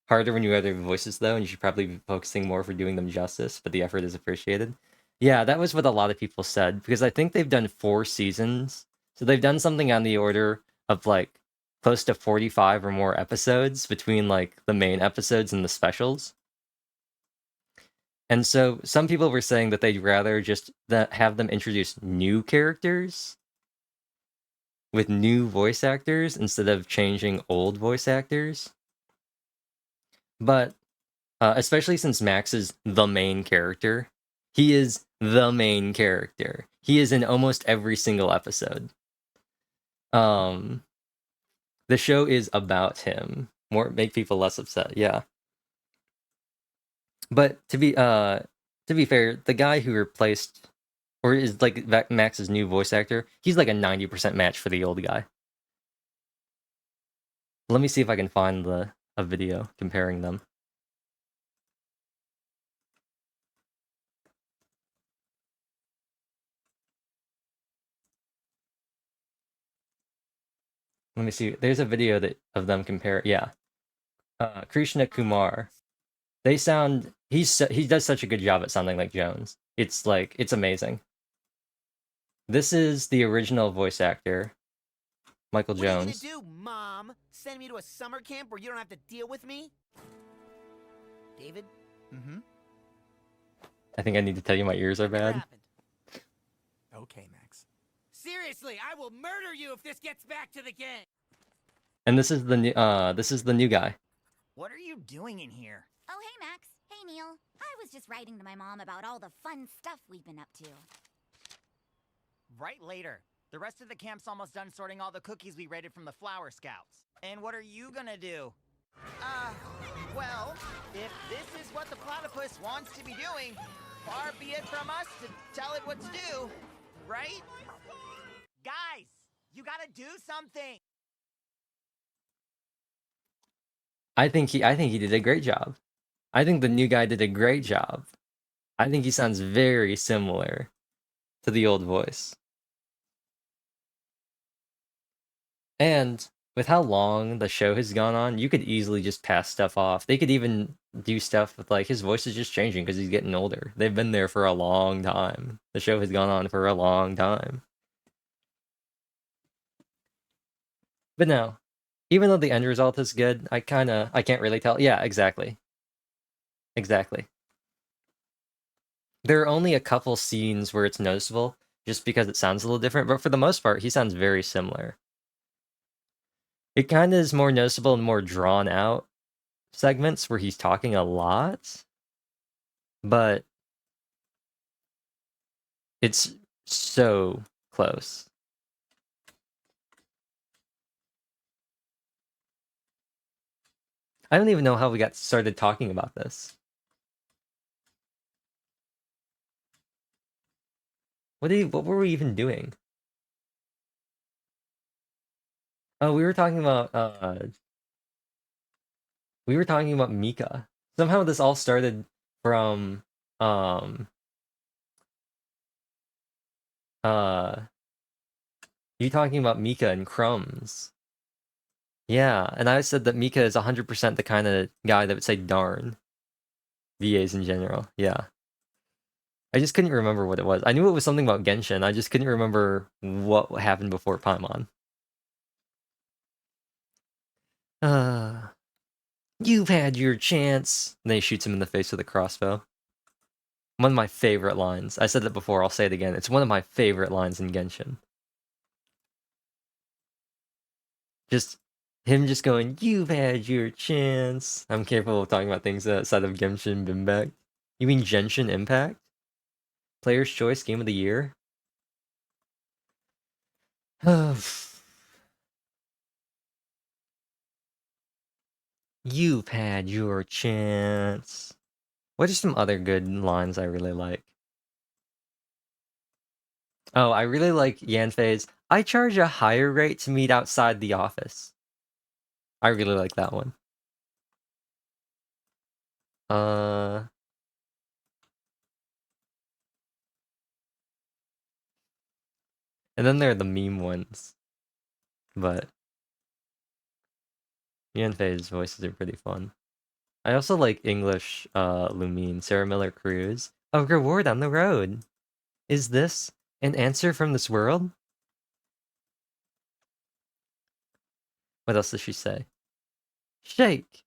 Harder when you have other voices though, and you should probably be focusing more for doing them justice, but the effort is appreciated. Yeah, that was what a lot of people said, because I think they've done 4 seasons. So they've done something on the order of like close to 45 or more episodes between like the main episodes and the specials. And so some people were saying that they'd rather just have them introduce new characters with new voice actors instead of changing old voice actors. But especially since Max is the main character, he is the main character. He is in almost every single episode. The show is about him. Make people less upset. Yeah. But to be fair, the guy who replaced or is like Max's new voice actor, he's like a 90% match for the old guy. Let me see if I can find a video comparing them. Let me see. There's a video of them compare. Yeah, Krishna Kumar. They sound. He does such a good job at sounding like Jones. It's amazing. This is the original voice actor, Michael Jones. What are you gonna do, Mom? Send me to a summer camp where you don't have to deal with me? David? Mm-hmm. I think I need to tell you my ears are bad. Okay, Max. Seriously, I will murder you if this gets back to the gang. And this is the new guy. What are you doing in here? Oh, hey, Max. Hey, Neil. I was just writing to my mom about all the fun stuff we've been up to. Right later. The rest of the camp's almost done sorting all the cookies we raided from the Flower Scouts. And what are you gonna do? Well, if this is what the platypus wants to be doing, far be it from us to tell it what to do, right? Guys, you gotta do something! I think he did a great job. I think the new guy did a great job. I think he sounds very similar to the old voice. And with how long the show has gone on, you could easily just pass stuff off. They could even do stuff with like his voice is just changing because he's getting older. They've been there for a long time. The show has gone on for a long time. But no, even though the end result is good, I can't really tell. Yeah, exactly. Exactly. There are only a couple scenes where it's noticeable, just because it sounds a little different, but for the most part, he sounds very similar. It kind of is more noticeable and more drawn out segments where he's talking a lot, but it's so close. I don't even know how we got started talking about this. What were we even doing? Oh, we were talking about Mika. Somehow this all started from um uh you talking about Mika and crumbs. Yeah, and I said that Mika is 100% the kind of guy that would say darn. VAs in general. Yeah. I just couldn't remember what it was. I knew it was something about Genshin. I just couldn't remember what happened before Paimon. You've had your chance. And then he shoots him in the face with a crossbow. One of my favorite lines. I said it before, I'll say it again. It's one of my favorite lines in Genshin. Just him just going, you've had your chance. I'm capable of talking about things outside of Genshin Impact. You mean Genshin Impact? Player's Choice Game of the Year? You've had your chance. What are some other good lines I really like? Oh, I really like Yanfei's, I charge a higher rate to meet outside the office. I really like that one. Uh... And then there are the meme ones. But... Yanfei's voices are pretty fun. I also like English, Lumine, Sarah Miller Cruz. A reward on the road! Is this an answer from this world? What else does she say? Shake!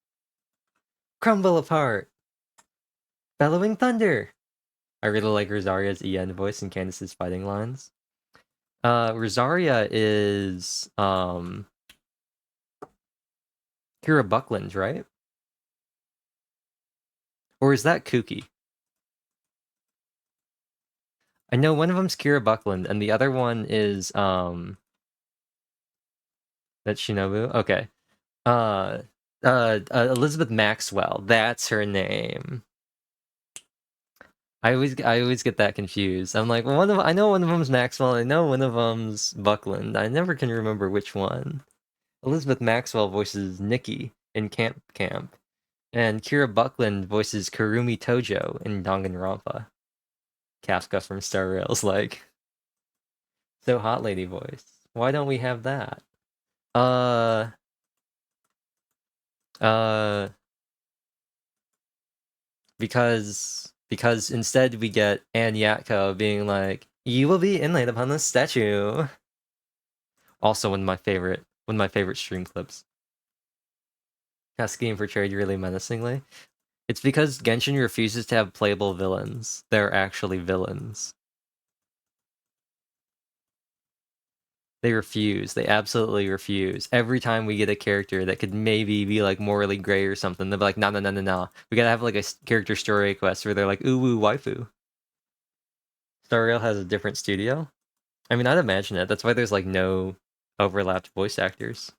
Crumble apart! Bellowing thunder! I really like Rosaria's EN voice and Candace's fighting lines. Rosaria is, Kira Buckland, right? Or is that Kooky? I know one of them's Kira Buckland, and the other one is, that's Shinobu? Okay. Elizabeth Maxwell. That's her name. I always get that confused. I'm like, well, I know one of them's Maxwell, I know one of them's Buckland. I never can remember which one. Elizabeth Maxwell voices Nikki in Camp Camp, and Kira Buckland voices Kurumi Tojo in Danganronpa. Kafka from Star Rail's like, so hot lady voice. Why don't we have that? Uh, because instead we get Ann Yatko being like, "You will be inlaid upon the statue." Also one of my favorite stream clips. Cascading portrayed really menacingly. It's because Genshin refuses to have playable villains. They're actually villains. They refuse. They absolutely refuse. Every time we get a character that could maybe be like morally gray or something, they'll be like, no, no, no, no, no. We gotta have like a character story quest where they're like, ooh, woo, waifu. Star Rail has a different studio. I mean, I'd imagine it. That's why there's like no overlapped voice actors.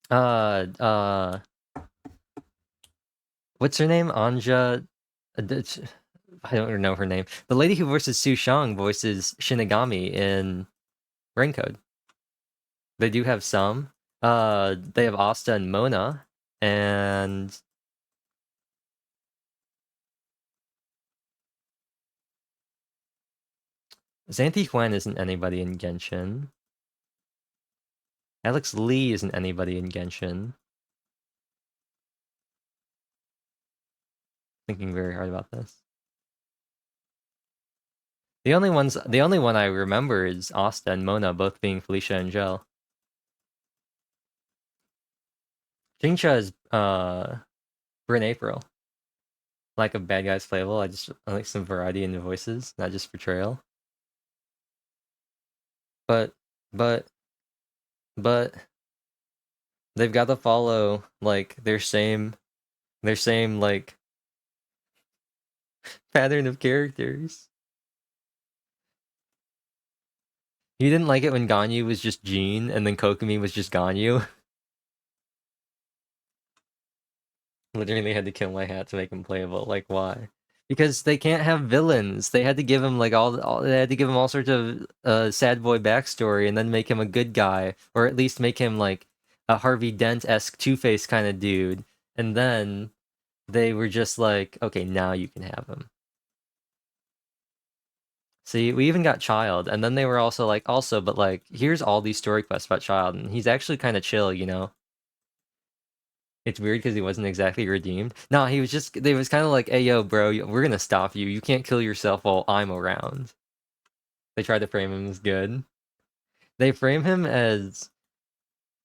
What's her name? Anja. I don't know her name. The lady who voices Su Shang voices Shinigami in Raincode. They do have some. They have Asta and Mona, and Xanthi Huan isn't anybody in Genshin. Alex Lee isn't anybody in Genshin. Thinking very hard about this. The only one I remember is Asta and Mona both being Felicia and Gel. Jingcha is Bryn April. Like a bad guy's playable. I like some variety in the voices, not just portrayal. But they've got to follow like their same like pattern of characters. You didn't like it when Ganyu was just Jean and then Kokomi was just Ganyu? Literally had to kill my hat to make him playable. Like, why? Because they can't have villains. They had to give him like they had to give him all sorts of sad boy backstory and then make him a good guy, or at least make him like a Harvey Dent-esque Two-Face kind of dude. And then they were just like, okay, now you can have him. See, we even got Child, and then they were also like, but like, here's all these story quests about Child, and he's actually kind of chill, you know? It's weird because he wasn't exactly redeemed. No, he was just, they was kind of like, hey, yo, bro, we're gonna stop you. You can't kill yourself while I'm around. They tried to frame him as good. They frame him as,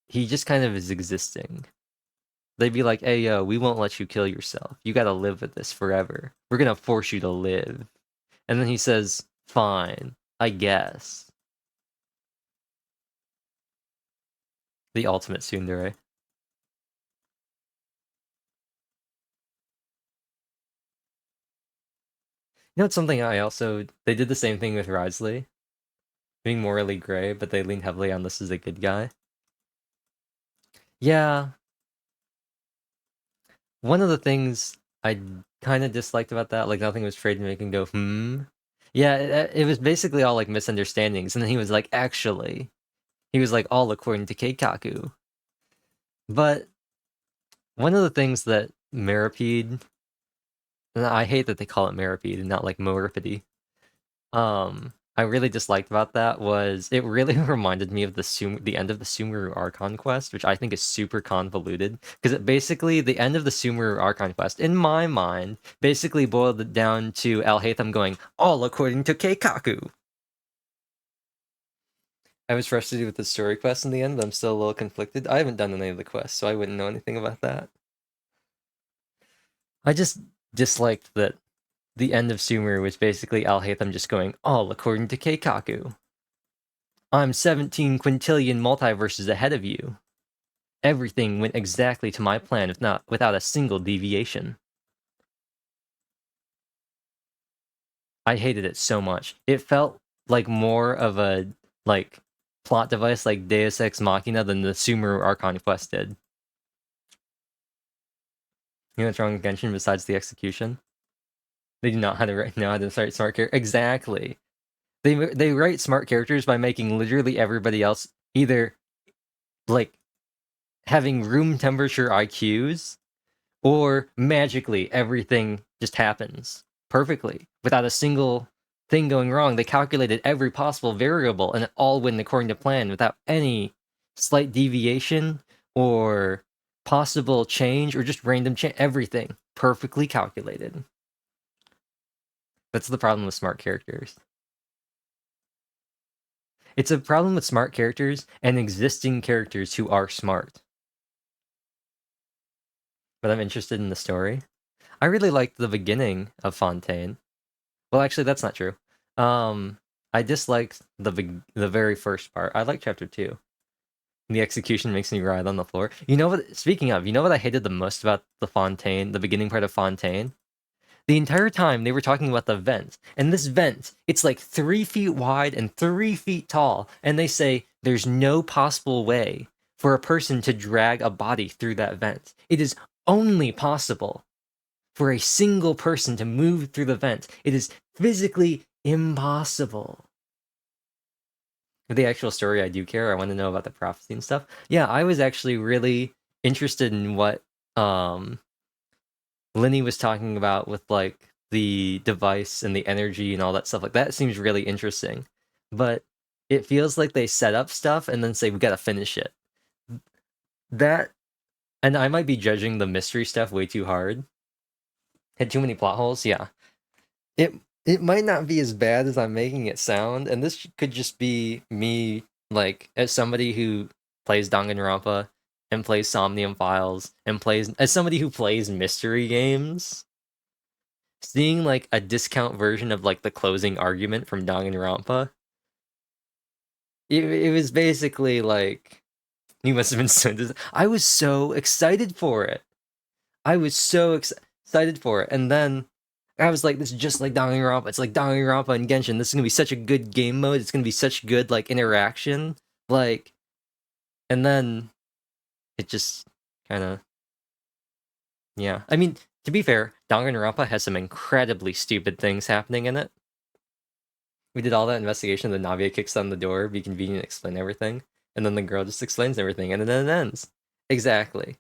he just kind of is existing. They'd be like, hey, yo, we won't let you kill yourself. You gotta live with this forever. We're gonna force you to live. And then he says, fine, I guess. The ultimate tsundere. You know, it's something they did the same thing with Risley. Being morally gray, but they leaned heavily on this as a good guy. Yeah. One of the things I kind of disliked about that, like nothing was afraid to make him go, Yeah, it was basically all like misunderstandings. And then he was like, actually. He was like, all according to Keikaku. But one of the things that Maripede, and I hate that they call it Maripede and not like Moripede, I really disliked about that was it really reminded me of the end of the Sumeru Archon quest, which I think is super convoluted because it basically the end of the Sumeru Archon quest, in my mind, basically boiled it down to Alhaitham going all according to Keikaku. I was frustrated with the story quest in the end, but I'm still a little conflicted. I haven't done any of the quests, so I wouldn't know anything about that. I just disliked that the end of Sumeru was basically Alhaitham just going, all according to Keikaku. I'm 17 quintillion multiverses ahead of you. Everything went exactly to my plan, without a single deviation. I hated it so much. It felt like more of a like plot device like Deus Ex Machina than the Sumeru Archon quest did. You know what's wrong with Genshin besides the execution? They do not know how to write smart characters. Exactly. They write smart characters by making literally everybody else either like having room temperature IQs or magically everything just happens perfectly without a single thing going wrong. They calculated every possible variable and it all went according to plan without any slight deviation or possible change or just random change. Everything perfectly calculated. That's the problem with smart characters. It's a problem with smart characters and existing characters who are smart. But I'm interested in the story. I really liked the beginning of Fontaine. Well, actually, that's not true. I disliked the very first part. I like chapter 2. The execution makes me writhe on the floor. You know what? Speaking of, you know what I hated the most about the beginning part of Fontaine? The entire time they were talking about the vent, and this vent, it's like 3 feet wide and 3 feet tall, and they say there's no possible way for a person to drag a body through that vent. It is only possible for a single person to move through the vent. It is physically impossible. For the actual story, I do care. I want to know about the prophecy and stuff. Yeah, I was actually really interested in what Lenny was talking about with like the device and the energy and all that stuff. Like that seems really interesting. But it feels like they set up stuff and then say we gotta finish it. that, and I might be judging the mystery stuff way too hard. Had too many plot holes, yeah. It might not be as bad as I'm making it sound, and this could just be me, like, as somebody who plays Danganronpa and plays Somnium Files and plays as somebody who plays mystery games, seeing like a discount version of like the closing argument from Danganronpa. It was basically like, you must have been so I was so excited for it. I was so excited for it, and then I was like, this is just like Danganronpa. It's like Danganronpa and Genshin. This is gonna be such a good game mode. It's gonna be such good like interaction. Like, and then it just kind of, yeah. I mean, to be fair, Danganronpa has some incredibly stupid things happening in it. We did all that investigation. The Navia kicks on the door, be convenient, explain everything, and then the girl just explains everything, and then it ends. Exactly.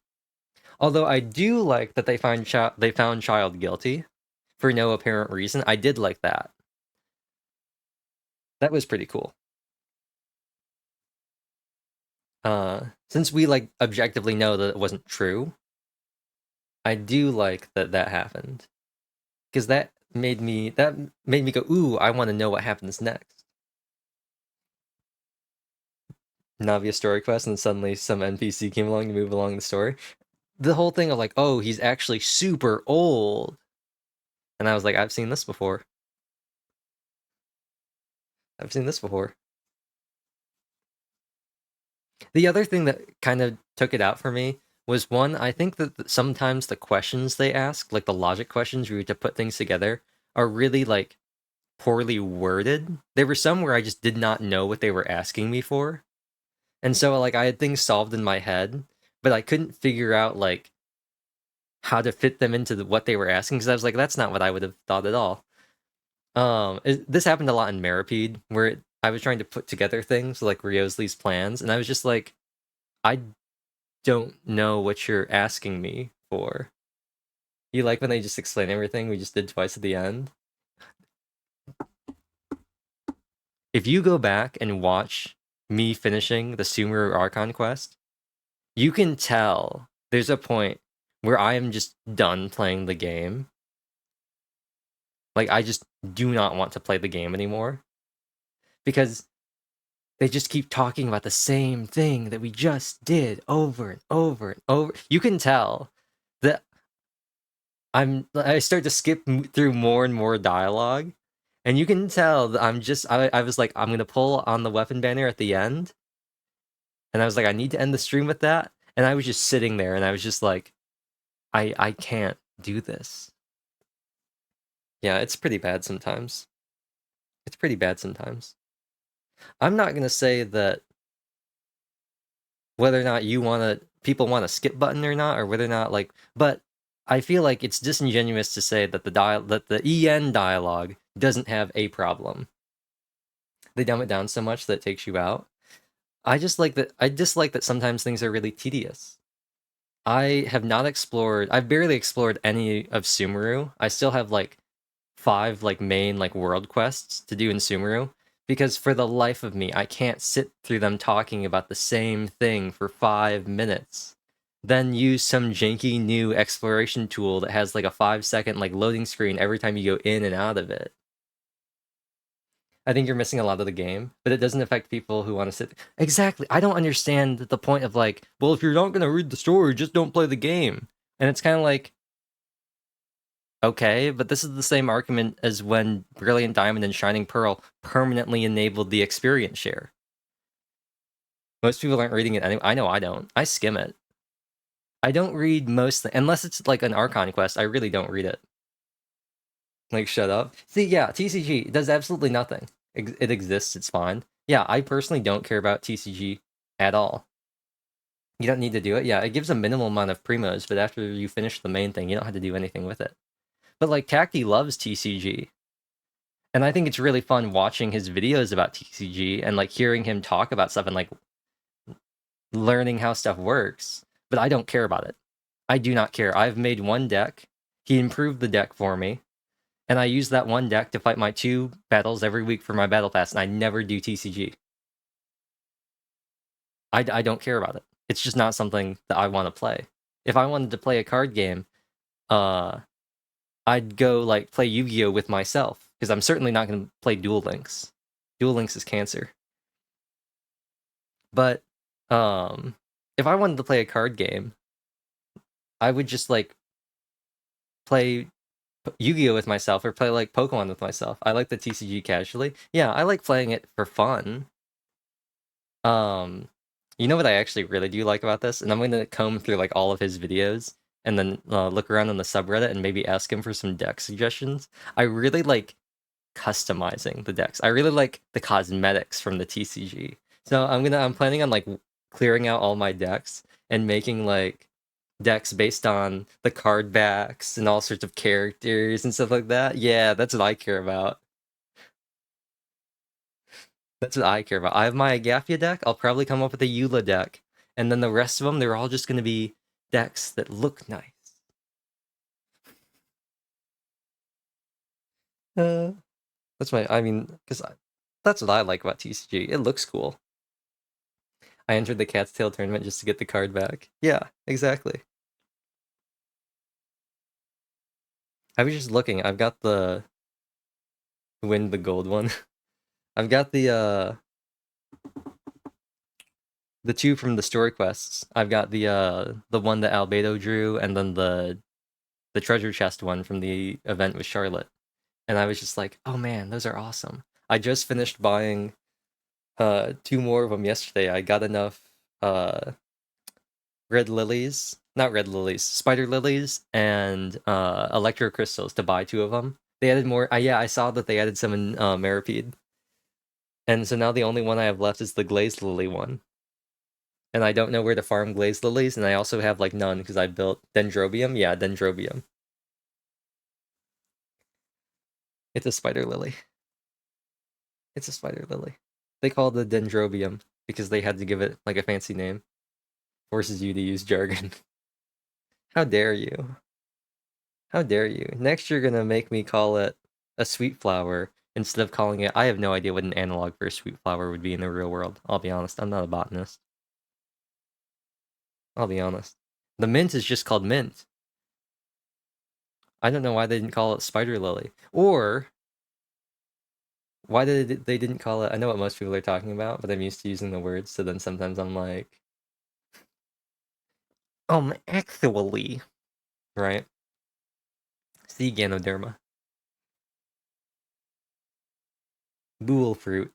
Although I do like that they found child guilty for no apparent reason. I did like that. That was pretty cool. Since we like objectively know that it wasn't true, I do like that that happened, because that made me go, ooh, I want to know what happens next. Navia story quest, and suddenly some NPC came along to move along the story. The whole thing of like, oh, he's actually super old, and I was like, I've seen this before. I've seen this before. The other thing that kind of took it out for me was, one, I think that sometimes the questions they ask, like the logic questions where you have to put things together, are really like poorly worded. There were some where I just did not know what they were asking me for. And so like I had things solved in my head, but I couldn't figure out like how to fit them into what they were asking, because I was like, that's not what I would have thought at all. This happened a lot in Maripede, where I was trying to put together things like Ryosley's plans, and I was just like, I don't know what you're asking me for. You like when they just explain everything we just did twice at the end? If you go back and watch me finishing the Sumeru Archon quest, you can tell there's a point where I am just done playing the game. Like, I just do not want to play the game anymore, because they just keep talking about the same thing that we just did over and over and over. You can tell that I start to skip through more and more dialogue, and you can tell that I was like, I'm gonna pull on the weapon banner at the end, and I was like, I need to end the stream with that, and I was just sitting there, and I was just like, I can't do this. Yeah, it's pretty bad sometimes. It's pretty bad sometimes. I'm not gonna say that whether or not people want a skip button or not, or whether or not like, but I feel like it's disingenuous to say that the EN dialogue doesn't have a problem. They dumb it down so much that it takes you out. I dislike that sometimes things are really tedious. I've barely explored any of Sumeru. I still have like 5 like main like world quests to do in Sumeru, because for the life of me, I can't sit through them talking about the same thing for 5 minutes, then use some janky new exploration tool that has like a 5-second like loading screen every time you go in and out of it. I think you're missing a lot of the game, but it doesn't affect people who want to sit. Exactly. I don't understand the point of like, well, if you're not going to read the story, just don't play the game. And it's kind of like, okay, but this is the same argument as when Brilliant Diamond and Shining Pearl permanently enabled the experience share. Most people aren't reading it anyway. I know I don't. I skim it. I don't read unless it's like an Archon quest, I really don't read it. Like, shut up. See, yeah, TCG does absolutely nothing. It exists, it's fine. Yeah, I personally don't care about TCG at all. You don't need to do it. Yeah, it gives a minimal amount of primos, but after you finish the main thing, you don't have to do anything with it. But like, Cacti loves TCG. And I think it's really fun watching his videos about TCG and like hearing him talk about stuff and like learning how stuff works. But I don't care about it. I do not care. I've made one deck. He improved the deck for me. And I use that one deck to fight my 2 battles every week for my battle pass, and I never do TCG. I don't care about it. It's just not something that I want to play. If I wanted to play a card game, I'd go like play Yu-Gi-Oh with myself, because I'm certainly not going to play Duel Links. Duel Links is cancer. But if I wanted to play a card game, I would just like play Yu-Gi-Oh with myself, or play like Pokemon with myself. I like the TCG casually. Yeah, I like playing it for fun. You know what I actually really do like about this? And I'm going to comb through like all of his videos and then look around on the subreddit and maybe ask him for some deck suggestions. I really like customizing the decks. I really like the cosmetics from the TCG. So I'm planning on like clearing out all my decks and making like decks based on the card backs and all sorts of characters and stuff like that. Yeah, that's what I care about. That's what I care about. I have my Agafia deck. I'll probably come up with a Eula deck. And then the rest of them, they're all just going to be decks that look nice. That's my, I mean, because that's what I like about TCG. It looks cool. I entered the Cat's Tail tournament just to get the card back. Yeah, exactly. I was just looking. I've got the win the gold one. I've got the two from the story quests. I've got the one that Albedo drew, and then the treasure chest one from the event with Charlotte. And I was just like, oh man, those are awesome. I just finished buying 2 more of them yesterday. I got enough red lilies, not red lilies, spider lilies, and electro crystals to buy 2 of them. They added more. Yeah, I saw that they added some in Maripede. And so now the only one I have left is the glazed lily one. And I don't know where to farm glazed lilies, and I also have like none because I built Dendrobium. Yeah, Dendrobium. It's a spider lily. It's a spider lily. They call it the Dendrobium because they had to give it like a fancy name. Forces you to use jargon. How dare you? How dare you? Next you're gonna make me call it a sweet flower instead of calling it... I have no idea what an analog for a sweet flower would be in the real world. I'll be honest, I'm not a botanist. I'll be honest. The mint is just called mint. I don't know why they didn't call it spider lily. Or why they didn't call it... I know what most people are talking about, but I'm used to using the words, so then sometimes I'm like... actually... Right? See Ganoderma. Bool fruit.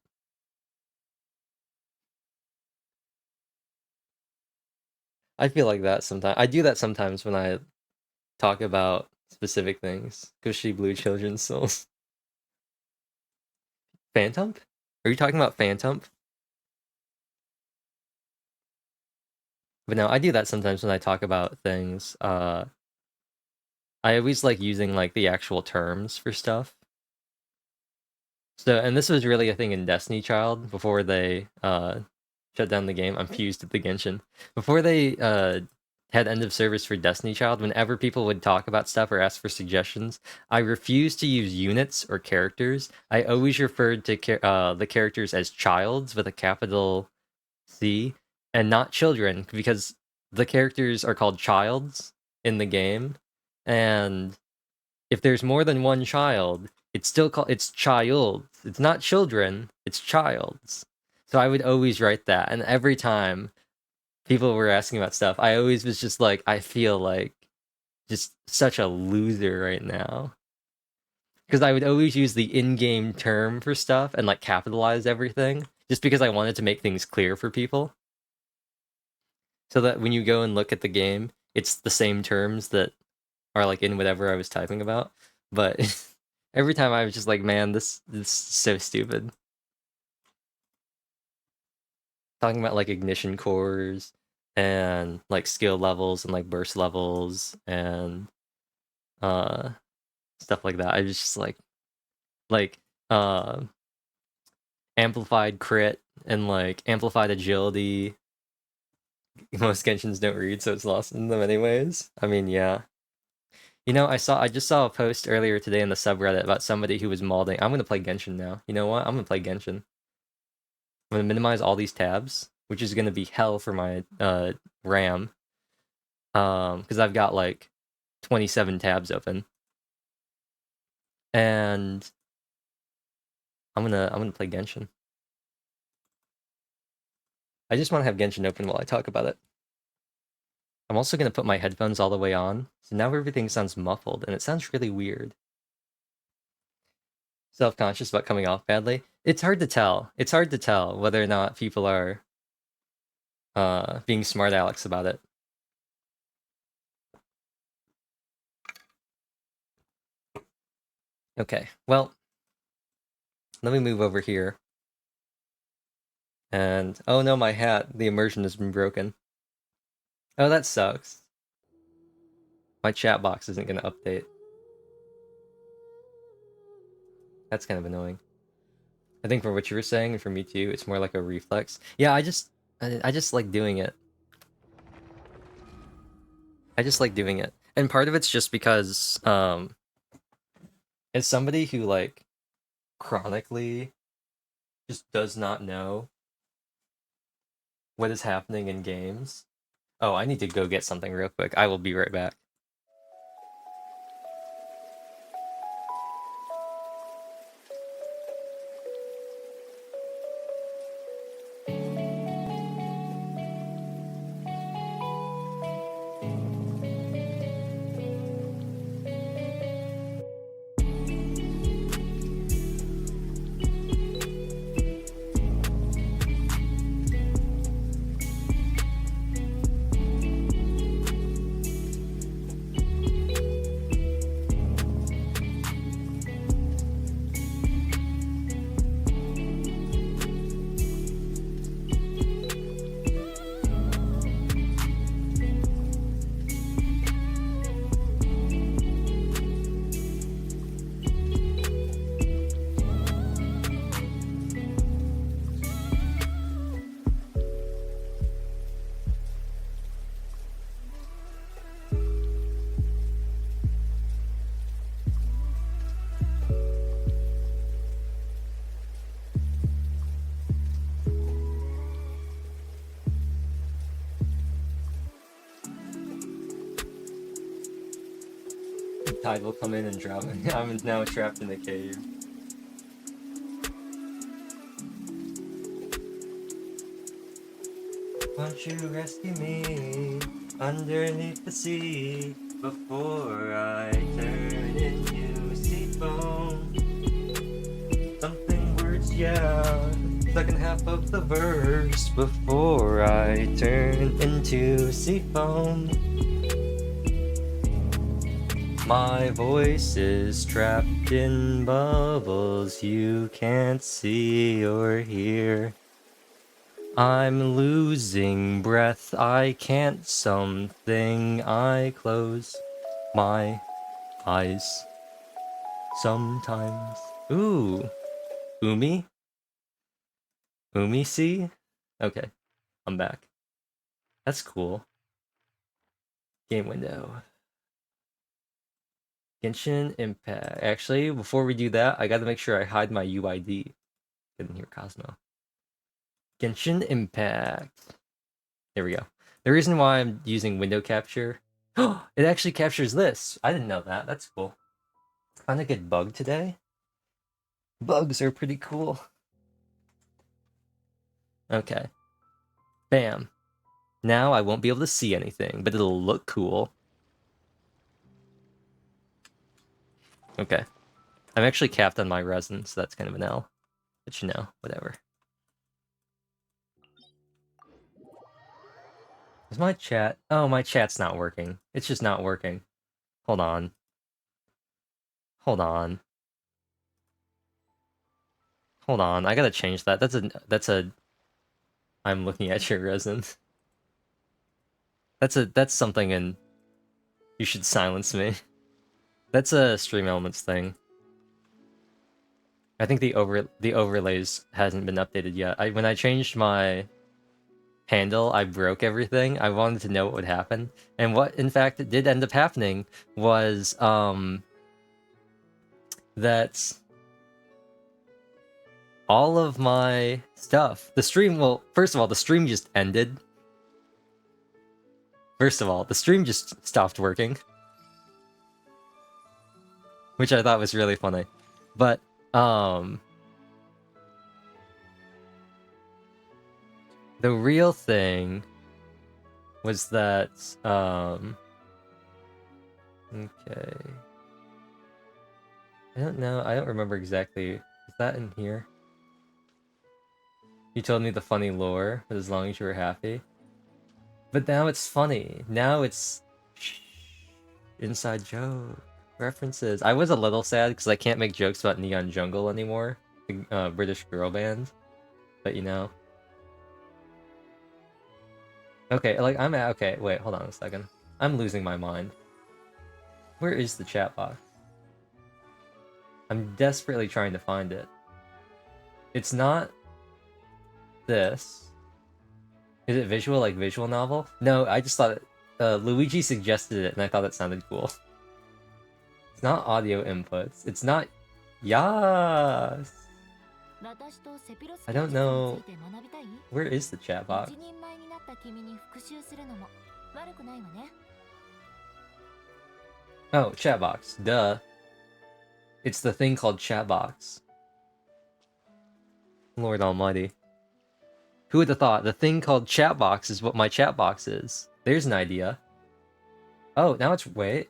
I feel like that sometimes. I do that sometimes when I talk about specific things. Cushy blue children's souls. Phantom? Are you talking about Phantom? But no, I do that sometimes when I talk about things. I always like using like the actual terms for stuff. So, and this was really a thing in Destiny Child before they shut down the game. I'm fused at the Genshin. Before they had end of service for Destiny Child, whenever people would talk about stuff or ask for suggestions, I refused to use units or characters. I always referred to the characters as childs with a capital C and not children, because the characters are called childs in the game, and if there's more than one child, it's still called... it's childs. It's not children, it's childs. So I would always write that, and every time people were asking about stuff, I always was just like, I feel like just such a loser right now. Because I would always use the in-game term for stuff and like capitalize everything, just because I wanted to make things clear for people. So that when you go and look at the game, it's the same terms that are like in whatever I was typing about. But every time I was just like, man, this is so stupid. Talking about like ignition cores and like skill levels and like burst levels and stuff like that. I was just like amplified crit and like amplified agility. Most Genshins don't read, so it's lost in them anyways. I mean, yeah. You know, I just saw a post earlier today in the subreddit about somebody who was modding. I'm gonna play Genshin now. You know what? I'm gonna play Genshin. I'm gonna minimize all these tabs. which is gonna be hell for my RAM. Because I've got like 27 tabs open. And I'm gonna play Genshin. I just want to have Genshin open while I talk about it. I'm also gonna put my headphones all the way on, so now everything sounds muffled, and it sounds really weird. Self-conscious about coming off badly. It's hard to tell. It's hard to tell whether or not people are being smart Alex about it. Okay, well, let me move over here. And, oh no, my hat, the immersion has been broken. Oh, that sucks. My chat box isn't gonna update. That's kind of annoying. I think for what you were saying, and for me too, it's more like a reflex. Yeah, I just like doing it. I just like doing it. And part of it's just because, as somebody who, like, chronically just does not know what is happening in games. Oh, I need to go get something real quick. I will be right back. Tide will come in and drop me. I'm now trapped in a cave. Won't you rescue me underneath the sea before I turn into sea foam? Something words, yeah. Second half of the verse before I turn into sea foam. My voice is trapped in bubbles you can't see or hear. I'm losing breath, I can't something. I close my eyes sometimes. Ooh, Umi? Umi see? Okay, I'm back. That's cool. Game window. Genshin Impact. Actually, before we do that, I gotta make sure I hide my UID. Get in here, Cosmo. Genshin Impact. There we go. The reason why I'm using window capture, it actually captures this. I didn't know that. That's cool. Found a good bug today. Bugs are pretty cool. Okay. Bam. Now I won't be able to see anything, but it'll look cool. Okay. I'm actually capped on my resin, so that's kind of an L. But you know, whatever. Is my chat? Oh, my chat's not working. It's just not working. Hold on. Hold on. Hold on. I gotta change that. That's a I'm looking at your resin. That's something in you should silence me. That's a Stream Elements thing. I think the overlays hasn't been updated yet. When I changed my handle, I broke everything. I wanted to know what would happen. And what in fact did end up happening was that all of my stuff. The stream, well, first of all, the stream just ended. First of all, the stream just stopped working. Which I thought was really funny. But, the real thing was that, okay. I don't know, I don't remember exactly. Is that in here? You told me the funny lore, but as long as you were happy. But now it's funny. Now it's inside joke references. I was a little sad because I can't make jokes about Neon Jungle anymore, the British girl band. But you know. Okay, like okay. Wait, hold on a second. I'm losing my mind. Where is the chat box? I'm desperately trying to find it. It's not this. Is it visual, like visual novel? No, I just thought Luigi suggested it and I thought it sounded cool. It's not audio inputs. It's not... Yas! I don't know... Where is the chat box? Oh, chat box. Duh. It's the thing called chat box. Lord almighty. Who would have thought? The thing called chat box is what my chat box is. There's an idea. Oh, now it's... Wait.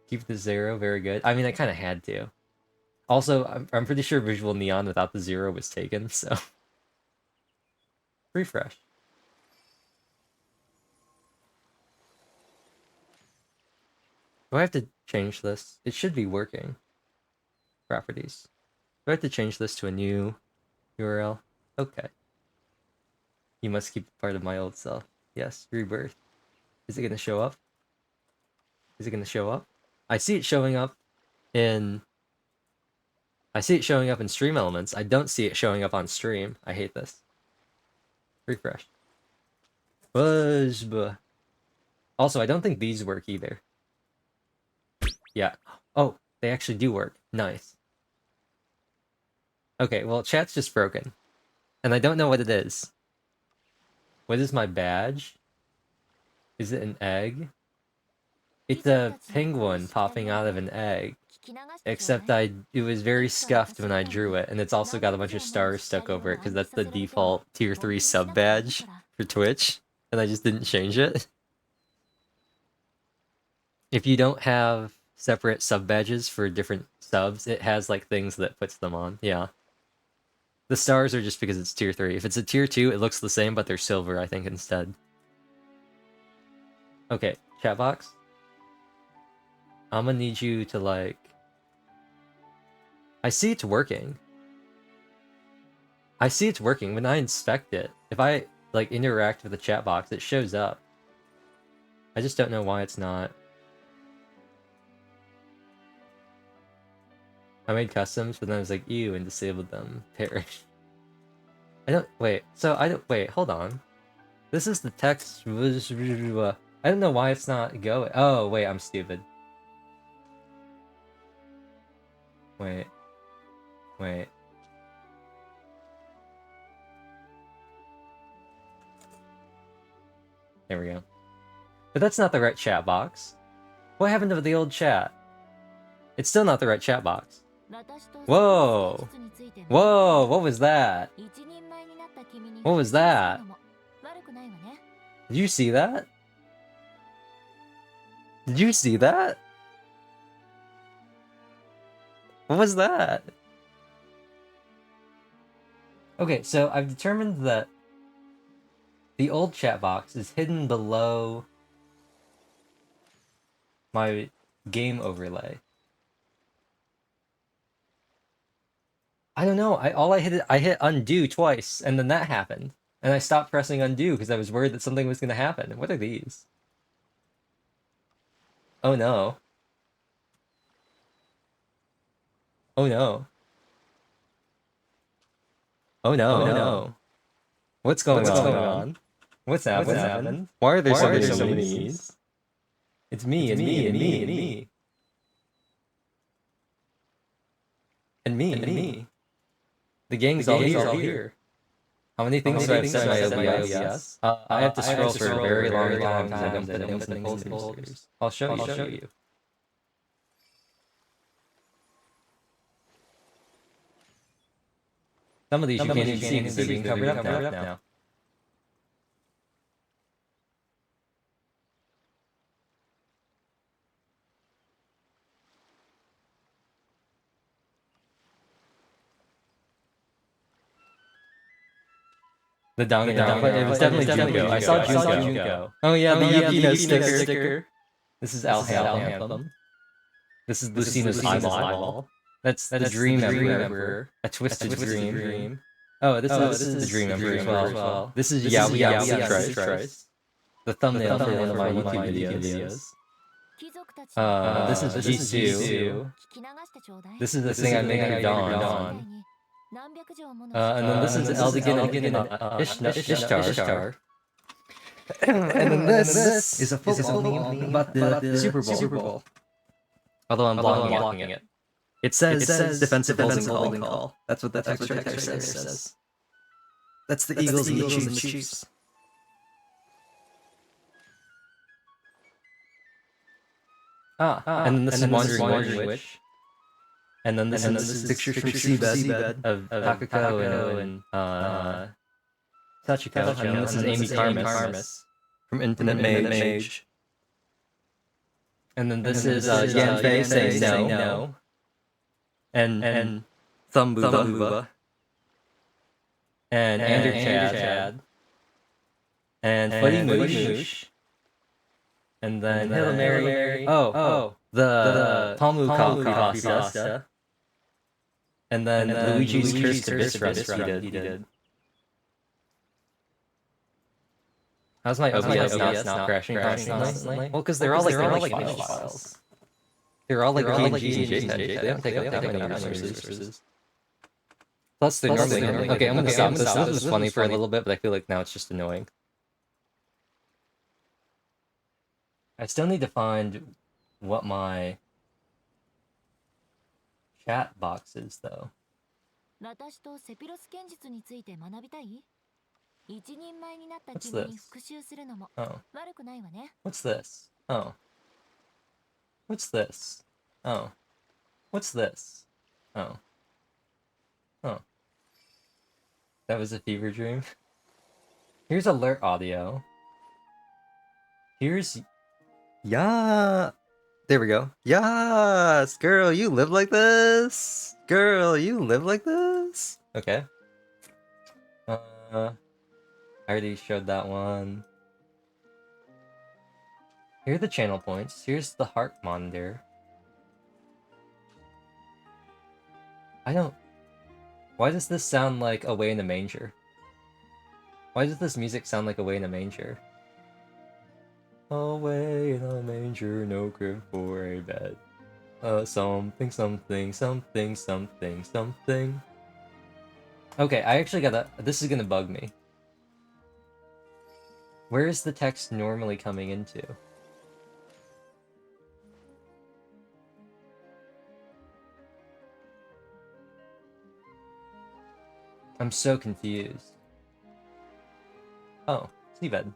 Keep the 0, very good. I mean, I kind of had to. Also, I'm pretty sure Visual Neon without the 0 was taken, so... Refresh. Do I have to change this? It should be working. Properties. Do I have to change this to a new URL? Okay. You must keep part of my old self. Yes, rebirth. Is it going to show up? Is it going to show up? I see it showing up in... I see it showing up in Stream Elements. I don't see it showing up on stream. I hate this. Refresh. Buzzb. Also, I don't think these work either. Yeah. Oh, they actually do work. Nice. Okay, well, chat's just broken. And I don't know what it is. What is my badge? Is it an egg? It's a penguin popping out of an egg. Except it was very scuffed when I drew it, and it's also got a bunch of stars stuck over it, because that's the default tier 3 sub badge for Twitch, and I just didn't change it. If you don't have separate sub badges for different subs, it has like things that puts them on, yeah. The stars are just because it's tier 3. If it's a tier 2, it looks the same, but they're silver, I think, instead. Okay, chat box. I'm gonna need you to, like... I see it's working. I see it's working. When I inspect it, if I, like, interact with the chat box, it shows up. I just don't know why it's not. I made customs, but then I was like, ew, and disabled them. Perish. I don't... Wait, so I don't... Wait, hold on. This is the text... I don't know why it's not going... Oh, wait, I'm stupid. Wait. Wait. There we go. But that's not the right chat box. What happened to the old chat? It's still not the right chat box. Whoa! Whoa! What was that? What was that? Did you see that? Did you see that? What was that? Okay, so I've determined that the old chat box is hidden below my game overlay. I don't know. I hit undo twice, and then that happened, and I stopped pressing undo because I was worried that something was going to happen. What are these? Oh no. Oh no. Oh no. Oh no. What's going on? What's happened? Why are there so many E's? It's me. The gang's all here. How many things do I have set in my OBS? I have to scroll for a very long time because I don't put things in folders. I'll show you. Some of these you can't even see because they're being covered up now. The dong, it was definitely Junko. I saw Junko. Oh yeah, the Yukino sticker. This is Al Anthem. This is Lucina's eyeball. That's the Dream Emperor. A twisted dream. Oh, this is the Dream Emperor as well. This is Yaoi Trice. The thumbnail for one of my YouTube videos. This is Jisoo. This is the thing I make her Dawn. And then this is Eldigan Ishtar. And then this is a football meme about the Super Bowl. Although I'm blocking it. It says defensive holding call. That's what that extra text says. That's the Eagles and the Chiefs. And then this is Wandering Witch. And then this is picture from Seabed of Takako and Sachiko. And this is Amy Karmas from Infinite Mage. And then this is Yanfei saying no. And Thumbuba. And Chad. And Fuddy Moosh. And then Hail Mary. The Tomu Coffee Pasta. And then Luigi's Curse to Bisrust he did. How's my OBS not crashing constantly? Well, because they're all like files. They're all like PNG and JPEG. They don't take up that many resources. Plus, they're normally... Okay, I'm gonna stop this. This was funny for a little bit, but I feel like now it's just annoying. I still need to find what my chat box is, though. What's this? Oh. What's this? Oh. What's this? Oh. What's this? Oh. Oh. That was a fever dream. Here's alert audio. Here's... Yeah. There we go. Yes! Girl, you live like this? Girl, you live like this? Okay. I already showed that one. Here are the channel points. Here's the heart monitor. Why does this sound like Away in a Manger? Why does this music sound like Away in a Manger? Away in a manger, no crib for a bed. Something. Okay, I actually gotta... This is gonna bug me. Where is the text normally coming into? I'm so confused. Oh, seabed.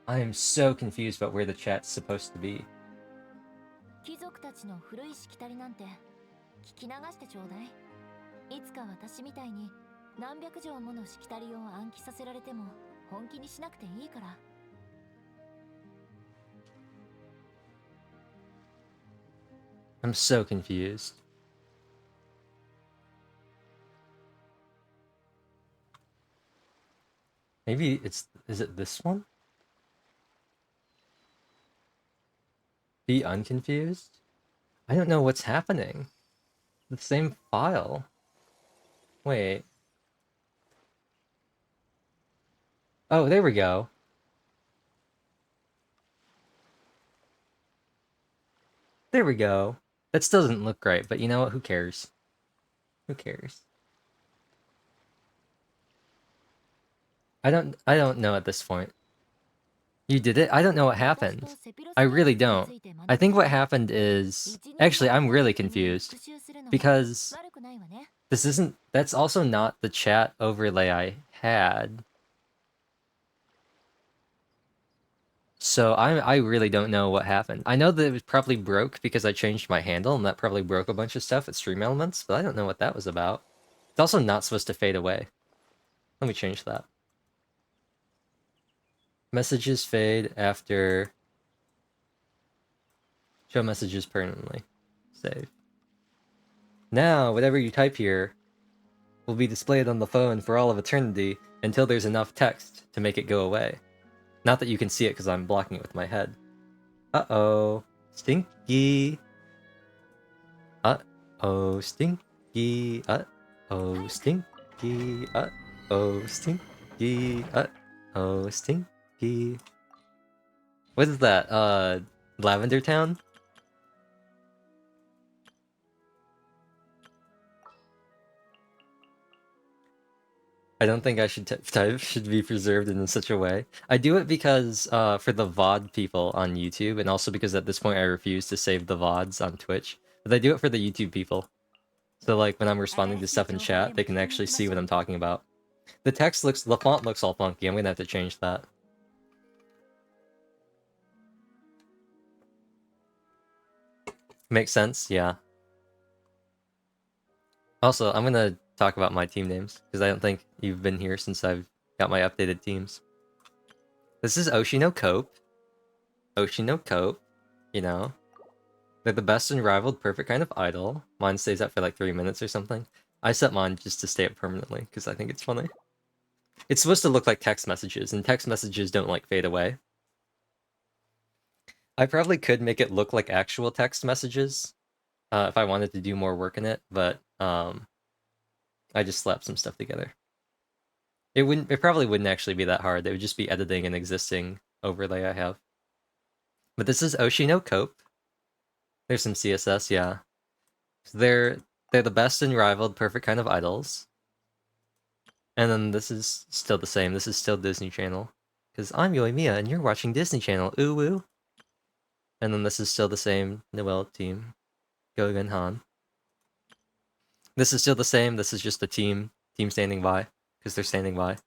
I am so confused about where the chat's supposed to be. I'm so confused. Maybe is it this one? Be unconfused? I don't know what's happening. The same file. Wait. Oh, there we go. There we go. That still doesn't look right, but you know what? Who cares? Who cares? I don't know at this point. You did it? I don't know what happened. I really don't. I think what happened is... Actually, I'm really confused. Because This isn't. That's also not the chat overlay I had. So I really don't know what happened. I know that it was probably broke because I changed my handle, and that probably broke a bunch of stuff at Stream Elements, but I don't know what that was about. It's also not supposed to fade away. Let me change that. Messages fade after... Show messages permanently. Save. Now, whatever you type here will be displayed on the phone for all of eternity until there's enough text to make it go away. Not that you can see it because I'm blocking it with my head. Uh-oh. Stinky. Uh-oh, stinky. Uh-oh, stinky. Uh-oh, stinky. Uh-oh, stinky. What is that? Lavender Town? I don't think I should type should be preserved in such a way. I do it because for the VOD people on YouTube, and also because at this point I refuse to save the VODs on Twitch. But I do it for the YouTube people. So like when I'm responding to stuff in chat, they can actually see what I'm talking about. The font looks all funky. I'm gonna have to change that. Makes sense? Yeah. Also, I'm gonna talk about my team names, because I don't think you've been here since I've got my updated teams. This is Oshino Cope. Oshino Cope, you know. They're the best unrivaled perfect kind of idol. Mine stays up for like 3 minutes or something. I set mine just to stay up permanently, because I think it's funny. It's supposed to look like text messages, and text messages don't like fade away. I probably could make it look like actual text messages, if I wanted to do more work in it, but I just slapped some stuff together. It probably wouldn't actually be that hard. It would just be editing an existing overlay I have. But this is Oshino Cope. There's some CSS, yeah. They're the best unrivaled perfect kind of idols. And then this is still the same. This is still Disney Channel. Because I'm Yoimiya and you're watching Disney Channel. Ooh woo. And then this is still the same Noelle team. Gogan Han. This is still the same. This is just the team standing by. Because they're standing by.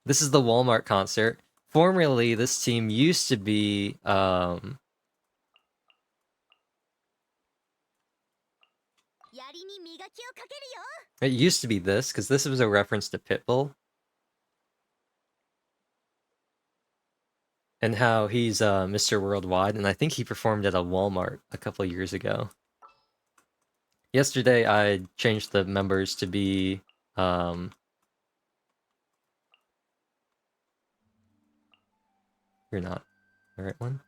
This is the Walmart concert. Formerly, this team used to be, it used to be this, because this was a reference to Pitbull. And how he's Mr. Worldwide, and I think he performed at a Walmart a couple years ago. Yesterday, I changed the members to be, you're not the right one.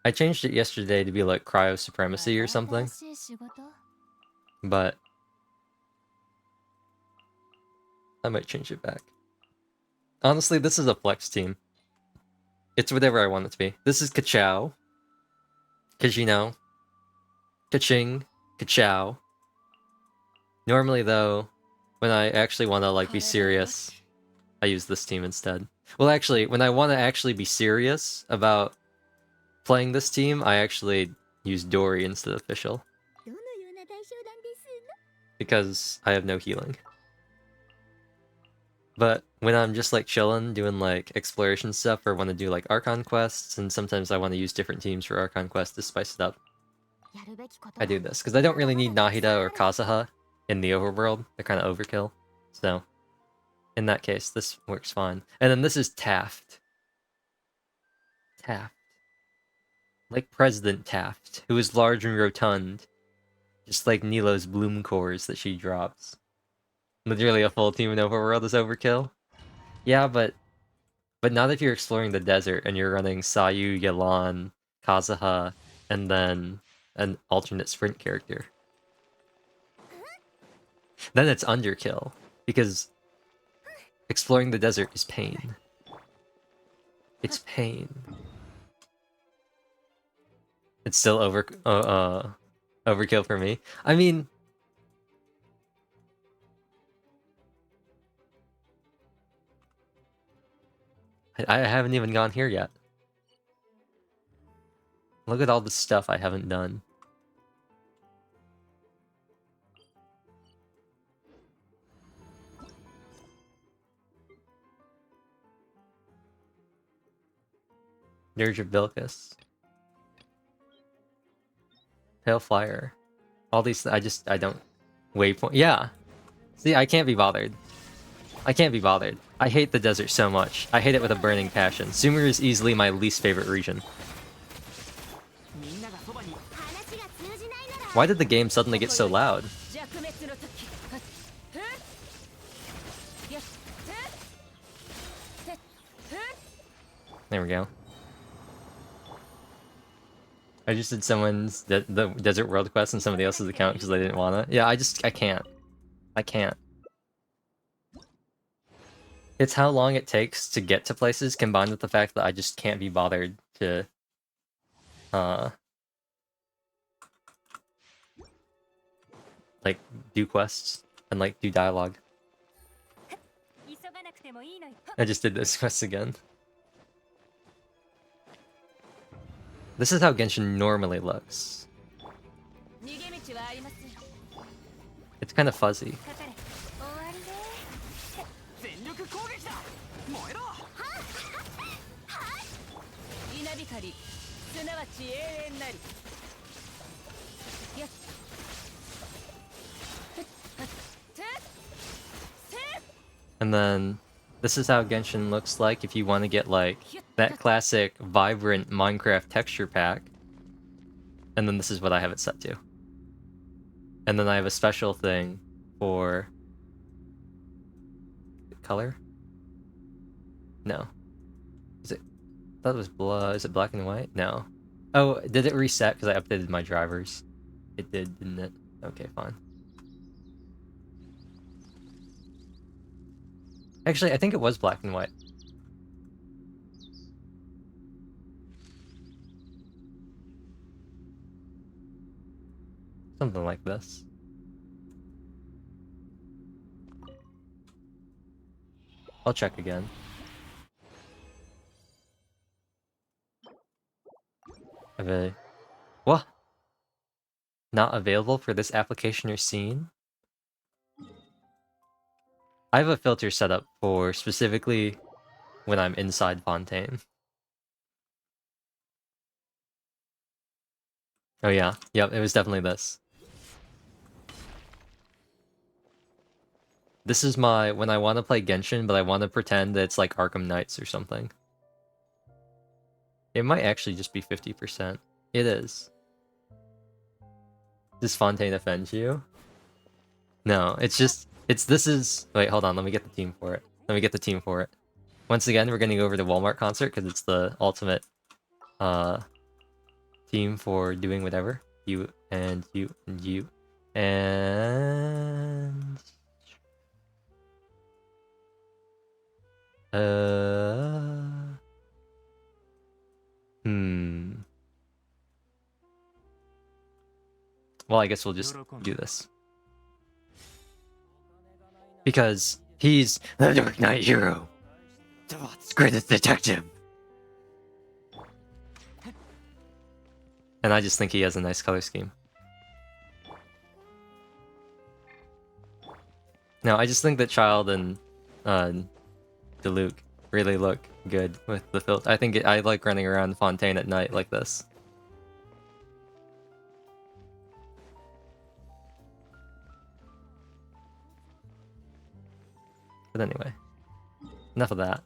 I changed it yesterday to be like Cryo Supremacy or something. But I might change it back. Honestly, this is a flex team. It's whatever I want it to be. This is Kachow. Kajino. Kaching. Kachow. Normally, though, when I actually want to like be serious, I use this team instead. Well, actually, when I want to actually be serious about playing this team, I actually use Dory instead of Fischl. Because I have no healing. But when I'm just like chilling, doing like exploration stuff, or want to do like Archon quests, and sometimes I want to use different teams for Archon quests to spice it up, I do this. Because I don't really need Nahida or Kazuha in the overworld. They're kind of overkill. So, in that case, this works fine. And then this is Taft. Taft. Like President Taft, who is large and rotund. Just like Nilo's bloom cores that she drops. Literally a full team in overworld is overkill. Yeah, but not if you're exploring the desert and you're running Sayu, Yelan, Kazuha, and then an alternate sprint character. Then it's underkill, because exploring the desert is pain. It's pain. It's still overkill for me. I mean, I haven't even gone here yet. Look at all the stuff I haven't done. Dirge of Bilkis. Pale Flyer. All these, I don't. Waypoint. Yeah. See, I can't be bothered. I can't be bothered. I hate the desert so much. I hate it with a burning passion. Sumer is easily my least favorite region. Why did the game suddenly get so loud? There we go. I just did someone's the Desert World quest on somebody else's account because they didn't wanna. Yeah, I can't. I can't. It's how long it takes to get to places combined with the fact that I just can't be bothered to like do quests and like do dialogue. I just did this quest again. This is how Genshin normally looks. It's kind of fuzzy. And then this is how Genshin looks like if you want to get like that classic vibrant Minecraft texture pack. And then this is what I have it set to. And then I have a special thing for color? No. Is it? I thought it was blood. Is it black and white? No. Oh, did it reset because I updated my drivers? It did, didn't it? Okay, fine. Actually, I think it was black and white. Something like this. I'll check again. What? Not available for this application or scene? I have a filter set up for specifically when I'm inside Fontaine. Oh yeah, yep, it was definitely this. This is my, when I want to play Genshin, but I want to pretend that it's like Arkham Knights or something. It might actually just be 50%. It is. Does Fontaine offend you? No, it's just, this is, wait, hold on, let me get the team for it. Let me get the team for it. Once again, we're going to go over to Walmart concert because it's the ultimate team for doing whatever. You and you and you and well, I guess we'll just do this. Because he's the Dark Knight hero. The world's greatest detective. And I just think he has a nice color scheme. No, I just think that Child and Diluc really look good with the filter. I think I like running around Fontaine at night like this. But anyway, enough of that.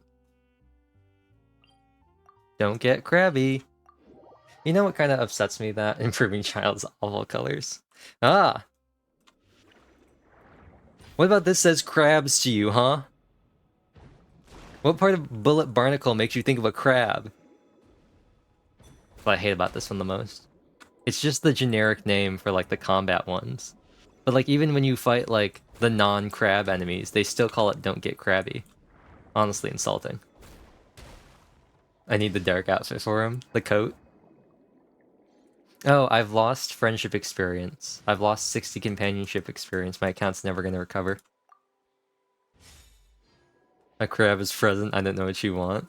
Don't get crabby. You know what kind of upsets me? That improving Child's awful colors. Ah! What about this says crabs to you, huh? What part of Bullet Barnacle makes you think of a crab? What I hate about this one the most. It's just the generic name for like the combat ones. But like even when you fight like the non-crab enemies, they still call it Don't Get Crabby. Honestly insulting. I need the dark outfit for him. The coat. Oh, I've lost friendship experience. I've lost 60 companionship experience. My account's never gonna recover. A crab is present. I don't know what you want.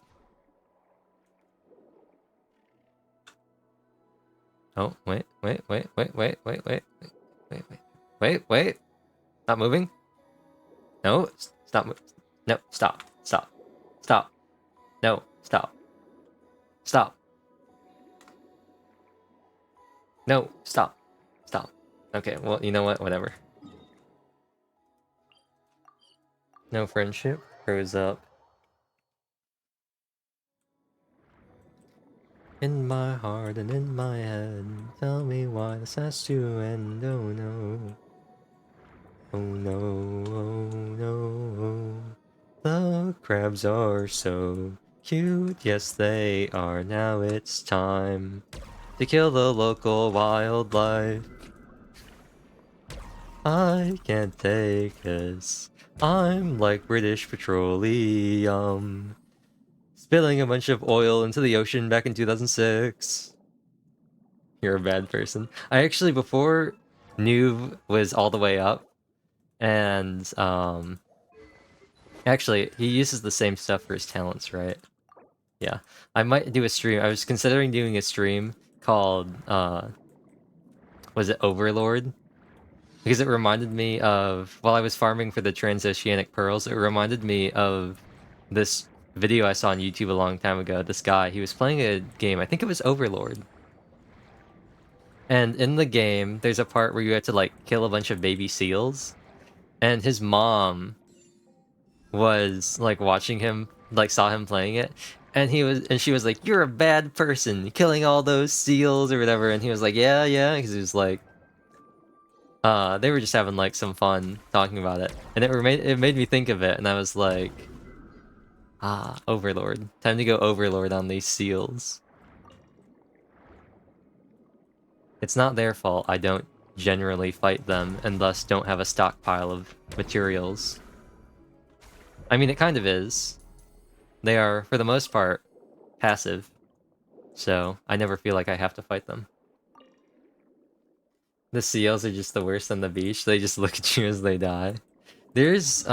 Oh, wait. Not moving? No, stop. No, stop. No, stop. Stop. No, stop. Stop. Okay, well, you know what? Whatever. No friendship grows up. In my heart and in my head, tell me why this has to end. Oh no. Oh no, oh no. The crabs are so cute, yes they are. Now it's time to kill the local wildlife. I can't take this. I'm like British Petroleum. Spilling a bunch of oil into the ocean back in 2006. You're a bad person. I actually, before Noob was all the way up, and, actually, he uses the same stuff for his talents, right? Yeah. I might do a stream. I was considering doing a stream called, was it Overlord? Because it reminded me of, while I was farming for the transoceanic pearls, it reminded me of this video I saw on YouTube a long time ago. This guy, he was playing a game, I think it was Overlord. And in the game, there's a part where you have to, like, kill a bunch of baby seals. And his mom was, like, watching him, like, saw him playing it. And she was like, "You're a bad person, killing all those seals," or whatever. And he was like, "Yeah, yeah," because he was like, they were just having, like, some fun talking about it. And it made me think of it, and I was like, ah, Overlord. Time to go Overlord on these seals. It's not their fault I don't generally fight them, and thus don't have a stockpile of materials. I mean, it kind of is. They are, for the most part, passive. So, I never feel like I have to fight them. The seals are just the worst on the beach. They just look at you as they die. There's,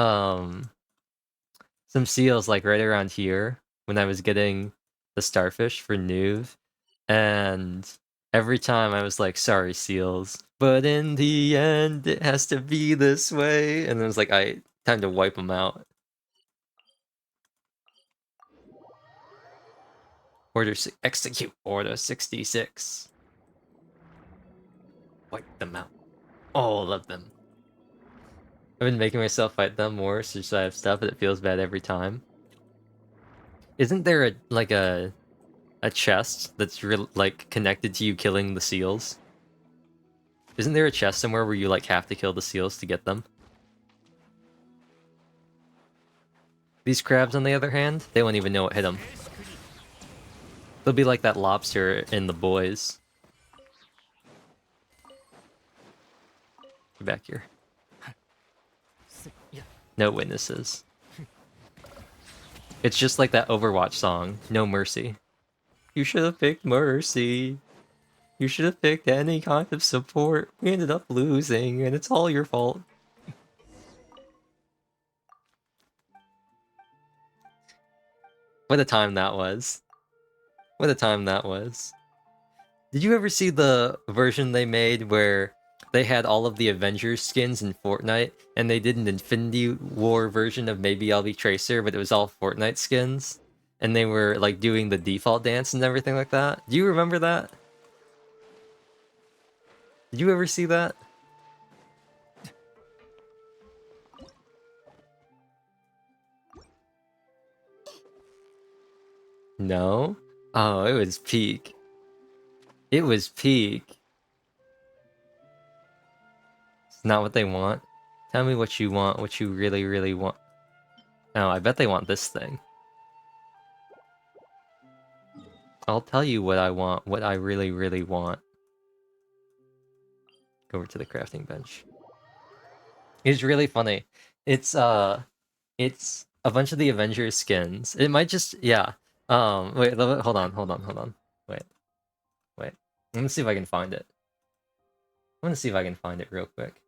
some seals, like, right around here, when I was getting the starfish for Nuve, and every time I was like, "Sorry, seals, but in the end, it has to be this way," and it was like, time to wipe them out. Execute Order 66. Wipe them out. All of them. I've been making myself fight them more since I have stuff, but it feels bad every time. Isn't there a chest that's like connected to you killing the seals? Isn't there a chest somewhere where you like have to kill the seals to get them? These crabs, on the other hand, they won't even know what hit them. They'll be like that lobster in The Boys. Get back here. No witnesses. It's just like that Overwatch song, No Mercy. You should have picked Mercy. You should have picked any kind of support. We ended up losing, and it's all your fault. What a time that was. What a time that was. Did you ever see the version they made where they had all of the Avengers skins in Fortnite, and they did an Infinity War version of Maybe I'll Be Tracer, but it was all Fortnite skins? And they were, like, doing the default dance and everything like that? Do you remember that? Did you ever see that? No? Oh, it was peak. It was peak. It's not what they want. Tell me what you want, what you really, really want. Oh, I bet they want this thing. I'll tell you what I want, what I really, really want. Go over to the crafting bench. It's really funny. It's a bunch of the Avengers skins. It might just, yeah. Wait, hold on. Wait. Let me see if I can find it. I'm gonna see if I can find it real quick.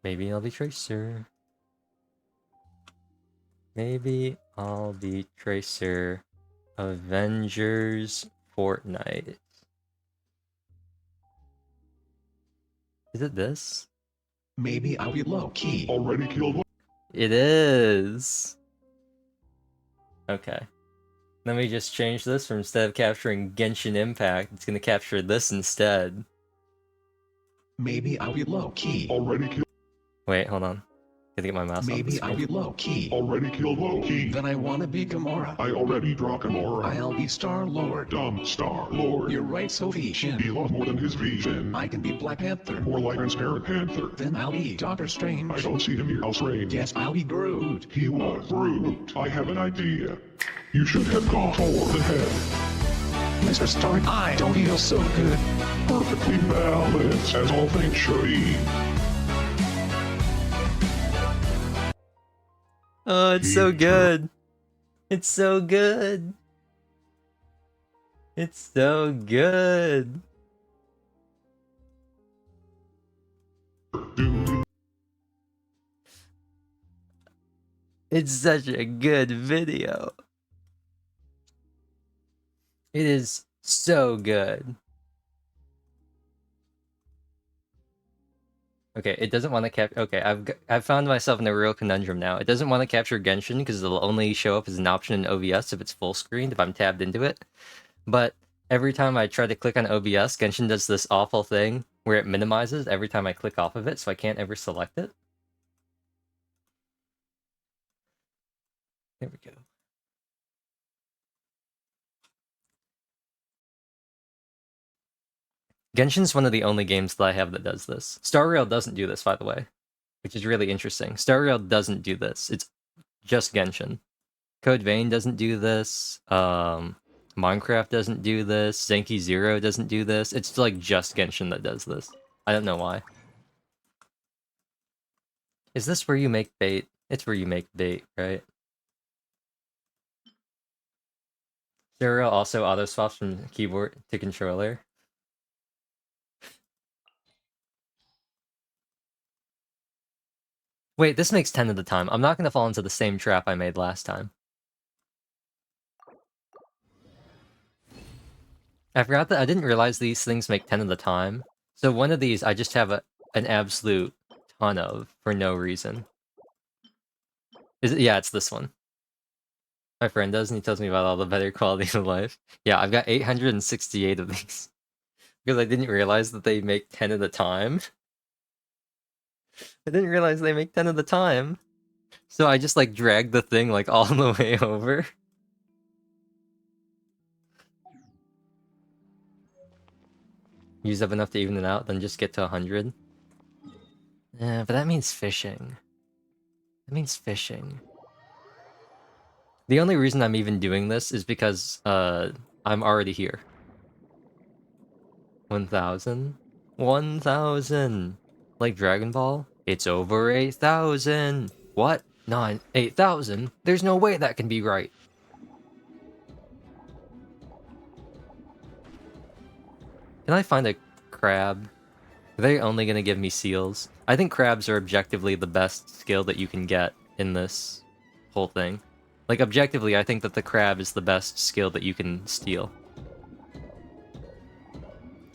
Maybe I'll be Tracer. Maybe I'll be Tracer. Avengers Fortnite. Is it this? Maybe I'll be low key. Already killed one. It is. Okay. Let me just change this from instead of capturing Genshin Impact, it's gonna capture this instead. Maybe I'll be low key. Already killed. Wait, hold on. Gotta get my mouse off the Maybe I'll screen. be low key. Already killed Loki. Then I wanna be Gamora. I already draw Gamora. I'll be Star Lord. Dumb Star Lord. You're right, Sophie He Shin. lost more than his vision. I can be Black Panther. More like Transparent Panther. Then I'll be Doctor Strange. I don't see him here. House Rain. Yes, I'll be Groot. He was Groot. I have an idea. You should have gone for the head. Mr. Stark, I don't feel so good. Perfectly balanced, as all things should be. Oh, it's so good. It's so good. It's so good. It's such a good video. It is so good. Okay, it doesn't want to capture. Okay, I've found myself in a real conundrum now. It doesn't want to capture Genshin because it'll only show up as an option in OBS if it's full screen, if I'm tabbed into it. But every time I try to click on OBS, Genshin does this awful thing where it minimizes every time I click off of it, so I can't ever select it. There we go. Genshin's one of the only games that I have that does this. Star Rail doesn't do this, by the way, which is really interesting. Star Rail doesn't do this. It's just Genshin. Code Vein doesn't do this. Minecraft doesn't do this. Zenki Zero doesn't do this. It's like just Genshin that does this. I don't know why. Is this where you make bait? It's where you make bait, right? Star Rail also auto swaps from keyboard to controller. Wait, this makes 10 at a time. I'm not going to fall into the same trap I made last time. I forgot that I didn't realize these things make 10 at a time. So one of these I just have an absolute ton of for no reason. Is it? Yeah, it's this one. My friend does, and he tells me about all the better quality of life. Yeah, I've got 868 of these. Because I didn't realize that they make 10 at a time. I didn't realize they make 10 at a time. So I just like dragged the thing like all the way over. Use up enough to even it out, then just get to 100. Yeah, but that means fishing. That means fishing. The only reason I'm even doing this is because I'm already here. 1,000? 1,000! Like Dragon Ball? It's over 8,000! What? 8,000? There's no way that can be right! Can I find a crab? Are they only gonna give me seals? I think crabs are objectively the best skill that you can get in this whole thing. Like, objectively, I think that the crab is the best skill that you can steal.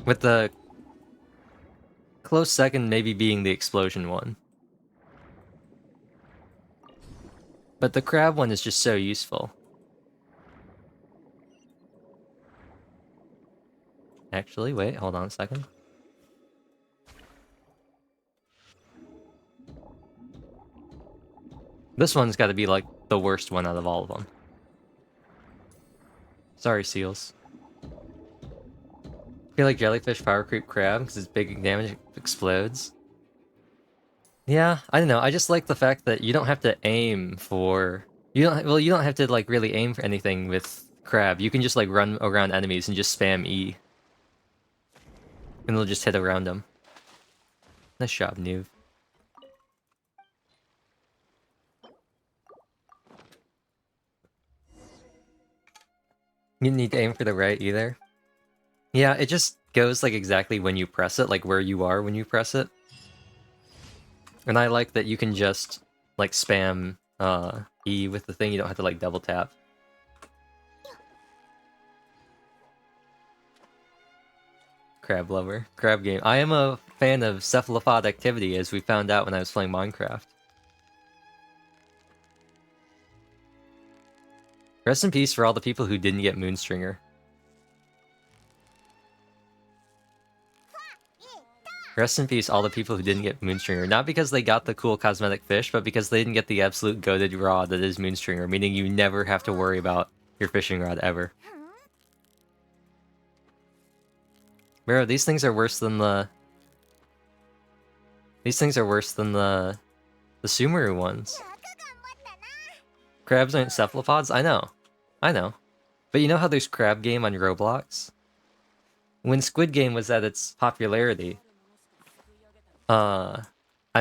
With the close second maybe being the explosion one. But the crab one is just so useful. Actually, wait, hold on a second. This one's got to be like the worst one out of all of them. Sorry, seals. I feel like jellyfish power creep crab because its big damage explodes. Yeah, I don't know. I just like the fact that you don't have to aim for. You don't have to like really aim for anything with crab. You can just like run around enemies and just spam E. And they'll just hit around them. Nice job, Noob. You didn't need to aim for the right either. Yeah, it just goes like exactly when you press it, like where you are when you press it. And I like that you can just like spam E with the thing, you don't have to like double tap. Crab lover. Crab game. I am a fan of cephalopod activity, as we found out when I was playing Minecraft. Rest in peace for all the people who didn't get Moonstringer. Rest in peace all the people who didn't get Moonstringer. Not because they got the cool cosmetic fish, but because they didn't get the absolute goated rod that is Moonstringer, meaning you never have to worry about your fishing rod ever. Bro, these things are worse than the... These things are worse than the Sumeru ones. Crabs aren't cephalopods? I know. I know. But you know how there's Crab Game on Roblox? When Squid Game was at its popularity, I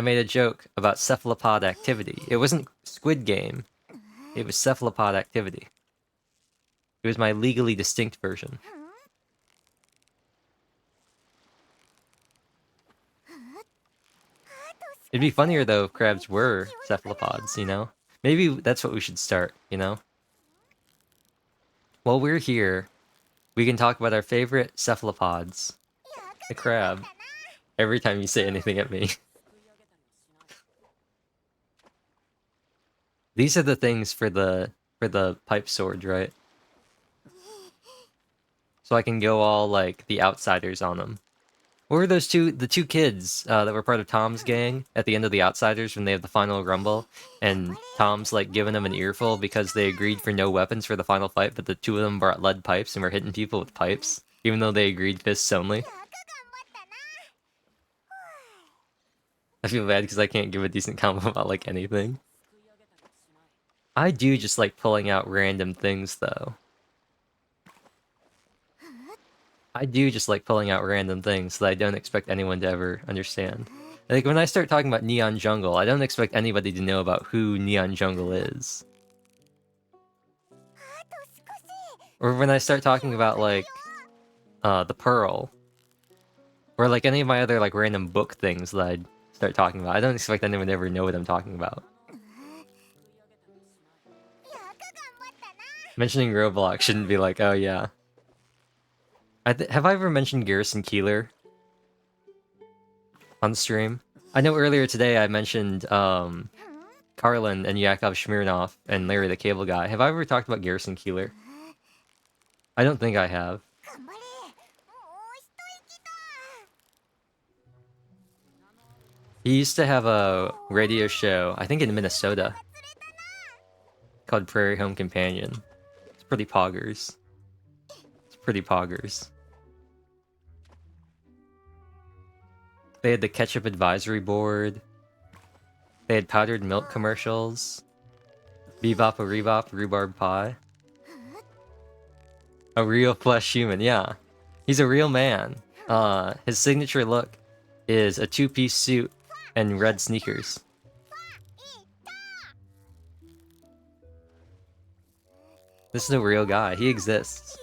made a joke about cephalopod activity. It wasn't Squid Game. It was cephalopod activity. It was my legally distinct version. It'd be funnier, though, if crabs were cephalopods, you know? Maybe that's what we should start, you know? While we're here, we can talk about our favorite cephalopods. The crab. Every time you say anything at me. These are the things for the pipe sword, right? So I can go all, like, the outsiders on them. What were those the two kids that were part of Tom's gang at the end of the Outsiders when they have the final rumble, and Tom's like giving them an earful because they agreed for no weapons for the final fight, but the two of them brought lead pipes and were hitting people with pipes, even though they agreed fists only? I feel bad because I can't give a decent comment about like anything. I do just like pulling out random things though. I do just like pulling out random things that I don't expect anyone to ever understand. Like, when I start talking about Neon Jungle, I don't expect anybody to know about who Neon Jungle is. Or when I start talking about, like, the Pearl. Or, like, any of my other, like, random book things that I'd start talking about. I don't expect anyone to ever know what I'm talking about. Mentioning Roblox shouldn't be like, oh yeah. Have I ever mentioned Garrison Keeler on stream? I know earlier today I mentioned Carlin and Yakov Smirnov and Larry the Cable Guy. Have I ever talked about Garrison Keeler? I don't think I have. He used to have a radio show, I think in Minnesota, called Prairie Home Companion. It's pretty poggers. Pretty poggers. They had the ketchup advisory board. They had powdered milk commercials. Bebop a rebop, rhubarb pie. A real flesh human, yeah. He's a real man. His signature look is a two-piece suit and red sneakers. This is a real guy. He exists.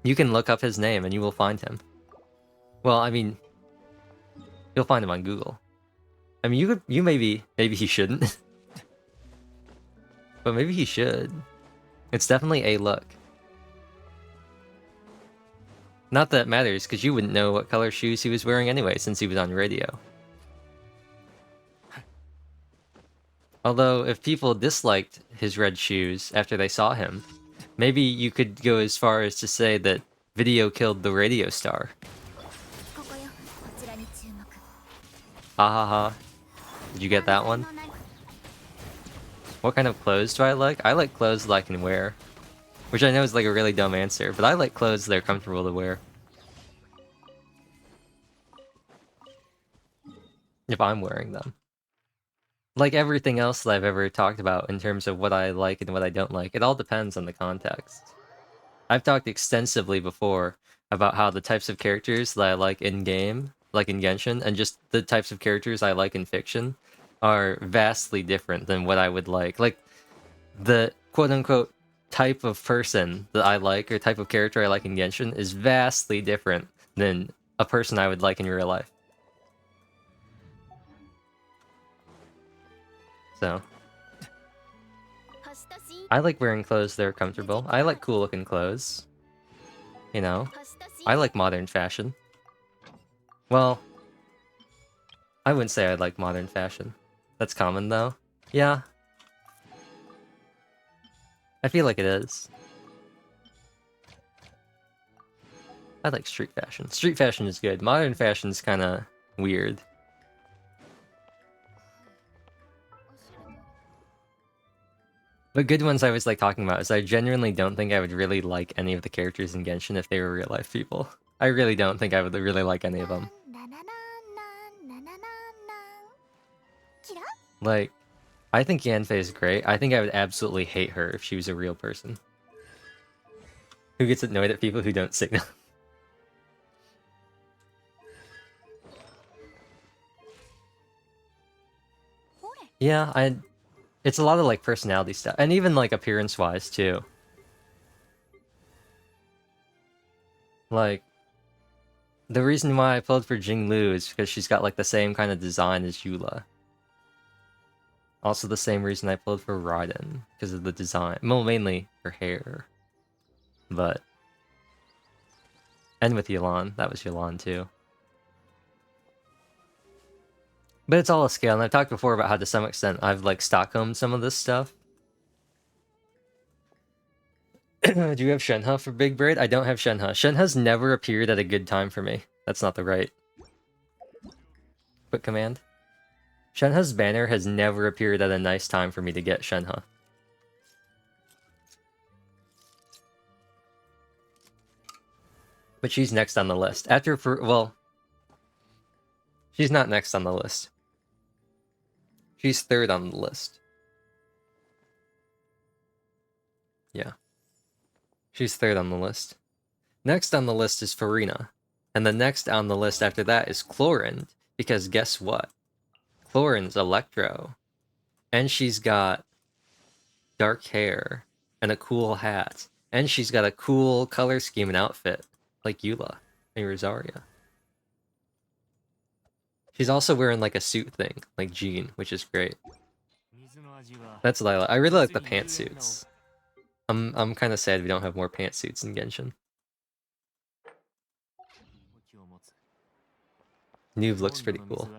You can look up his name and you will find him. Well, I mean, you'll find him on Google. I mean, you maybe he shouldn't. But maybe he should. It's definitely a look. Not that it matters, because you wouldn't know what color shoes he was wearing anyway, since he was on radio. Although, if people disliked his red shoes after they saw him, maybe you could go as far as to say that video killed the radio star. Ha ha ha. Did you get that one? What kind of clothes do I like? I like clothes that I can wear. Which I know is like a really dumb answer, but I like clothes that are comfortable to wear. If I'm wearing them. Like everything else that I've ever talked about in terms of what I like and what I don't like, it all depends on the context. I've talked extensively before about how the types of characters that I like in-game, like in Genshin, and just the types of characters I like in fiction are vastly different than what I would like. Like, the quote-unquote type of person that I like, or type of character I like in Genshin, is vastly different than a person I would like in real life. So, I like wearing clothes that are comfortable. I like cool looking clothes. You know, I like modern fashion. Well, I wouldn't say I like modern fashion. That's common though. Yeah. I feel like it is. I like street fashion. Street fashion is good. Modern fashion's kind of weird. But good ones I was like talking about is I genuinely don't think I would really like any of the characters in Genshin if they were real life people. I really don't think I would really like any of them. Like, I think Yanfei is great. I think I would absolutely hate her if she was a real person. Who gets annoyed at people who don't signal? Yeah, it's a lot of like personality stuff, and even like appearance-wise too. Like, the reason why I pulled for Jinglu is because she's got like the same kind of design as Eula. Also the same reason I pulled for Raiden, because of the design. Well, mainly her hair. But... And with Yelan, that was Yelan too. But it's all a scale, and I've talked before about how to some extent I've like Stockholmed some of this stuff. Do you have Shenhe for Big Braid? I don't have Shenhe. Shenhe's never appeared at a good time for me. That's not the right... Quick command. Shenhe's banner has never appeared at a nice time for me to get Shenhe. But she's next on the list. After for well... She's not next on the list. She's third on the list. Yeah. She's third on the list. Next on the list is Farina. And the next on the list after that is Chlorinde. Because guess what? Chlorine's Electro. And she's got dark hair and a cool hat. And she's got a cool color scheme and outfit. Like Eula and Rosaria. She's also wearing like a suit thing, like Jean, which is great. That's what I like. I really like the pantsuits. I'm kind of sad we don't have more pantsuits in Genshin. Noob looks pretty cool.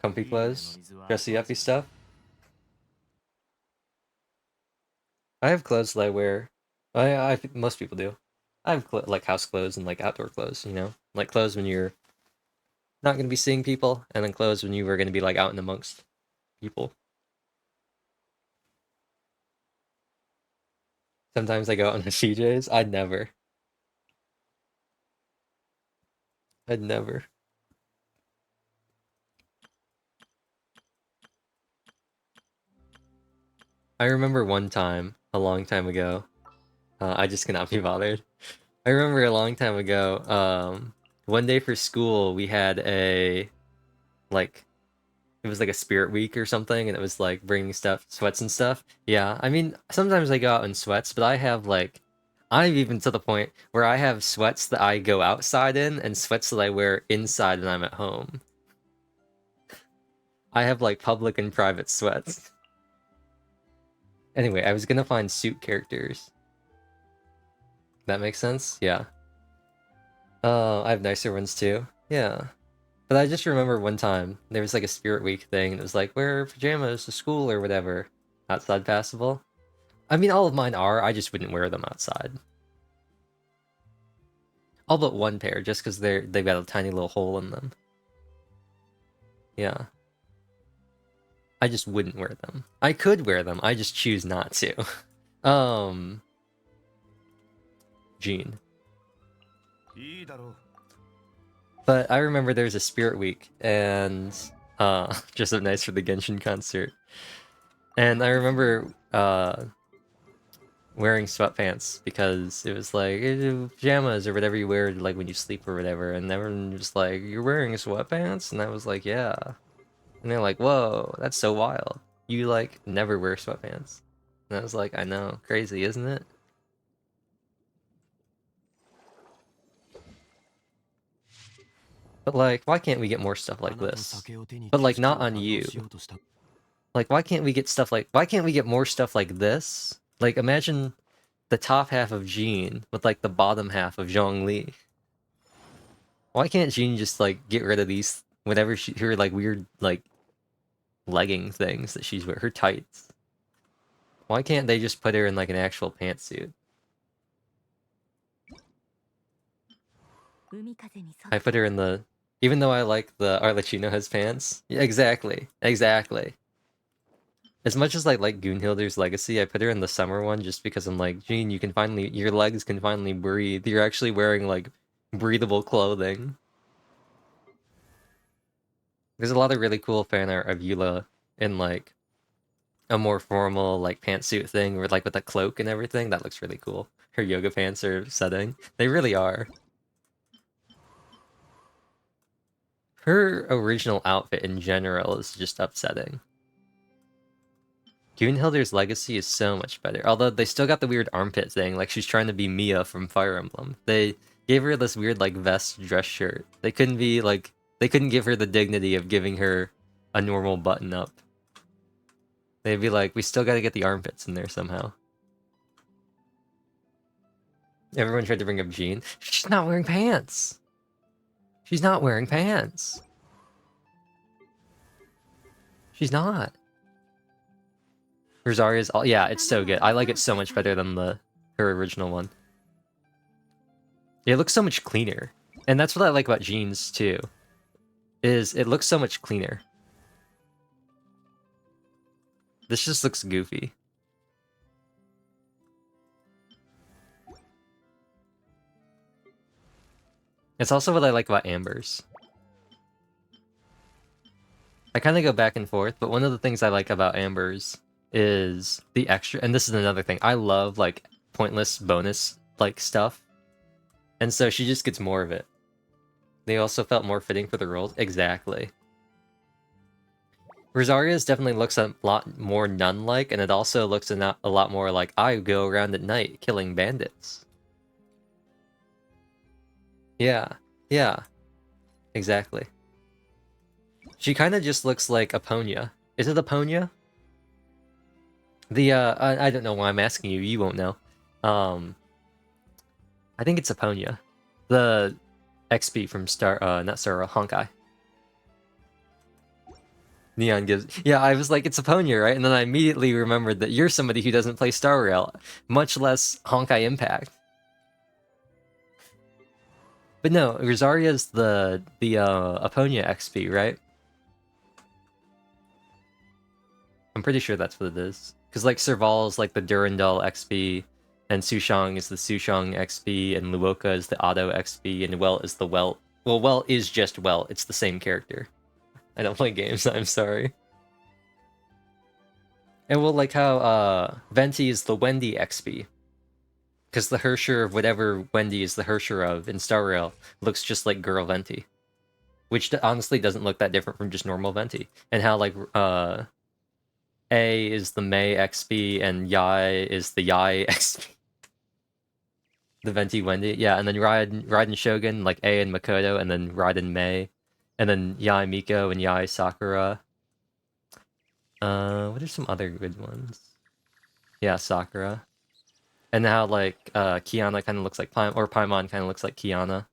Comfy clothes, dressy uppy stuff. I have clothes that I wear. I think most people do. I have like house clothes and like outdoor clothes, you know, like clothes when you're not going to be seeing people, and then clothes when you were going to be like out and amongst people. Sometimes I go out in the PJs. I'd never. I remember one time, a long time ago, I just cannot be bothered. I remember a long time ago, one day for school, we had a, like, it was like a spirit week or something, and it was like bringing stuff, sweats and stuff. Yeah, I mean, sometimes I go out in sweats, but I have like, I'm even to the point where I have sweats that I go outside in, and sweats that I wear inside when I'm at home. I have like public and private sweats. Anyway, I was gonna find suit characters. That makes sense? Yeah. Oh, I have nicer ones too. Yeah. But I just remember one time, there was like a Spirit Week thing, and it was like, wear pajamas to school or whatever. Outside passable. I mean, all of mine are, I just wouldn't wear them outside. All but one pair, just because they've got a tiny little hole in them. Yeah. I just wouldn't wear them. I could wear them, I just choose not to. Jean. But I remember there was a Spirit Week, and just so nice for the Genshin concert. And I remember wearing sweatpants because it was like pajamas or whatever you wear like when you sleep or whatever, and everyone was like, "You're wearing sweatpants?" And I was like, "Yeah." And they're like, "Whoa, that's so wild. You like never wear sweatpants." And I was like, "I know, crazy, isn't it?" But like, why can't we get more stuff like this? But like, not on you. Like, why can't we get more stuff like this? Like, imagine the top half of Jean with like the bottom half of Zhongli. Why can't Jean just like get rid of these whatever her like weird like legging things that she's wearing, her tights? Why can't they just put her in like an actual pantsuit? I put her in the... Even though I like the Arlecchino has pants. Yeah, exactly. Exactly. As much as I like Goonhilder's Legacy, I put her in the summer one just because I'm like, Jean, you can finally... Your legs can finally breathe. You're actually wearing, like, breathable clothing. There's a lot of really cool fan art of Eula in, like, a more formal, like, pantsuit thing, with, like, with a cloak and everything. That looks really cool. Her yoga pants are setting. They really are. Her original outfit in general is just upsetting. Goonhilder's Legacy is so much better. Although they still got the weird armpit thing, like she's trying to be Mia from Fire Emblem. They gave her this weird like vest dress shirt. They couldn't give her the dignity of giving her a normal button up. They'd be like, we still gotta get the armpits in there somehow. Everyone tried to bring up Jean. She's not wearing pants. She's not wearing pants. She's not. Rosaria's... Yeah, it's so good. I like it so much better than her original one. It looks so much cleaner. And that's what I like about Jean's, too. Is it looks so much cleaner. This just looks goofy. It's also what I like about Amber's. I kind of go back and forth, but one of the things I like about Amber's is the extra, and this is another thing, I love, like, pointless bonus, like, stuff. And so she just gets more of it. They also felt more fitting for the roles. Exactly. Rosaria's definitely looks a lot more nun-like, and it also looks a lot more like, I go around at night killing bandits. Yeah, yeah, exactly. She kind of just looks like Aponia. Is it Aponia? The, I don't know why I'm asking you, you won't know. I think it's Aponia. The XP from not Star, Honkai. Neon gives... Yeah, I was like, it's Aponia, right? And then I immediately remembered that you're somebody who doesn't play Star Rail, much less Honkai Impact. But no, Rosaria's the Aponia XP, right? I'm pretty sure that's what it is. Because, like, Serval's, like, the Durandal XP, and Sushang is the Sushang XP, and Luoka is the Auto XP, and Welt is the Welt. Well, Welt is just Welt. It's the same character. I don't play games, I'm sorry. And well, like how, Venti is the Wendy XP. Because the Hersher of whatever Wendy is the Hersher of in Star Rail looks just like Girl Venti. Which honestly doesn't look that different from just normal Venti. And how, like, A is the Mei XP, and Yai is the Yai XP. The Venti Wendy. Yeah, and then Raiden Shogun, like A and Makoto, and then Raiden Mei. And then Yai Miko and Yai Sakura. What are some other good ones? Yeah, Sakura. And how, like, Kiana kind of looks like Paimon, or Paimon kind of looks like Kiana.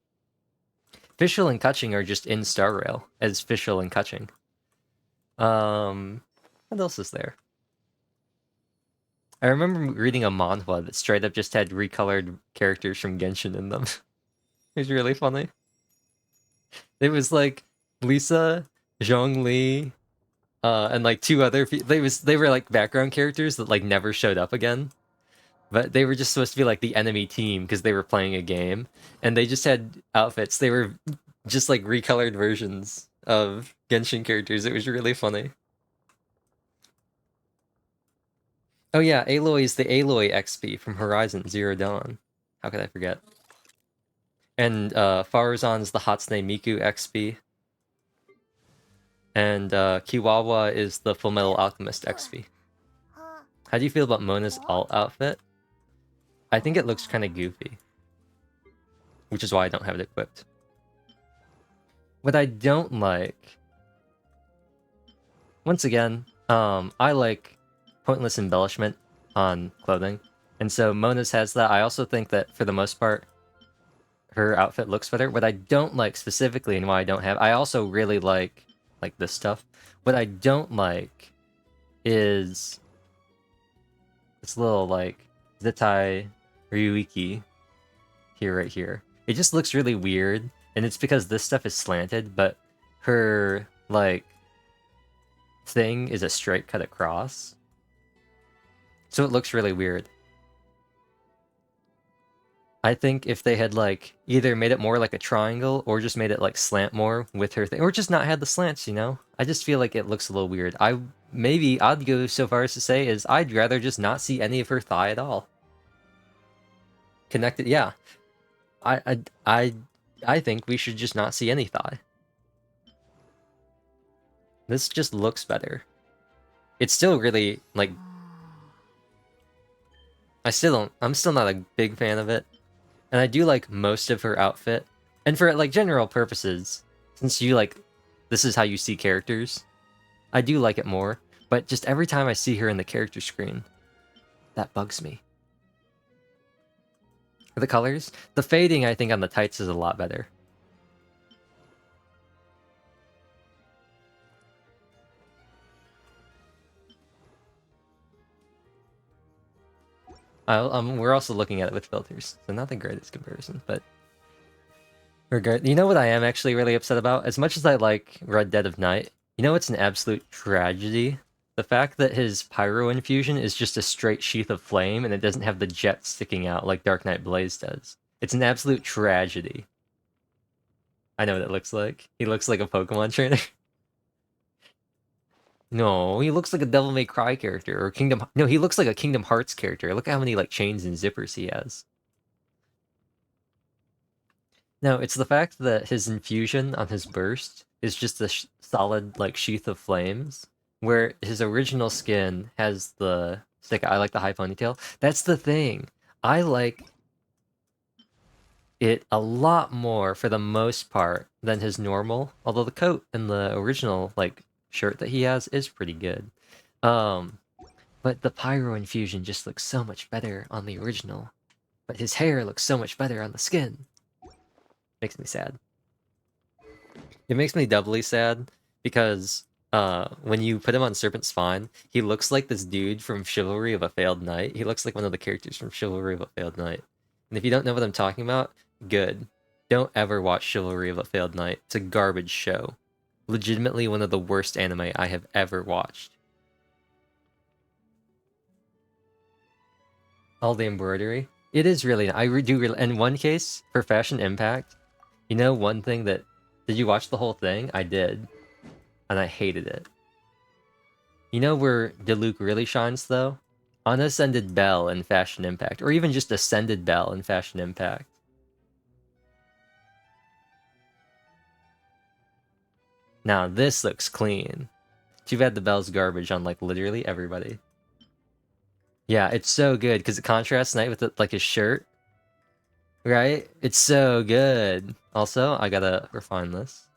Fischl and Kutching are just in Star Rail as Fischl and Kutching. What else is there? I remember reading a manhwa that straight up just had recolored characters from Genshin in them. It was really funny. It was like Lisa, Zhongli, and like two other they were like background characters that like never showed up again. But they were just supposed to be like the enemy team because they were playing a game, and they just had outfits. They were just like recolored versions of Genshin characters. It was really funny. Oh yeah, Aloy is the Aloy XP from Horizon Zero Dawn. How could I forget? And Farazan's the Hatsune Miku XP. And Kiwawa is the Fullmetal Alchemist XP. How do you feel about Mona's alt outfit? I think it looks kind of goofy. Which is why I don't have it equipped. What I don't like... Once again, I like pointless embellishment on clothing. And so Mona's has that. I also think that, for the most part, her outfit looks better. What I don't like specifically, and why I don't have... I also really like this stuff. What I don't like is This little, like, Zetai Ryuiki here, right here. It just looks really weird, and it's because this stuff is slanted, but her, like, thing is a straight cut across. So it looks really weird. I think if they had, like, either made it more like a triangle or just made it, like, slant more with her thing, or just not had the slants, you know? I just feel like it looks a little weird. I'd go so far as to say is I'd rather just not see any of her thigh at all. Connected, yeah. I think we should just not see any thigh. This just looks better. It's still really, like... I'm still not a big fan of it. And I do like most of her outfit. And for, like, general purposes, since you, like, this is how you see characters, I do like it more. But just every time I see her in the character screen, that bugs me. The colors? The fading, I think, on the tights is a lot better. We're also looking at it with filters, so not the greatest comparison, but... You know what I am actually really upset about? As much as I like Red Dead of Night, you know it's an absolute tragedy? The fact that his pyro infusion is just a straight sheath of flame and it doesn't have the jet sticking out like Dark Knight Blaze does. It's an absolute tragedy. I know what it looks like. He looks like a Pokemon trainer. No, he looks like a Devil May Cry character or No, he looks like a Kingdom Hearts character. Look at how many like chains and zippers he has. No, it's the fact that his infusion on his burst is just a solid like sheath of flames, where his original skin has the stick. I like the high ponytail. That's the thing. I like it a lot more for the most part than his normal. Although the coat and the original like shirt that he has is pretty good. But the pyro infusion just looks so much better on the original. But his hair looks so much better on the skin. Makes me sad. It makes me doubly sad because when you put him on Serpent's Spine, he looks like this dude from Chivalry of a Failed Knight. He looks like one of the characters from Chivalry of a Failed Knight. And if you don't know what I'm talking about, good. Don't ever watch Chivalry of a Failed Knight. It's a garbage show. Legitimately one of the worst anime I have ever watched. All the embroidery. It is really... in one case, for Fashion Impact, you know one thing that... Did you watch the whole thing? I did. And I hated it. You know where Diluc really shines, though? Unascended Bell in Fashion Impact. Or even just Ascended Bell in Fashion Impact. Now, this looks clean. Too bad the Bell's garbage on, like, literally everybody. Yeah, it's so good, because it contrasts night with, like, his shirt. Right? It's so good. Also, I gotta refine this.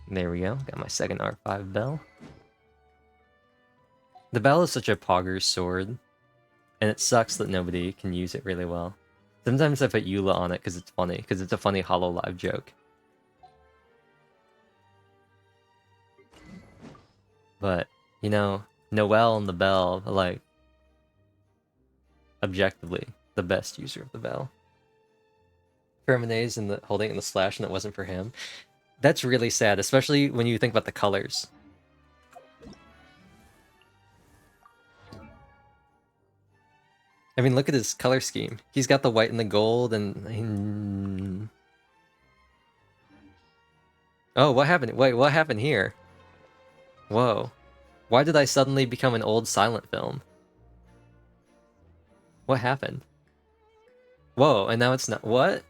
There we go. Got my second R5 bell. The bell is such a pogger's sword. And it sucks that nobody can use it really well. Sometimes I put Eula on it because it's funny. Because it's a funny HoloLive joke. But, you know, Noelle and the bell are like... objectively, the best user of the bell. Ferminaze and the holding it in the slash and it wasn't for him. That's really sad, especially when you think about the colors. I mean, look at his color scheme. He's got the white and the gold and... Oh, what happened? Wait, what happened here? Whoa. Why did I suddenly become an old silent film? What happened? Whoa, and now it's not... What?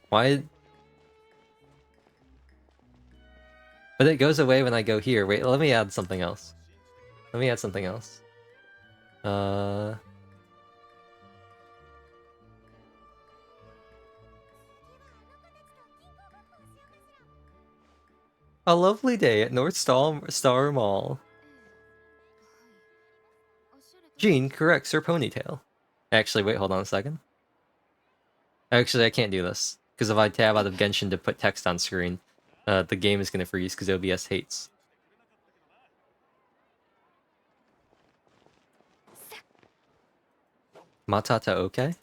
Why? But it goes away when I go here. Wait, let me add something else. Let me add something else. A lovely day at North Star Mall. Jean corrects her ponytail. Actually, wait, hold on a second. Actually, I can't do this. because if I tab out of Genshin to put text on screen, the game is gonna freeze because OBS hates. Matata okay?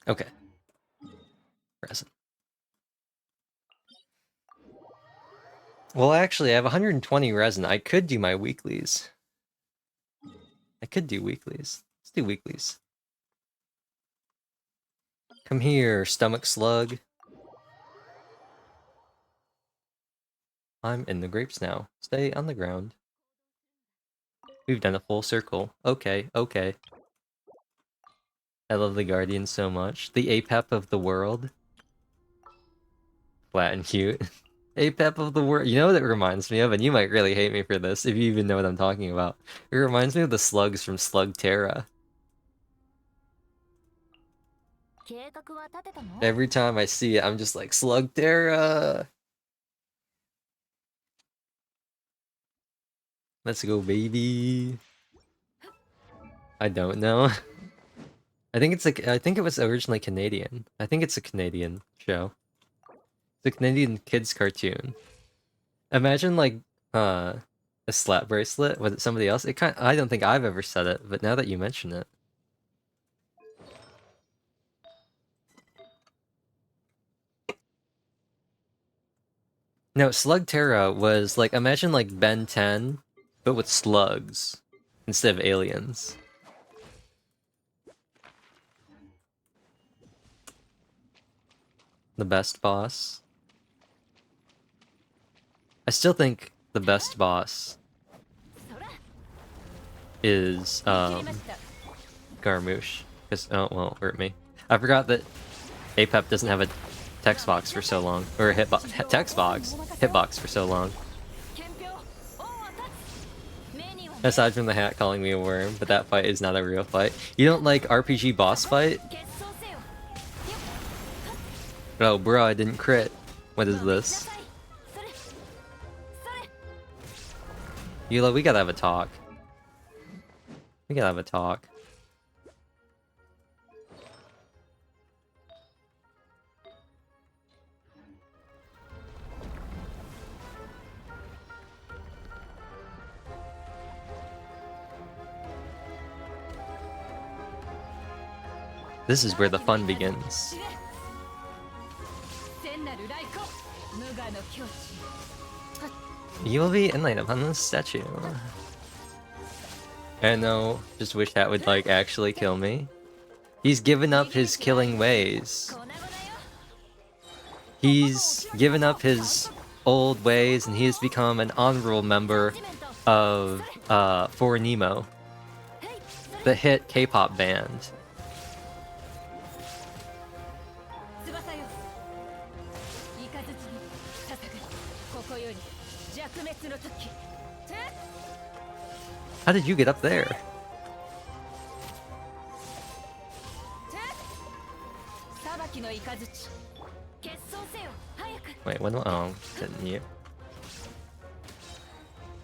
Okay. Present. Well, actually, I have 120 resin. I could do my weeklies. I could do weeklies. Let's do weeklies. Come here, stomach slug. I'm in the grapes now. Stay on the ground. We've done a full circle. Okay, okay. I love the Guardian so much. The Apep of the world. Flat and cute. Apep of the world. You know what it reminds me of? And you might really hate me for this if you even know what I'm talking about. It reminds me of the slugs from Slug Terra. Every time I see it, I'm just like, Slug Terra! Let's go, baby. I don't know. I think it's like, I think it was originally Canadian. I think it's a Canadian show. It's a Canadian kids cartoon. Imagine like a slap bracelet. Was it somebody else? I don't think I've ever said it, but now that you mention it. No, Slug Terra was like, imagine like Ben 10, but with slugs instead of aliens. The best boss. I still think the best boss is Garmouche. Because oh well, hurt me. I forgot that Apep doesn't have a text box for so long, or a hitbox for so long. Aside from the hat calling me a worm, but that fight is not a real fight. You don't like RPG boss fight? Oh, bro, I didn't crit. What is this? Eula, we gotta have a talk. We gotta have a talk. This is where the fun begins. You will be enlightened upon this statue. I know, just wish that would like actually kill me. He's given up his killing ways. He's given up his old ways and he has become an honorable member of For Nemo, the hit K-pop band. How did you get up there? Wait, what? Oh, didn't you?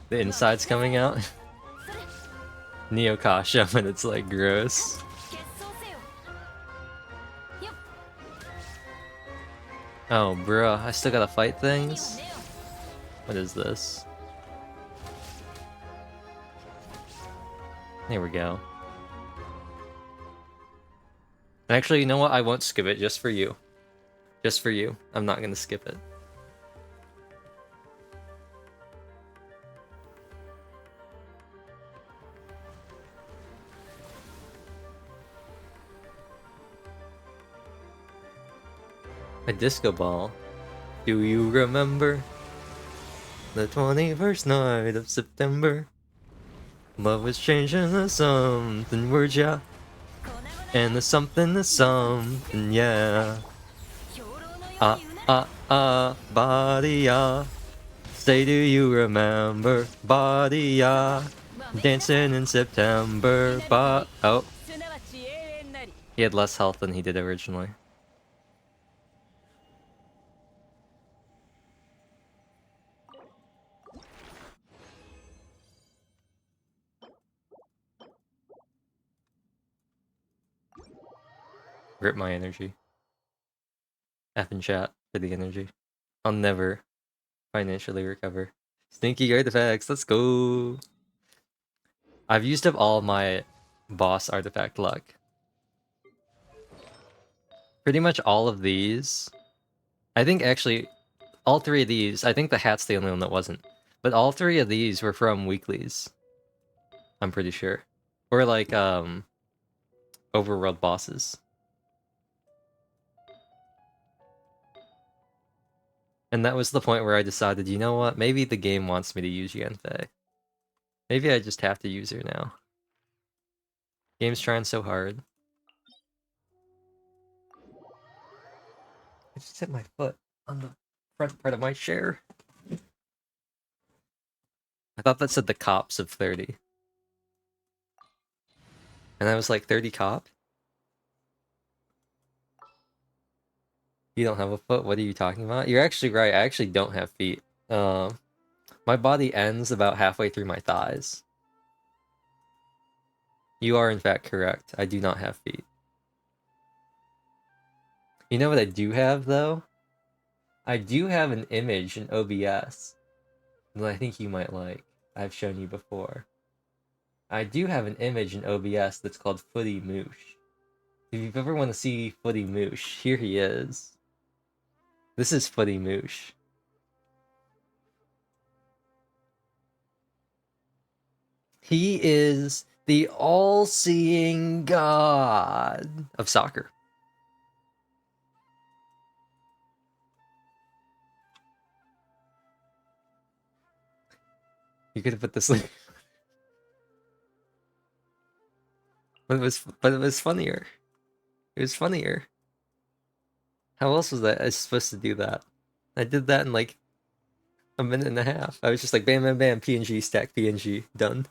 The inside's coming out? Neo Kasha, and it's like gross. Oh, bruh, I still gotta fight things? What is this? There we go. Actually, you know what? I won't skip it just for you. Just for you. I'm not gonna skip it. A disco ball. Do you remember the 21st night of September? Love was changing to something, word ya? And the something to something, yeah. Body, say do you remember? Body, dancing in September, oh. He had less health than he did originally. Rip my energy. F in chat for the energy. I'll never financially recover. Stinky artifacts, let's go! I've used up all my boss artifact luck. Pretty much all of these. I think actually, all three of these, I think the hat's the only one that wasn't. But all three of these were from weeklies. I'm pretty sure. Or like, overworld bosses. And that was the point where I decided, you know what, maybe the game wants me to use Yanfei. Maybe I just have to use her now. Game's trying so hard. I just hit my foot on the front part of my chair. I thought that said the cops of 30. And I was like, 30 cop? You don't have a foot? What are you talking about? You're actually right, I actually don't have feet. My body ends about halfway through my thighs. You are in fact correct. I do not have feet. You know what I do have, though? I do have an image in OBS that I think you might like. I've shown you before. I do have an image in OBS that's called Footy Moosh. If you ever want to see Footy Moosh, here he is. This is Footy Moosh. He is the all-seeing god of soccer. You could have put this link. But it was funnier. It was funnier. How else was I supposed to do that? I did that in like a minute and a half. I was just like bam bam bam, PNG, stack PNG, done.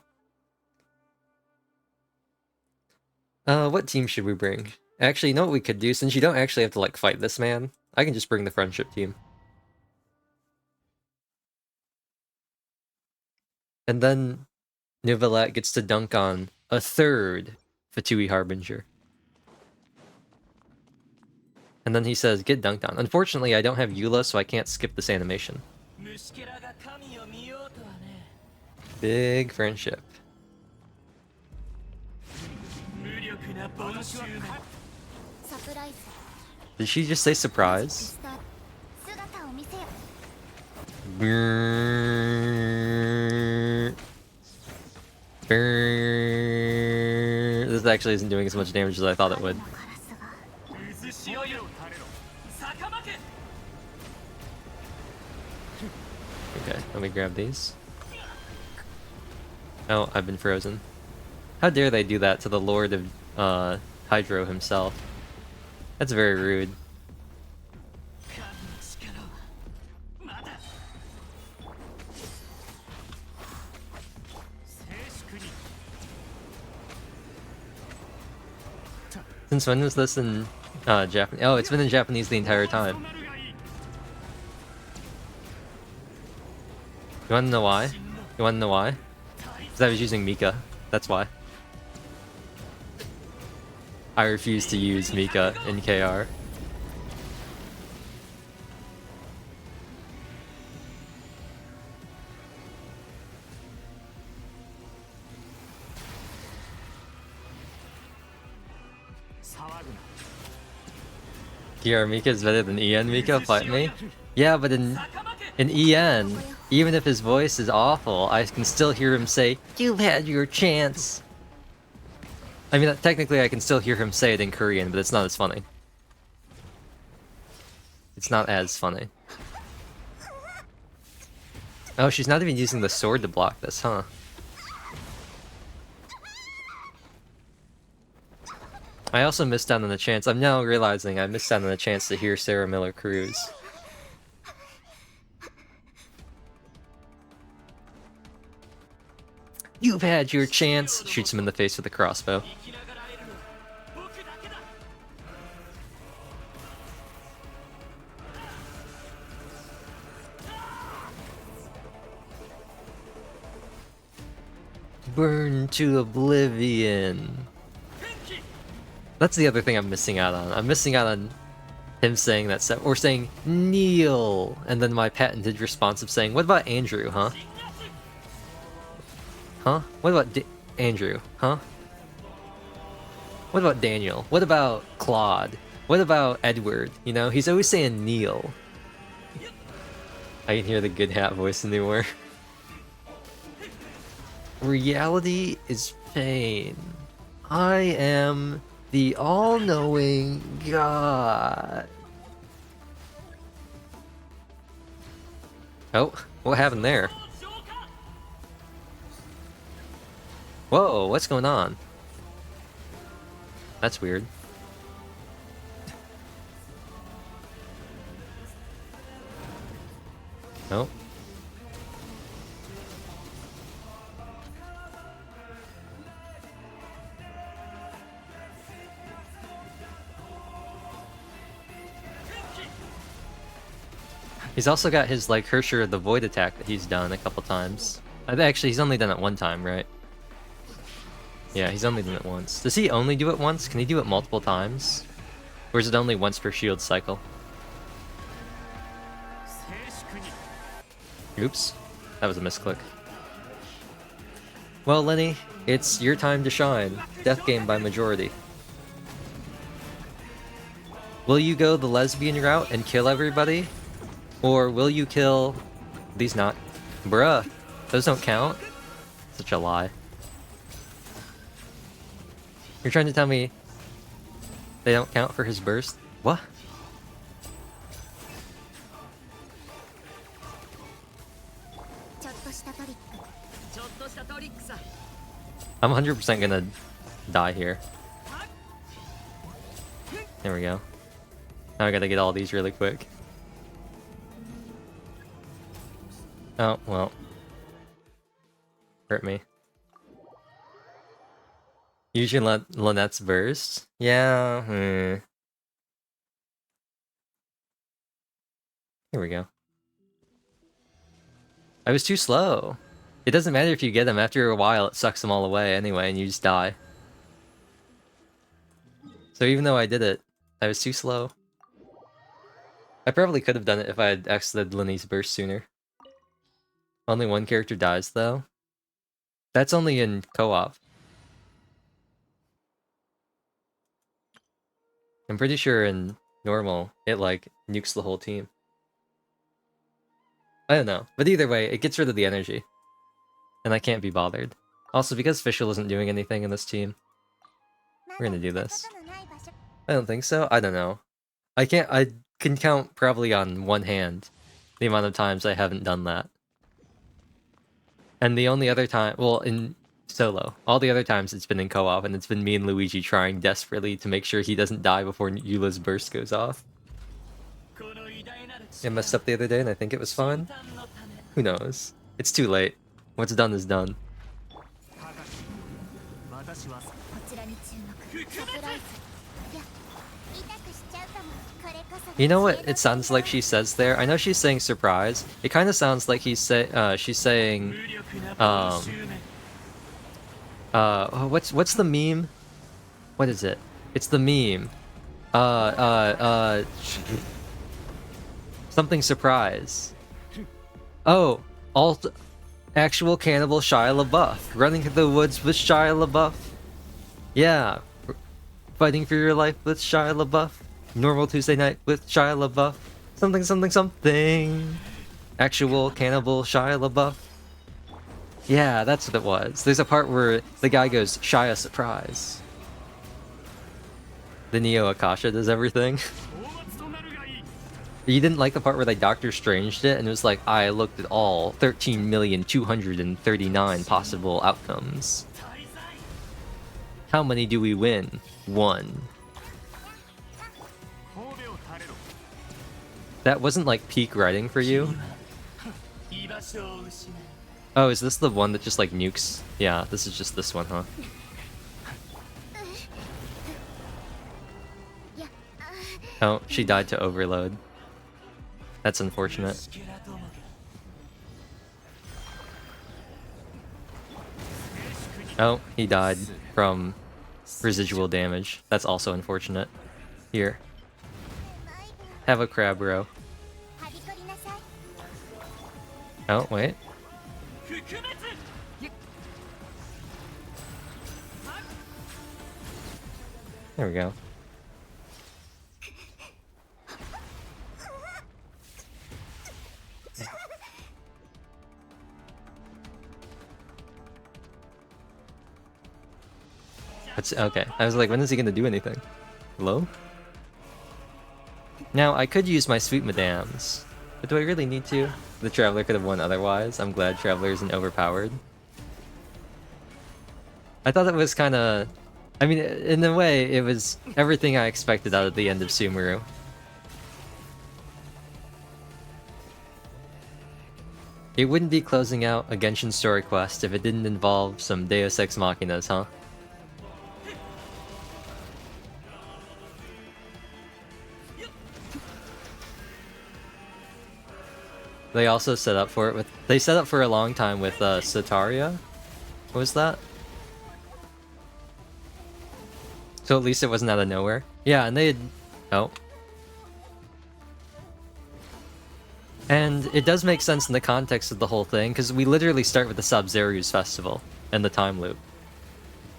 What team should we bring? Actually, you know what we could do? Since you don't actually have to like fight this man, I can just bring the friendship team. And then Neuvillette gets to dunk on a third Fatui Harbinger. And then he says, get dunked on. Unfortunately, I don't have Eula, so I can't skip this animation. Big friendship. Did she just say surprise? This actually isn't doing as much damage as I thought it would. Okay, let me grab these. Oh, I've been frozen. How dare they do that to the Lord of Hydro himself? That's very rude. Since when was this in Japanese? Oh, it's been in Japanese the entire time. You wanna know why? You wanna know why? Because I was using Mika. That's why. I refuse to use Mika in KR. KR Mika is better than EN Mika? Fight me? Yeah, but in EN, even if his voice is awful, I can still hear him say, "You've had your chance." I mean, technically I can still hear him say it in Korean, but it's not as funny. It's not as funny. Oh, she's not even using the sword to block this, huh? I also missed out on the chance. I'm now realizing I missed out on the chance to hear Sarah Miller Cruz. You've had your chance! Shoots him in the face with a crossbow. Burn to oblivion. That's the other thing I'm missing out on. I'm missing out on him saying that stuff, or saying Neil, and then my patented response of saying, "What about Andrew, huh? Huh? What about Andrew, huh? What about Daniel? What about Claude? What about Edward? You know, he's always saying Neil." I can hear the good hat voice anymore. Reality is pain. I am the all-knowing God. Oh, what happened there? Whoa, what's going on? That's weird. Nope. He's also got his, like, Hersher the Void attack that he's done a couple times. Actually, he's only done it one time, right? Yeah, he's only done it once. Does he only do it once? Can he do it multiple times? Or is it only once per shield cycle? Oops. That was a misclick. Well, Lenny, it's your time to shine. Death game by majority. Will you go the lesbian route and kill everybody? Or will you kill... These not... Bruh, those don't count? Such a lie. You're trying to tell me they don't count for his burst? What? I'm 100% gonna die here. There we go. Now I gotta get all these really quick. Oh, well. Hurt me. Usually Lynette's burst? Yeah, Here we go. I was too slow. It doesn't matter if you get them. After a while, it sucks them all away anyway, and you just die. So even though I did it, I was too slow. I probably could have done it if I had exited Lenny's burst sooner. Only one character dies, though. That's only in co-op. I'm pretty sure in normal, it, like, nukes the whole team. I don't know. But either way, it gets rid of the energy. And I can't be bothered. Also, because Fischl isn't doing anything in this team, we're gonna do this. I don't think so. I don't know. I can count probably on one hand the amount of times I haven't done that. And the only other time, well, in solo, all the other times it's been in co-op, and it's been me and Luigi trying desperately to make sure he doesn't die before Eula's burst goes off. I messed up the other day and I think it was fine. Who knows? It's too late. What's done is done. You know what it sounds like she says there? I know she's saying surprise. It kind of sounds like she's saying, what's the meme? What is it? It's the meme. Something surprise. Oh, actual cannibal Shia LaBeouf. Running through the woods with Shia LaBeouf. Yeah. Fighting for your life with Shia LaBeouf. Normal Tuesday night with Shia LaBeouf. Something, something, something. Actual cannibal Shia LaBeouf. Yeah, that's what it was. There's a part where the guy goes, Shia surprise. The Neo Akasha does everything. You didn't like the part where they Doctor Stranged it and it was like, I looked at all 13,239 possible outcomes. How many do we win? 1. That wasn't like peak writing for you? Oh, is this the one that just like nukes? Yeah, this is just this one, huh? Oh, she died to overload. That's unfortunate. Oh, he died from residual damage. That's also unfortunate. Here. Have a crab row. Oh, wait. There we go. That's okay. I was like, when is he gonna do anything? Hello? Now, I could use my sweet madams, but do I really need to? The Traveler could have won otherwise. I'm glad Traveler isn't overpowered. I thought it was kind of... I mean, in a way, it was everything I expected out of the end of Sumeru. It wouldn't be closing out a Genshin story quest if it didn't involve some Deus Ex Machinas, huh? They also set up for it with... They set up for a long time with Sotaria? What was that? So at least it wasn't out of nowhere. Yeah, and they had... Oh. And it does make sense in the context of the whole thing, because we literally start with the Sub-Zeru's festival and the time loop.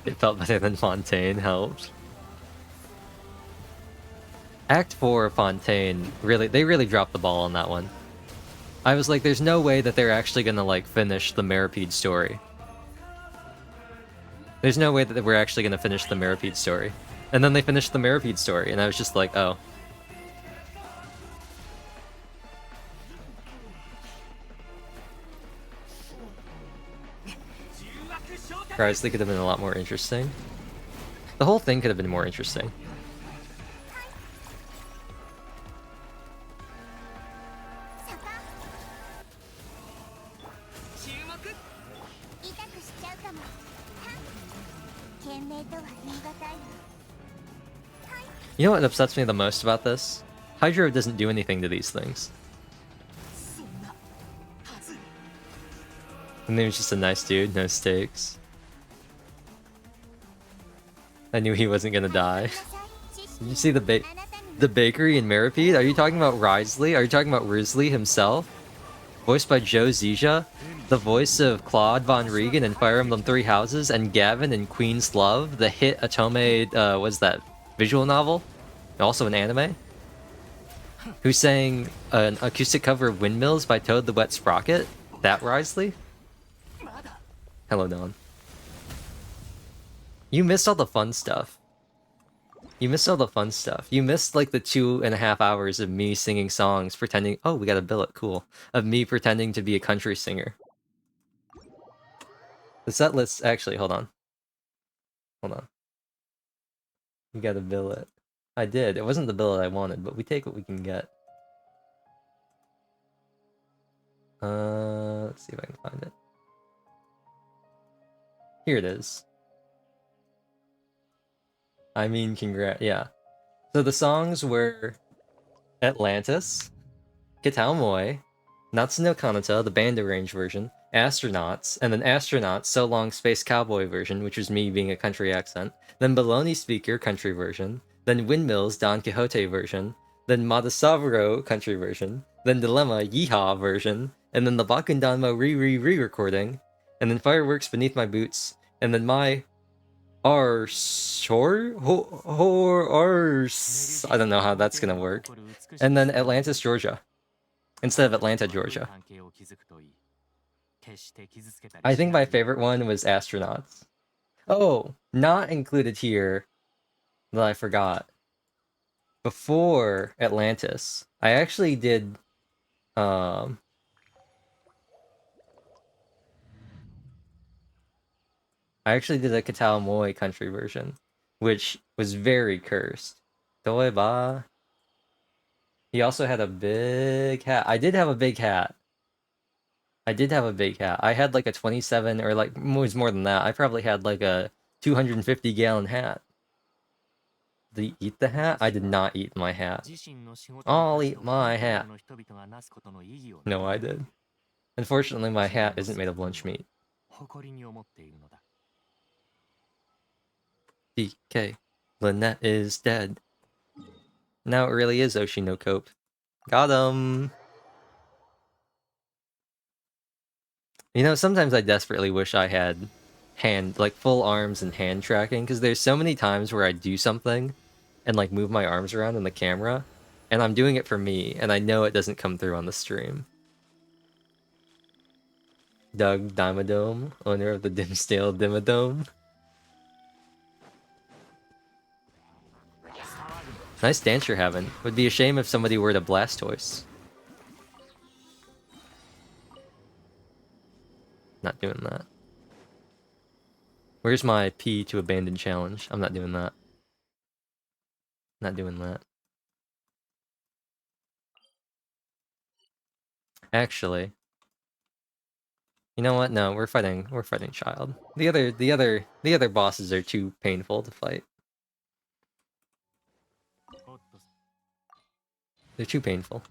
It felt better than Fontaine helped. Act 4 Fontaine, they really dropped the ball on that one. I was like, there's no way that they're actually gonna, like, finish the Maripede story. There's no way that we're actually gonna finish the Maripede story. And then they finished the Maripede story, and I was just like, oh. Grizzly could have been a lot more interesting. The whole thing could have been more interesting. You know what upsets me the most about this? Hydro doesn't do anything to these things. And he was just a nice dude, no stakes. I knew he wasn't gonna die. Did you see the bakery in Maripede? Are you talking about Risley? Are you talking about Risley himself? Voiced by Joe Zisha, the voice of Claude Von Regen in Fire Emblem Three Houses, and Gavin in Queen's Love, the hit Otome, what's that, visual novel? Also an anime? Who sang an acoustic cover of Windmills by Toad the Wet Sprocket? That Risley? Hello, Don. You missed all the fun stuff. You missed all the fun stuff. You missed like the 2.5 hours of me singing songs pretending... Oh, we got a billet, cool. Of me pretending to be a country singer. The set list... Actually, hold on. Hold on. You got a billet. I did. It wasn't the billet I wanted, but we take what we can get. Let's see if I can find it. Here it is. I mean, yeah. So the songs were Atlantis, Kitao Moi, Natsuno Kanata, the band arranged version, Astronauts, and then Astronauts, So Long Space Cowboy version, which was me being a country accent, then Baloney Speaker country version, then Windmills Don Quixote version, then Madasavro country version, then Dilemma Yeehaw version, and then the Bakundanmo re-recording, and then Fireworks Beneath My Boots, and then my I don't know how that's gonna work. And then Atlantis, Georgia. Instead of Atlanta, Georgia. I think my favorite one was Astronauts. Oh, not included here that I forgot. Before Atlantis, I actually did a Kitao Moi country version, which was very cursed. Toeba. He also had a big hat. I did have a big hat. I had like a 27, or like, it was more than that. I probably had like a 250-gallon hat. Did you eat the hat? I did not eat my hat. I'll eat my hat. No, I did. Unfortunately, my hat isn't made of lunch meat. DK. Lynette is dead. Now it really is Oshinocope. Got him! You know, sometimes I desperately wish I had full arms and hand tracking, because there's so many times where I do something and like move my arms around in the camera, and I'm doing it for me, and I know it doesn't come through on the stream. Doug Dimmadome, owner of the Dimsdale Dimmadome. Nice dance you're having. Would be a shame if somebody were to Blastoise. Not doing that. Where's my P to abandon challenge? I'm not doing that. Not doing that. Actually, you know what? No, we're fighting Child. The other bosses are too painful to fight. They're too painful.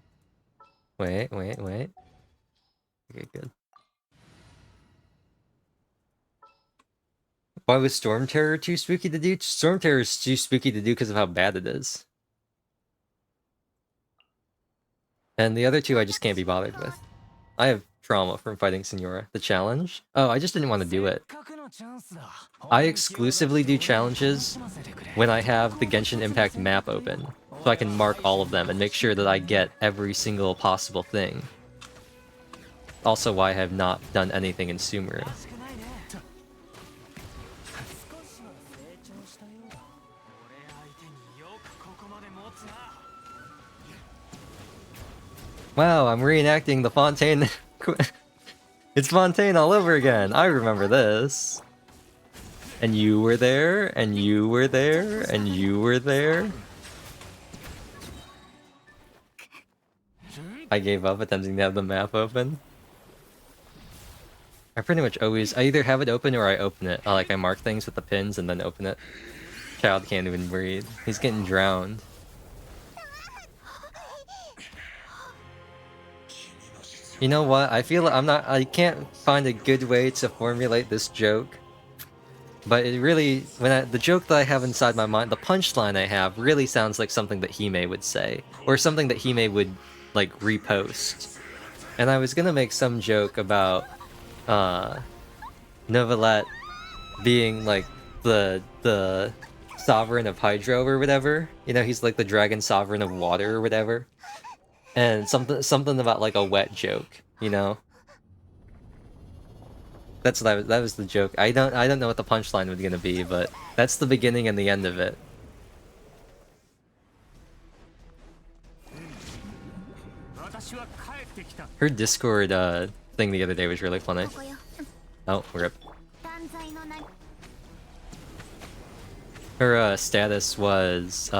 Wait. Okay, good. Why was Storm Terror too spooky to do? Storm Terror is too spooky to do because of how bad it is. And the other two I just can't be bothered with. I have trauma from fighting Signora. The challenge? Oh, I just didn't want to do it. I exclusively do challenges when I have the Genshin Impact map open, so I can mark all of them and make sure that I get every single possible thing. Also why I have not done anything in Sumeru. Wow, I'm reenacting the Fontaine. It's Fontaine all over again. I remember this. And you were there, and you were there, and you were there. I gave up attempting to have the map open. I pretty much always, I either have it open or I open it. I mark things with the pins and then open it. Child can't even breathe. He's getting drowned. You know what? I feel I can't find a good way to formulate this joke. But it really, the joke that I have inside my mind, the punchline I have, really sounds like something that Hime would say. Or something that Hime would, repost. And I was gonna make some joke about, Novelette being, the sovereign of Hydro or whatever. You know, he's like the dragon sovereign of water or whatever. And something about a wet joke, you know. That's that was the joke. I don't know what the punchline was gonna be, but that's the beginning and the end of it. Her Discord thing the other day was really funny. Oh, rip. Her status was it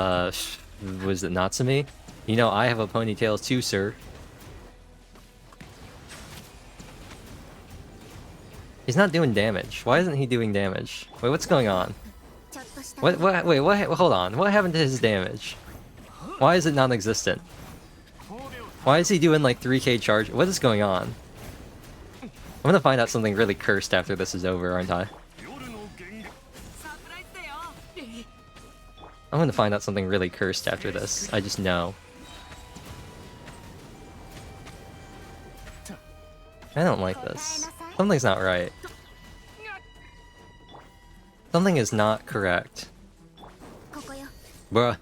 Natsumi? You know, I have a ponytail too, sir. He's not doing damage. Why isn't he doing damage? Wait, what's going on? Wait, hold on. What happened to his damage? Why is it non-existent? Why is he doing 3k charge? What is going on? I'm gonna find out something really cursed after this is over, aren't I? I'm gonna find out something really cursed after this. I just know. I don't like this. Something's not right. Something is not correct. Bruh.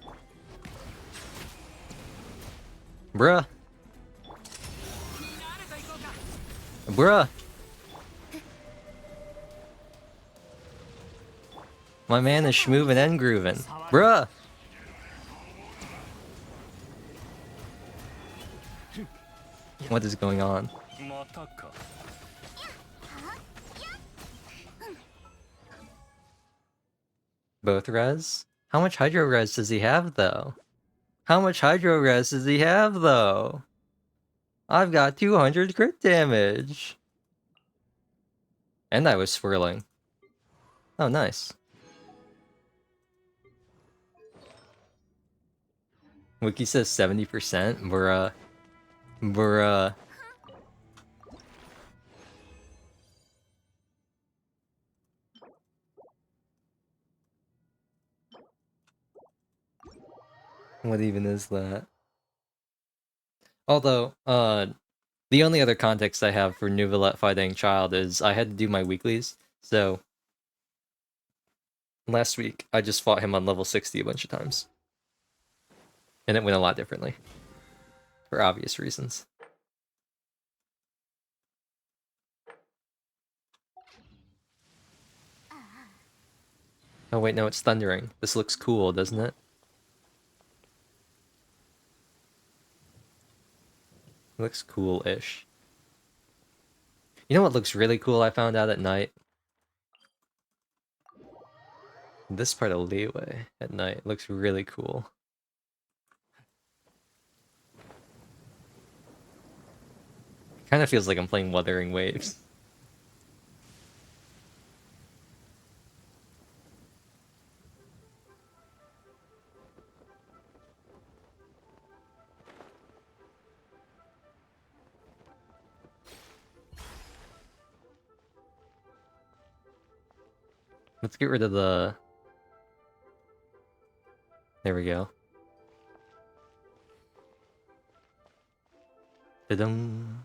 Bruh. Bruh. My man is schmoovin' and groovin'. Bruh. What is going on? Both res? How much hydro res does he have though? How much hydro res does he have though? I've got 200 crit damage. And I was swirling. Oh, nice. Wiki says 70%. Bruh. Bruh. What even is that? Although, the only other context I have for Nouvellette fighting Child is I had to do my weeklies, so last week I just fought him on level 60 a bunch of times. And it went a lot differently. For obvious reasons. Oh wait, no, it's thundering. This looks cool, doesn't it? Looks cool-ish. You know what looks really cool I found out at night? This part of Leeway at night looks really cool. Kind of feels like I'm playing Wuthering Waves. Let's get rid of the... There we go. Da-dum.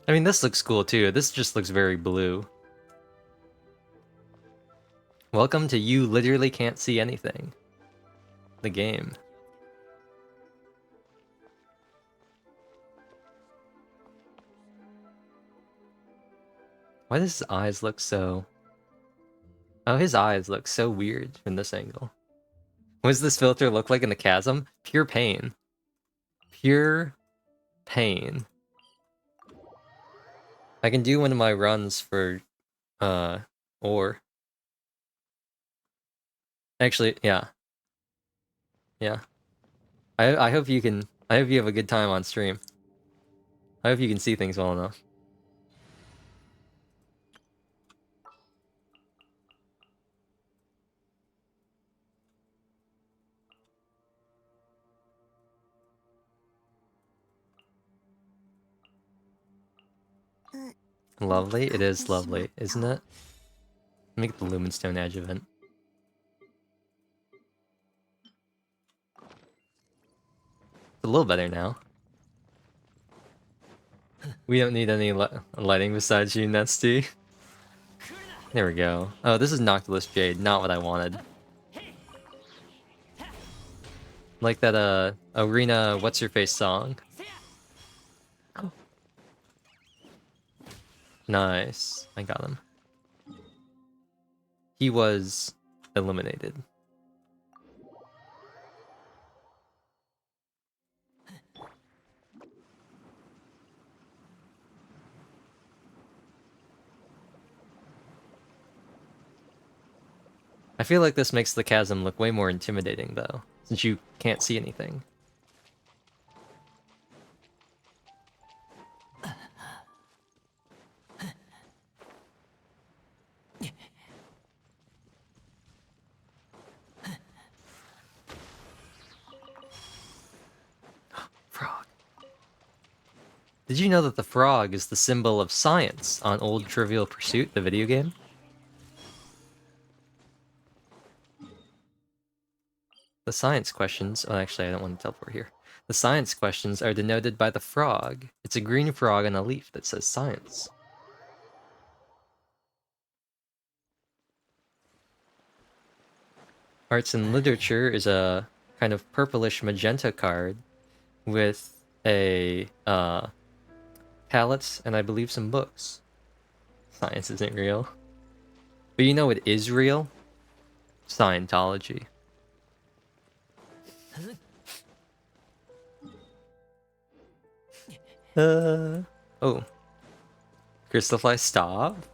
I mean, this looks cool too. This just looks very blue. Welcome to You Literally Can't See Anything. The game. Why does his eyes look so... Oh, his eyes look so weird from this angle. What does this filter look like in the chasm? Pure pain. Pure pain. I can do one of my runs for, ore. Actually, yeah. Yeah. I hope you can... I hope you have a good time on stream. I hope you can see things well enough. Lovely? It is lovely, isn't it? Make the Lumenstone adjuvant. It's a little better now. We don't need any lighting besides you, Nesty. There we go. Oh, this is Noctilus Jade, not what I wanted. Like that, Arena What's-Your-Face song. Nice. I got him. He was eliminated. I feel like this makes the chasm look way more intimidating, though, since you can't see anything. Frog. Did you know that the frog is the symbol of science on Old Trivial Pursuit, the video game? The science questions... Oh, actually, I don't want to teleport here. The science questions are denoted by the frog. It's a green frog on a leaf that says science. Arts and Literature is a kind of purplish magenta card with a palette and I believe some books. Science isn't real. But you know what is real? Scientology. Oh. Crystalfly, stop?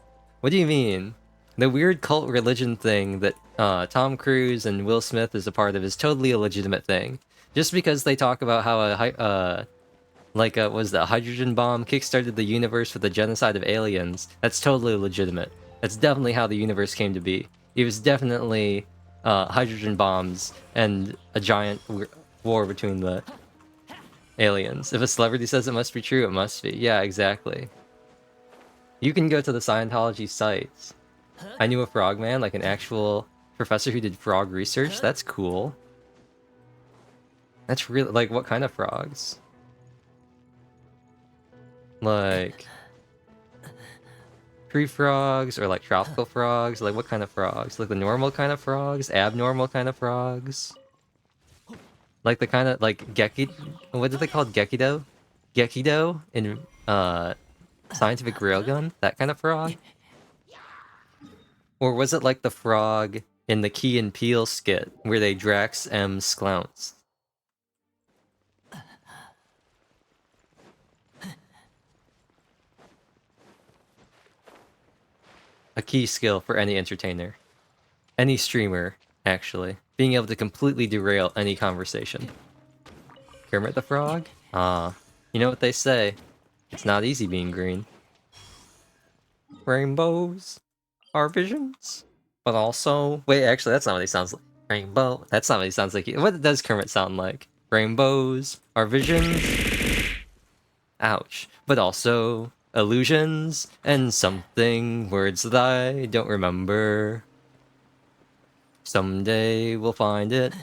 What do you mean? The weird cult religion thing that Tom Cruise and Will Smith is a part of is totally a legitimate thing. Just because they talk about how was the hydrogen bomb kickstarted the universe for the genocide of aliens, that's totally legitimate. That's definitely how the universe came to be. It was definitely hydrogen bombs and a giant war between the aliens. If a celebrity says it must be true, it must be. Yeah, exactly. You can go to the Scientology sites I knew a frogman, like an actual professor who did frog research. That's cool. That's really, like, what kind of frogs? Like tree frogs or like tropical frogs? Like what kind of frogs? Like the normal kind of frogs? Abnormal kind of frogs? Like the kind of like what are they called? Gekido? Gekido in Scientific Railgun? That kind of frog? Or was it like the frog in the Key and Peele skit where they Drax M Sklounce? A key skill for any entertainer. Any streamer, actually. Being able to completely derail any conversation. Kermit the Frog? Ah, you know what they say. It's not easy being green. Rainbows are visions, but also... Wait, actually, that's not what he sounds like. Rainbow. That's not what he sounds like. What does Kermit sound like? Rainbows are visions. Ouch. But also illusions and something, words that I don't remember. Someday we'll find it.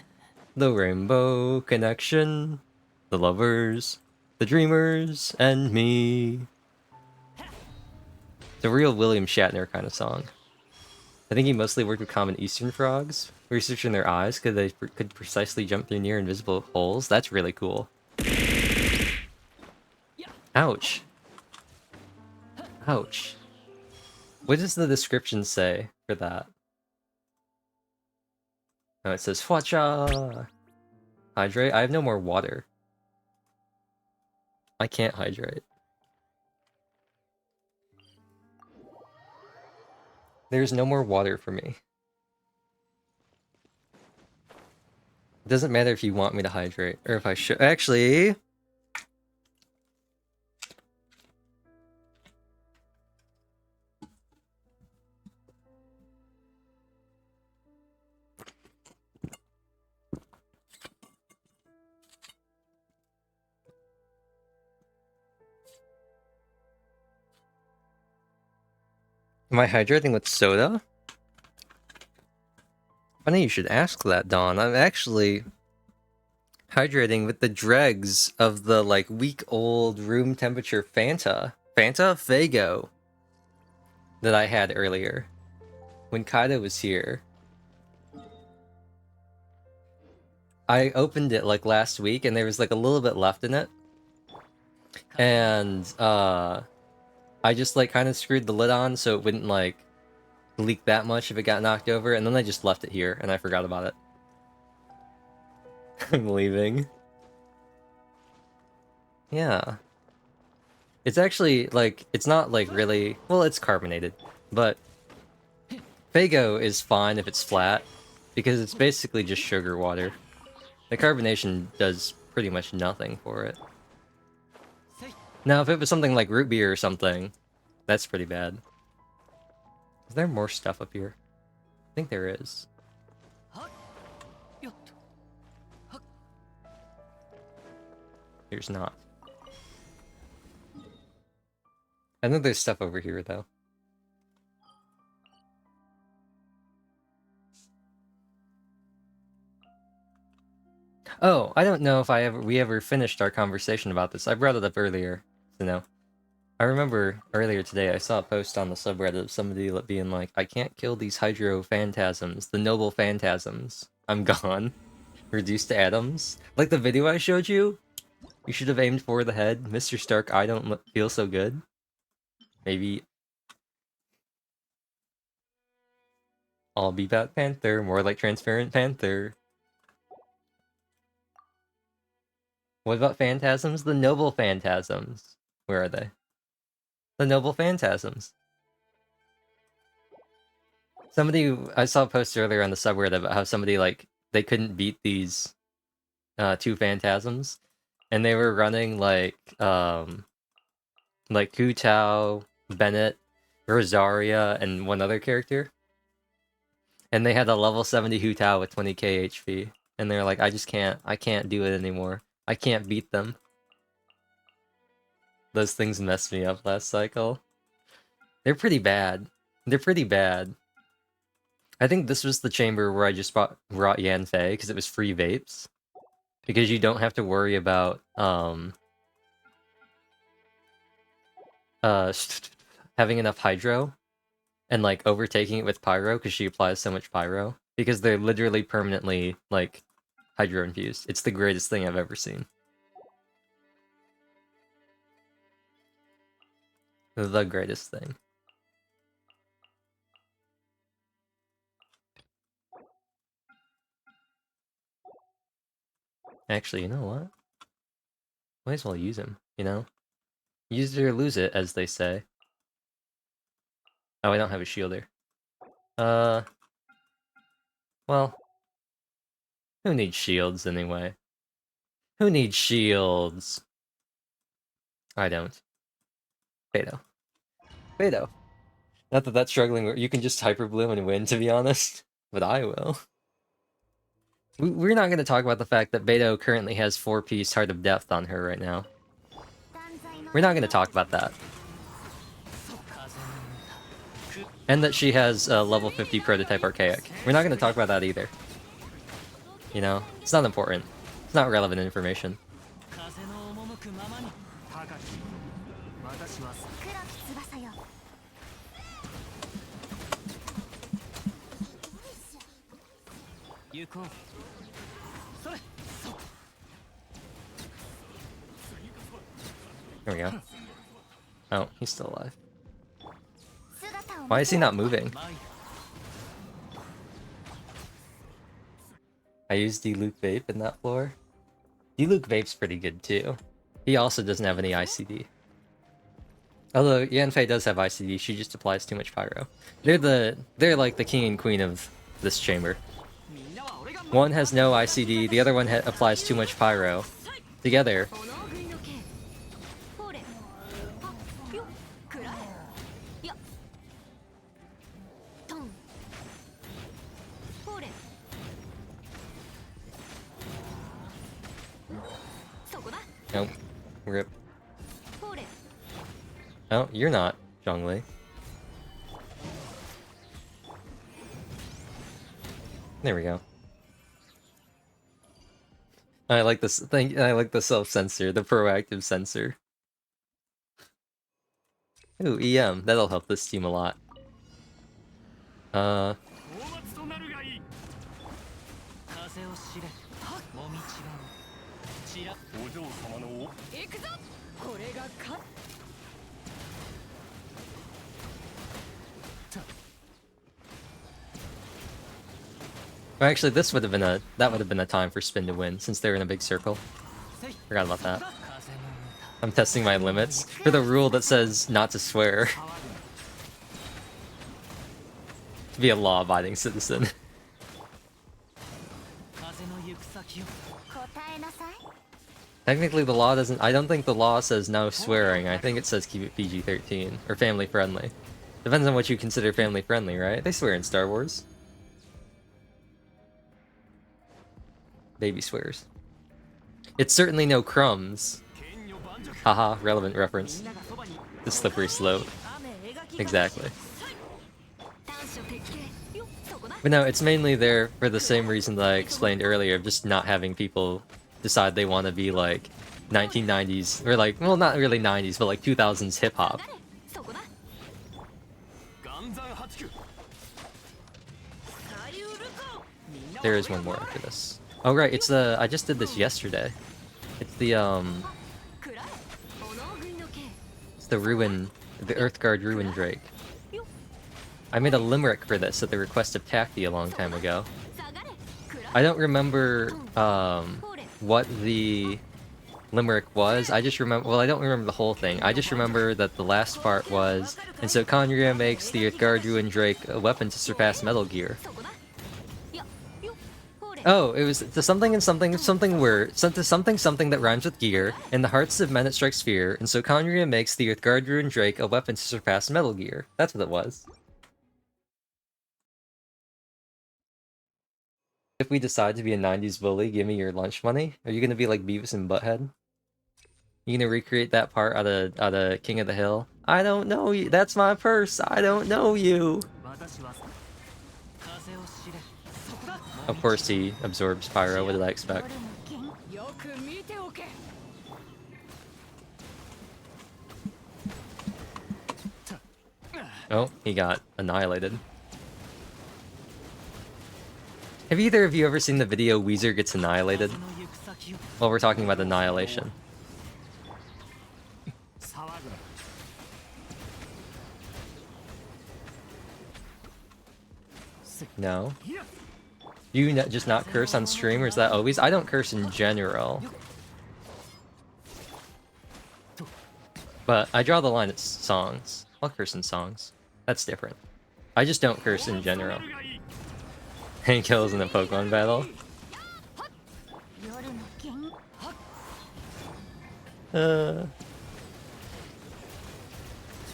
The rainbow connection. The lovers. The dreamers. And me. It's a real William Shatner kind of song. I think he mostly worked with common Eastern frogs, researching their eyes because they could precisely jump through near invisible holes. That's really cool. Ouch. Ouch. What does the description say for that? Oh, it says, Hwacha! Hydrate? I have no more water. I can't hydrate. There's no more water for me. It doesn't matter if you want me to hydrate, or if I should. Actually... Am I hydrating with soda? Funny you should ask that, Dawn. I'm actually hydrating with the dregs of the, like, week-old room temperature Fanta. Fanta? Fago. That I had earlier. When Kaido was here. I opened it, like, last week, and there was, like, a little bit left in it. And, I just, like, kind of screwed the lid on so it wouldn't, like, leak that much if it got knocked over, and then I just left it here, and I forgot about it. I'm leaving. Yeah. It's actually, like, it's not, like, really... Well, it's carbonated, but... Fago is fine if it's flat, because it's basically just sugar water. The carbonation does pretty much nothing for it. Now, if it was something like root beer or something, that's pretty bad. Is there more stuff up here? I think there is. There's not. I think there's stuff over here, though. Oh, I don't know if we ever finished our conversation about this. I brought it up earlier, so no. I remember earlier today I saw a post on the subreddit of somebody being like, I can't kill these hydro phantasms, the noble phantasms. I'm gone. Reduced to atoms. Like the video I showed you? You should have aimed for the head. Mr. Stark, I don't feel so good. Maybe... I'll be Bat Panther, more like Transparent Panther. What about phantasms? The noble phantasms. Where are they? The noble phantasms. I saw a post earlier on the subreddit about how somebody, like, they couldn't beat these two phantasms. And they were running, like Hu Tao, Bennett, Rosaria, and one other character. And they had a level 70 Hu Tao with 20k HP. And they're like, I can't do it anymore. I can't beat them. Those things messed me up last cycle. They're pretty bad. They're pretty bad. I think this was the chamber where I just brought Yanfei because it was free vapes. Because you don't have to worry about having enough hydro and like overtaking it with pyro because she applies so much pyro. Because they're literally permanently like hydro infused. It's the greatest thing I've ever seen. The greatest thing. Actually, you know what? Might as well use him, you know? Use it or lose it, as they say. Oh, I don't have a shielder. Well, who needs shields anyway? Who needs shields? I don't. Beto. Beto. Not that that's struggling, you can just Hyper Bloom and win, to be honest. But I will. We're not going to talk about the fact that Beto currently has 4-piece Heart of Depth on her right now. We're not going to talk about that. And that she has a level 50 Prototype Archaic. We're not going to talk about that either. You know? It's not important. It's not relevant information. There we go. Oh, he's still alive. Why is he not moving? I used D-Luke Vape in that floor. D-Luke Vape's pretty good too. He also doesn't have any ICD. Although Yanfei does have ICD, she just applies too much pyro. They're like the king and queen of this chamber. One has no ICD, the other one applies too much pyro. Together, nope. Rip. Oh, you're not, Zhongli. There we go. I like this thing. I like the self-censor, the proactive censor. Ooh, EM. That'll help this team a lot. Well, actually, this would have been a time for Spin to win since they were in a big circle. Forgot about that. I'm testing my limits for the rule that says not to swear. To be a law-abiding citizen. Technically, the law doesn't. I don't think the law says no swearing. I think it says keep it PG-13 or family-friendly. Depends on what you consider family-friendly, right? They swear in Star Wars. Baby swears. It's certainly no crumbs. Haha, relevant reference. The slippery slope. Exactly. But no, it's mainly there for the same reason that I explained earlier, of just not having people decide they want to be like 1990s, or like, well, not really 90s, but like 2000s hip-hop. There is one more after this. Oh right, it's the, I just did this yesterday. It's the Earthguard Ruin Drake. I made a limerick for this at the request of Tacti a long time ago. I don't remember what the limerick was. I just remember, well, I don't remember the whole thing. I just remember that the last part was, and so Conria makes the Earthguard Ruin Drake a weapon to surpass Metal Gear. Oh, it was to something and something word, to something that rhymes with gear. In the hearts of men it strikes fear, and so Conria makes the Earthguard Ruin Drake a weapon to surpass Metal Gear. That's what it was. If we decide to be a 90s bully, give me your lunch money. Are you gonna be like Beavis and Butthead? You gonna recreate that part out of King of the Hill? I don't know you. That's my purse. I don't know you. Of course he absorbs pyro, what did I expect? Oh, he got annihilated. Have either of you ever seen the video Weezer gets annihilated? Well, we're talking about annihilation. No? Do you just not curse on stream, or is that always? I don't curse in general. But I draw the line at songs. I'll curse in songs. That's different. I just don't curse in general. Hank kills in a Pokemon battle.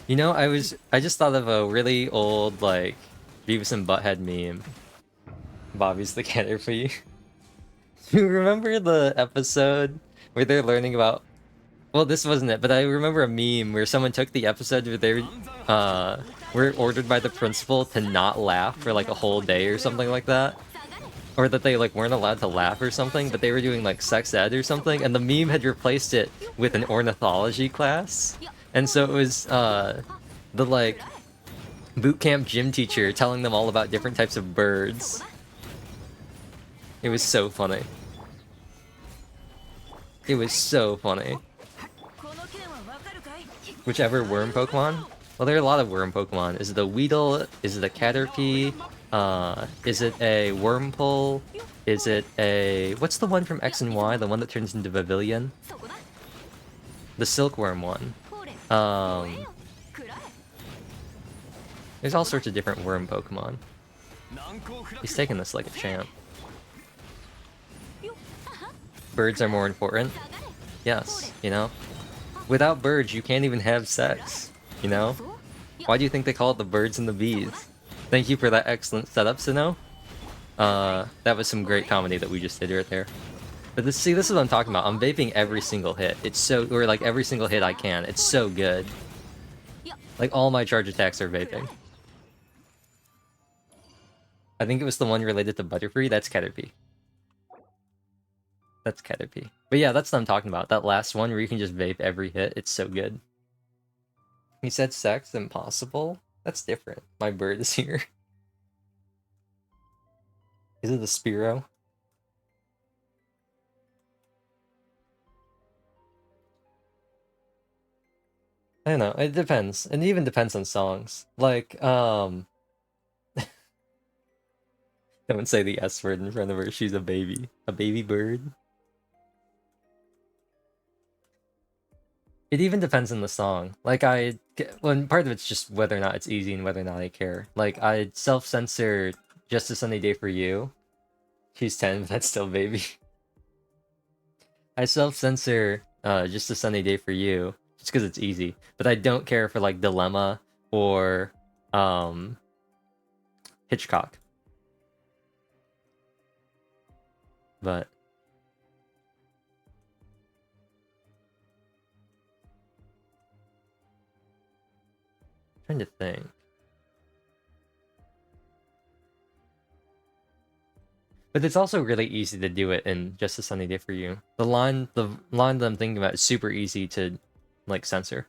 You know, I just thought of a really old, like, Beavis and Butthead meme. Bobby's the Caterpie. You remember the episode where they're learning about... Well, this wasn't it, but I remember a meme where someone took the episode where they were ordered by the principal to not laugh for like a whole day or something like that. Or that they like weren't allowed to laugh or something, but they were doing like sex ed or something, and the meme had replaced it with an ornithology class. And so it was the like boot camp gym teacher telling them all about different types of birds. It was so funny. It was so funny. Whichever worm Pokemon? Well, there are a lot of worm Pokemon. Is it a Weedle? Is it a Caterpie? Is it a Wormpole? Is it a... What's the one from X and Y? The one that turns into Pavilion? The Silkworm one. There's all sorts of different worm Pokemon. He's taking this like a champ. Birds are more important. Yes, you know? Without birds, you can't even have sex, you know? Why do you think they call it the birds and the bees? Thank you for that excellent setup, Sinnoh. That was some great comedy that we just did right there. But this is what I'm talking about. I'm vaping every single hit. It's so... Or like every single hit I can. It's so good. Like all my charge attacks are vaping. I think it was the one related to Butterfree. That's Caterpie. That's Caterpie. But yeah, that's what I'm talking about. That last one where you can just vape every hit. It's so good. He said sex impossible? That's different. My bird is here. Is it the Spearow? I don't know. It depends. It even depends on songs. Like, don't say the S word in front of her. She's a baby. A baby bird. It even depends on the song. Like, well, part of it's just whether or not it's easy and whether or not I care. Like, I self-censor Just a Sunny Day for You. She's 10, but that's still baby. I self-censor Just a Sunny Day for You, just because it's easy. But I don't care for, like, Dilemma or Hitchcock. But... trying to think. But it's also really easy to do it in Just a Sunny Day for You. The line that I'm thinking about is super easy to, like, censor.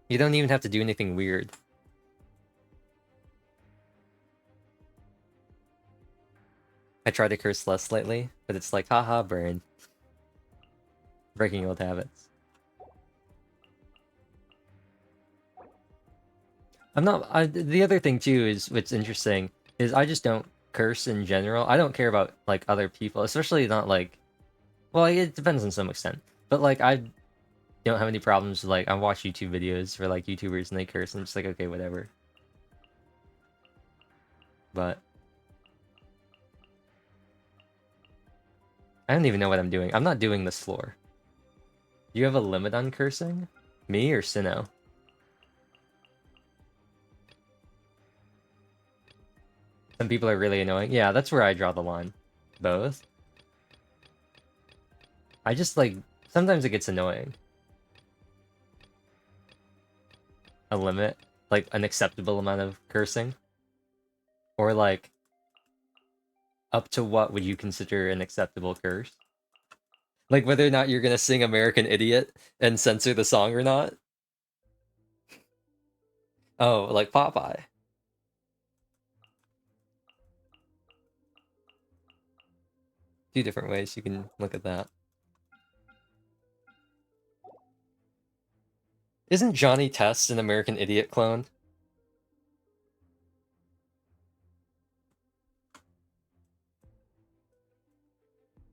You don't even have to do anything weird. I try to curse less lately, but it's like, haha, brain. Breaking old habits. The other thing too is what's interesting is I just don't curse in general. I don't care about like other people, especially not like, well, it depends on some extent. But like I don't have any problems with, like, I watch YouTube videos for like YouTubers and they curse and I'm just like, okay, whatever. But I don't even know what I'm doing. I'm not doing this floor. Do you have a limit on cursing? Me or Sinnoh? Some people are really annoying. Yeah, that's where I draw the line. Both. I just, like, sometimes it gets annoying. A limit? Like, an acceptable amount of cursing? Or like, up to what would you consider an acceptable curse? Like whether or not you're gonna sing American Idiot and censor the song or not? Oh, like Popeye. Two different ways you can look at that. Isn't Johnny Test an American Idiot clone?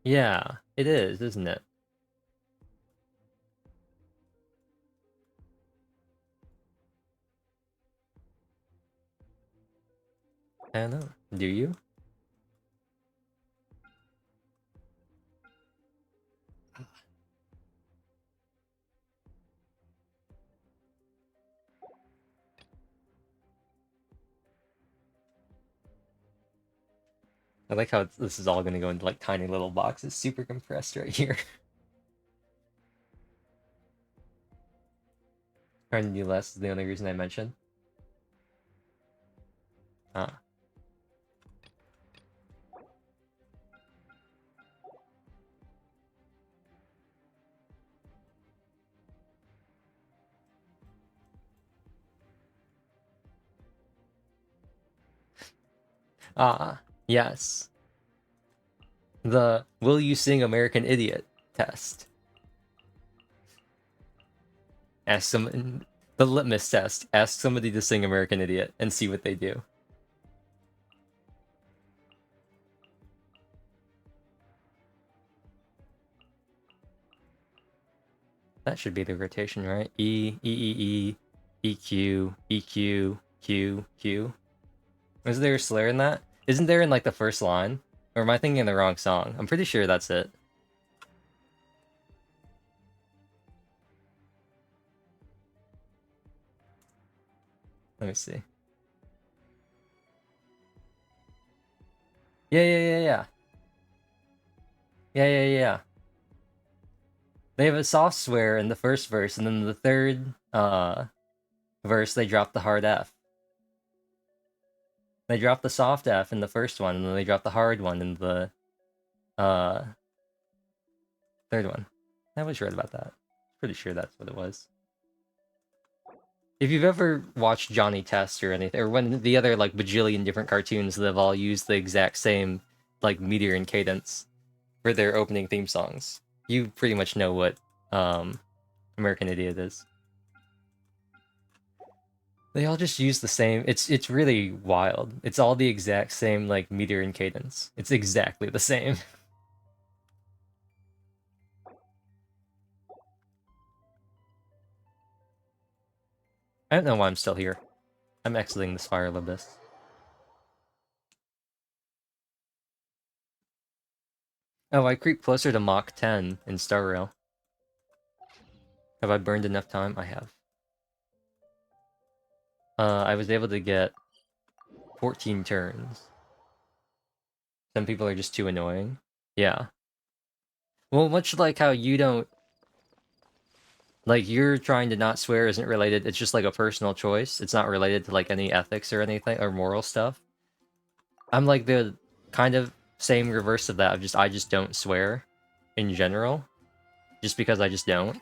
Yeah, it is, isn't it? I don't know. Do you? I like how this is all gonna go into like tiny little boxes, super compressed right here. Trying to do less is the only reason I mentioned. Ah. Ah, yes. The will you sing American Idiot test. Ask someone the litmus test. Ask somebody to sing American Idiot and see what they do. That should be the rotation, right? E, E, E, E, E, Q, E, Q, Q, Q. Was there a slur in that? Isn't there in like the first line? Or am I thinking the wrong song? I'm pretty sure that's it. Let me see. Yeah, yeah, yeah, yeah. Yeah, yeah, yeah. They have a soft swear in the first verse, and then the third verse they drop the hard F. They drop the soft F in the first one, and then they drop the hard one in the third one. I was right about that. Pretty sure that's what it was. If you've ever watched Johnny Test or anything, or when the other like bajillion different cartoons that have all used the exact same like meter and cadence for their opening theme songs, you pretty much know what American Idiot is. They all just use the same. It's really wild. It's all the exact same like meter and cadence. It's exactly the same. I don't know why I'm still here. I'm exiting the spiral abyss. Oh, I creep closer to Mach 10 in Star Rail. Have I burned enough time? I have. I was able to get 14 turns. Some people are just too annoying. Yeah. Well, much like how you don't... Like, you're trying to not swear isn't related, it's just like a personal choice. It's not related to like any ethics or anything, or moral stuff. I'm like the kind of same reverse of that, of just I just don't swear in general. Just because I just don't.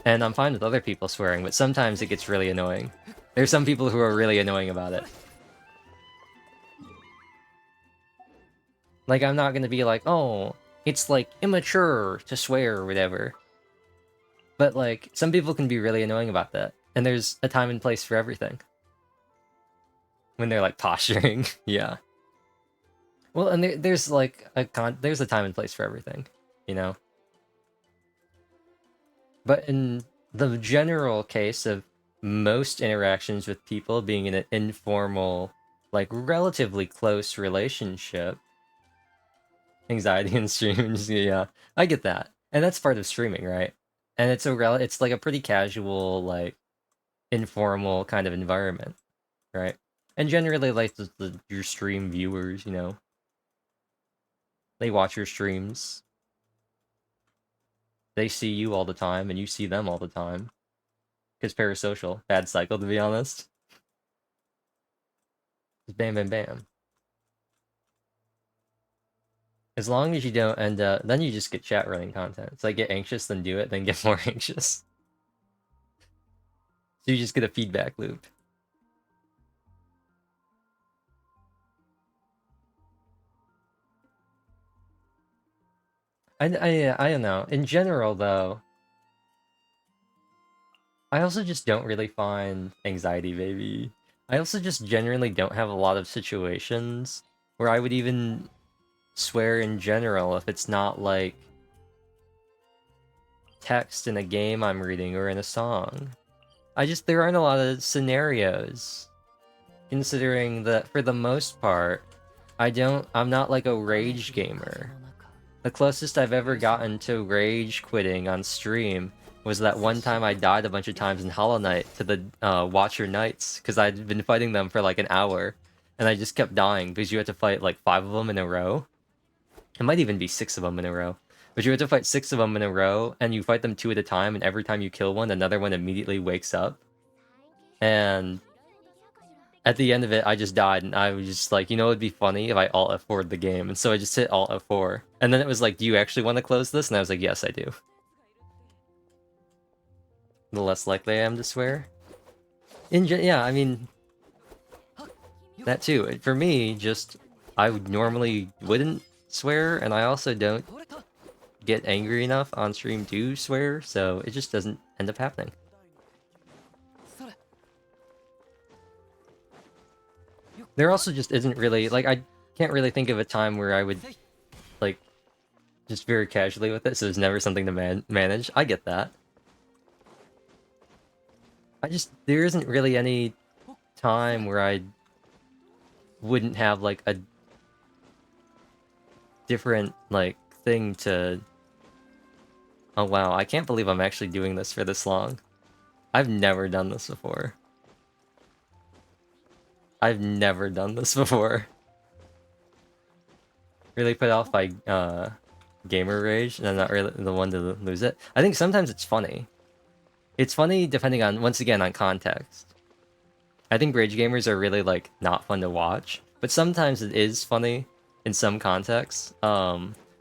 And I'm fine with other people swearing, but sometimes it gets really annoying. There's some people who are really annoying about it. Like, I'm not gonna be like, oh, it's like immature to swear or whatever. But like, some people can be really annoying about that. And there's a time and place for everything. When they're like posturing, yeah. Well, and there's like there's a time and place for everything, you know? But in the general case of most interactions with people being in an informal, like relatively close relationship, anxiety in streams, yeah, I get that, and that's part of streaming, right? And it's like a pretty casual, like informal kind of environment, right? And generally, like your stream viewers, you know, they watch your streams, they see you all the time, and you see them all the time. Because parasocial, bad cycle to be honest. Just bam, bam, bam. As long as you don't end up, then you just get chat running content. It's like get anxious, then do it, then get more anxious. So you just get a feedback loop. I don't know. In general, though, I also just don't really find anxiety baby. I also just generally don't have a lot of situations where I would even swear in general if it's not like text in a game I'm reading or in a song. There aren't a lot of scenarios. Considering that for the most part, I'm not like a rage gamer. The closest I've ever gotten to rage quitting on stream was that one time I died a bunch of times in Hollow Knight to the Watcher Knights, because I'd been fighting them for like an hour, and I just kept dying because you had to fight like 5 of them in a row. It might even be 6 of them in a row. But you had to fight 6 of them in a row, and you fight them 2 at a time, and every time you kill one, another one immediately wakes up. And at the end of it, I just died, and I was just like, you know, it'd be funny if I Alt F4'd the game. And so I just hit Alt F4. And then it was like, do you actually want to close this? And I was like, yes, I do. The less likely I am to swear. Yeah, I mean, that too. For me, just, I would normally wouldn't swear, and I also don't get angry enough on stream to swear, so it just doesn't end up happening. There also just isn't really, like, I can't really think of a time where I would, like, just very casually with it, so there's never something to manage. I get that. There isn't really any time where I wouldn't have, like, a different, like, thing to... Oh wow, I can't believe I'm actually doing this for this long. I've never done this before. I've never done this before. Really put off by gamer rage, and I'm not really the one to lose it. I think sometimes it's funny. It's funny depending on, once again, on context. I think rage gamers are really, like, not fun to watch, but sometimes it is funny in some contexts.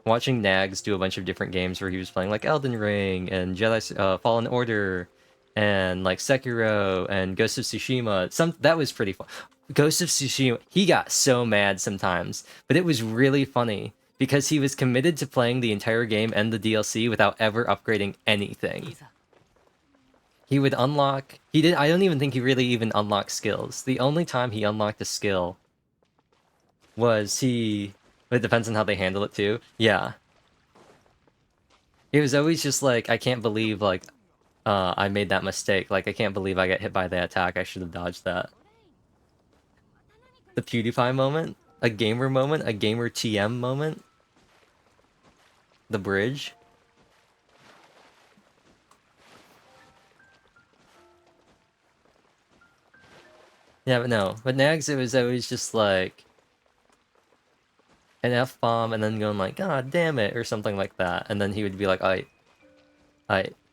Watching Nags do a bunch of different games where he was playing, like, Elden Ring, and Jedi Fallen Order, and, like, Sekiro, and Ghost of Tsushima, that was pretty fun. Ghost of Tsushima, he got so mad sometimes, but it was really funny, because he was committed to playing the entire game and the DLC without ever upgrading anything. He would unlock... I don't even think he really even unlocked skills. The only time he unlocked a skill was it depends on how they handle it too. Yeah. It was always just like, I can't believe, like, I made that mistake. Like, I can't believe I got hit by that attack. I should have dodged that. The PewDiePie moment? A gamer moment? A gamer TM moment? The bridge? Yeah, but no. But Nags, it was always just like an F-bomb and then going like, God damn it, or something like that. And then he would be like, alright,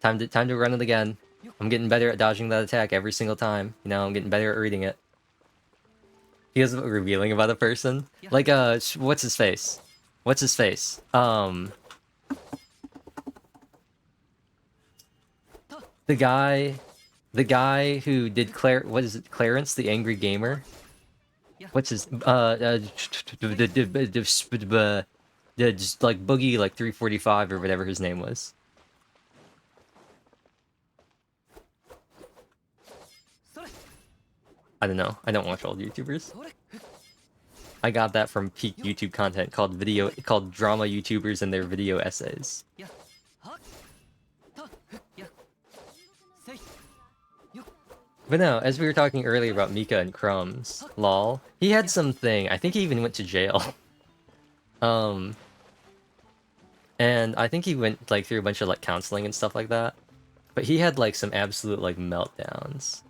time to run it again. I'm getting better at dodging that attack every single time. You know, I'm getting better at reading it. He was revealing about a person. Like, what's his face? What's his face? The guy who did what is it, Clarence the Angry Gamer? What's his just like Boogie like 345 or whatever his name was. I don't know. I don't watch old YouTubers. I got that from peak YouTube content called drama YouTubers and their video essays. But no, as we were talking earlier about Mika and Crumbs, lol, he had something. I think he even went to jail. And I think he went like through a bunch of like counseling and stuff like that. But he had like some absolute like meltdowns.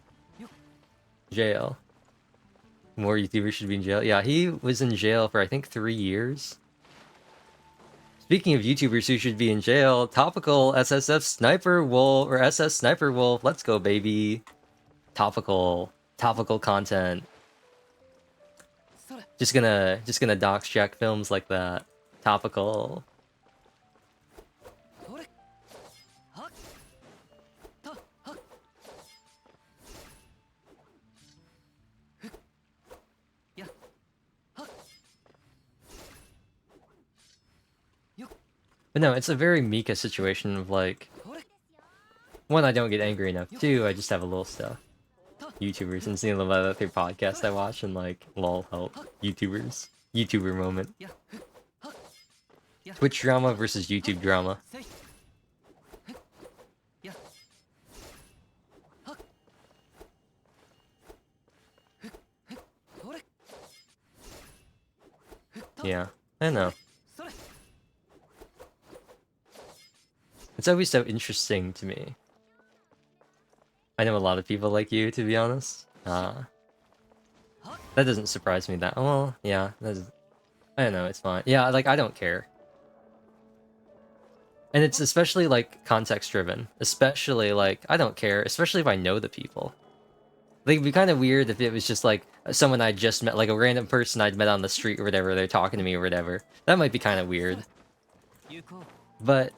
Jail. More YouTubers should be in jail. Yeah, he was in jail for I think 3 years. Speaking of YouTubers who should be in jail, topical SSF Sniper Wolf or SS Sniper Wolf. Let's go, baby. Topical content. Just gonna dox check films like that. Topical. But no, it's a very Mika situation of like, one, I don't get angry enough. Two, I just have a little stuff. YouTubers and seeing a lot of other podcasts I watch and like, lol, help. YouTubers. YouTuber moment. Twitch drama versus YouTube drama. Yeah, I know. It's always so interesting to me. I know a lot of people like you, to be honest. That doesn't surprise me that. Well, yeah, I don't know, it's fine. Yeah, like, I don't care. And it's especially, like, context-driven. Especially, like, I don't care, especially if I know the people. Like, it'd be kind of weird if it was just, like, someone I just met, like, a random person I'd met on the street or whatever, they're talking to me or whatever. That might be kind of weird. But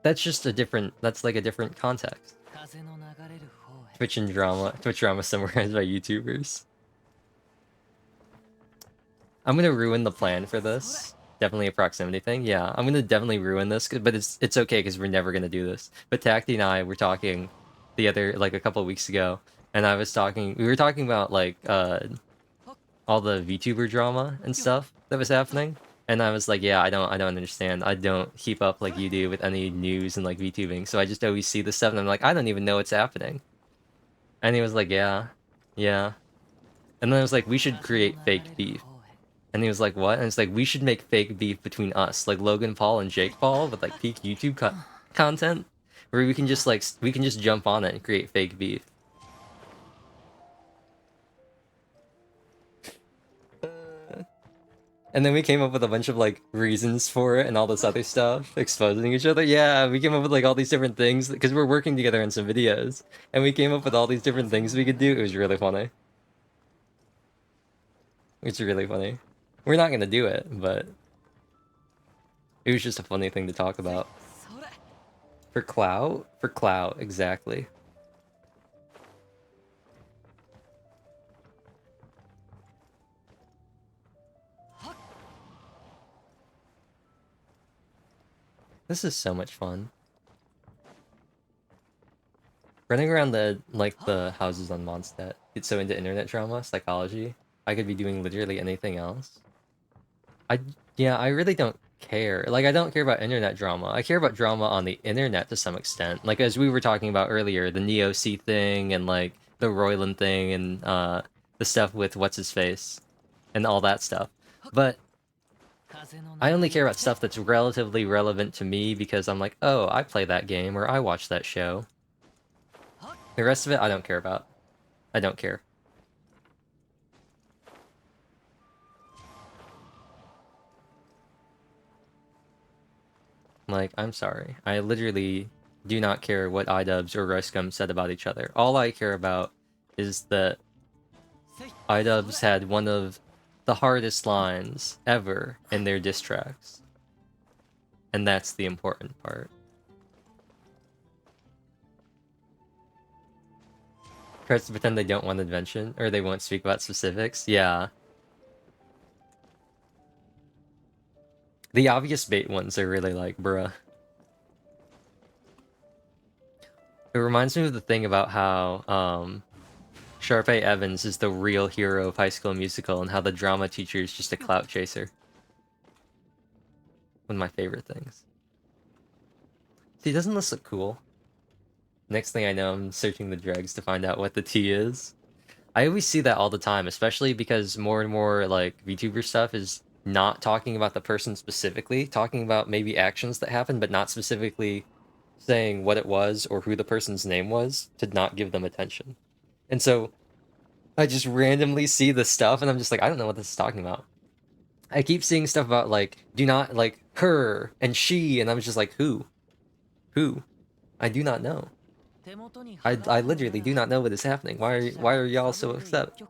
that's just a different, that's like a different context. Twitch drama summarized by YouTubers. I'm gonna ruin the plan for this. Definitely a proximity thing. Yeah, I'm gonna definitely ruin this, but it's okay because we're never gonna do this. But Tacti and I were talking the other, like, a couple of weeks ago, and we were talking about like all the VTuber drama and stuff that was happening. And I was like, yeah, I don't understand. I don't keep up like you do with any news and like VTubing. So I just always see this stuff and I'm like, I don't even know what's happening. And he was like, yeah. And then I was like, we should create fake beef. And he was like, what? And it's like, we should make fake beef between us, like Logan Paul and Jake Paul with like peak YouTube content, where we can just jump on it and create fake beef. And then we came up with a bunch of, like, reasons for it and all this other stuff, exposing each other. Yeah, we came up with, like, all these different things, because we're working together on some videos. And we came up with all these different things we could do. It was really funny. It's really funny. We're not gonna do it, but it was just a funny thing to talk about. For clout? For clout, exactly. This is so much fun. Running around the houses on Mondstadt. Get so into internet drama, psychology. I could be doing literally anything else. I really don't care. Like, I don't care about internet drama. I care about drama on the internet to some extent. Like, as we were talking about earlier, the Neo-C thing and like the Royland thing and the stuff with what's-his-face and all that stuff. But I only care about stuff that's relatively relevant to me because I'm like, oh, I play that game or I watch that show. The rest of it, I don't care about. I don't care. Like, I'm sorry. I literally do not care what iDubbbz or Ruscum said about each other. All I care about is that iDubbbz had one of the hardest lines ever in their diss tracks. And that's the important part. Tries to pretend they don't want to mention, or they won't speak about specifics. Yeah. The obvious bait ones are really like, bruh. It reminds me of the thing about how, Sharpay Evans is the real hero of High School Musical and how the drama teacher is just a clout chaser. One of my favorite things. See, doesn't this look cool? Next thing I know, I'm searching the dregs to find out what the T is. I always see that all the time, especially because more and more, like, VTuber stuff is not talking about the person specifically, talking about maybe actions that happened, but not specifically saying what it was or who the person's name was to not give them attention. And so I just randomly see this stuff and I'm just like, I don't know what this is talking about. I keep seeing stuff about like, do not like her and she, and I'm just like, who? Who? I do not know. I literally do not know what is happening. Why are y'all so upset?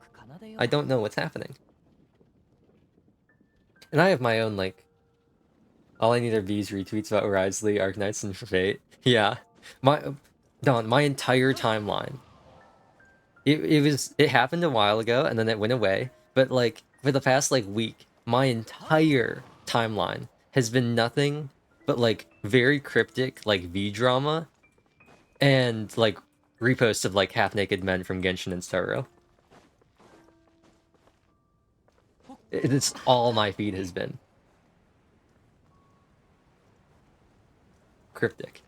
I don't know what's happening. And I have my own, like, all I need are V's retweets about Risley, Arknights, and Fate. Yeah. My entire timeline. It happened a while ago, and then it went away. But, like, for the past, like, week, my entire timeline has been nothing but, like, very cryptic, like, V-drama, and, like, reposts of, like, half-naked men from Genshin and Starro. It's all my feed has been. Cryptic.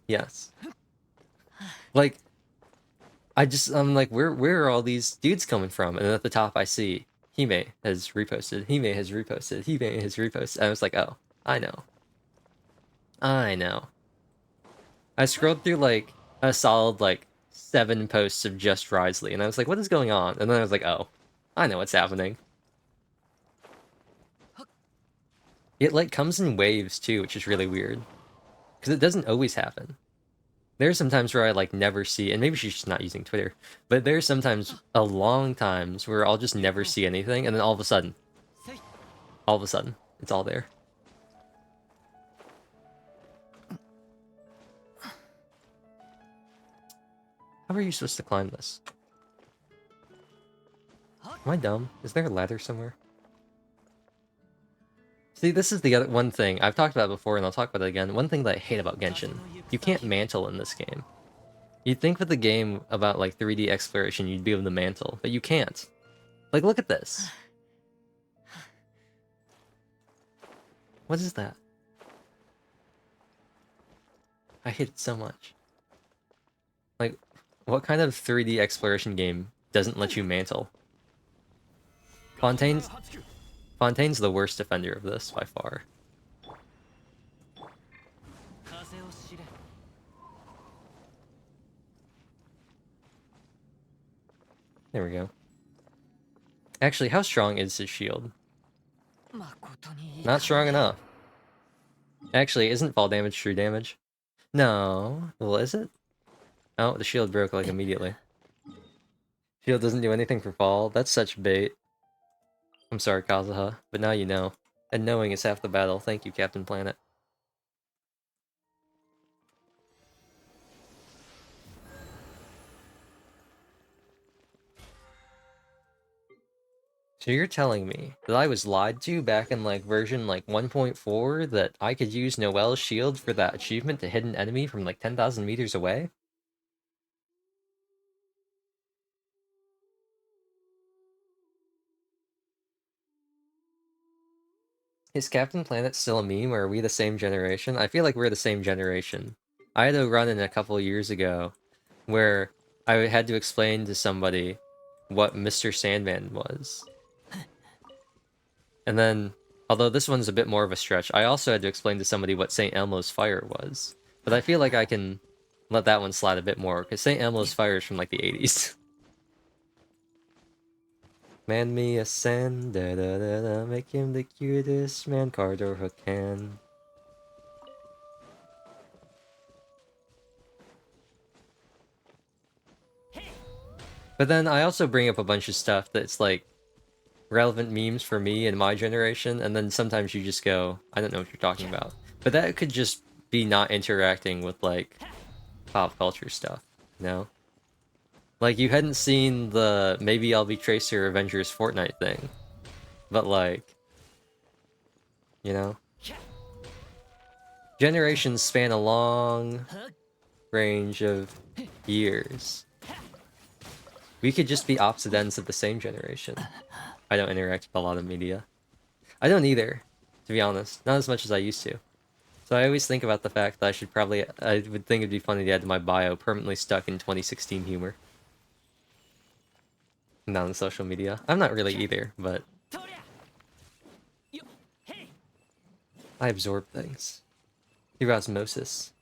Yes. Like, I'm like, where are all these dudes coming from? And then at the top I see, Hime has reposted, Hime has reposted, Hime has reposted. I was like, oh, I know. I know. I scrolled through, like, a solid, like, 7 posts of just Risley, and I was like, what is going on? And then I was like, oh, I know what's happening. It, like, comes in waves, too, which is really weird. Because it doesn't always happen. There's some times where I, like, never see, and maybe she's just not using Twitter, but there's sometimes a long times where I'll just never see anything, and then all of a sudden, it's all there. How are you supposed to climb this? Am I dumb? Is there a ladder somewhere? See, this is the other one thing I've talked about before, and I'll talk about it again. One thing that I hate about Genshin, you can't mantle in this game. You'd think with a game about, like, 3D exploration, you'd be able to mantle, but you can't. Like, look at this. What is that? I hate it so much. Like, what kind of 3D exploration game doesn't let you mantle? Fontaine's the worst offender of this, by far. There we go. Actually, how strong is his shield? Not strong enough. Actually, isn't fall damage true damage? No. Well, is it? Oh, the shield broke, like, immediately. Shield doesn't do anything for fall. That's such bait. I'm sorry, Kazuha, but now you know. And knowing is half the battle. Thank you, Captain Planet. So you're telling me that I was lied to back in, like, version, like, 1.4 that I could use Noelle's shield for that achievement to hit an enemy from, like, 10,000 meters away? Is Captain Planet still a meme, or are we the same generation? I feel like we're the same generation. I had a run-in a couple years ago where I had to explain to somebody what Mr. Sandman was. And then, although this one's a bit more of a stretch, I also had to explain to somebody what St. Elmo's Fire was. But I feel like I can let that one slide a bit more, because St. Elmo's Fire is from, like, the 80s. Man me a sand, da da da da, make him the cutest man Carter who can. But then I also bring up a bunch of stuff that's, like, relevant memes for me and my generation, and then sometimes you just go, I don't know what you're talking about. But that could just be not interacting with, like, pop culture stuff, you know? Like, you hadn't seen the Maybe I'll Be Tracer Avengers Fortnite thing. But, like, you know? Generations span a long range of years. We could just be opposite ends of the same generation. I don't interact with a lot of media. I don't either, to be honest. Not as much as I used to. So I always think about the fact that I would think it'd be funny to add to my bio, permanently stuck in 2016 humor. Not on social media. I'm not really either, but I absorb things through osmosis.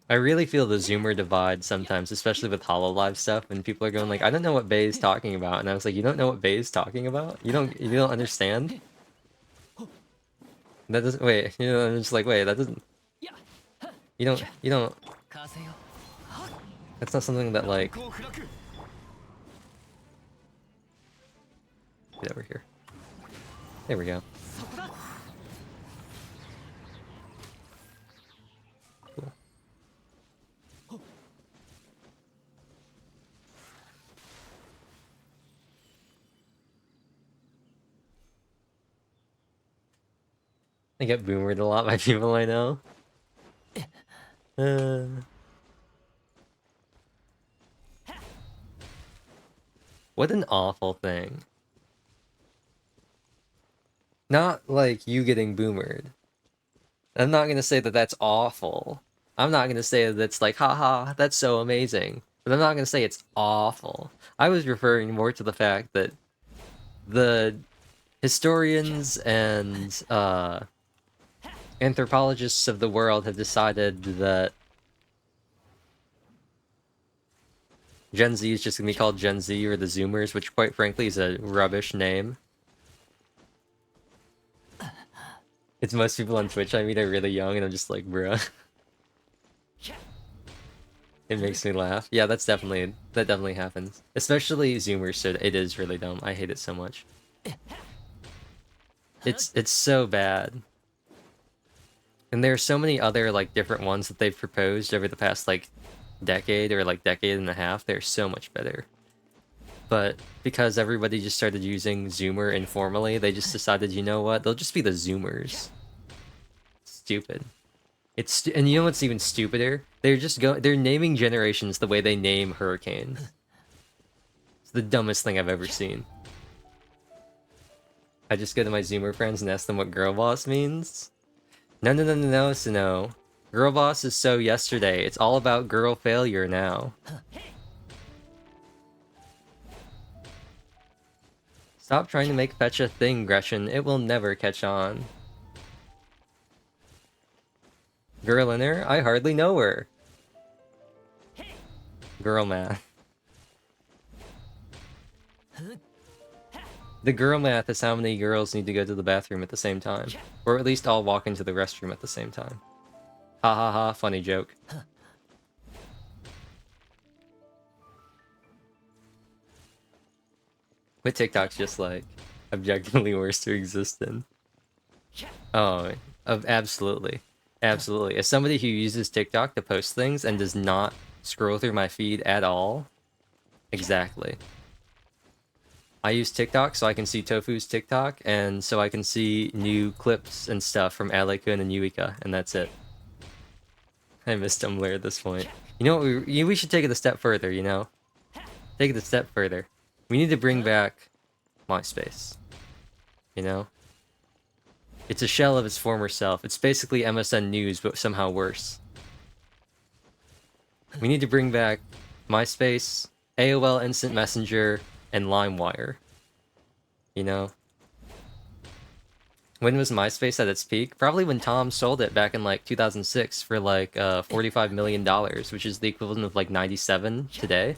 I really feel the Zoomer divide sometimes, especially with HoloLive stuff, when people are going like, I don't know what Bay is talking about, and I was like, you don't know what Bay is talking about? You don't understand? That doesn't, wait, you know, I'm just like, wait, that doesn't, you don't That's not something that, like... Get over here. There we go. Cool. I get boomered a lot by people I know. What an awful thing. Not like you getting boomered. I'm not gonna say that that's awful. I'm not gonna say that it's like, haha, that's so amazing. But I'm not gonna say it's awful. I was referring more to the fact that the historians and anthropologists of the world have decided that Gen Z is just gonna be called Gen Z or the Zoomers, which quite frankly is a rubbish name. It's most people on Twitch I meet are really young, and I'm just like, bruh. It makes me laugh. Yeah, that definitely happens. Especially Zoomers, so it is really dumb. I hate it so much. It's so bad. And there are so many other, like, different ones that they've proposed over the past, like, decade or, like, decade and a half. They're so much better. But because everybody just started using Zoomer informally, they just decided, you know what? They'll just be the Zoomers. Stupid. And you know what's even stupider? They're naming generations the way they name hurricanes. It's the dumbest thing I've ever seen. I just go to my Zoomer friends and ask them what girl boss means. No, Sino. Girl boss is so yesterday. It's all about girl failure now. Stop trying to make fetch a thing, Gretchen. It will never catch on. Girl in her? I hardly know her. Girl math. The girl math is how many girls need to go to the bathroom at the same time. Or at least all walk into the restroom at the same time. Ha ha ha, funny joke. But TikTok's just like objectively worse to exist in. Oh, absolutely. Absolutely. As somebody who uses TikTok to post things and does not scroll through my feed at all, exactly. I use TikTok so I can see Tofu's TikTok, and so I can see new clips and stuff from Ale-kun and Yuika, and that's it. I miss Tumblr at this point. You know what, we should take it a step further, you know? Take it a step further. We need to bring back MySpace. You know? It's a shell of its former self. It's basically MSN News, but somehow worse. We need to bring back MySpace, AOL Instant Messenger, and LimeWire. You know? When was MySpace at its peak? Probably when Tom sold it back in like 2006 for like $45 million, which is the equivalent of like 97 today.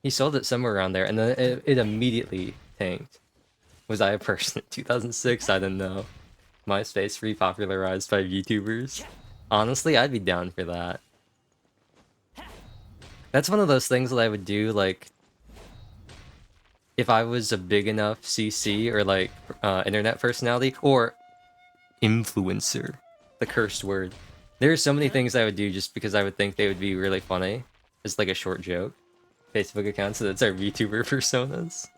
He sold it somewhere around there, and then it immediately tanked. Was I a person in 2006? I don't know. MySpace repopularized by VTubers. Honestly, I'd be down for that. That's one of those things that I would do, like, if I was a big enough CC or, like, internet personality, or influencer, the cursed word. There are so many things I would do just because I would think they would be really funny. It's like a short joke. Facebook account, so that's our VTuber personas.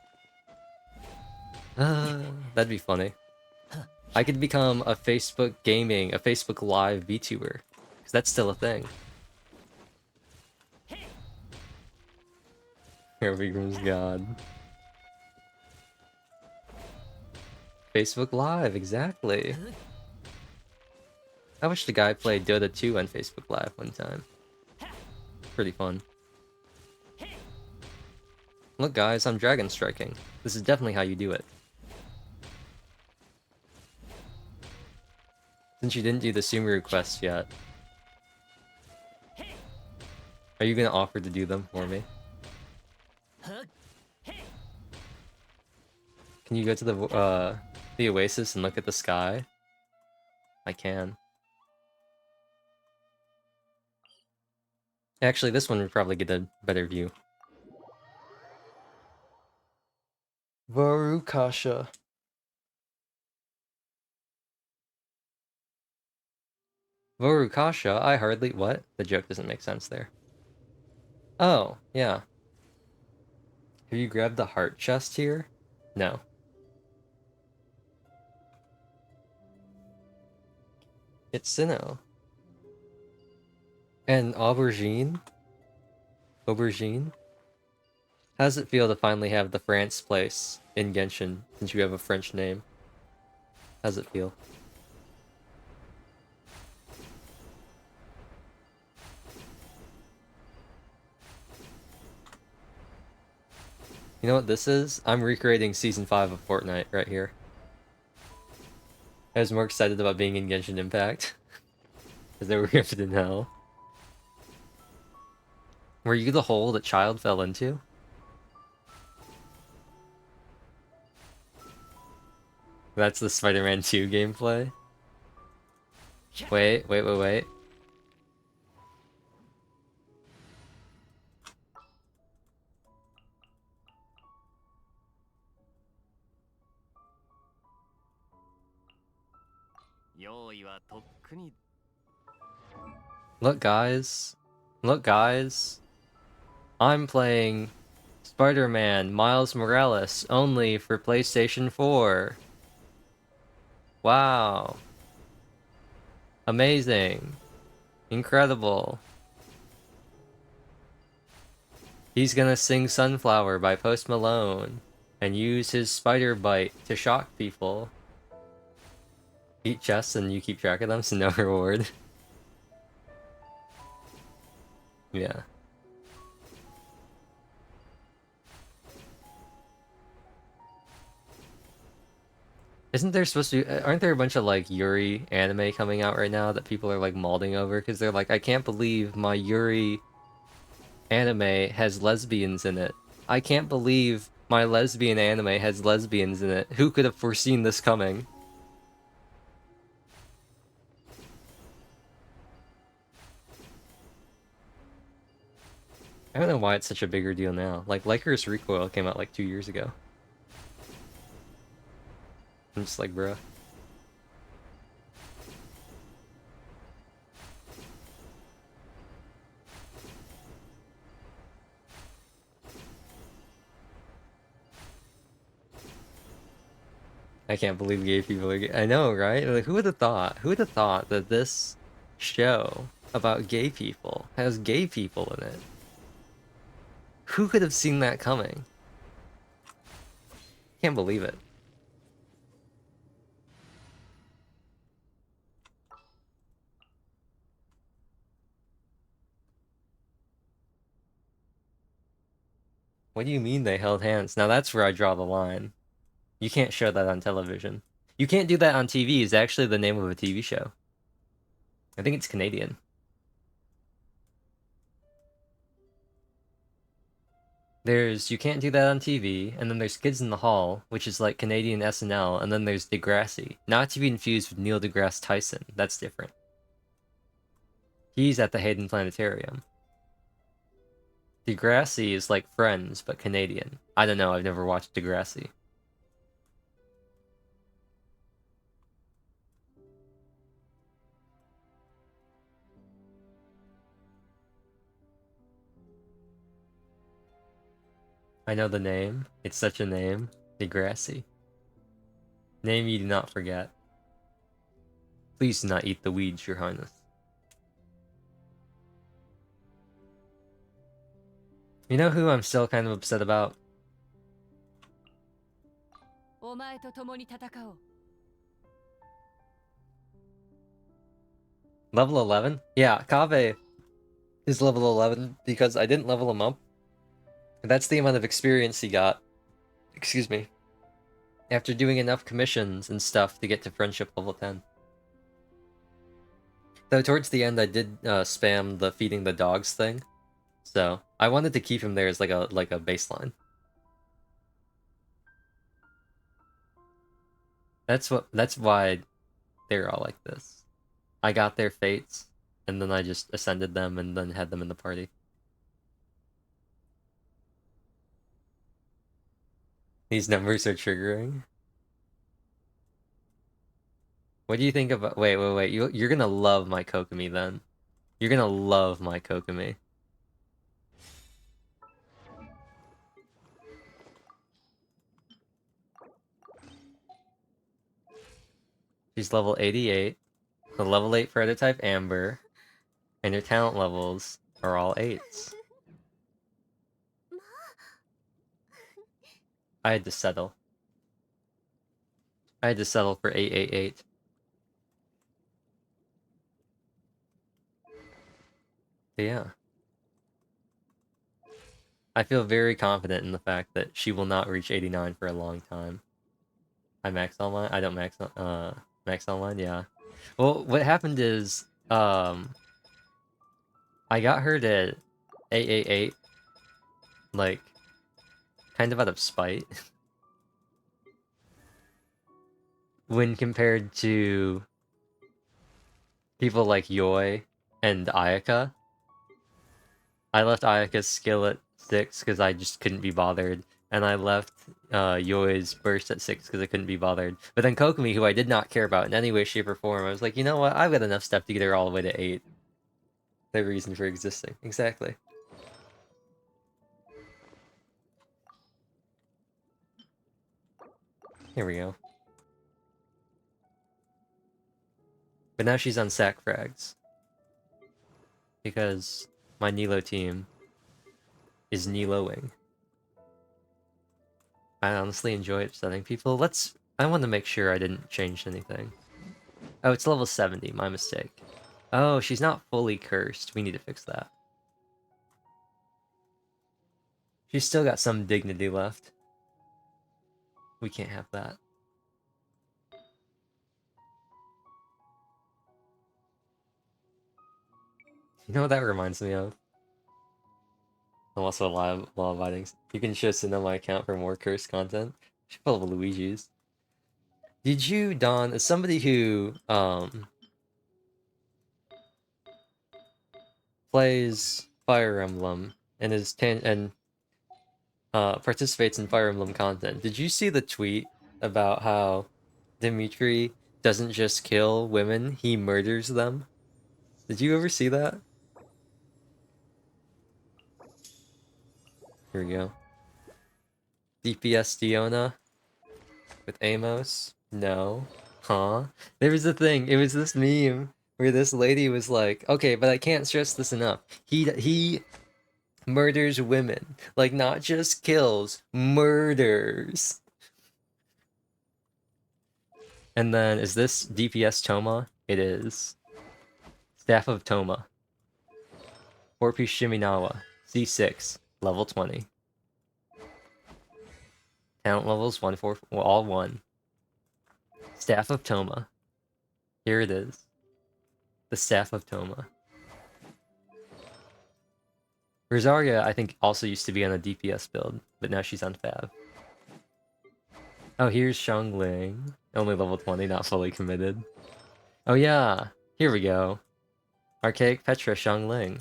That'd be funny. I could become a Facebook gaming, a Facebook live VTuber, because that's still a thing. Here becomes God. Facebook Live, exactly. I wish the guy played Dota 2 on Facebook Live one time. Pretty fun. Look guys, I'm dragon striking. This is definitely how you do it. Since you didn't do the Sumeru quest yet, are you gonna offer to do them for me? Can you go to the Oasis and look at the sky? I can. Actually, this one would probably get a better view. Varukasha. Varukasha, I hardly... What? The joke doesn't make sense there. Oh, yeah. Have you grabbed the heart chest here? No. It's Sinnoh. And aubergine? Aubergine? How does it feel to finally have the France place in Genshin, since you have a French name? How's it feel? You know what this is? I'm recreating Season 5 of Fortnite right here. I was more excited about being in Genshin Impact. Because they were ripped in hell. Were you the hole that Child fell into? That's the Spider-Man 2 gameplay? Wait. 用意はとっくに Look guys. Look guys. I'm playing Spider-Man Miles Morales only for PlayStation 4. Wow. Amazing. Incredible. He's gonna sing Sunflower by Post Malone and use his spider bite to shock people. Eat chests and you keep track of them, so no reward. Yeah. Isn't there supposed to be, aren't there a bunch of like Yuri anime coming out right now that people are like malding over? Because they're like, I can't believe my Yuri anime has lesbians in it. I can't believe my lesbian anime has lesbians in it. Who could have foreseen this coming? I don't know why it's such a bigger deal now. Like, Lycurus Recoil came out like 2 years ago. I'm just like, bruh. I can't believe gay people are gay. I know, right? Like, who would have thought? Who would have thought that this show about gay people has gay people in it? Who could have seen that coming? Can't believe it. What do you mean they held hands? Now that's where I draw the line. You can't show that on television. You can't do that on TV is actually the name of a TV show. I think it's Canadian. There's You Can't Do That on TV, and then there's Kids in the Hall, which is like Canadian SNL, and then there's Degrassi. Not to be confused with Neil deGrasse Tyson. That's different. He's at the Hayden Planetarium. Degrassi is like Friends, but Canadian. I don't know, I've never watched Degrassi. I know the name. It's such a name. Degrassi. Name you do not forget. Please do not eat the weeds, Your Highness. You know who I'm still kind of upset about? お前と共に戦おう。 Level 11? Yeah, Kave is level 11 because I didn't level him up. That's the amount of experience he got. Excuse me. After doing enough commissions and stuff to get to friendship level 10. Though towards the end I did spam the feeding the dogs thing. So I wanted to keep him there as like a baseline. That's why they're all like this. I got their fates. and then I just ascended them and then had them in the party. These numbers are triggering. What do you think about... Wait. You're gonna love my Kokomi then. You're gonna love my Kokomi. She's level 88. The level 8 Predator type Amber. And your talent levels are all 8s. I had to settle. I had to settle for 888. But yeah. I feel very confident in the fact that she will not reach 89 for a long time. I max online? I don't max online, yeah. Well, what happened is, I got her to 888, like, kind of out of spite. When compared to people like Yoi and Ayaka. I left Ayaka's skill at 6 because I just couldn't be bothered. And I left Yoi's burst at 6 because I couldn't be bothered. But then Kokomi, who I did not care about in any way, shape, or form, I was like, you know what? I've got enough stuff to get her all the way to 8. The reason for existing. Exactly. Here we go. But now she's on sack frags. Because my Nilo team is Niloing. I honestly enjoy upsetting people. I want to make sure I didn't change anything. Oh, it's level 70, my mistake. Oh, she's not fully cursed. We need to fix that. She's still got some dignity left. We can't have that. You know what that reminds me of? I'm also law-abiding. You can show Sin on my account for more cursed content. She's full of Luigi's. Did you, Don, as somebody who, plays Fire Emblem and participates in Fire Emblem content, did you see the tweet about how Dimitri doesn't just kill women, he murders them? Did you ever see that? Here we go. DPS Diona with Amos? No. Huh? There was a thing, it was this meme where this lady was like, okay, but I can't stress this enough. He murders women. Like, not just kills, murders. And then, is this DPS Toma? It is. Staff of Toma. 4-piece Shiminawa. C6. Level 20. Talent levels 1, 4, well, all 1. Staff of Toma. Here it is. The Staff of Toma. Rosaria, I think, also used to be on a DPS build, but now she's on Fab. Oh, here's Xiangling. Only level 20, not fully committed. Oh yeah, here we go. Archaic Petra Xiangling.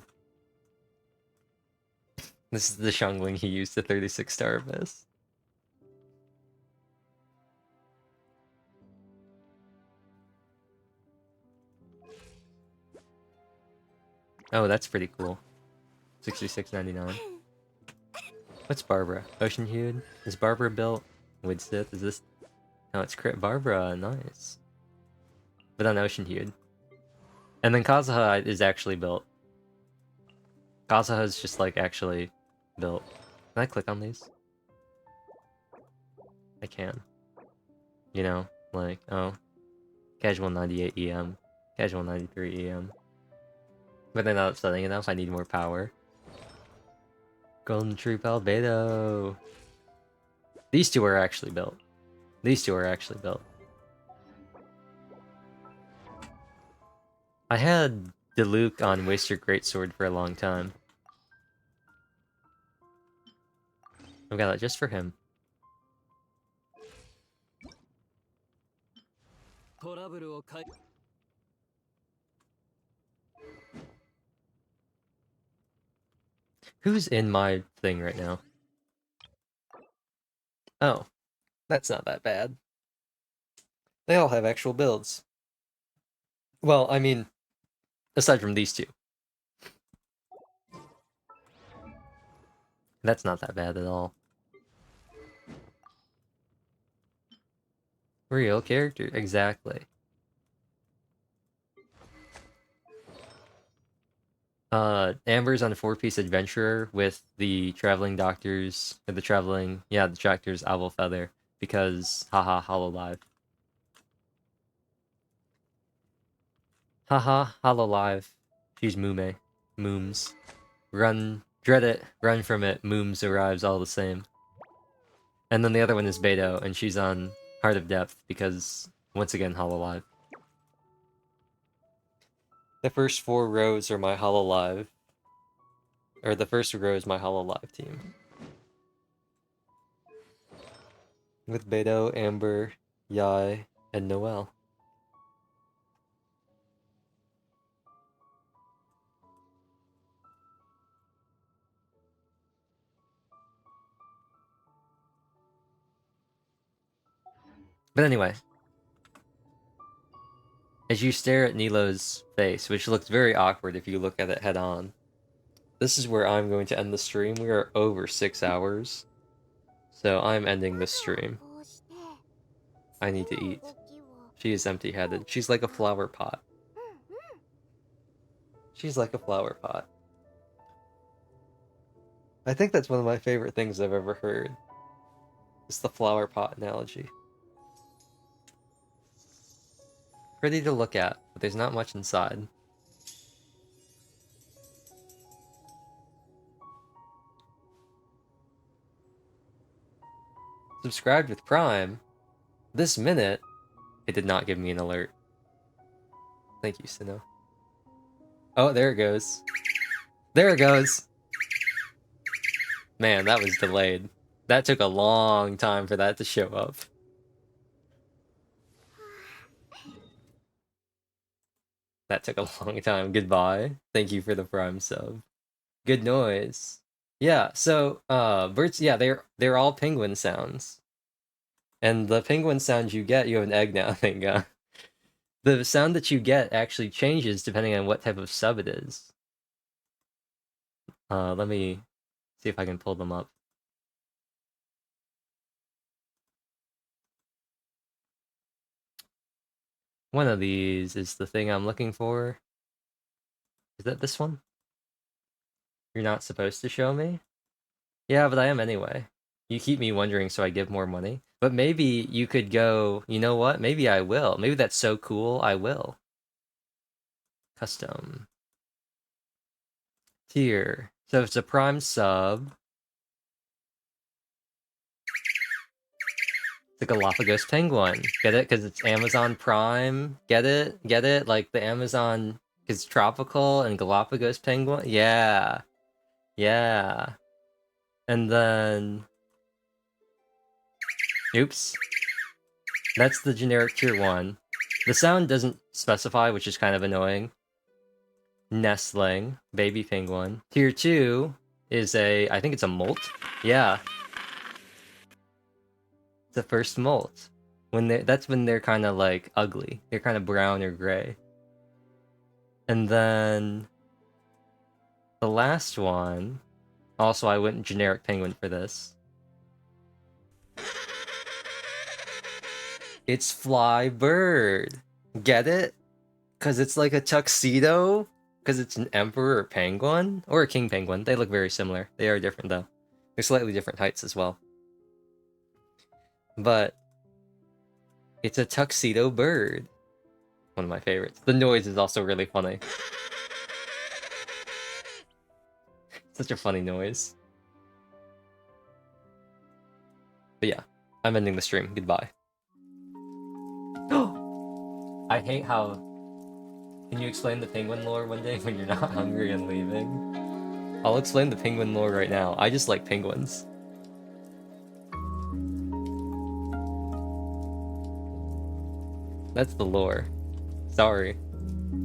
This is the Xiangling he used to 36-star Abyss. Oh, that's pretty cool. 66.99. What's Barbara? Ocean Hued? Is Barbara built? Wood Sith? Is this... No, it's Crit Barbara. Nice. But on Ocean Hued. And then Kazuha is actually built. Kazuha is just, like, actually built. Can I click on these? I can. You know, like, oh. Casual 98 EM. Casual 93 EM. But they're not upsetting enough, I need more power. Golden Troop Albedo! These two are actually built. These two are actually built. I had Diluc on Waster Greatsword for a long time. I've got it just for him. Who's in my thing right now? Oh, that's not that bad. They all have actual builds. Well, I mean, aside from these two. That's not that bad at all. Real character, exactly. Amber's on a 4-piece adventurer with the traveling doctors, or the doctor's owl feather, because haha, Hololive. Haha, Hololive. She's Mume. Mooms. Run, dread it, run from it, Mooms arrives all the same. And then the other one is Beto, and she's on Heart of Depth, because, once again, Hololive. The first 4 rows are my Hololive. Or the first row is my Hololive team. With Beto, Amber, Yai, and Noelle. But anyway, as you stare at Nilo's face, which looks very awkward if you look at it head on, this is where I'm going to end the stream. We are over 6 hours. So I'm ending this stream. I need to eat. She is empty-headed. She's like a flower pot. She's like a flower pot. I think that's one of my favorite things I've ever heard. It's the flower pot analogy. Pretty to look at, but there's not much inside. Subscribed with Prime. This minute, it did not give me an alert. Thank you, Sino. Oh, there it goes. There it goes! Man, that was delayed. That took a long time for that to show up. That took a long time. Goodbye. Thank you for the Prime sub. Good noise. Yeah, so birds, yeah, they're all penguin sounds. And the penguin sound you get, you have an egg now, thank God. The sound that you get actually changes depending on what type of sub it is. Let me see if I can pull them up. One of these is the thing I'm looking for. Is that this one? You're not supposed to show me? Yeah, but I am anyway. You keep me wondering, so I give more money. But maybe you could go, you know what? Maybe I will. Maybe that's so cool, I will. Custom. Tier. So if it's a Prime sub, the Galapagos Penguin. Get it? Because it's Amazon Prime. Get it? Get it? Like the Amazon, because tropical and Galapagos Penguin? Yeah. Yeah. And then... Oops. That's the generic tier 1. The sound doesn't specify, which is kind of annoying. Nestling. Baby penguin. Tier 2 is a... I think it's a molt? Yeah. The first molt. That's when they're kind of like ugly. They're kind of brown or gray. And then the last one, also I went generic penguin for this. It's fly bird. Get it? Cause it's like a tuxedo? Cause it's an emperor penguin? Or a king penguin. They look very similar. They are different though. They're slightly different heights as well. But it's a tuxedo bird. One of my favorites. The noise is also really funny. Such a funny noise. But yeah, I'm ending the stream. Goodbye. I hate how... Can you explain the penguin lore one day when you're not hungry and leaving? I'll explain the penguin lore right now. I just like penguins. That's the lore. Sorry.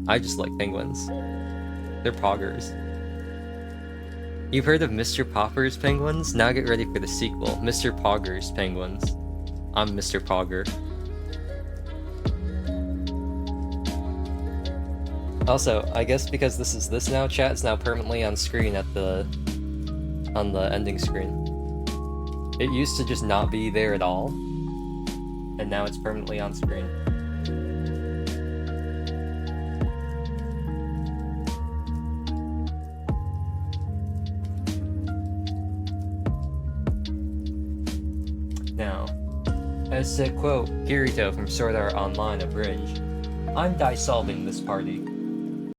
I just like penguins. They're poggers. You've heard of Mr. Popper's penguins? Now get ready for the sequel, Mr. Pogger's penguins. I'm Mr. Pogger. Also, I guess because this is this now, chat is now permanently on screen on the ending screen. It used to just not be there at all, and now it's permanently on screen. Now, as said quote, Kirito from Sword Art Online abridged, I'm die-solving this party.